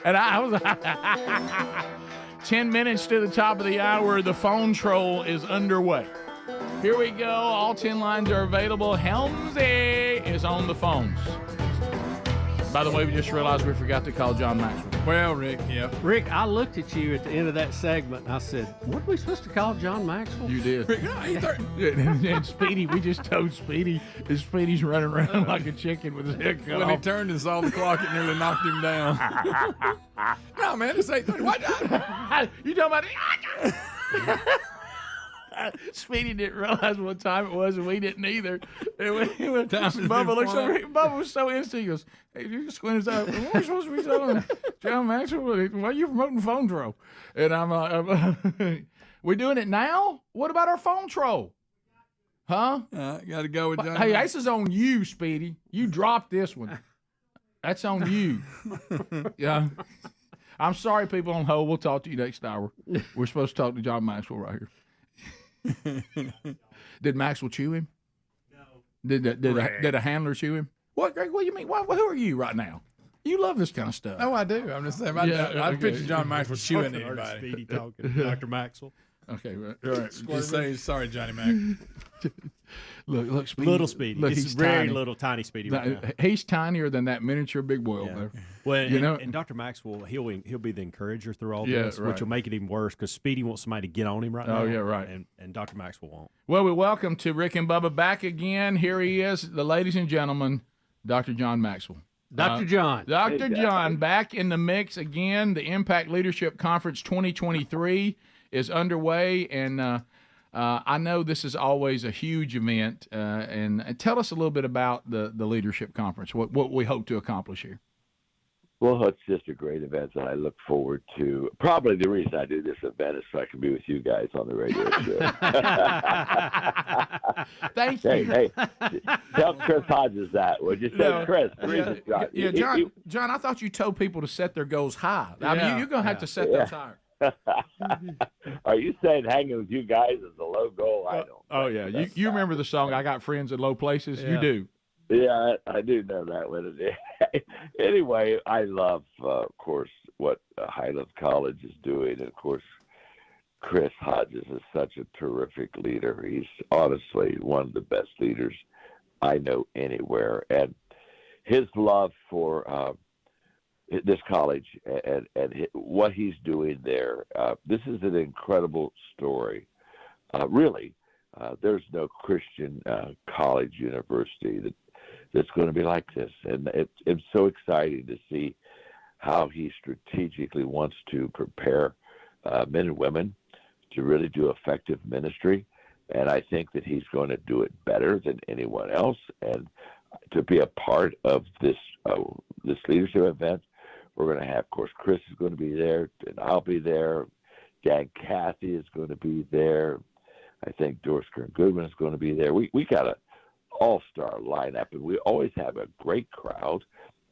And I was 10 minutes to the top of the hour. The phone troll is underway. Here we go. All 10 lines are available. Helmsy is on the phones. By the way, we just realized we forgot to call John Maxwell. Well, Rick, yeah. Rick, I looked at you at the end of that segment and I said, what are we supposed to call John Maxwell? You did. Rick, no, and Speedy, we just told Speedy that Speedy's running around like a chicken with his head cut when off. he turned and saw the clock, it nearly knocked him down. No, man, it's 8:30. What? You talking about Speedy didn't realize what time it was, and we didn't either. Bubba looks over. Bubba was so instant. He goes, "Hey, you squint his eye. What are we supposed to be telling John Maxwell? Why are you promoting phone troll?" And I'm we're doing it now. What about our phone troll? Huh? Got to go with John. Hey, this is on you, Speedy. You dropped this one. That's on you. Yeah. I'm sorry, people on hold. We'll talk to you next hour. We're supposed to talk to John Maxwell right here. Did Maxwell chew him? No. Did a handler chew him? What, Greg? What do you mean? Who are you right now? You love this kind of stuff. Oh, I do. I'm just saying. I'd picture John Maxwell chewing anybody. Speedy talking, Dr. Maxwell. Okay, all right. Just say sorry, Johnny Mac. Look, Speedy. Little Speedy. Look, It's he's very tiny. little, tiny Speedy right now. He's tinier than that miniature big boy over there. Well, you know, and Dr. Maxwell, he'll be the encourager through all Yeah, this, right. which will make it even worse because Speedy wants somebody to get on him right now. Oh, yeah, right. And Dr. Maxwell won't. well, we welcome to Rick and Bubba back again. Here he is, the ladies and gentlemen, Dr. John Maxwell. Dr. John. Dr. John, back in the mix again. The Impact Leadership Conference 2023 is underway, and I know this is always a huge event. And tell us a little bit about the Leadership Conference, what we hope to accomplish here. Well, it's just a great event, and I look forward to. Probably the reason I do this event is so I can be with you guys on the radio show. Thank you. Hey, tell Chris Hodges that. Would you say, Chris? John, I thought you told people to set their goals high. I mean, you're going to have to set those higher. Are you saying hanging with you guys is a low goal? I don't. Oh, yeah. You remember the song, I Got Friends in Low Places? Yeah. You do. Yeah, I do know that one. Anyway, I love, of course, what Highland College is doing. And, of course, Chris Hodges is such a terrific leader. He's honestly one of the best leaders I know anywhere. And his love for this college and what he's doing there, this is an incredible story. Really, there's no Christian college university that's going to be like this. And it's so exciting to see how he strategically wants to prepare men and women to really do effective ministry. And I think that he's going to do it better than anyone else. And to be a part of this leadership event, we're going to have, of course, Chris is going to be there, and I'll be there. Dan Cathy is going to be there. I think Doris Kern Goodwin is going to be there. We got an all-star lineup, and we always have a great crowd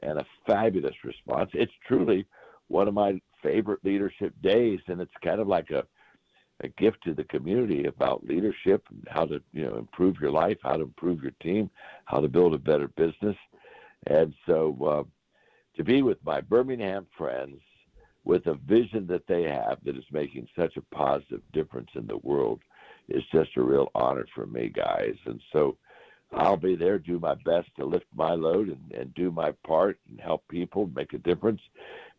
and a fabulous response. It's truly one of my favorite leadership days, and it's kind of like a gift to the community about leadership and how to improve your life, how to improve your team, how to build a better business. And so to be with my Birmingham friends with a vision that they have that is making such a positive difference in the world is just a real honor for me, guys. And so I'll be there, do my best to lift my load and do my part and help people make a difference.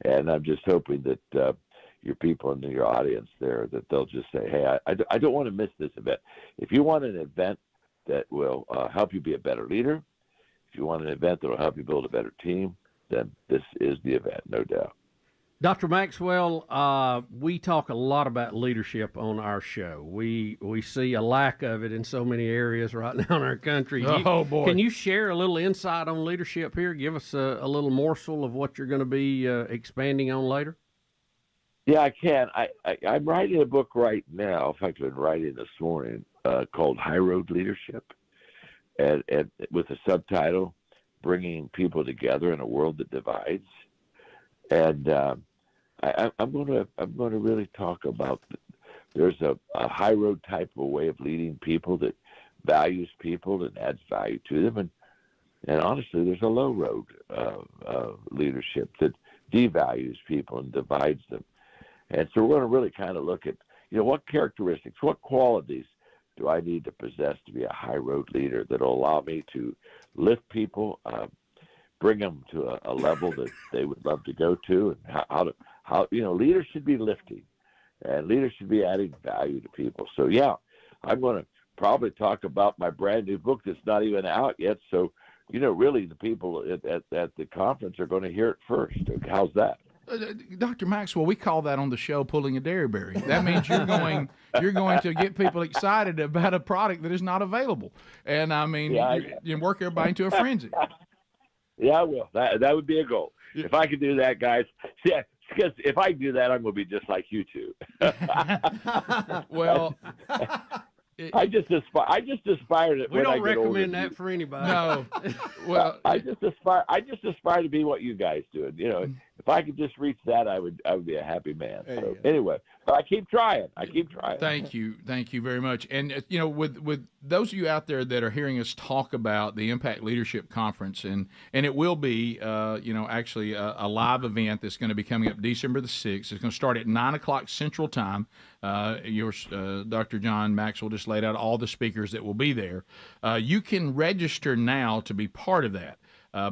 And I'm just hoping that your people in your audience there, that they'll just say, hey, I don't want to miss this event. If you want an event that will help you be a better leader, if you want an event that will help you build a better team, then this is the event, no doubt. Dr. Maxwell, we talk a lot about leadership on our show. We see a lack of it in so many areas right now in our country. Boy. Can you share a little insight on leadership here? Give us a little morsel of what you're going to be expanding on later. Yeah, I can. I'm writing a book right now. In fact, I've been writing this morning called High Road Leadership, and with a subtitle, Bringing People Together in a World That Divides. And I'm going to really talk about there's a high road type of way of leading people that values people and adds value to them, and honestly, there's a low road leadership that devalues people and divides them. And so we're going to really kind of look at, what characteristics, what qualities do I need to possess to be a high road leader that will allow me to lift people, bring them to a level that they would love to go to, and how leaders should be lifting, and leaders should be adding value to people. So yeah, I'm going to probably talk about my brand new book that's not even out yet. So really the people at the conference are going to hear it first. How's that? Dr. Maxwell, we call that on the show pulling a Derryberry. That means you're going to get people excited about a product that is not available, and I mean, you work everybody into a frenzy. Yeah, I will. That would be a goal. If I could do that, guys. Yeah, because if I do that, I'm going to be just like you two. Well, I just aspire to. We don't recommend that for anybody. No. Well, I just aspire to be what you guys do. And, if I could just reach that, I would be a happy man. So anyway, but I keep trying. Thank you very much. And with those of you out there that are hearing us talk about the Impact Leadership Conference, and it will be actually a live event that's going to be coming up December the 6th. It's going to start at 9:00 Central Time. Dr. John Maxwell just laid out all the speakers that will be there. You can register now to be part of that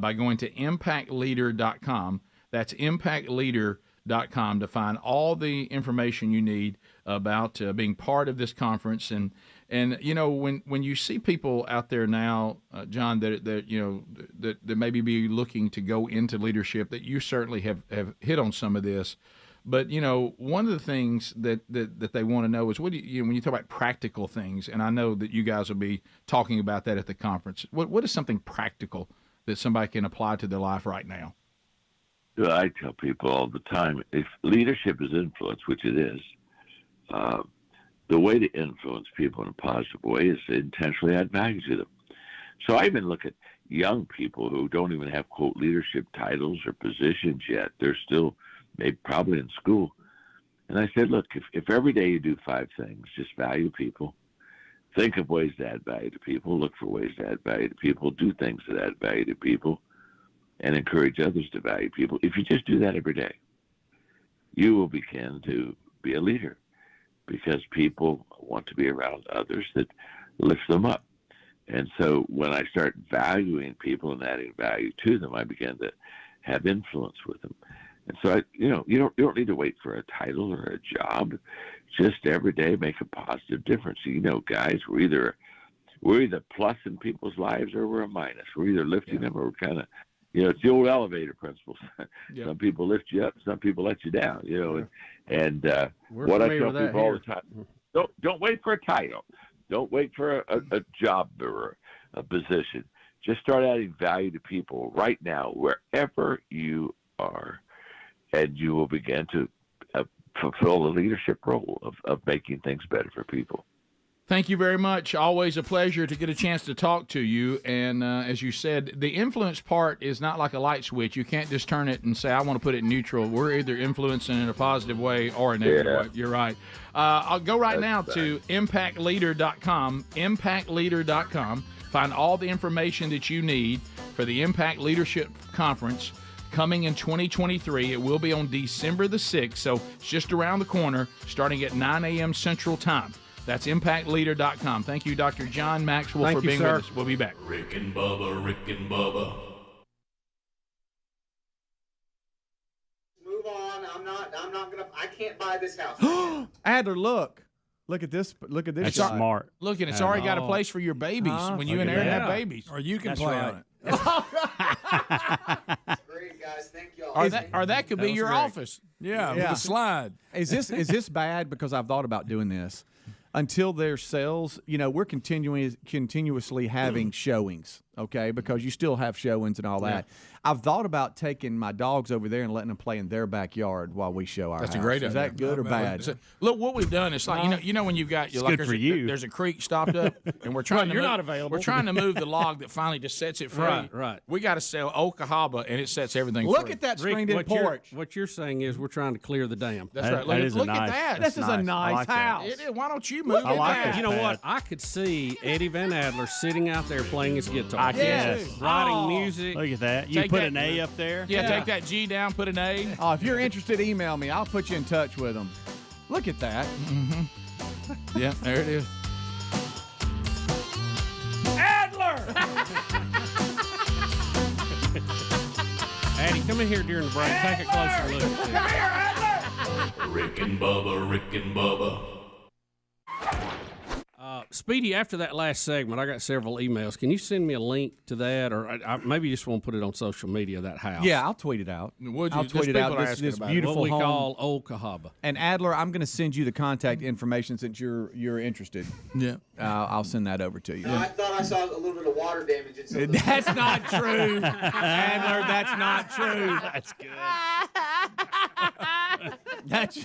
by going to impactleader.com. That's impactleader.com to find all the information you need about being part of this conference. And when you see people out there now, John, that maybe be looking to go into leadership, that you certainly have hit on some of this. But one of the things that they want to know is when you talk about practical things, and I know that you guys will be talking about that at the conference. What is something practical that somebody can apply to their life right now? Well, I tell people all the time, if leadership is influence, which it is, the way to influence people in a positive way is to intentionally add value to them. So I even look at young people who don't even have, quote, leadership titles or positions yet. They're still maybe probably in school. And I said, look, if every day you do 5 things, just value people, think of ways to add value to people, look for ways to add value to people, do things that add value to people, and encourage others to value people. If you just do that every day, you will begin to be a leader, because people want to be around others that lift them up. And so when I start valuing people and adding value to them, I begin to have influence with them. And so you don't need to wait for a title or a job. Just every day make a positive difference. Guys, we're either plus in people's lives or we're a minus. We're either lifting them or we're kind of, it's the old elevator principle. Some people lift you up, some people let you down. And what I tell people all the time: don't wait for a title, don't wait for a job or a position. Just start adding value to people right now, wherever you are, and you will begin to fulfill the leadership role of making things better for people. Thank you very much. Always a pleasure to get a chance to talk to you. And as you said, the influence part is not like a light switch. You can't just turn it and say, I want to put it in neutral. We're either influencing in a positive way or a negative way. You're right. I'll go right now to impactleader.com, impactleader.com. Find all the information that you need for the Impact Leadership Conference coming in 2023. It will be on December the 6th, so it's just around the corner, starting at 9 a.m. Central Time. That's impactleader.com. Thank you, Dr. John Maxwell, for being with us. We'll be back. Rick and Bubba, Rick and Bubba. Move on. I'm not gonna. I can't buy this house. Adler, look at this. Look at this. That's shot. smart. Look, and it's already got a place for your babies when you and Aaron have babies. Or you can play on it. It's great. guys. Thank y'all. Or that could be your great. office. Yeah, with a slide. Is this bad? Because I've thought about doing this. Until their sales, we're continuously having showings, okay? Because you still have showings and all that. I've thought about taking my dogs over there and letting them play in their backyard while we show our That's house. a great idea. Is that good or bad? So, look, what we've done is like you know when you've got It's good for you. There's a creek stopped up, and we're trying. You're to not move, available. We're trying to move the log that finally just sets it free. Right. We got to sell Okahaba, and it sets everything. Look free. at that Rick, screened-in porch. What you're saying is we're trying to clear the dam. That's That- right. that is a Look nice- at that. that's This is a nice like that. house. It is. Why don't you move? I like that? it. You know what? I could see Eddie Van Adler sitting out there playing his guitar. I guess. Writing music. Look at that. You Take put that- an A up there. Yeah, take that G down, put an A. Oh, if you're interested, email me. I'll put you in touch with them. Look at that. Yeah, there it is. Adler! Addie, come in here during the break. Take a closer look. Rick and Bubba, Rick and Bubba. Speedy, after that last segment, I got several emails. Can you send me a link to that, or maybe you just want to put it on social media? That house. Yeah, I'll tweet it out. I'll tweet it out. This beautiful what we home. call Old Cahaba. And Adler, I'm going to send you the contact information since you're interested. Yeah, I'll send that over to you. I thought I saw a little bit of water damage in some of the That's not true, Adler. That's not true. That's good. That's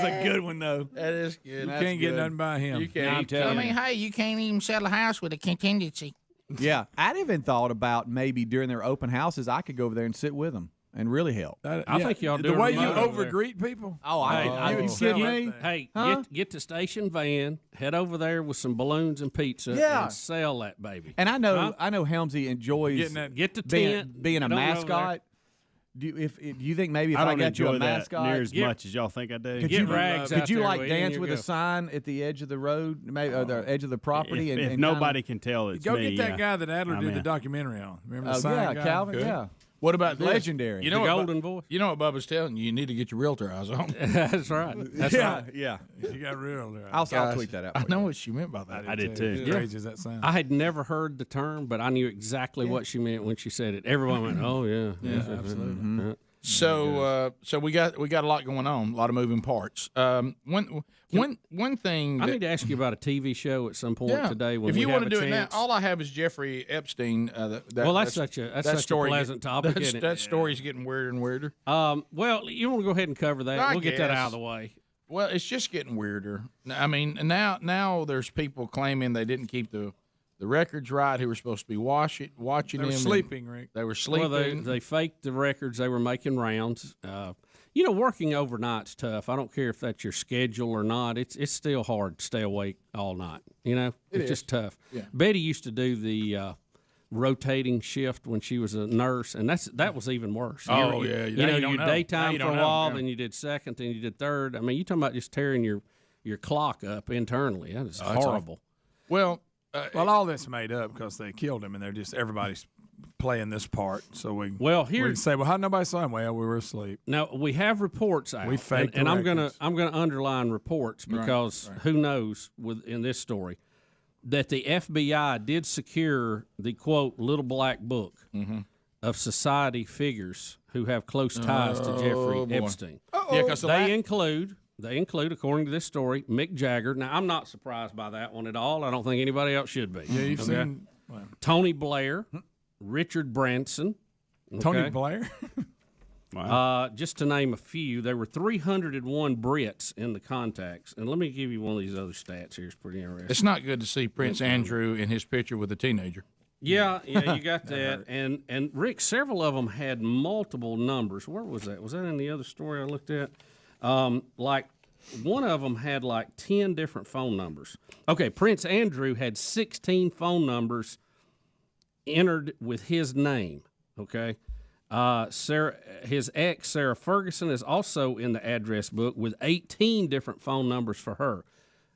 a good one though. that is good. You can't get nothing by him. You can't. I mean, hey, you can't even sell a house with a contingency. Yeah, I'd even thought about maybe during their open houses, I could go over there and sit with them and really help. I think y'all do the it way you remote over there. over-greet people. Oh, you sound kidding me? like that. Hey, Huh? get the station van, head over there with some balloons and pizza, Yeah. and sell that baby. And I know Helmsy enjoys Getting that- Get the being tent. a Don't go over mascot. Do you think maybe if I I don't got you enjoy a that mascot, near as much as y'all think I do. could Get you rags out could you there like with dance you with go. a sign at the edge of the road, maybe or the edge of the property? If and nobody can tell it's Go me, get that yeah. guy that Adler I'm did in. the documentary on. Remember the Oh sign yeah, guy? Calvin. Good. Yeah, What about this? legendary. You know The what golden voice. You know what Bubba's telling you? You need to get your realtor eyes on. That's right. That's right. yeah. You got real there. I'll tweet that out. I know what she meant by that. I did too. As crazy as that sounds. I had never heard the term, but I knew exactly what she meant when she said it. Everyone went, "Oh yeah, absolutely. Yeah. So we got a lot going on, a lot of moving parts. One thing I that- need to ask you about a TV show at some point yeah, today. When if you want to do it now, all I have is Jeffrey Epstein. That's such a pleasant topic, isn't it? That story's getting weirder and weirder. Well, you want to go ahead and cover that? We'll get that out of the way. Well, it's just getting weirder. I mean, now there's people claiming they didn't keep the records right who were supposed to be watching They were him. sleeping, Rick. They were sleeping. Well, they faked the records. They were making rounds. Working overnight's tough. I don't care if that's your schedule or not. It's still hard to stay awake all night. It's just tough. Yeah. Betty used to do the rotating shift when she was a nurse, and that was even worse. Oh, yeah. Now you don't you know. Now daytime you for a don't know, while, yeah. then you did second, then you did third. I mean, you talking about just tearing your clock up internally. That is that's horrible. Well, all that's made up because they killed him, and they're just everybody's playing this part. So we can say, well, how nobody saw him? Well, we were asleep. Now we have reports out. We faked and the I'm records. gonna underline reports because who knows in this story that the FBI did secure the quote little black book of society figures who have close ties to Jeffrey boy. Epstein. Yeah, because They include, according to this story, Mick Jagger. Now, I'm not surprised by that one at all. I don't think anybody else should be. Yeah, you've seen Tony Blair, Richard Branson. Tony Blair. Wow. Just to name a few, there were 301 Brits in the contacts. And let me give you one of these other stats here. It's pretty interesting. it's not good to see Prince Andrew in his picture with a teenager. Yeah, you got that. And Rick, several of them had multiple numbers. Where was that? Was that in the other story I looked at? Like one of them had like 10 different phone numbers. Okay, Prince Andrew had 16 phone numbers entered with his name. Okay. His ex, Sarah Ferguson, is also in the address book with 18 different phone numbers for her.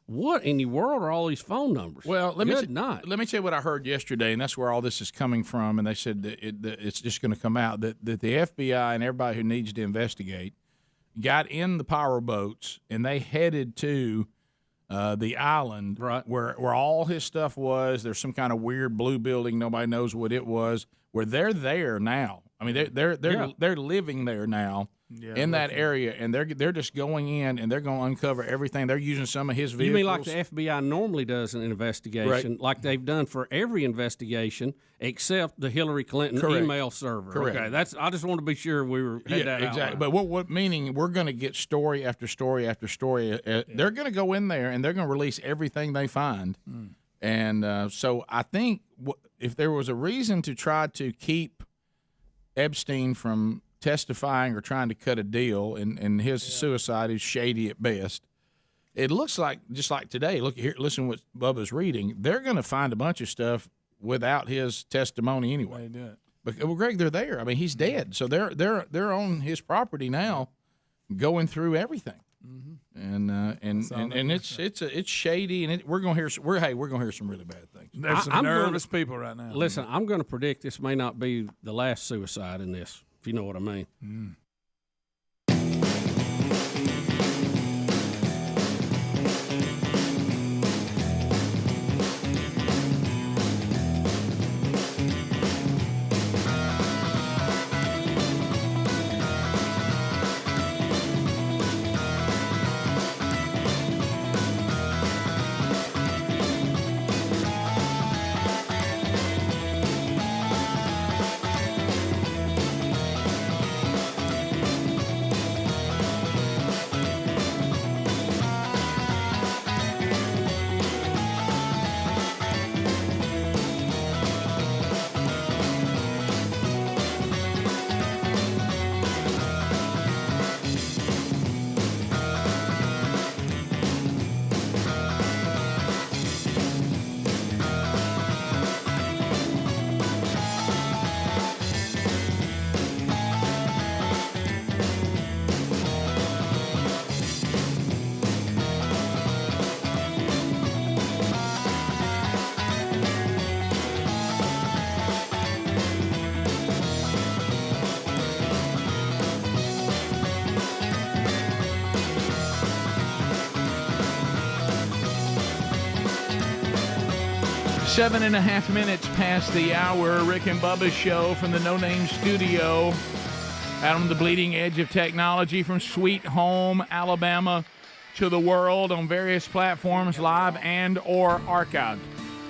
What in the world are all these phone numbers? Well, let me Good tell you what I heard yesterday, and that's where all this is coming from. And they said that it's just going to come out that the FBI and everybody who needs to investigate got in the power boats and they headed to the island where all his stuff was. There's some kind of weird blue building. Nobody knows what it was. Where they're there now, I mean, they're living there now in that area, and they're just going in and they're going to uncover everything. They're using some of his vehicles. You mean like the FBI normally does an investigation, Right. like they've done for every investigation except the Hillary Clinton Correct. email server? Correct. Okay, I just want to be sure we had that exactly. outlined. But what meaning we're going to get story after story after story. They're going to go in there and they're going to release everything they find. And so I think if there was a reason to try to keep Epstein from testifying or trying to cut a deal, and his suicide is shady at best. It looks like, just like today, look here, listen what Bubba's reading. They're going to find a bunch of stuff without his testimony anyway. They do it. But well, Greg, they're there. I mean, he's dead, so they're on his property now, going through everything. And it's shady, and we're gonna hear some really bad things. There's some nervous people right now. Listen, I'm going to predict this may not be the last suicide in this, if you know what I mean. 7.5 minutes past the hour. Rick and Bubba show from the No Name Studio out on the bleeding edge of technology, from Sweet Home, Alabama, to the world on various platforms, live and or archived.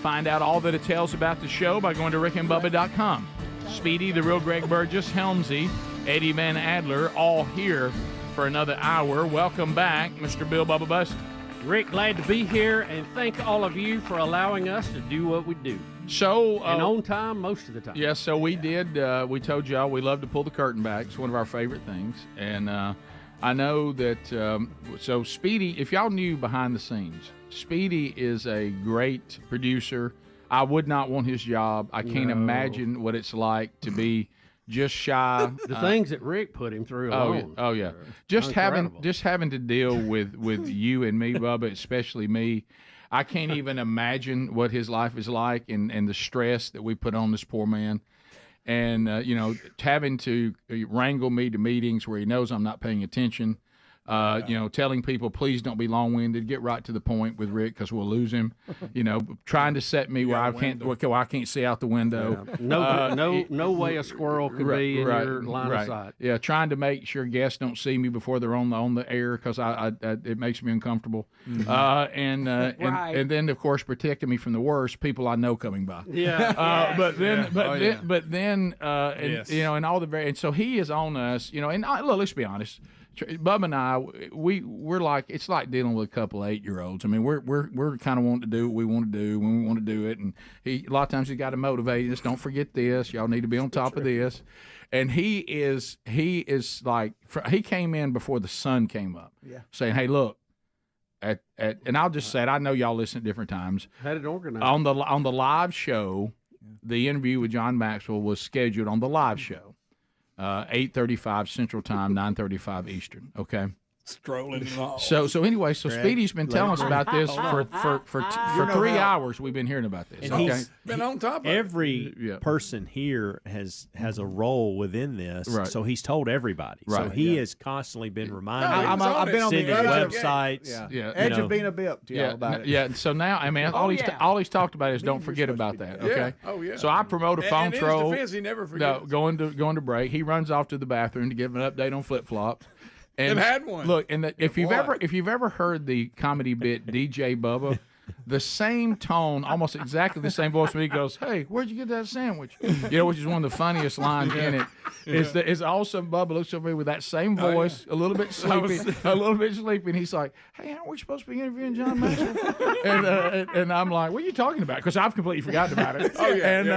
Find out all the details about the show by going to rickandbubba.com. Speedy, the real Greg Burgess, Helmsy, Eddie Van Adler, all here for another hour. Welcome back, Mr. Bill Bubba Bussett. Rick, glad to be here, and thank all of you for allowing us to do what we do. So and on time most of the time. Yes, so we did. We told y'all we love to pull the curtain back. It's one of our favorite things. And I know that, so Speedy, if y'all knew behind the scenes, Speedy is a great producer. I would not want his job. I can't imagine what it's like to be just shy. The things that Rick put him through alone. Oh yeah. Just having to deal with you and me, Bubba, especially me. I can't even imagine what his life is like, and the stress that we put on this poor man. And having to wrangle me to meetings where he knows I'm not paying attention. Telling people, please don't be long-winded. Get right to the point with Rick, because we'll lose him. Trying to set me where I can't see out the window. Yeah. No way a squirrel could be in your line of sight. Yeah, trying to make sure guests don't see me before they're on the air, because it makes me uncomfortable. Mm-hmm. And then of course protecting me from the worst, people I know coming by. Yeah. And all the and so he is on us. Look, let's be honest. Bubba and I, we're like, it's like dealing with a couple of 8-year-olds. I mean, we're kind of wanting to do what we want to do when we want to do it, and a lot of times he's got to motivate us. Don't forget this. Y'all need to be on top of this. And he is like, he came in before the sun came up, saying, "Hey, look." And I'll just say it. I know y'all listen at different times. Had it organized on the live show. The interview with John Maxwell was scheduled on the live show. 8:35 Central Time, 9:35 Eastern. Okay. Strolling along. So anyway, Speedy's been telling us about this for 3 hours. We've been hearing about this. And he's been on top of it. Every person here has a role within this, so he's told everybody. So he has constantly been reminded. I've been on the websites. Edge of being a bip to y'all about it. Yeah. So now, I mean, all he's talked about is don't forget about that. Okay. Oh yeah. So I promote a phone troll. In his defense, he never forgets. No, going to break. He runs off to the bathroom to give an update on flip flops. And had one. Look, and if you've ever heard the comedy bit DJ Bubba, the same tone, almost exactly the same voice when he goes, "Hey, where'd you get that sandwich?" Which is one of the funniest lines in it. Is also Bubba looks over me with that same voice, a little bit sleepy, and he's like, "Hey, aren't we supposed to be interviewing John Maxwell?" and I'm like, "What are you talking about?" Because I've completely forgotten about it. And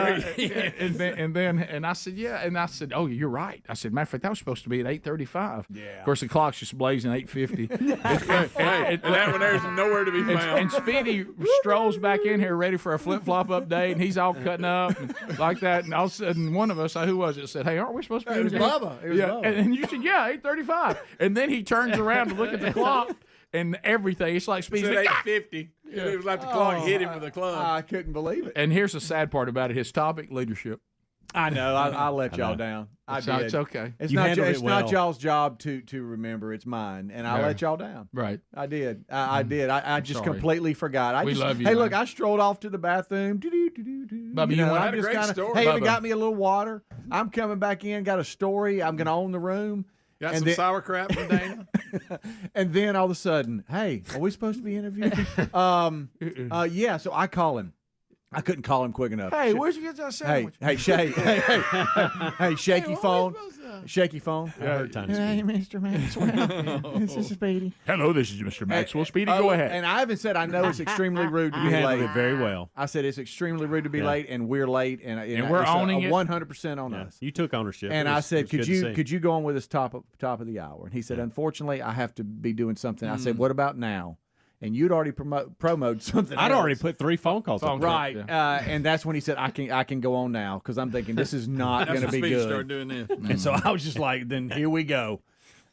I said, "Yeah," and I said, "Oh, you're right." I said, "Matter of fact, that was supposed to be at 8:35." Yeah. Of course, the clock's just blazing 8:50. and that one there's nowhere to be found. And Speedy strolls back in here ready for a flip flop update, and he's all cutting up and like that. And all of a sudden, one of us, who was it, said, "Hey, aren't we supposed to be?" It was Bubba. Bubba. And you said, "Yeah, 8:35." And then he turns around to look at the clock and everything. It's like Speedy. It's 8:50. It was like the clock hit him with a club. I couldn't believe it. And here's the sad part about it: his topic, leadership. I know. I let y'all down. It's okay. It's not y'all's job to remember. It's mine, and I let y'all down. Right. I did. I did. I just completely forgot. We love you. Hey, look, I strolled off to the bathroom. Bubba, you I just great story. Hey, even got me a little water. I'm coming back in. Got a story. I'm gonna own the room. Got some sauerkraut from Dana. And then all of a sudden, hey, are we supposed to be interviewing? Yeah. So I call him. I couldn't call him quick enough. Hey, where'd you get that sandwich? Hey, shaky phone. Shaky phone. I heard Tiny Hey, Mr. Maxwell. This is Speedy. Hello, this is Mr. Maxwell. Speedy, go ahead. And I even said I know it's extremely rude to be late. handled it very well. I said it's extremely rude to be late, and we're late, and we're owning it 100% on us. You took ownership. And I said, could you go on with us top of the hour? And he said, unfortunately, I have to be doing something. I said, what about now? And you'd already promoted something. I'd else. already put 3 phone calls on. Right, and that's when he said, I can go on now, because I'm thinking this is not going to be good. Start doing this. And so I was just like, then here we go.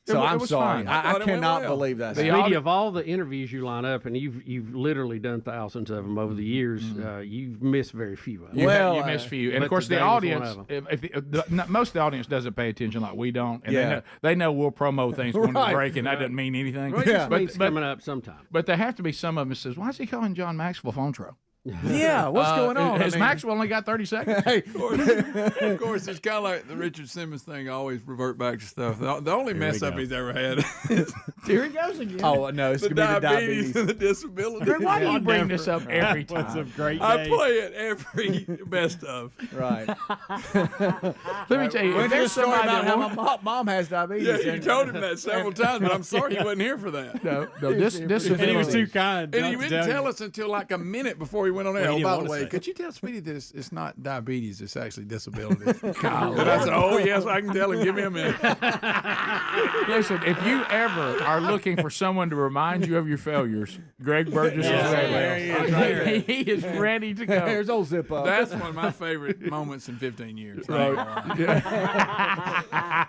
So I'm sorry. I cannot believe that. Speedy, of all the interviews you line up, and you've literally done thousands of them over the years, you've missed very few of them. You missed few, and of course the audience. Most of the audience doesn't pay attention like we don't, and they know we'll promo things when we break, and that doesn't mean anything. Well, but it's coming up sometime. But there have to be some of them that says, "Why is he calling John Maxwell phone troll?" Yeah, what's going on? Has Maxwell only got 30 seconds? Of course, it's kind of like the Richard Simmons thing. Always revert back to stuff. The only mess up he's ever had is here he goes again. Oh no, it's the diabetes and the disability. Greg, why do you bring this up every time? It's a great day. I play it every best of. Right. Let me tell you, if there's somebody about how my mom has diabetes. Yeah, you told him that several times, but I'm sorry he wasn't here for that. No, this is. And he was too kind. And he didn't tell us until like a minute before he went on air. Well, Oh, by the way, say. could you tell Speedy that it's not diabetes, it's actually disability? And I said, oh, yes, I can tell him. Give me a minute. Listen, if you ever are looking for someone to remind you of your failures, Greg Burgess is ready. He is ready to go. There's old Zip Up. That's one of my favorite moments in 15 years. Right.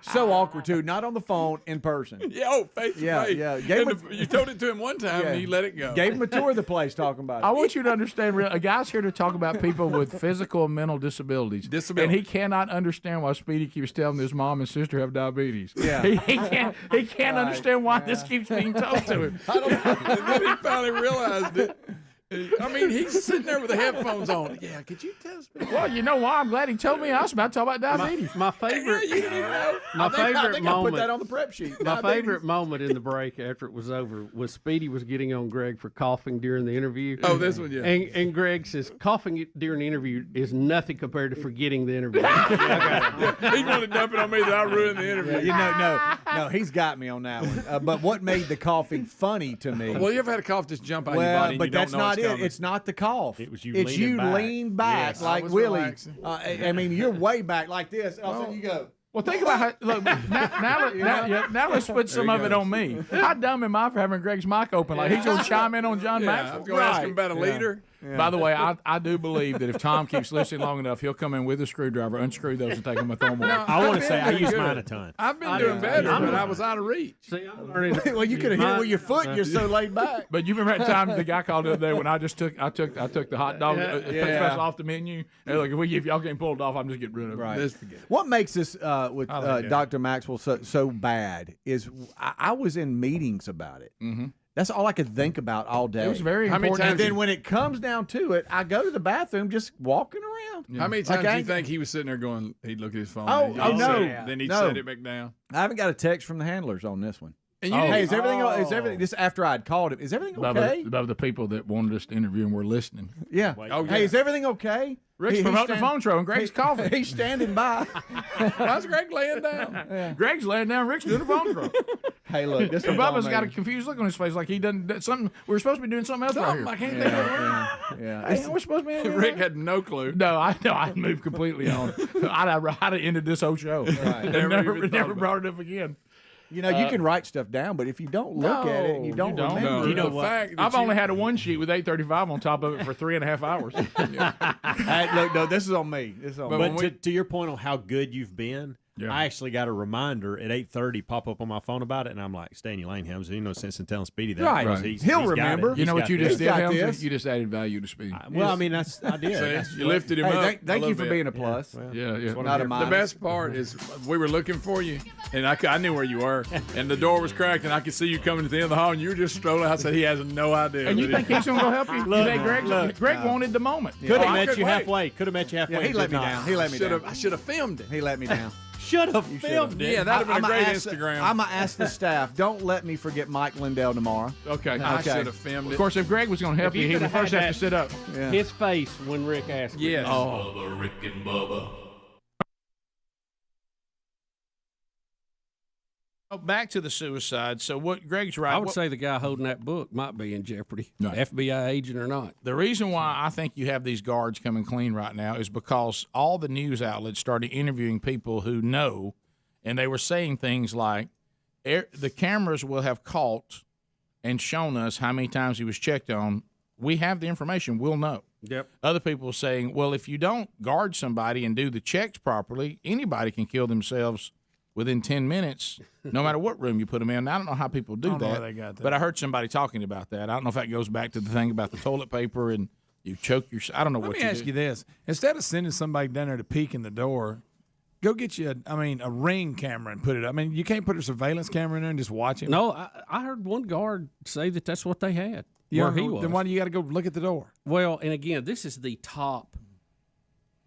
So awkward, too. Not on the phone, in person. Yeah, face to face. Yeah. You told it to him one time, and he let it go. Gave him a tour of the place talking about it. I want you to understand, a guy's here to talk about people with physical and mental disabilities. And he cannot understand why Speedy keeps telling his mom and sister have diabetes. Yeah. He can't understand why this keeps being told to him. And then he finally realized it. I mean, he's sitting there with the headphones on. Yeah, could you tell us? Well, you know why? I'm glad he told me. I was about to talk about diabetes. My favorite, I think I put that on the prep sheet. My favorite moment in the break after it was over was Speedy was getting on Greg for coughing during the interview. Oh, this one, yeah. And Greg says coughing during the interview is nothing compared to forgetting the interview. He wanted to dump it on me that I ruined the interview. No, he's got me on that one. But what made the coughing funny to me? Well, you ever had a cough just jump out of your body and but you don't that's know not it's it. coming? It's not the cough. It was you it's leaning you back. lean back Yes, like Willie. I mean, you're way back like this. And all of a sudden you go. Well, think about how. Look, now let's put some of it on me. How dumb am I for having Greg's mic open? Like he's going to chime in on John Maxwell. I was going to ask him about a leader. By the way, I do believe that if Tom keeps listening long enough, he'll come in with a screwdriver, unscrew those, and take them and throw them away. I want to say I use mine a ton. I've been doing better, but I was out of reach. See, I'm learning. Well, you could have hit it with your foot. You're so laid back. But you remember that time the guy called the other day when I took the hot dog special off the menu. And look, if y'all can't pull it off, I'm just getting rid of it. Right. Just forget it. What makes this with Dr. Maxwell so bad is I was in meetings about it. Mm-hmm. That's all I could think about all day. It was very important. And then when it comes down to it, I go to the bathroom just walking around. How many times do you think he was sitting there going, he'd look at his phone? Oh, no. Then he'd set it back down. I haven't got a text from the handlers on this one. And hey, is everything? This after I'd called him. Is everything okay? About the people that wanted us to interview and were listening. Yeah. Hey, is everything okay? Rick's promoting the phone show and Greg's coughing. He's standing by. Why's Greg laying down? Yeah. Greg's laying down. Rick's doing the phone show. Hey, look, this Bubba's got a confused look on his face, like he doesn't something. We're supposed to be doing something else right here. I can't think of it. Yeah. Hey, we're supposed to be. Rick had no clue. No, I'd moved completely on. I'd have ended this whole show. Right. And never brought it up again. You know, you can write stuff down, but if you don't look at it, you don't remember. You know what? I've only had a one sheet with 835 on top of it for 3.5 hours. Hey, look, no, this is on me. This is on me. But to your point on how good you've been, I actually got a reminder at 8:30 pop up on my phone about it, and I'm like, stay in your lane, Helms. There's no sense in telling Speedy that. Right. He'll remember. You know what you just did, got Helms? this. You just added value to Speedy. Well, I mean, I did. You lifted him up. Thank you for being a plus. Yeah. Not a minus. The best part is we were looking for you, and I knew where you were, and the door was cracked, and I could see you coming to the end of the hall, and you were just strolling. I said, he has no idea. And you think he's going to go help you? Greg wanted the moment. Could have met you halfway. Could have met you halfway. Yeah, he let me down. He let me down. I should have filmed it. He let me down. Should have filmed it. Yeah, that would have been a great Instagram. I'm going to ask the staff, don't let me forget Mike Lindell tomorrow. Okay. I should have filmed it. Of course, if Greg was going to help you, he would first have to sit up. Yeah. His face when Rick asked. Yes. Bubba, Rick and Bubba. Back to the suicide. So what Greg's right. I would say the guy holding that book might be in jeopardy, FBI agent or not. The reason why I think you have these guards coming clean right now is because all the news outlets started interviewing people who know, and they were saying things like, the cameras will have caught and shown us how many times he was checked on. We have the information. We'll know. Yep. Other people saying, well, if you don't guard somebody and do the checks properly, anybody can kill themselves within 10 minutes, no matter what room you put them in. I don't know how people do that, but I heard somebody talking about that. I don't know if that goes back to the thing about the toilet paper and you choke your. I don't know what you do. Let me ask you this. Instead of sending somebody down there to peek in the door, go get you a Ring camera and put it up. I mean, you can't put a surveillance camera in there and just watch him. No, I heard one guard say that's what they had where he was. Then why do you got to go look at the door? Well, and again, this is the top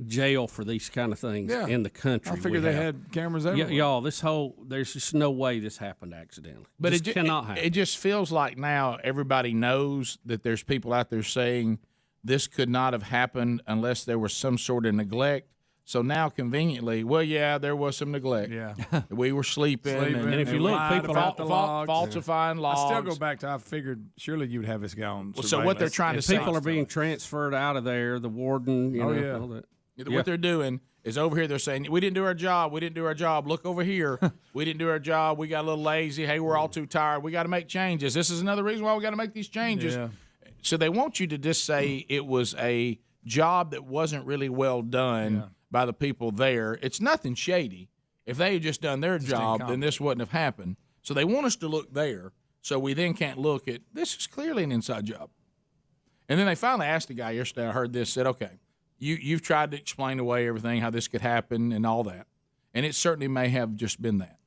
jail for these kind of things in the country. I figured they had cameras everywhere. Y'all, there's just no way this happened accidentally. But it cannot happen. It just feels like now everybody knows that there's people out there saying this could not have happened unless there was some sort of neglect. So now, conveniently, there was some neglect. Yeah, we were sleeping. And if you look, people falsifying logs. I still go back to I figured surely you would have this guy on. So what they're trying to say, people are being transferred out of there. The warden, all that. What they're doing is over here. They're saying we didn't do our job. We didn't do our job. Look over here. We didn't do our job. We got a little lazy. Hey, we're all too tired. We got to make changes. This is another reason why we got to make these changes. Yeah. So they want you to just say it was a job that wasn't really well done by the people there. It's nothing shady. If they had just done their job, then this wouldn't have happened. So they want us to look there. So we then can't look at this is clearly an inside job. And then they finally asked the guy yesterday. I heard this. Said, okay. You've tried to explain away everything, how this could happen and all that. And it certainly may have just been that.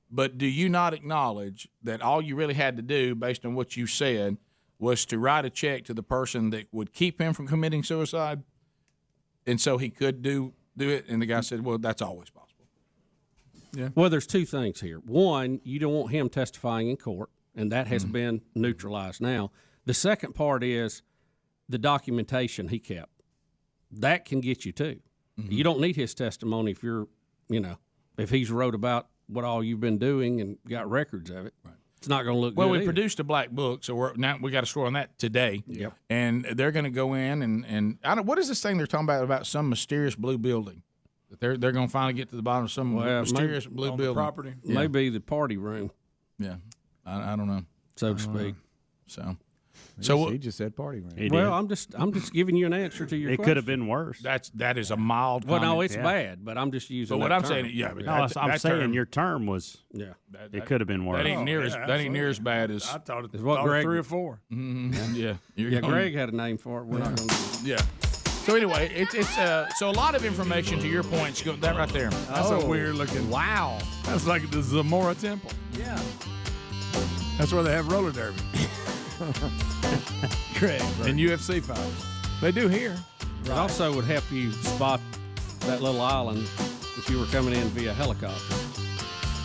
But do you not acknowledge that all you really had to do, based on what you said, was to write a check to the person that would keep him from committing suicide? And so he could do it? And the guy said, well, that's always possible. Yeah. Well, there's two things here. One, you don't want him testifying in court, and that has been neutralized now. The second part is the documentation he kept. That can get you too. Mm-hmm. You don't need his testimony if you're, if he's wrote about what all you've been doing and got records of it. Right. It's not going to look good. Well, we either. produced a black book, so we got a story on that today. Yep. And they're going to go in and I don't. What is this thing they're talking about some mysterious blue building? That they're going to finally get to the bottom of some mysterious blue building. Property. Yeah. Maybe the party room. Yeah, I don't know, so to speak. So. So he just said party ring. He Well, did. I'm just giving you an answer to your It question. could have been worse. that is a mild. Well, no, comment. it's bad, but I'm just using. But what that I'm term. saying, yeah, but No, that, I'm that saying term, your term was. Yeah, it could have been worse. that ain't near as bad as. I thought it is what thought Greg 3 or 4. Mm-hmm. Yeah, yeah. Greg had a name for it. We're not going to. Yeah. So anyway, it's so a lot of information to your points. Go that right there. That's a weird looking. Wow. That's like the Zamora Temple. Yeah. That's where they have roller derby. Greg. And UFC fights. They do here. It also would help you spot that little island if you were coming in via helicopter.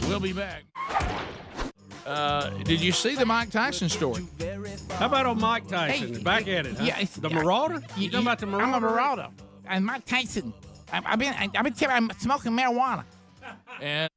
We'll be back. Did you see the Mike Tyson story? How about old Mike Tyson? Hey, Back at it, huh? yeah, The Marauder? You talking about the Marauder? I'm a Marauder. And Mike Tyson. I've been smoking marijuana. And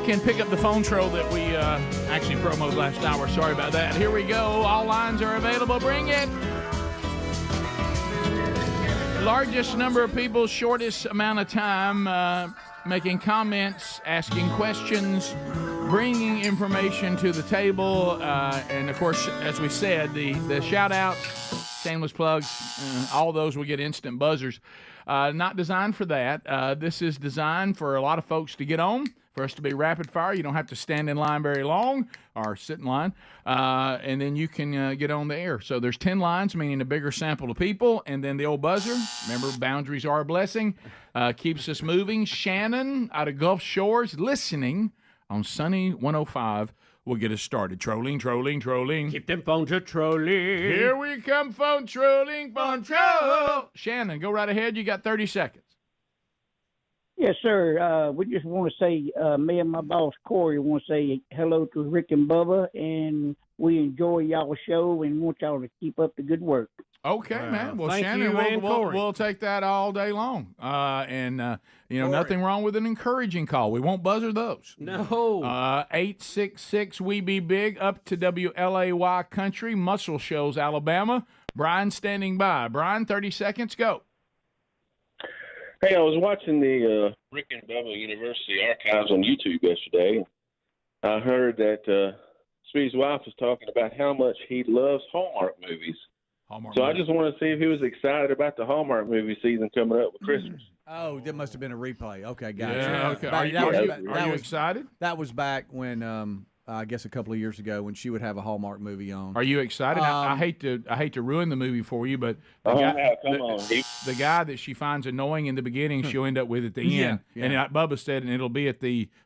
can pick up the phone troll that we actually promoted last hour. Sorry about that. Here we go. All lines are available. Bring it. Largest number of people, shortest amount of time, making comments, asking questions, bringing information to the table. And, of course, as we said, the shout-outs, shameless plugs, all those will get instant buzzers. Not designed for that. This is designed for a lot of folks to get on, for us to be rapid fire. You don't have to stand in line very long or sit in line, and then you can get on the air. So there's 10 lines, meaning a bigger sample of people, and then the old buzzer. Remember, boundaries are a blessing. Keeps us moving. Shannon out of Gulf Shores, listening on Sunny 105. Will get us started. Trolling. Keep them phones a trolling. Here we come, phone trolling, phone troll. Shannon, go right ahead. You got 30 seconds. Yes, sir. We just want to say, me and my boss, Corey, want to say hello to Rick and Bubba, and we enjoy y'all's show and want y'all to keep up the good work. Okay, man. Well, thank Shannon, you, and Corey. we'll take that all day long. Nothing wrong with an encouraging call. We won't buzzer those. No. 866 We Be Big, up to WLAY Country, Muscle Shoals, Alabama. Brian standing by. Brian, 30 seconds, go. Hey, I was watching the Rick and Bubba University archives on YouTube yesterday. I heard that Speedy's wife was talking about how much he loves Hallmark movies. I just want to see if he was excited about the Hallmark movie season coming up with Christmas. Oh, that must have been a replay. Okay, gotcha. Yeah, okay. Are you excited? That was back when I guess a couple of years ago when she would have a Hallmark movie on. Are you excited? I hate to ruin the movie for you, but the guy that she finds annoying in the beginning, she'll end up with at the end. Yeah. And like Bubba said, and it'll be at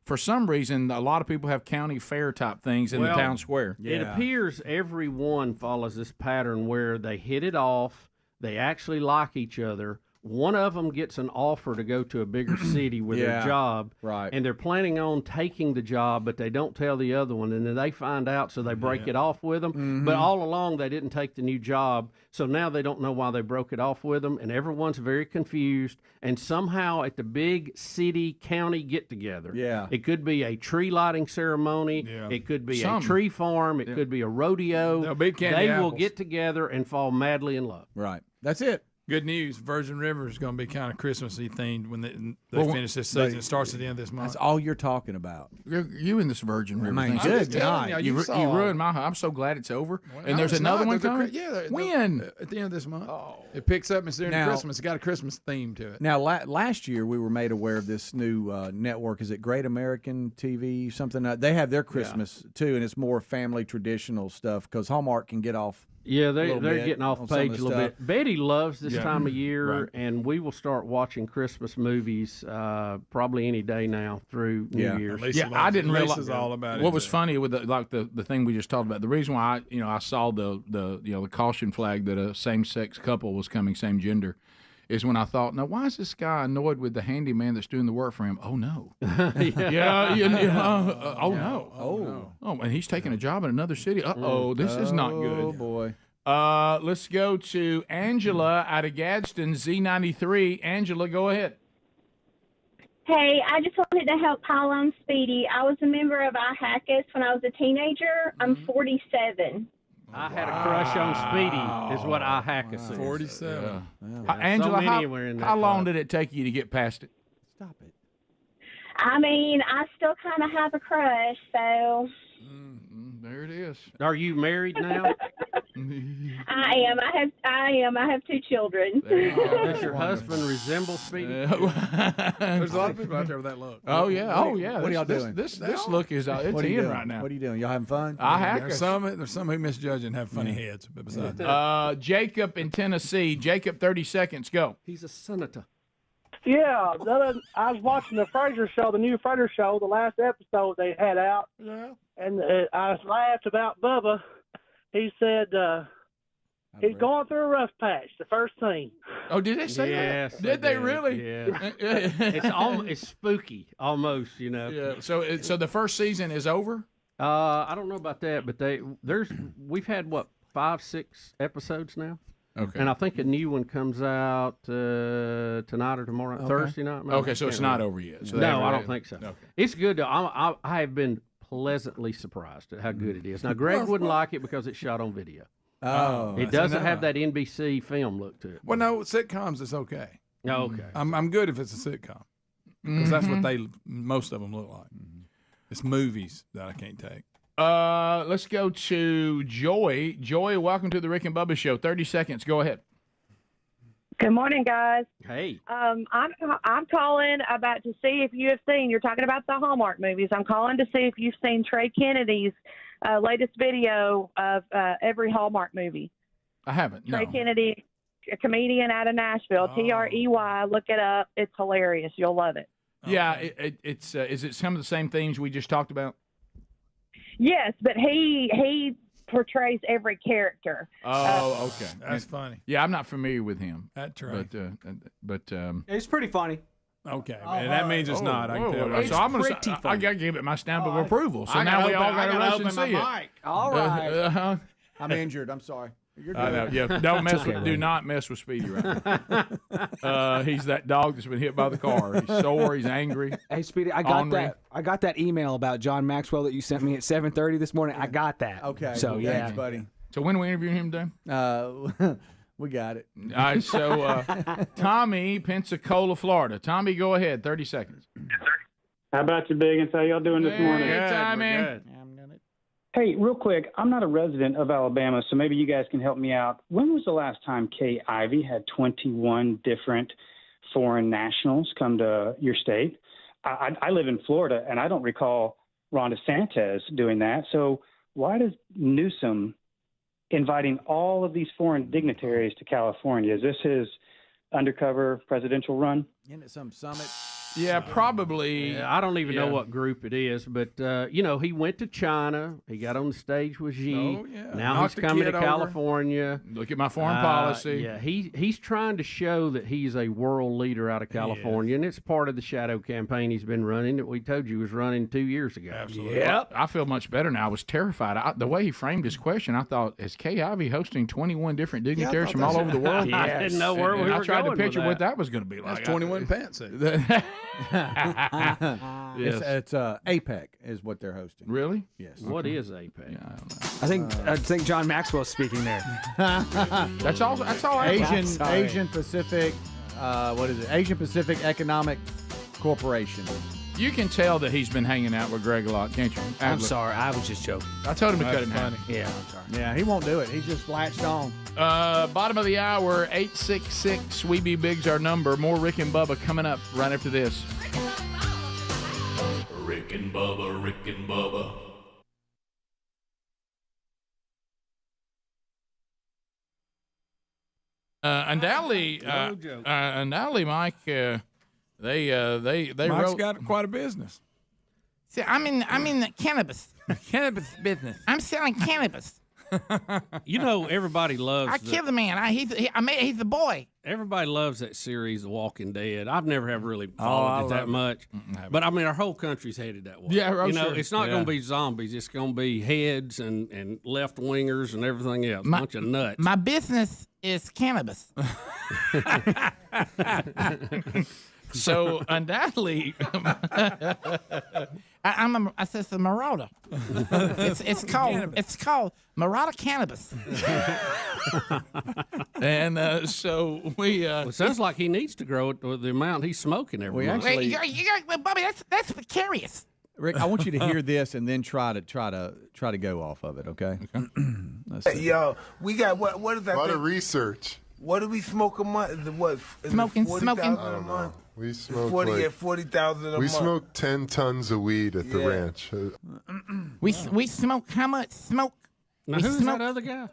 for some reason, a lot of people have county fair type things in the town square. It appears everyone follows this pattern where they hit it off, they actually like each other. One of them gets an offer to go to a bigger city with their job, right? And they're planning on taking the job, but they don't tell the other one, and then they find out, so they break it off with them. Mm-hmm. But all along, they didn't take the new job, so now they don't know why they broke it off with them, and everyone's very confused. And somehow, at the big city county get together, it could be a tree lighting ceremony, it could be a tree farm, it could be a rodeo. Big candy they apples. will get together and fall madly in love. Right. That's it. Good news. Virgin River is going to be kind of Christmassy themed when they finish this season. It starts at the end of this month. That's all you're talking about. You in this Virgin River thing. Good God. You ruined my. I'm so glad it's over. And there's another one coming. When? At the end of this month. Oh. It picks up and during Christmas. It's got a Christmas theme to it. Now, last year we were made aware of this new network. Is it Great American TV? Something they have their Christmas too, and it's more family traditional stuff because Hallmark can get off. Yeah, they're getting off page a little bit. Betty loves this time of year, Right. and we will start watching Christmas movies probably any day now through New Year's. I didn't realize all about it. What was funny with the thing we just talked about. The reason why I saw the caution flag that a same-sex couple was coming, same gender, is when I thought, now why is this guy annoyed with the handyman that's doing the work for him? Oh no, oh no, and he's taking a job in another city. This is not good. Oh boy. Let's go to Angela out of Gadsden, Z93. Angela, go ahead. Hey, I just wanted to help pile on Speedy. I was a member of IHACUS when I was a teenager. I'm 47. I had a crush on Speedy, is what IHACUS is. 47. Angela, so how long did it take you to get past it? Stop it. I mean, I still kind of have a crush, so. There it is. Are you married now? I am. I have 2 children. Does your husband resemble Speedy? There's a lot of people out there with that look. Oh yeah. What are y'all doing? This look is it's in right now. What are you doing? Y'all having fun? There's some who misjudge and have funny heads. But besides that. Jacob in Tennessee. Jacob, 30 seconds. Go. He's a senator. Yeah, I was watching the Fraser show, the new Fraser show, the last episode they had out. Yeah. And I laughed about Bubba. He said he's going through a rough patch, the first scene. Oh, did they say that? Did they really? Yeah. It's spooky, almost, Yeah. So the first season is over? I don't know about that, but we've had, 5-6 episodes now? Okay. And I think a new one comes out tonight or tomorrow, Thursday night. Maybe. Okay, so it's not over yet. So no, I don't think so. Okay. It's good. I have been pleasantly surprised at how good it is. Now, Greg wouldn't like it because it's shot on video. Oh, it doesn't have that NBC film look to it. Well, no, sitcoms is okay. Okay. I'm good if it's a sitcom because that's what most of them look like. It's movies that I can't take. Let's go to Joy. Joy, welcome to the Rick and Bubba Show. 30 seconds. Go ahead. Good morning, guys. Hey. I'm calling about to see if you have seen. You're talking about the Hallmark movies. I'm calling to see if you've seen Trey Kennedy's latest video of every Hallmark movie. I haven't. Trey Kennedy, a comedian out of Nashville. Trey. Look it up. It's hilarious. You'll love it. Yeah. It's is it some of the same themes we just talked about? Yes, but he portrays every character. Oh, okay. That's funny. Yeah, I'm not familiar with him. That's right. But it's pretty funny. Okay, that means it's not. I can tell. So I'm gonna. I gotta give it my stamp of approval. So now we all gotta rush and see it. All right. I'm injured. I'm sorry. I know. Yeah. Do not mess with Speedy right now. He's that dog that's been hit by the car. He's sore. He's angry. Hey, Speedy, I got that email about John Maxwell that you sent me at 7:30 this morning. I got that. Okay. So well, thanks, buddy. So when are we interviewing him, Dan? We got it. All right. So Tommy, Pensacola, Florida. Tommy, go ahead. 30 seconds. How about you, Biggins? How y'all doing this morning? Good, Tommy. Hey, real quick, I'm not a resident of Alabama, so maybe you guys can help me out. When was the last time Kay Ivey had 21 different foreign nationals come to your state? I live in Florida, and I don't recall Ron DeSantis doing that. So why does Newsom inviting all of these foreign dignitaries to California? Is this his undercover presidential run? Isn't it some summit? Yeah, probably. I don't even know what group it is, but he went to China. He got on the stage with Xi. Oh, yeah. Now Knocked he's coming to the kid California. Look at my foreign policy. Yeah, he's trying to show that he's a world leader out of California, and it's part of the shadow campaign he's been running that we told you was running 2 years ago. Absolutely. Yep. I feel much better now. I was terrified. The way he framed his question, I thought, is Kay Ivey hosting 21 different dignitaries from all over the world? Yes. I didn't know where we were I tried going to picture with what that was going to be like. That's 21 pants. It's APEC is what they're hosting. Really? Yes. What is APEC? I think John Maxwell's speaking there. That's all right. Asian Pacific. What is it? Asian Pacific Economic Corporation. You can tell that he's been hanging out with Greg a lot, can't you? I'm sorry. I was just joking. I told him to cut it in half. Yeah, I'm sorry. Yeah, he won't do it. He's just latched on. Bottom of the hour, 866 We Be Big's our number. More Rick and Bubba coming up right after this. Rick and Bubba, Rick and Bubba. Undoubtedly, Mike. They Mike's wrote. got quite a business. See, I'm in the cannabis Cannabis business. I'm selling cannabis. You know, everybody loves. I killed the man. He's the boy. Everybody loves that series, The Walking Dead. I've never have really followed it that much, but I mean, our whole country's headed that way. Yeah, you know, sure. it's not going to be zombies. It's going to be heads and left wingers and everything else. Bunch of nuts. My business is cannabis. So undoubtedly, I said it's a marauder. It's called marauder cannabis. and so we. Well, it sounds like he needs to grow it with the amount he's smoking every month. Wait, Bubby, that's precarious. Rick, I want you to hear this and then try to go off of it. Okay. Hey, yo, we got what is that? A lot thing? of research. What do we smoke a month? What? Smoking. I don't know. We smoke 40,000 a month. We smoke 10 tons of weed at the ranch. We smoke how much smoke? Now, who's that other guy?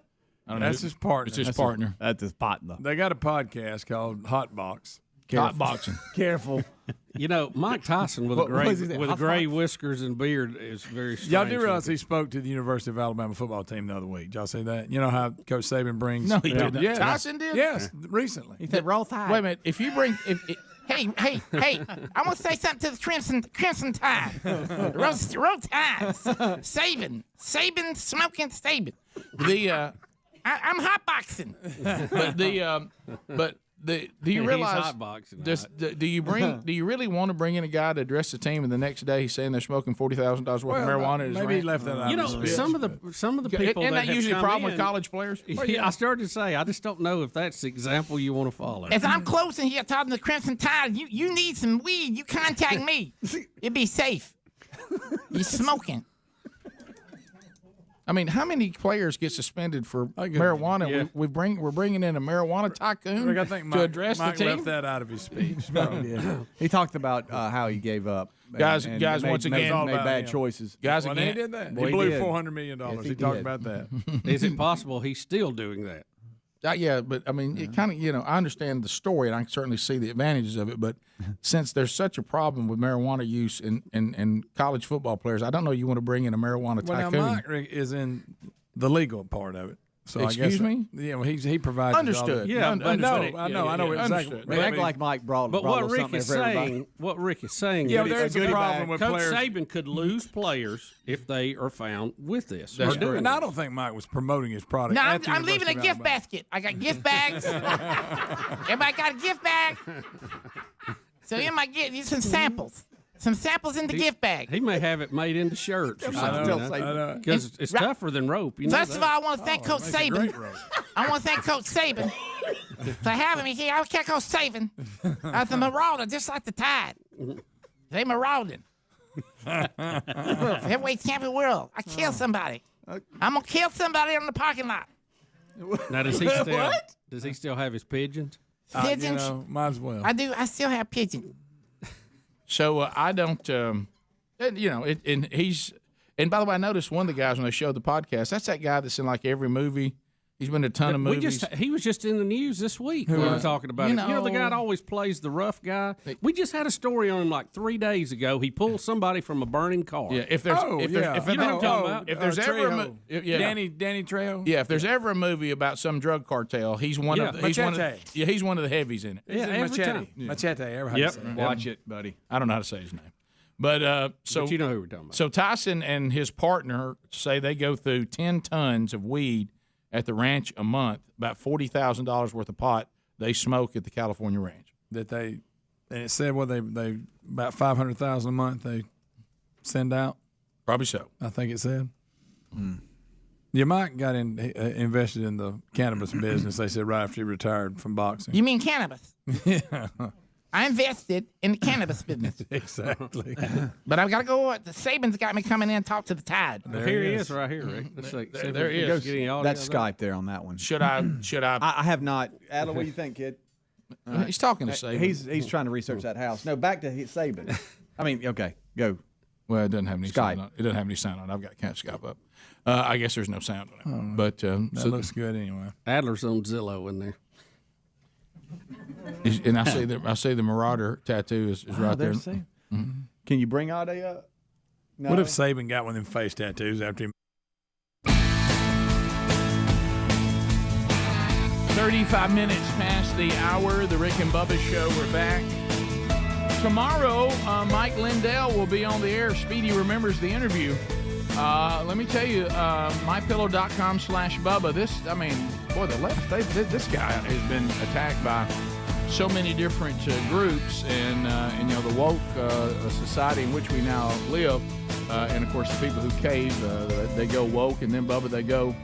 I don't know. That's his partner. It's his partner. That's his partner. They got a podcast called Hot Box. Hot boxing. Careful. You know, Mike Tyson with a gray whiskers and beard is very strange. Y'all do realize he spoke to the University of Alabama football team the other week. Did y'all see that? You know how Coach Saban brings... No, he didn't. Yeah, Tyson did? Yes, recently. He said, roll tide. Wait a minute. If you bring... Hey! I want to say something to the Crimson Tide. Roll Tide. Saban, smoking Saban. I'm hot boxing. Do you realize? He's hotboxing. Do you really want to bring in a guy to address the team, and the next day he's saying they're smoking $40,000 worth of marijuana? In his Maybe he ranch? left that out. You know, some of the people Isn't that have usually a come problem with in- college players? Yeah, I started to say, I just don't know if that's the example you want to follow. As I'm closing here talking to the Crimson Tide, you need some weed, you contact me. It'd be safe. You're smoking. I mean, how many players get suspended for marijuana? Yeah. We're bringing in a marijuana tycoon Rick, I think to address Mike the team. left that out of his speech. He talked about how he gave up. Guys, and once again, made bad choices. Guys, Well, again, he did that. Boy, He blew did. $400 million. Yes, he he talked did. about that. Is it possible he's still doing that? Yeah, but I mean, it kind of, I understand the story, and I can certainly see the advantages of it. But since there's such a problem with marijuana use in college football players, I don't know you want to bring in a marijuana tycoon. Well, now Mike is in the legal part of it. So Excuse me? Yeah, well, he provides Understood. Yeah, understood. I know exactly. They act like Mike brought But what Rick something is for everybody. saying, Yeah, that there's it's a problem with Coach players. Saban could lose players if they are found with this. That's or doing and I this. don't think Mike was promoting his product. No, at the I'm leaving a University of gift Alabama. basket. I got gift bags. Everybody got a gift bag? So you might get you some samples. Some samples in the gift bag. He may have it made into shirts or something. Because it's tougher than rope. You know First of all, I want to thank Coach Saban. I want to thank Coach Saban for having me here. I can't Coach Saban. As a marauder, just like the Tide. They marauding. Heavyweight champion world. I killed somebody. I'm going to kill somebody in the parking lot. Now, does he still have his pigeons? Pigeons? Might as well. I do. I still have pigeons. So I don't, and he's, and by the way, I noticed one of the guys when they showed the podcast, that's that guy that's in like every movie. He's been in a ton of movies. He was just in the news this week. We were talking about it. You know the guy that always plays the rough guy? We just had a story on him like 3 days ago. He pulled somebody from a burning car. Yeah, if there's ever Danny Trejo. Yeah, if there's ever a movie about some drug cartel, he's one of the he's one of the heavies in it. Yeah, every time. Machete. Watch it, buddy. I don't know how to say his name. But so you know who we're talking about. So Tyson and his partner say they go through 10 tons of weed at the ranch a month, about $40,000 worth of pot they smoke at the California ranch. That they And it said they about 500,000 a month they send out. Probably so. I think it said. Yeah, Mike got invested in the cannabis business. They said right after he retired from boxing. You mean cannabis? Yeah. I invested in the cannabis business. Exactly. But I've got to go. The Saban's got me coming in and talk to the Tide. Here he is right here, Rick. Let's see. There he is. That's Skype there on that one. Should I? I have not. Adler, what do you think, kid? He's talking to Saban. He's trying to research that house. No, back to Saban. I mean, okay, go. Well, it doesn't have any Skype. sound on it. It doesn't have any sound on it. I've got Can't Skype up. I guess there's no sound on it. But That looks good anyway. Adler's on Zillow in there. And I see the Marauder tattoo is right there. Can you bring out a? No. What if Saban got one of them face tattoos after him? 35 minutes past the hour. The Rick and Bubba Show. We're back. Tomorrow, Mike Lindell will be on the air. Speedy remembers the interview. Let me tell you, mypillow.com/Bubba. The left, this guy has been attacked by so many different groups, and the woke society in which we now live, and of course the people who cave, they go woke, and then Bubba, they go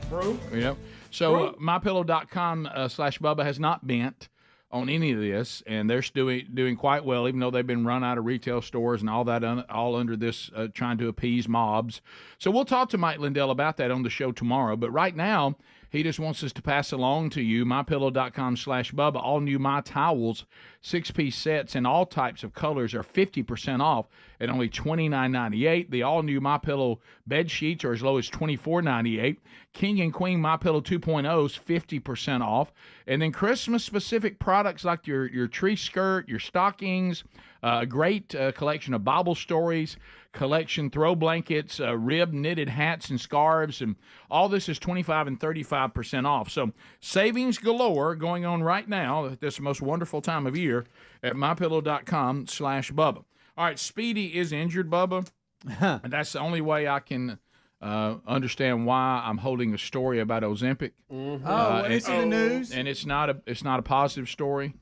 broke. Yep. So mypillow.com/Bubba has not bent on any of this, and they're doing quite well, even though they've been run out of retail stores and all that, all under this trying to appease mobs. So we'll talk to Mike Lindell about that on the show tomorrow. But right now, he just wants us to pass along to you, mypillow.com/Bubba. All new My Towels, 6-piece sets in all types of colors are 50% off at only $29.98. The all new MyPillow bed sheets are as low as $24.98. King and Queen MyPillow 2.0s 50% off. And then Christmas specific products like your tree skirt, your stockings, a great collection of Bible stories, collection throw blankets, rib knitted hats and scarves, and all this is 25 and 35% off. So savings galore going on right now at this most wonderful time of year at mypillow.com/Bubba. All right, Speedy is injured, Bubba. And that's the only way I can understand why I'm holding a story about Ozempic. It's in the news, and it's not a positive story.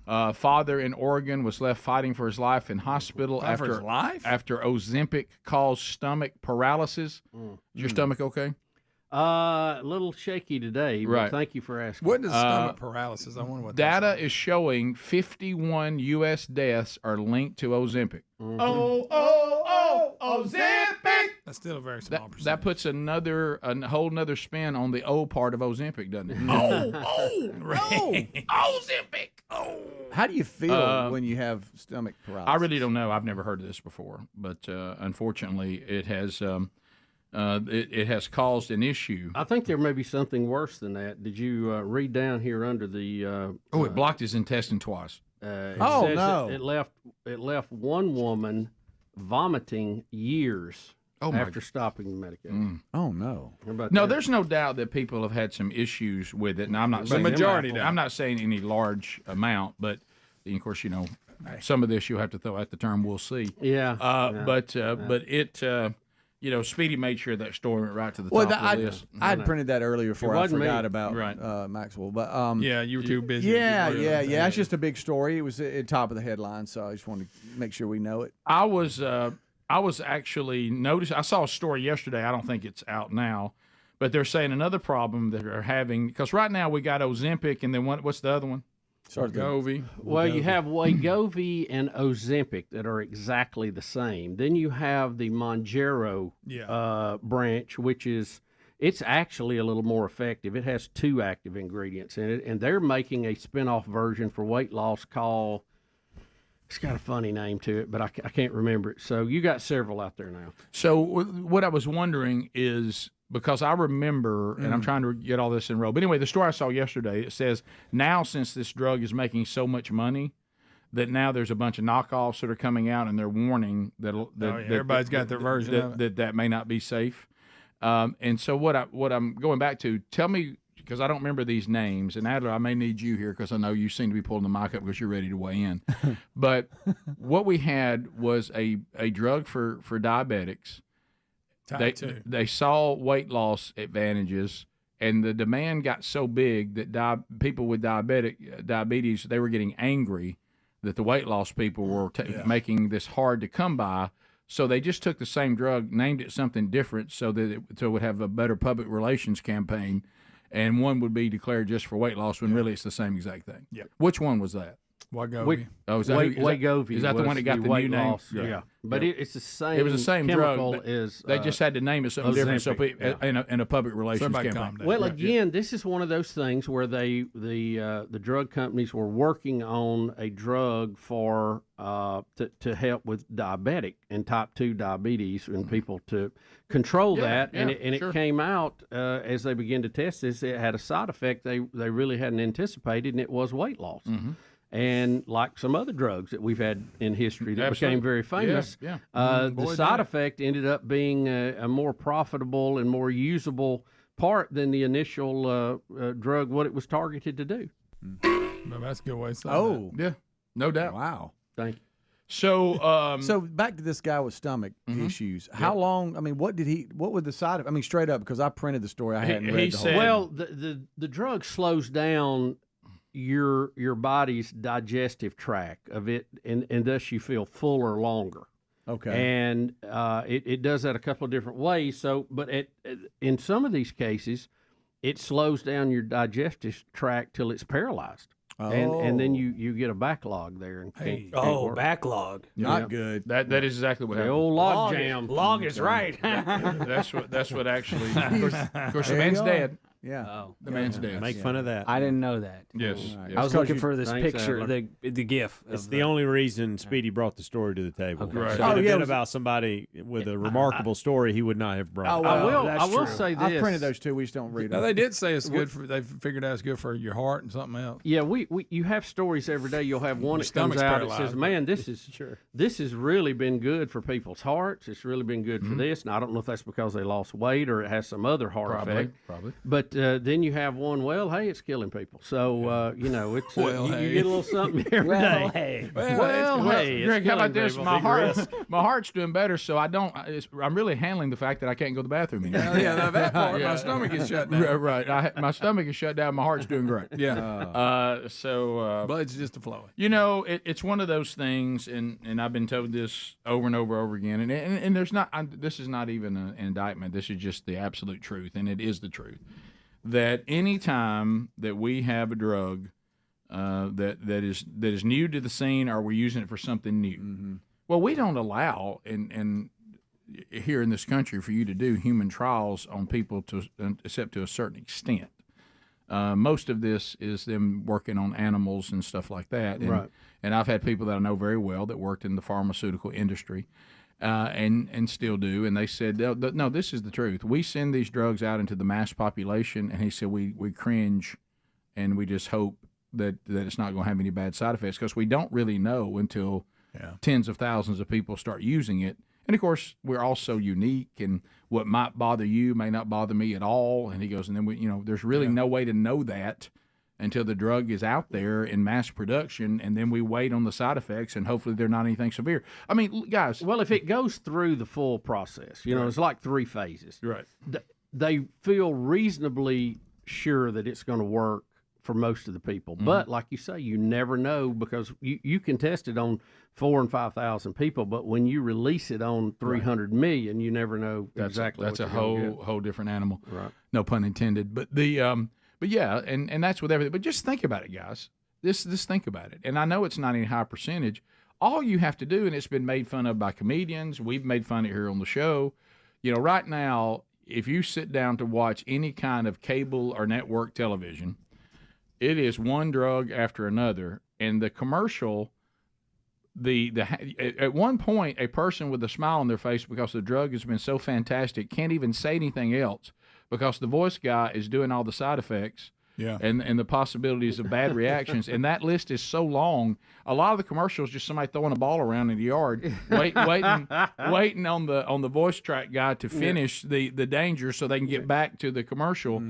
Father in Oregon was left fighting for his life in hospital after Ozempic caused stomach paralysis. Is your stomach okay? A little shaky today, but Right. thank you for asking. What is stomach paralysis? I wonder what Data is showing 51 U.S. deaths are linked to Ozempic. Ozempic! That's still a very small percentage. That puts a whole nother spin on the O part of Ozempic, doesn't it? Ozempic. How do you feel when you have stomach paralysis? I really don't know. I've never heard of this before, but unfortunately, it has caused an issue. I think there may be something worse than that. Did you read down here under the? It blocked his intestine twice. It Oh, says no. It left one woman vomiting years after stopping the medication. Oh no! How about No, that? there's no doubt that people have had some issues with it, and I'm not saying I'm not saying any large amount, but of course, some of this you'll have to throw out the term "we'll see." Yeah. But it, Speedy made sure that story went right to the top of the list. I had printed that earlier before I wasn't me. forgot about Right. Maxwell, but Yeah, you were too busy. yeah. It's just a big story. It was at top of the headline, so I just wanted to make sure we know it. I was actually noticing. I saw a story yesterday. I don't think it's out now, but they're saying another problem that they're having, because right now we got Ozempic, and then what's the other one? Wegovy. Well, you have Wegovy and Ozempic that are exactly the same. Then you have the Mounjaro branch, which it's actually a little more effective. It has 2 active ingredients in it, and they're making a spin-off version for weight loss called, it's got a funny name to it, but I can't remember it. So you got several out there now. So what I was wondering is, because I remember, and I'm trying to get all this in a row. But anyway, the story I saw yesterday, it says now since this drug is making so much money, that now there's a bunch of knockoffs that are coming out, and they're warning that everybody's got their version of it. that may not be safe. And so what I'm going back to, tell me, because I don't remember these names, and Adler, I may need you here because I know you seem to be pulling the mic up because you're ready to weigh in. But what we had was a drug for diabetics. They saw weight loss advantages, and the demand got so big that people with diabetes, they were getting angry that the weight loss people were making this hard to come by. So they just took the same drug, named it something different, so that it would have a better public relations campaign, and one would be declared just for weight loss when really it's the same exact thing. Yep. Which one was that? Wegovy. Oh, is that Wegovy? Is that the one that got the weight new name? loss? Yeah. But it's the same. It was the same chemical drug. as They just had to name it something different. So Ozempic, in a public relations campaign. Well, again, this is one of those things where the drug companies were working on a drug for to help with diabetic and type 2 diabetes and people to control that. And it came out as they began to test this. It had a side effect they really hadn't anticipated, and it was weight loss. And like some other drugs that we've had in history that became very famous, the side effect ended up being a more profitable and more usable part than the initial drug, what it was targeted to do. No, that's a good way to say that. Yeah, no doubt. Wow. Thank you. So, so back to this guy with stomach issues. How long? I mean, what was the side of? I mean, straight up, because I printed the story. I hadn't read the whole. Well, the drug slows down your body's digestive tract of it, and thus you feel fuller longer. Okay. And it does that a couple of different ways. So, but in some of these cases, it slows down your digestive tract till it's paralyzed. And then you get a backlog there. And can't work. Backlog. Not good. That is exactly what The happened. old log jam. Log is right. That's what actually. Of course, the man's dead. Yeah. The man's dead. Make fun of that. I didn't know that. Yes. I was looking for this Thanks, picture, Adler. the GIF. It's of the only reason Speedy brought the story to the table. Okay. If Right. it had been about somebody with a remarkable story, he would not have brought it. I will say this. I printed those too. We just don't read Now, them. they did say it's good for. They figured out it's good for your heart and something else. Yeah, you have stories every day. You'll have one Your that comes stomach's out that says, paralyzed. "Man, this has really been good for people's hearts. It's really been good for this." And I don't know if that's because they lost weight or it has some other heart effect. Probably. But then you have one. Well, hey, it's killing people. So it's Well, you hey. get a little something every day. hey. Well, hey, Greg, it's how about killing this? people. My heart's doing better, so I'm really handling the fact that I can't go to the bathroom anymore. Yeah, that part. My stomach is shut down. Right. My stomach is shut down. My heart's doing great. Yeah. Blood's just a flowing. You know, it's one of those things, and I've been told this over and over again, and there's not. This is not even an indictment. This is just the absolute truth, and it is the truth. That any time that we have a drug that is new to the scene, or we're using it for something new, well, we don't allow and here in this country for you to do human trials on people except to a certain extent. Most of this is them working on animals and stuff like that. And, Right. And I've had people that I know very well that worked in the pharmaceutical industry. And still do, and they said, no, this is the truth. We send these drugs out into the mass population, and he said we cringe, and we just hope that it's not going to have any bad side effects, because we don't really know until tens of thousands of people start using it. And of course, we're all so unique, and what might bother you may not bother me at all. And he goes, and then there's really no way to know that until the drug is out there in mass production, and then we wait on the side effects, and hopefully they're not anything severe. I mean, guys. Well, if it goes through the full process, it's like 3 phases. Right. They feel reasonably sure that it's going to work for most of the people. But like you say, you never know, because you can test it on 4,000 and 5,000 people, but when you release it on 300 million, you never know exactly. That's what a you're gonna get. whole different animal. Right. No pun intended. But but yeah, and that's with everything. But just think about it, guys. Just think about it. And I know it's not any high percentage. All you have to do, and it's been made fun of by comedians. We've made fun of it here on the show. Right now, if you sit down to watch any kind of cable or network television, it is one drug after another, and the commercial. At one point, a person with a smile on their face because the drug has been so fantastic can't even say anything else, because the voice guy is doing all the side effects and the possibilities of bad reactions. And that list is so long. A lot of the commercials just somebody throwing a ball around in the yard, waiting on the voice track guy to finish the danger so they can get back to the commercial.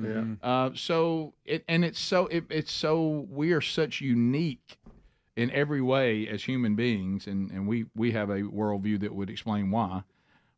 It's so we are such unique in every way as human beings, and we have a worldview that would explain why.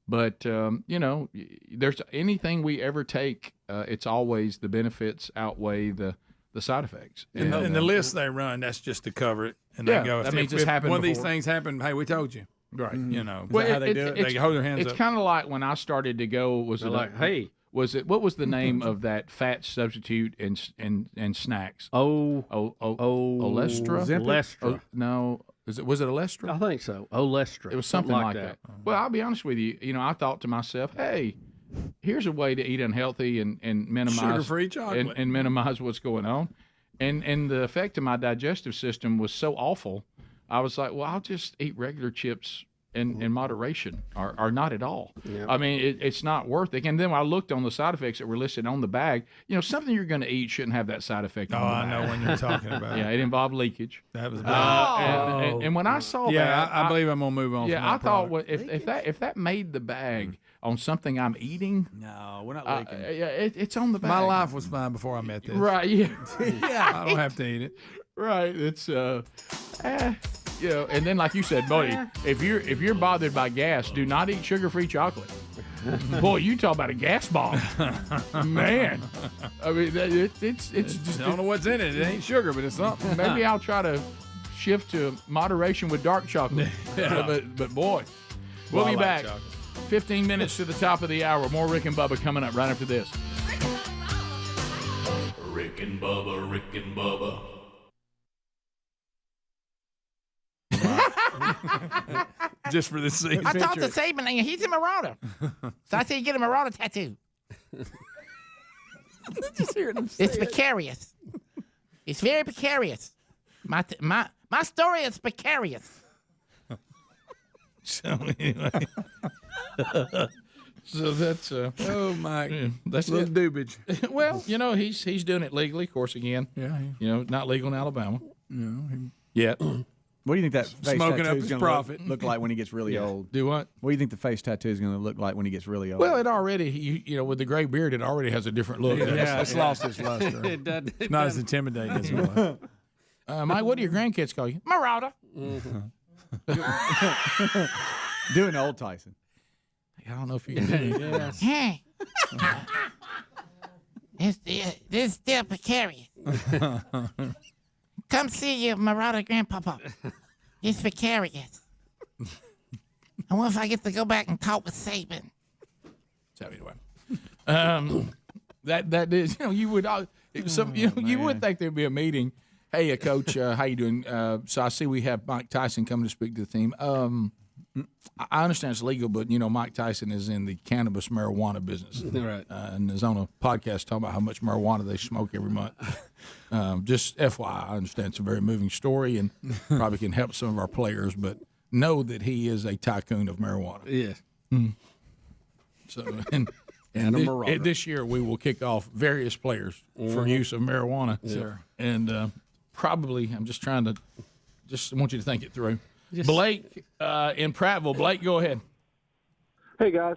But, there's anything we ever take, it's always the benefits outweigh the the side effects. And the list they run, that's just to cover it. And they go, that means it's happened one of these before. things happened, hey, we told you. Right. You know, Well, how they do it? They hold their hands It's up. kind of like when I started to go. Was it like, hey? Was it what was the name of that fat substitute and snacks? Olestra. Olestra. No, was it Olestra? I think so. Olestra. It was something like that. Well, I'll be honest with you. You know, I thought to myself, hey, here's a way to eat unhealthy and minimize Sugar-free chocolate. and minimize what's going on. And the effect of my digestive system was so awful. I was like, well, I'll just eat regular chips in moderation or not at all. Yeah. I mean, it's not worth it. And then when I looked on the side effects that were listed on the bag, you know, something you're going to eat shouldn't have that side effect on the bag. I know when you're talking about Yeah, it involved leakage. That was bad. And when I saw that, I believe I'm going to move on Yeah, from that I thought product. if that made the bag on something I'm eating, no, we're not leaking. It's on the bag. My life was fine before I met this. Right, yeah. I don't have to eat it. Right, it's you know, and then like you said, buddy, if you're bothered by gas, do not eat sugar-free chocolate. Boy, you talk about a gas bomb, man. I mean, it's just I don't know what's in it. It ain't sugar, but it's something. Maybe I'll try to shift to moderation with dark chocolate. Yeah. But boy, we'll Well, be I like back. chocolate. 15 minutes to the top of the hour. More Rick and Bubba coming up right after this. Rick and Bubba, Rick and Bubba. Just for this season. I talked to Saban, and he's a marauder. So I said, get a marauder tattoo. It's precarious. It's very precarious. My story is precarious. So anyway. So that's oh my, that's little it. doobage. Well, you know, he's doing it legally, of course. Again, Yeah. you know, not legal in Alabama No. yet. What do you think that face Smoking tattoo up is his going profit. to look like when he gets really old? Do what? What do you think the face tattoo is going to look like when he gets really old? Well, it already, you know, with the gray beard, it already has a different look. Yeah, it's lost its luster. It's not as intimidating as it was. Mike, what do your grandkids call you? Marauder. Do an old Tyson. I don't know if you can do it. Hey. This is still precarious. Come see your marauder grandpapa. It's precarious. I wonder if I get to go back and talk with Saban. So anyway, that is, you know, you would you would think there'd be a meeting. Hey, coach, how you doing? So I see we have Mike Tyson coming to speak to the team. I understand it's legal, but you know, Mike Tyson is in the cannabis marijuana business, Right. And is on a podcast talking about how much marijuana they smoke every month. Just FYI, I understand it's a very moving story and probably can help some of our players, but know that he is a tycoon of marijuana. Yeah. So and this year we will kick off various players for use of marijuana. Sure. And probably I'm just trying to want you to think it through. Just- Blake in Prattville. Blake, go ahead. Hey, guys.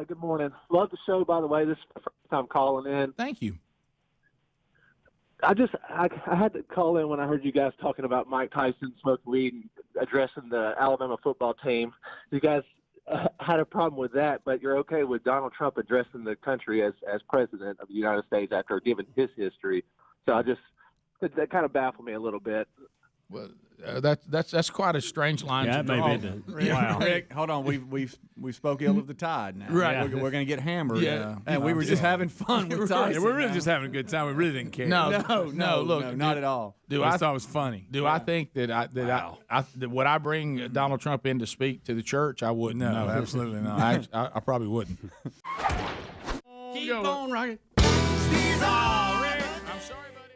Good morning. Love the show, by the way. This is the first time calling in. Thank you. I had to call in when I heard you guys talking about Mike Tyson smoking weed and addressing the Alabama football team. You guys had a problem with that, but you're okay with Donald Trump addressing the country as president of the United States after giving his history. So that kind of baffled me a little bit. Well, that's quite a strange line. Yeah, to that draw. may be Wow. Rick, hold on. We spoke ill of the tide now. Right. We're going to get hammered. Yeah. And we were just having fun with Tyson. We're really just having a good time. We really didn't care. No, look, no, not at all. I thought it was funny. Do I think that would I bring Donald Trump in to speak to the church? I wouldn't. No, absolutely not. I probably wouldn't. Keep on rocking. I'm sorry, buddy.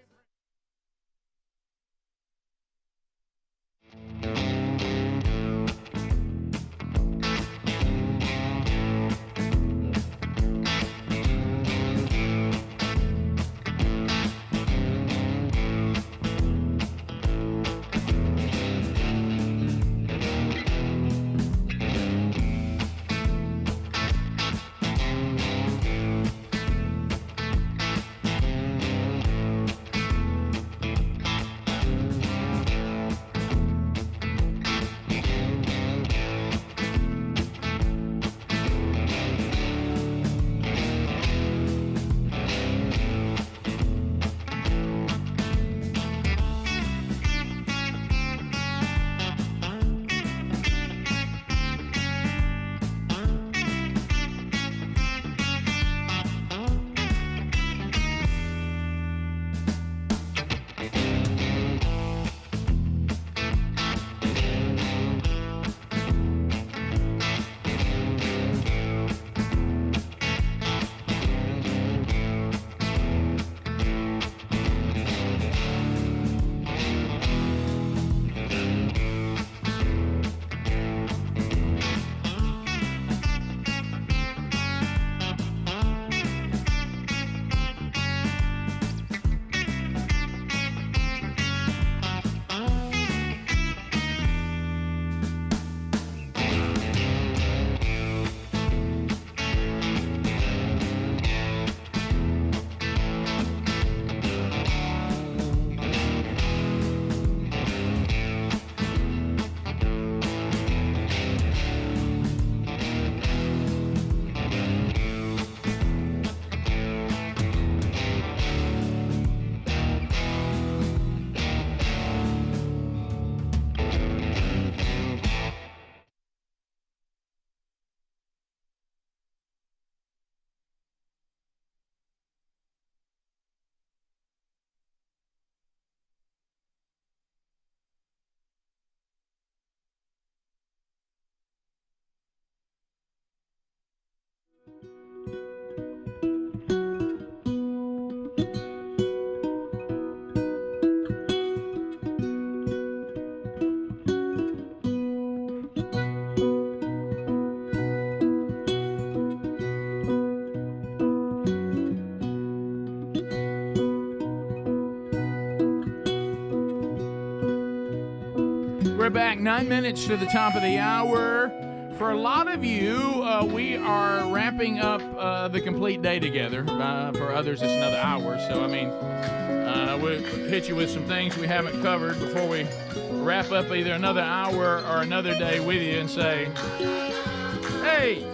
back. 9 minutes to the top of the hour. For a lot of you, we are wrapping up the complete day together. For others, it's another hour. So, I mean, we'll hit you with some things we haven't covered before we wrap up either another hour or another day with you and say, hey.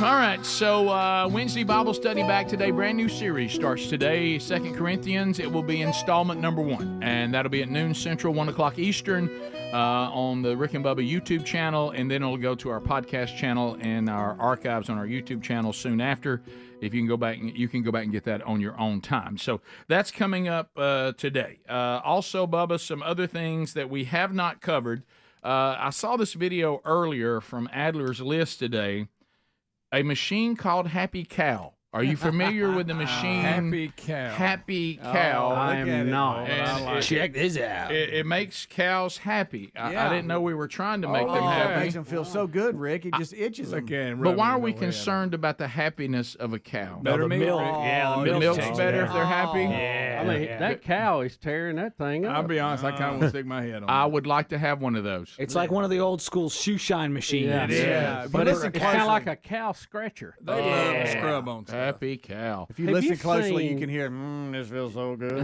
All right, so Wednesday Bible study back today. Brand new series starts today, 2 Corinthians. It will be installment number 1, and that'll be at noon Central, 1 o'clock Eastern on the Rick and Bubba YouTube channel, and then it'll go to our podcast channel and our archives on our YouTube channel soon after. If you can go back, you can go back and get that on your own time. So that's coming up today. Also, Bubba, some other things that we have not covered. I saw this video earlier from Adler's List today. A machine called Happy Cow. Are you familiar with the machine? Happy Cow. Happy Cow. I am not. Check this out. It makes cows happy. I didn't know we were trying to make them It happy. makes them feel so good, Rick. It just itches them. But why are we concerned about the happiness of a cow? Better milk. Yeah, The milk's better if they're happy? Yeah. I mean, that cow is tearing that thing up. I'll be honest, I kind of want to stick my head on I would like to have one of those. It's like one of the old school shoe shine machines. Yeah. It is. But it's kind closely- of like a cow scratcher. They love to scrub on stuff. Happy cow. If you Have listen you closely, you seen- can hear, this feels so good.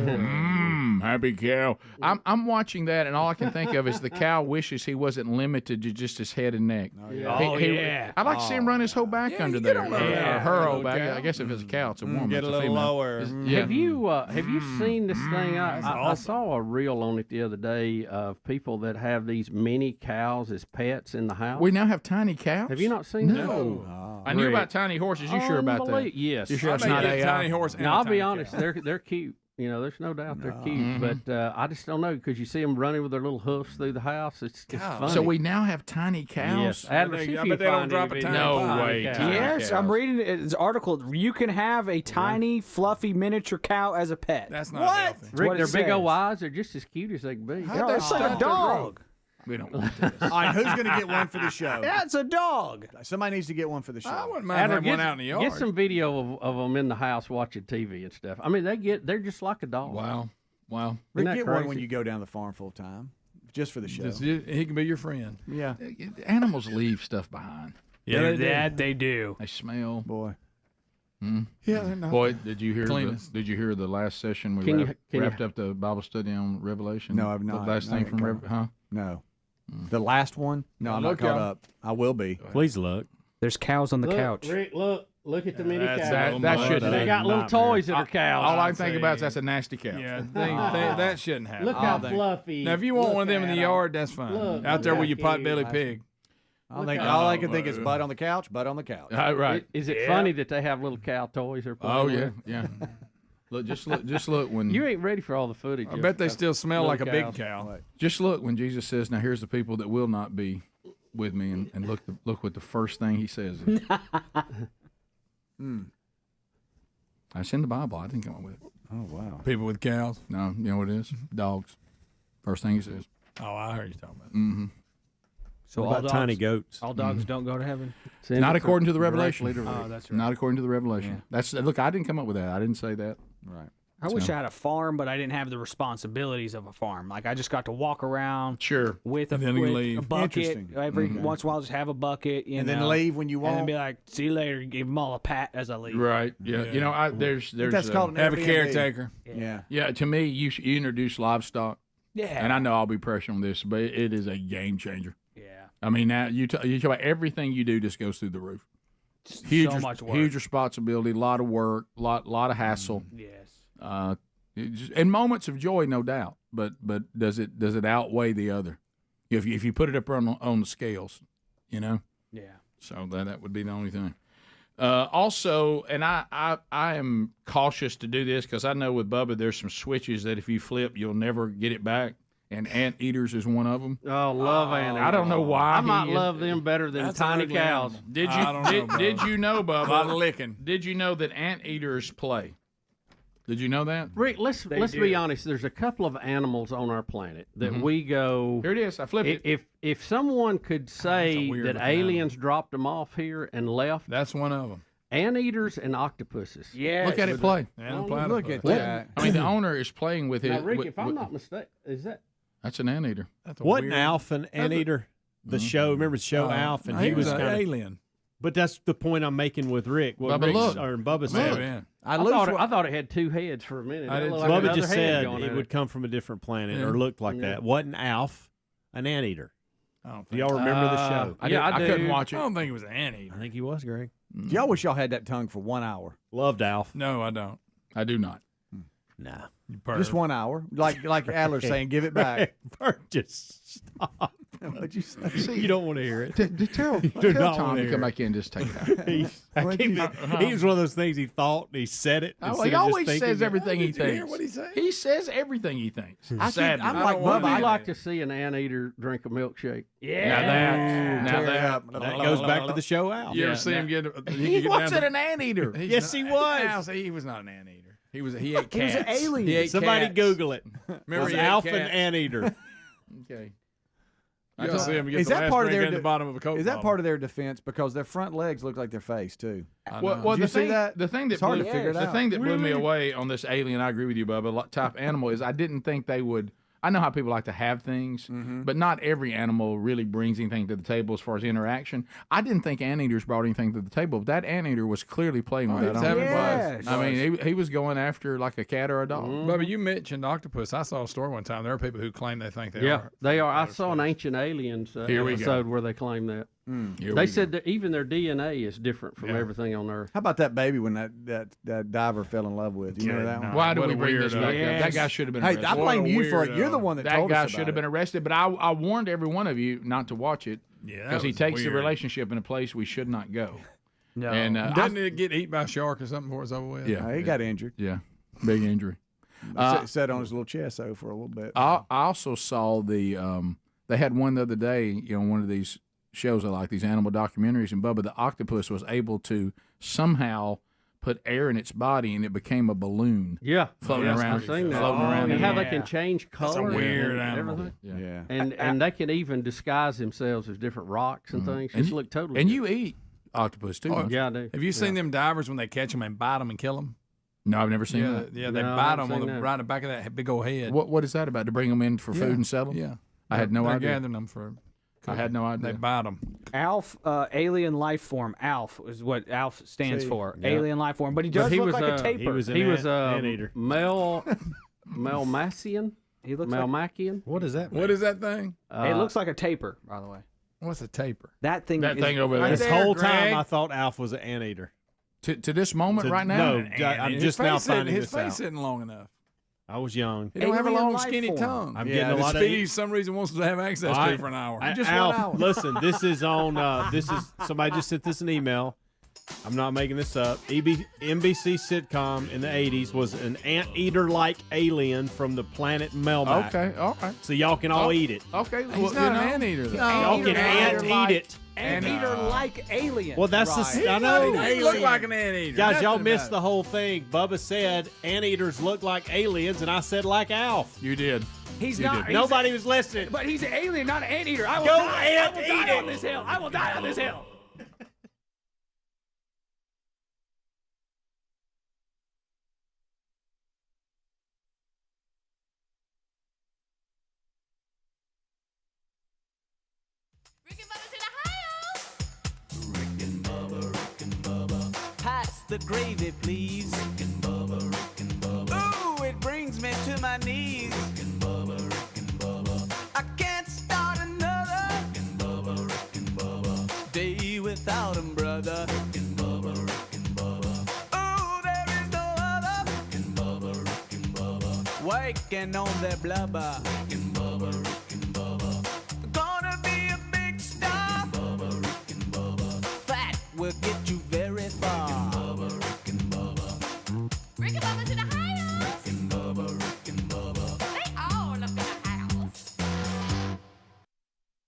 Happy cow. I'm watching that, and all I can think of is the cow wishes he wasn't limited to just his head and neck. Yeah. I'd like to see him run his whole back under you get there. on there. Or her whole Little back. cow. I guess if it's a cow, it's a woman. Get it's a a little female. lower. Yeah. Have you seen this thing? I awesome. saw a reel on it the other day of people that have these mini cows as pets in the house. We now have tiny cows. Have you not seen that? No. I knew Rick. about tiny horses. You sure about that? Yes. You sure I that's may not get a AI? tiny horse and Now a I'll be tiny honest, cow. they're cute. You know, there's no doubt they're cute, but I just don't know because you see them running with their little hoofs through the house. It's funny. So we now have tiny cows. Yes, Adler, see if I you bet they don't find drop any a tiny video of No tiny way, cows. tiny Yes, cows. I'm reading this article. You can have a tiny, fluffy miniature cow as a pet. That's not what? healthy. That's Rick, what their it big old says. eyes are just as cute as they can be. No, it's like a dog. We don't want this. All right, who's going to get one for the show? Yeah, it's a dog. Somebody needs to get one for the show. I wouldn't mind Adler, having one out in the yard. Get some video of them in the house watching TV and stuff. I mean, they're just like a dog. Wow. Rick, that get one when crazy? you go down the farm full time, just for the show. He can be your friend. Yeah. Animals leave stuff behind. Yeah, they do. They smell. Boy. Yeah, they're not. Boy, did you hear? Cleanest. Did you hear the last session we Can you- wrapped up the Bible study on Revelation? No, I've not. The last No, thing from come huh? No. The last one? No, I'm not Look, caught y'all. up. I will be. Please look. There's cows on the couch. Rick, look at the mini cows. That should. They got little toys that are cows. All I think about is that's a nasty cow. Yeah, that shouldn't happen. Look how fluffy. Now, if you want Look one of them in at the 'em. yard, that's fine. Look, Out there look with your how potbelly cute. pig. All I can think is butt on the couch, butt on the couch. Right. Is it funny that they have little cow toys they're playing Oh with? yeah. Look, just look when You ain't ready for all the footage. I bet they of still smell little like a big cows. cow. just look when Jesus says, "Now here's the people that will not be with me," and look what the first thing he says is. That's in the Bible. I didn't come up with it. Oh, wow. People with cows. No, you know what it is? Dogs. First thing he says. Oh, I heard you talking about. Mm-hmm. So What about tiny goats? All dogs don't go to heaven. Send Not it according to the directly Revelation. to Rick. Oh, that's right. Not according to the Revelation. Yeah. That's look. I didn't come up with that. I didn't say that. Right. I wish I had a farm, but I didn't have the responsibilities of a farm. Like I just got to walk around Sure. with a, And then you with leave. a bucket Interesting. every once in a while. Just have a bucket, And then leave when you and then want. be like, "See you later." Give them all a pat as I leave. Right. Yeah. Yeah. You know, there's That's called an Have a Airbnb. caretaker. Yeah. yeah. To me, you introduce livestock, Yeah. and I know I'll be pressuring on this, but it is a game changer. Yeah. I mean, now you talk about everything you do just goes through the roof. So much work. Huge responsibility, a lot of work, lot of hassle. Yes. And moments of joy, no doubt. But does it outweigh the other? If you put it up on the scales, you know. Yeah. So that would be the only thing. Also, and I am cautious to do this because I know with Bubba there's some switches that if you flip you'll never get it back, and anteaters is one of them. Oh, love anteaters. I don't know why. I might love them better than That's tiny a ugly cows. animal. Did I don't know, you did you know, Bubba? A lot of licking. Did you know that anteaters play? Did you know that? Rick, let's be honest. There's a couple of animals on our planet that we go. Here it is. I flipped it. If someone could say weird that looking aliens dropped them off here and left, That's one of them. Anteaters and octopuses. Yeah. Look at it play. Look at What? that. I mean, the owner is playing with Now, his. Rick, if I'm not mistaken, is that? That's an anteater. Wasn't Alf an anteater? The show, remember the show Alf, and he was an kind of alien. But that's the point I'm making with Rick. What Bubba, Rick's, look. or Bubba said. I thought it had 2 heads for a minute. Bubba just said it would come from a different planet or looked like that. Wasn't Alf an anteater? Do y'all remember the show? I couldn't watch it. I don't think it was an anteater. I think he was, Greg. Y'all wish y'all had that tongue for 1 hour. Loved Alf. No, I don't. I do not. Nah. Just 1 hour. Like Adler's saying, give it back. Burgess, stop. What'd you say? You don't want to hear it. Tell not Tom wanna to hear come it. back in and just take it out. He was one of those things he thought and he said it. Oh, instead he of just always thinking says it. everything he Did you hear thinks. what he said? He says everything he thinks. I'm like Would Bubba. you like to see an anteater drink a milkshake? Now that. That goes back to the show Alf. You ever see him get? He wasn't an anteater. Yes, he was. He was not an anteater. He ate He was cats. an alien. He ate Somebody cats. Google it. Remember Was he ate Alf an cats? anteater? Okay. You'll see him get Is the that last part of drink their in the bottom of a Coke Is that bottle. part of their defense because their front legs look like their face too? Well, Did you the see thing, that? the thing that It's hard blew, to figure it the out. thing that blew me Really? away on this alien, I agree with you, Bubba, type animal is I didn't think they would. I know how people like to have things, but not every animal really brings anything to the table as far as interaction. I didn't think anteaters brought anything to the table. But that anteater was clearly playing with he that. was animal. having fun. I mean, he was going after like a cat or a dog. Bubba, you mentioned octopus. I saw a story one time. There are people who claim they think they Yeah, are. they are. I saw an Ancient Aliens Here we go. episode where they claim that. They said that even their DNA is different from everything on Earth. How about that baby when that diver fell in love with? You remember that one? Why do What we a bring this weirdo. back up? Yes. That guy should have been Hey, arrested. I blame What a you for it. You're the weirdo. one that That told guy us should about have been it. arrested, but I warned every one of you not to watch it Yeah, because he was takes the weird. relationship in a place we should not go. No. And Doesn't it get eaten by a shark or something before it's over with? yeah, He got injured. yeah, big injury. Sat on his little chest though for a little bit. I also saw the they had one the other day, one of these shows I like, these animal documentaries, and Bubba the octopus was able to somehow put air in its body and it became a balloon. Yeah, floating around, I've seen that. floating around. And how they yeah. can change That's color. a weird and animal. everything. Yeah. And they can even disguise themselves as different rocks and things. And Just you- look totally. And different. you eat octopus too. Oh, don't you? Yeah, I do. Have you seen them divers when they catch them and bite them and kill them? No, I've never seen Yeah, that. yeah, they No, I bite haven't them on seen the that. right in the back of that big old head. What is that about? To bring them in for Yeah. food and sell them? Yeah, I had no They're idea. gathering them for. I had no They idea. bite them. Alf, alien life form. Alf is what Alf stands for. Yeah. Alien life form. But he does But he look was like a taper. he was an He was anteater. Melmacian. He looks like, Melmacian. What is that? What is that thing? it looks like a taper, by the way. What's a taper? That thing. That is, thing over there. This there, whole Greg. time I thought Alf was an anteater. To this moment To- right now? no. I'm just now finding his this face out. isn't long enough. I was young. He don't have a Alien long, life skinny form. tongue. I'm Yeah, getting a that lot of Speedy for some reason wants to have access to for an hour. Alf, listen, this is on. This is somebody just sent this an email. I'm not making this up. NBC sitcom in the 80s was an anteater-like alien from the planet Melmac. Okay, all right. So y'all can all eat it. Okay, He's not an anteater, though. Y'all can ant eat it. Anteater-like alien. Well, that's right. I know. He look like an anteater. Guys, Nothing y'all about missed it. the whole thing. Bubba said anteaters look like aliens, and I said like Alf. You did. He's You not. did. Nobody was listening. But he's an alien, not an anteater. I will Go die. ant I will eat die it. on this hill. I will die on this hill. Pass the gravy, please. Ooh, it brings me to my knees. I can't start another day without him, brother. Ooh, there is no other waking on their blubber.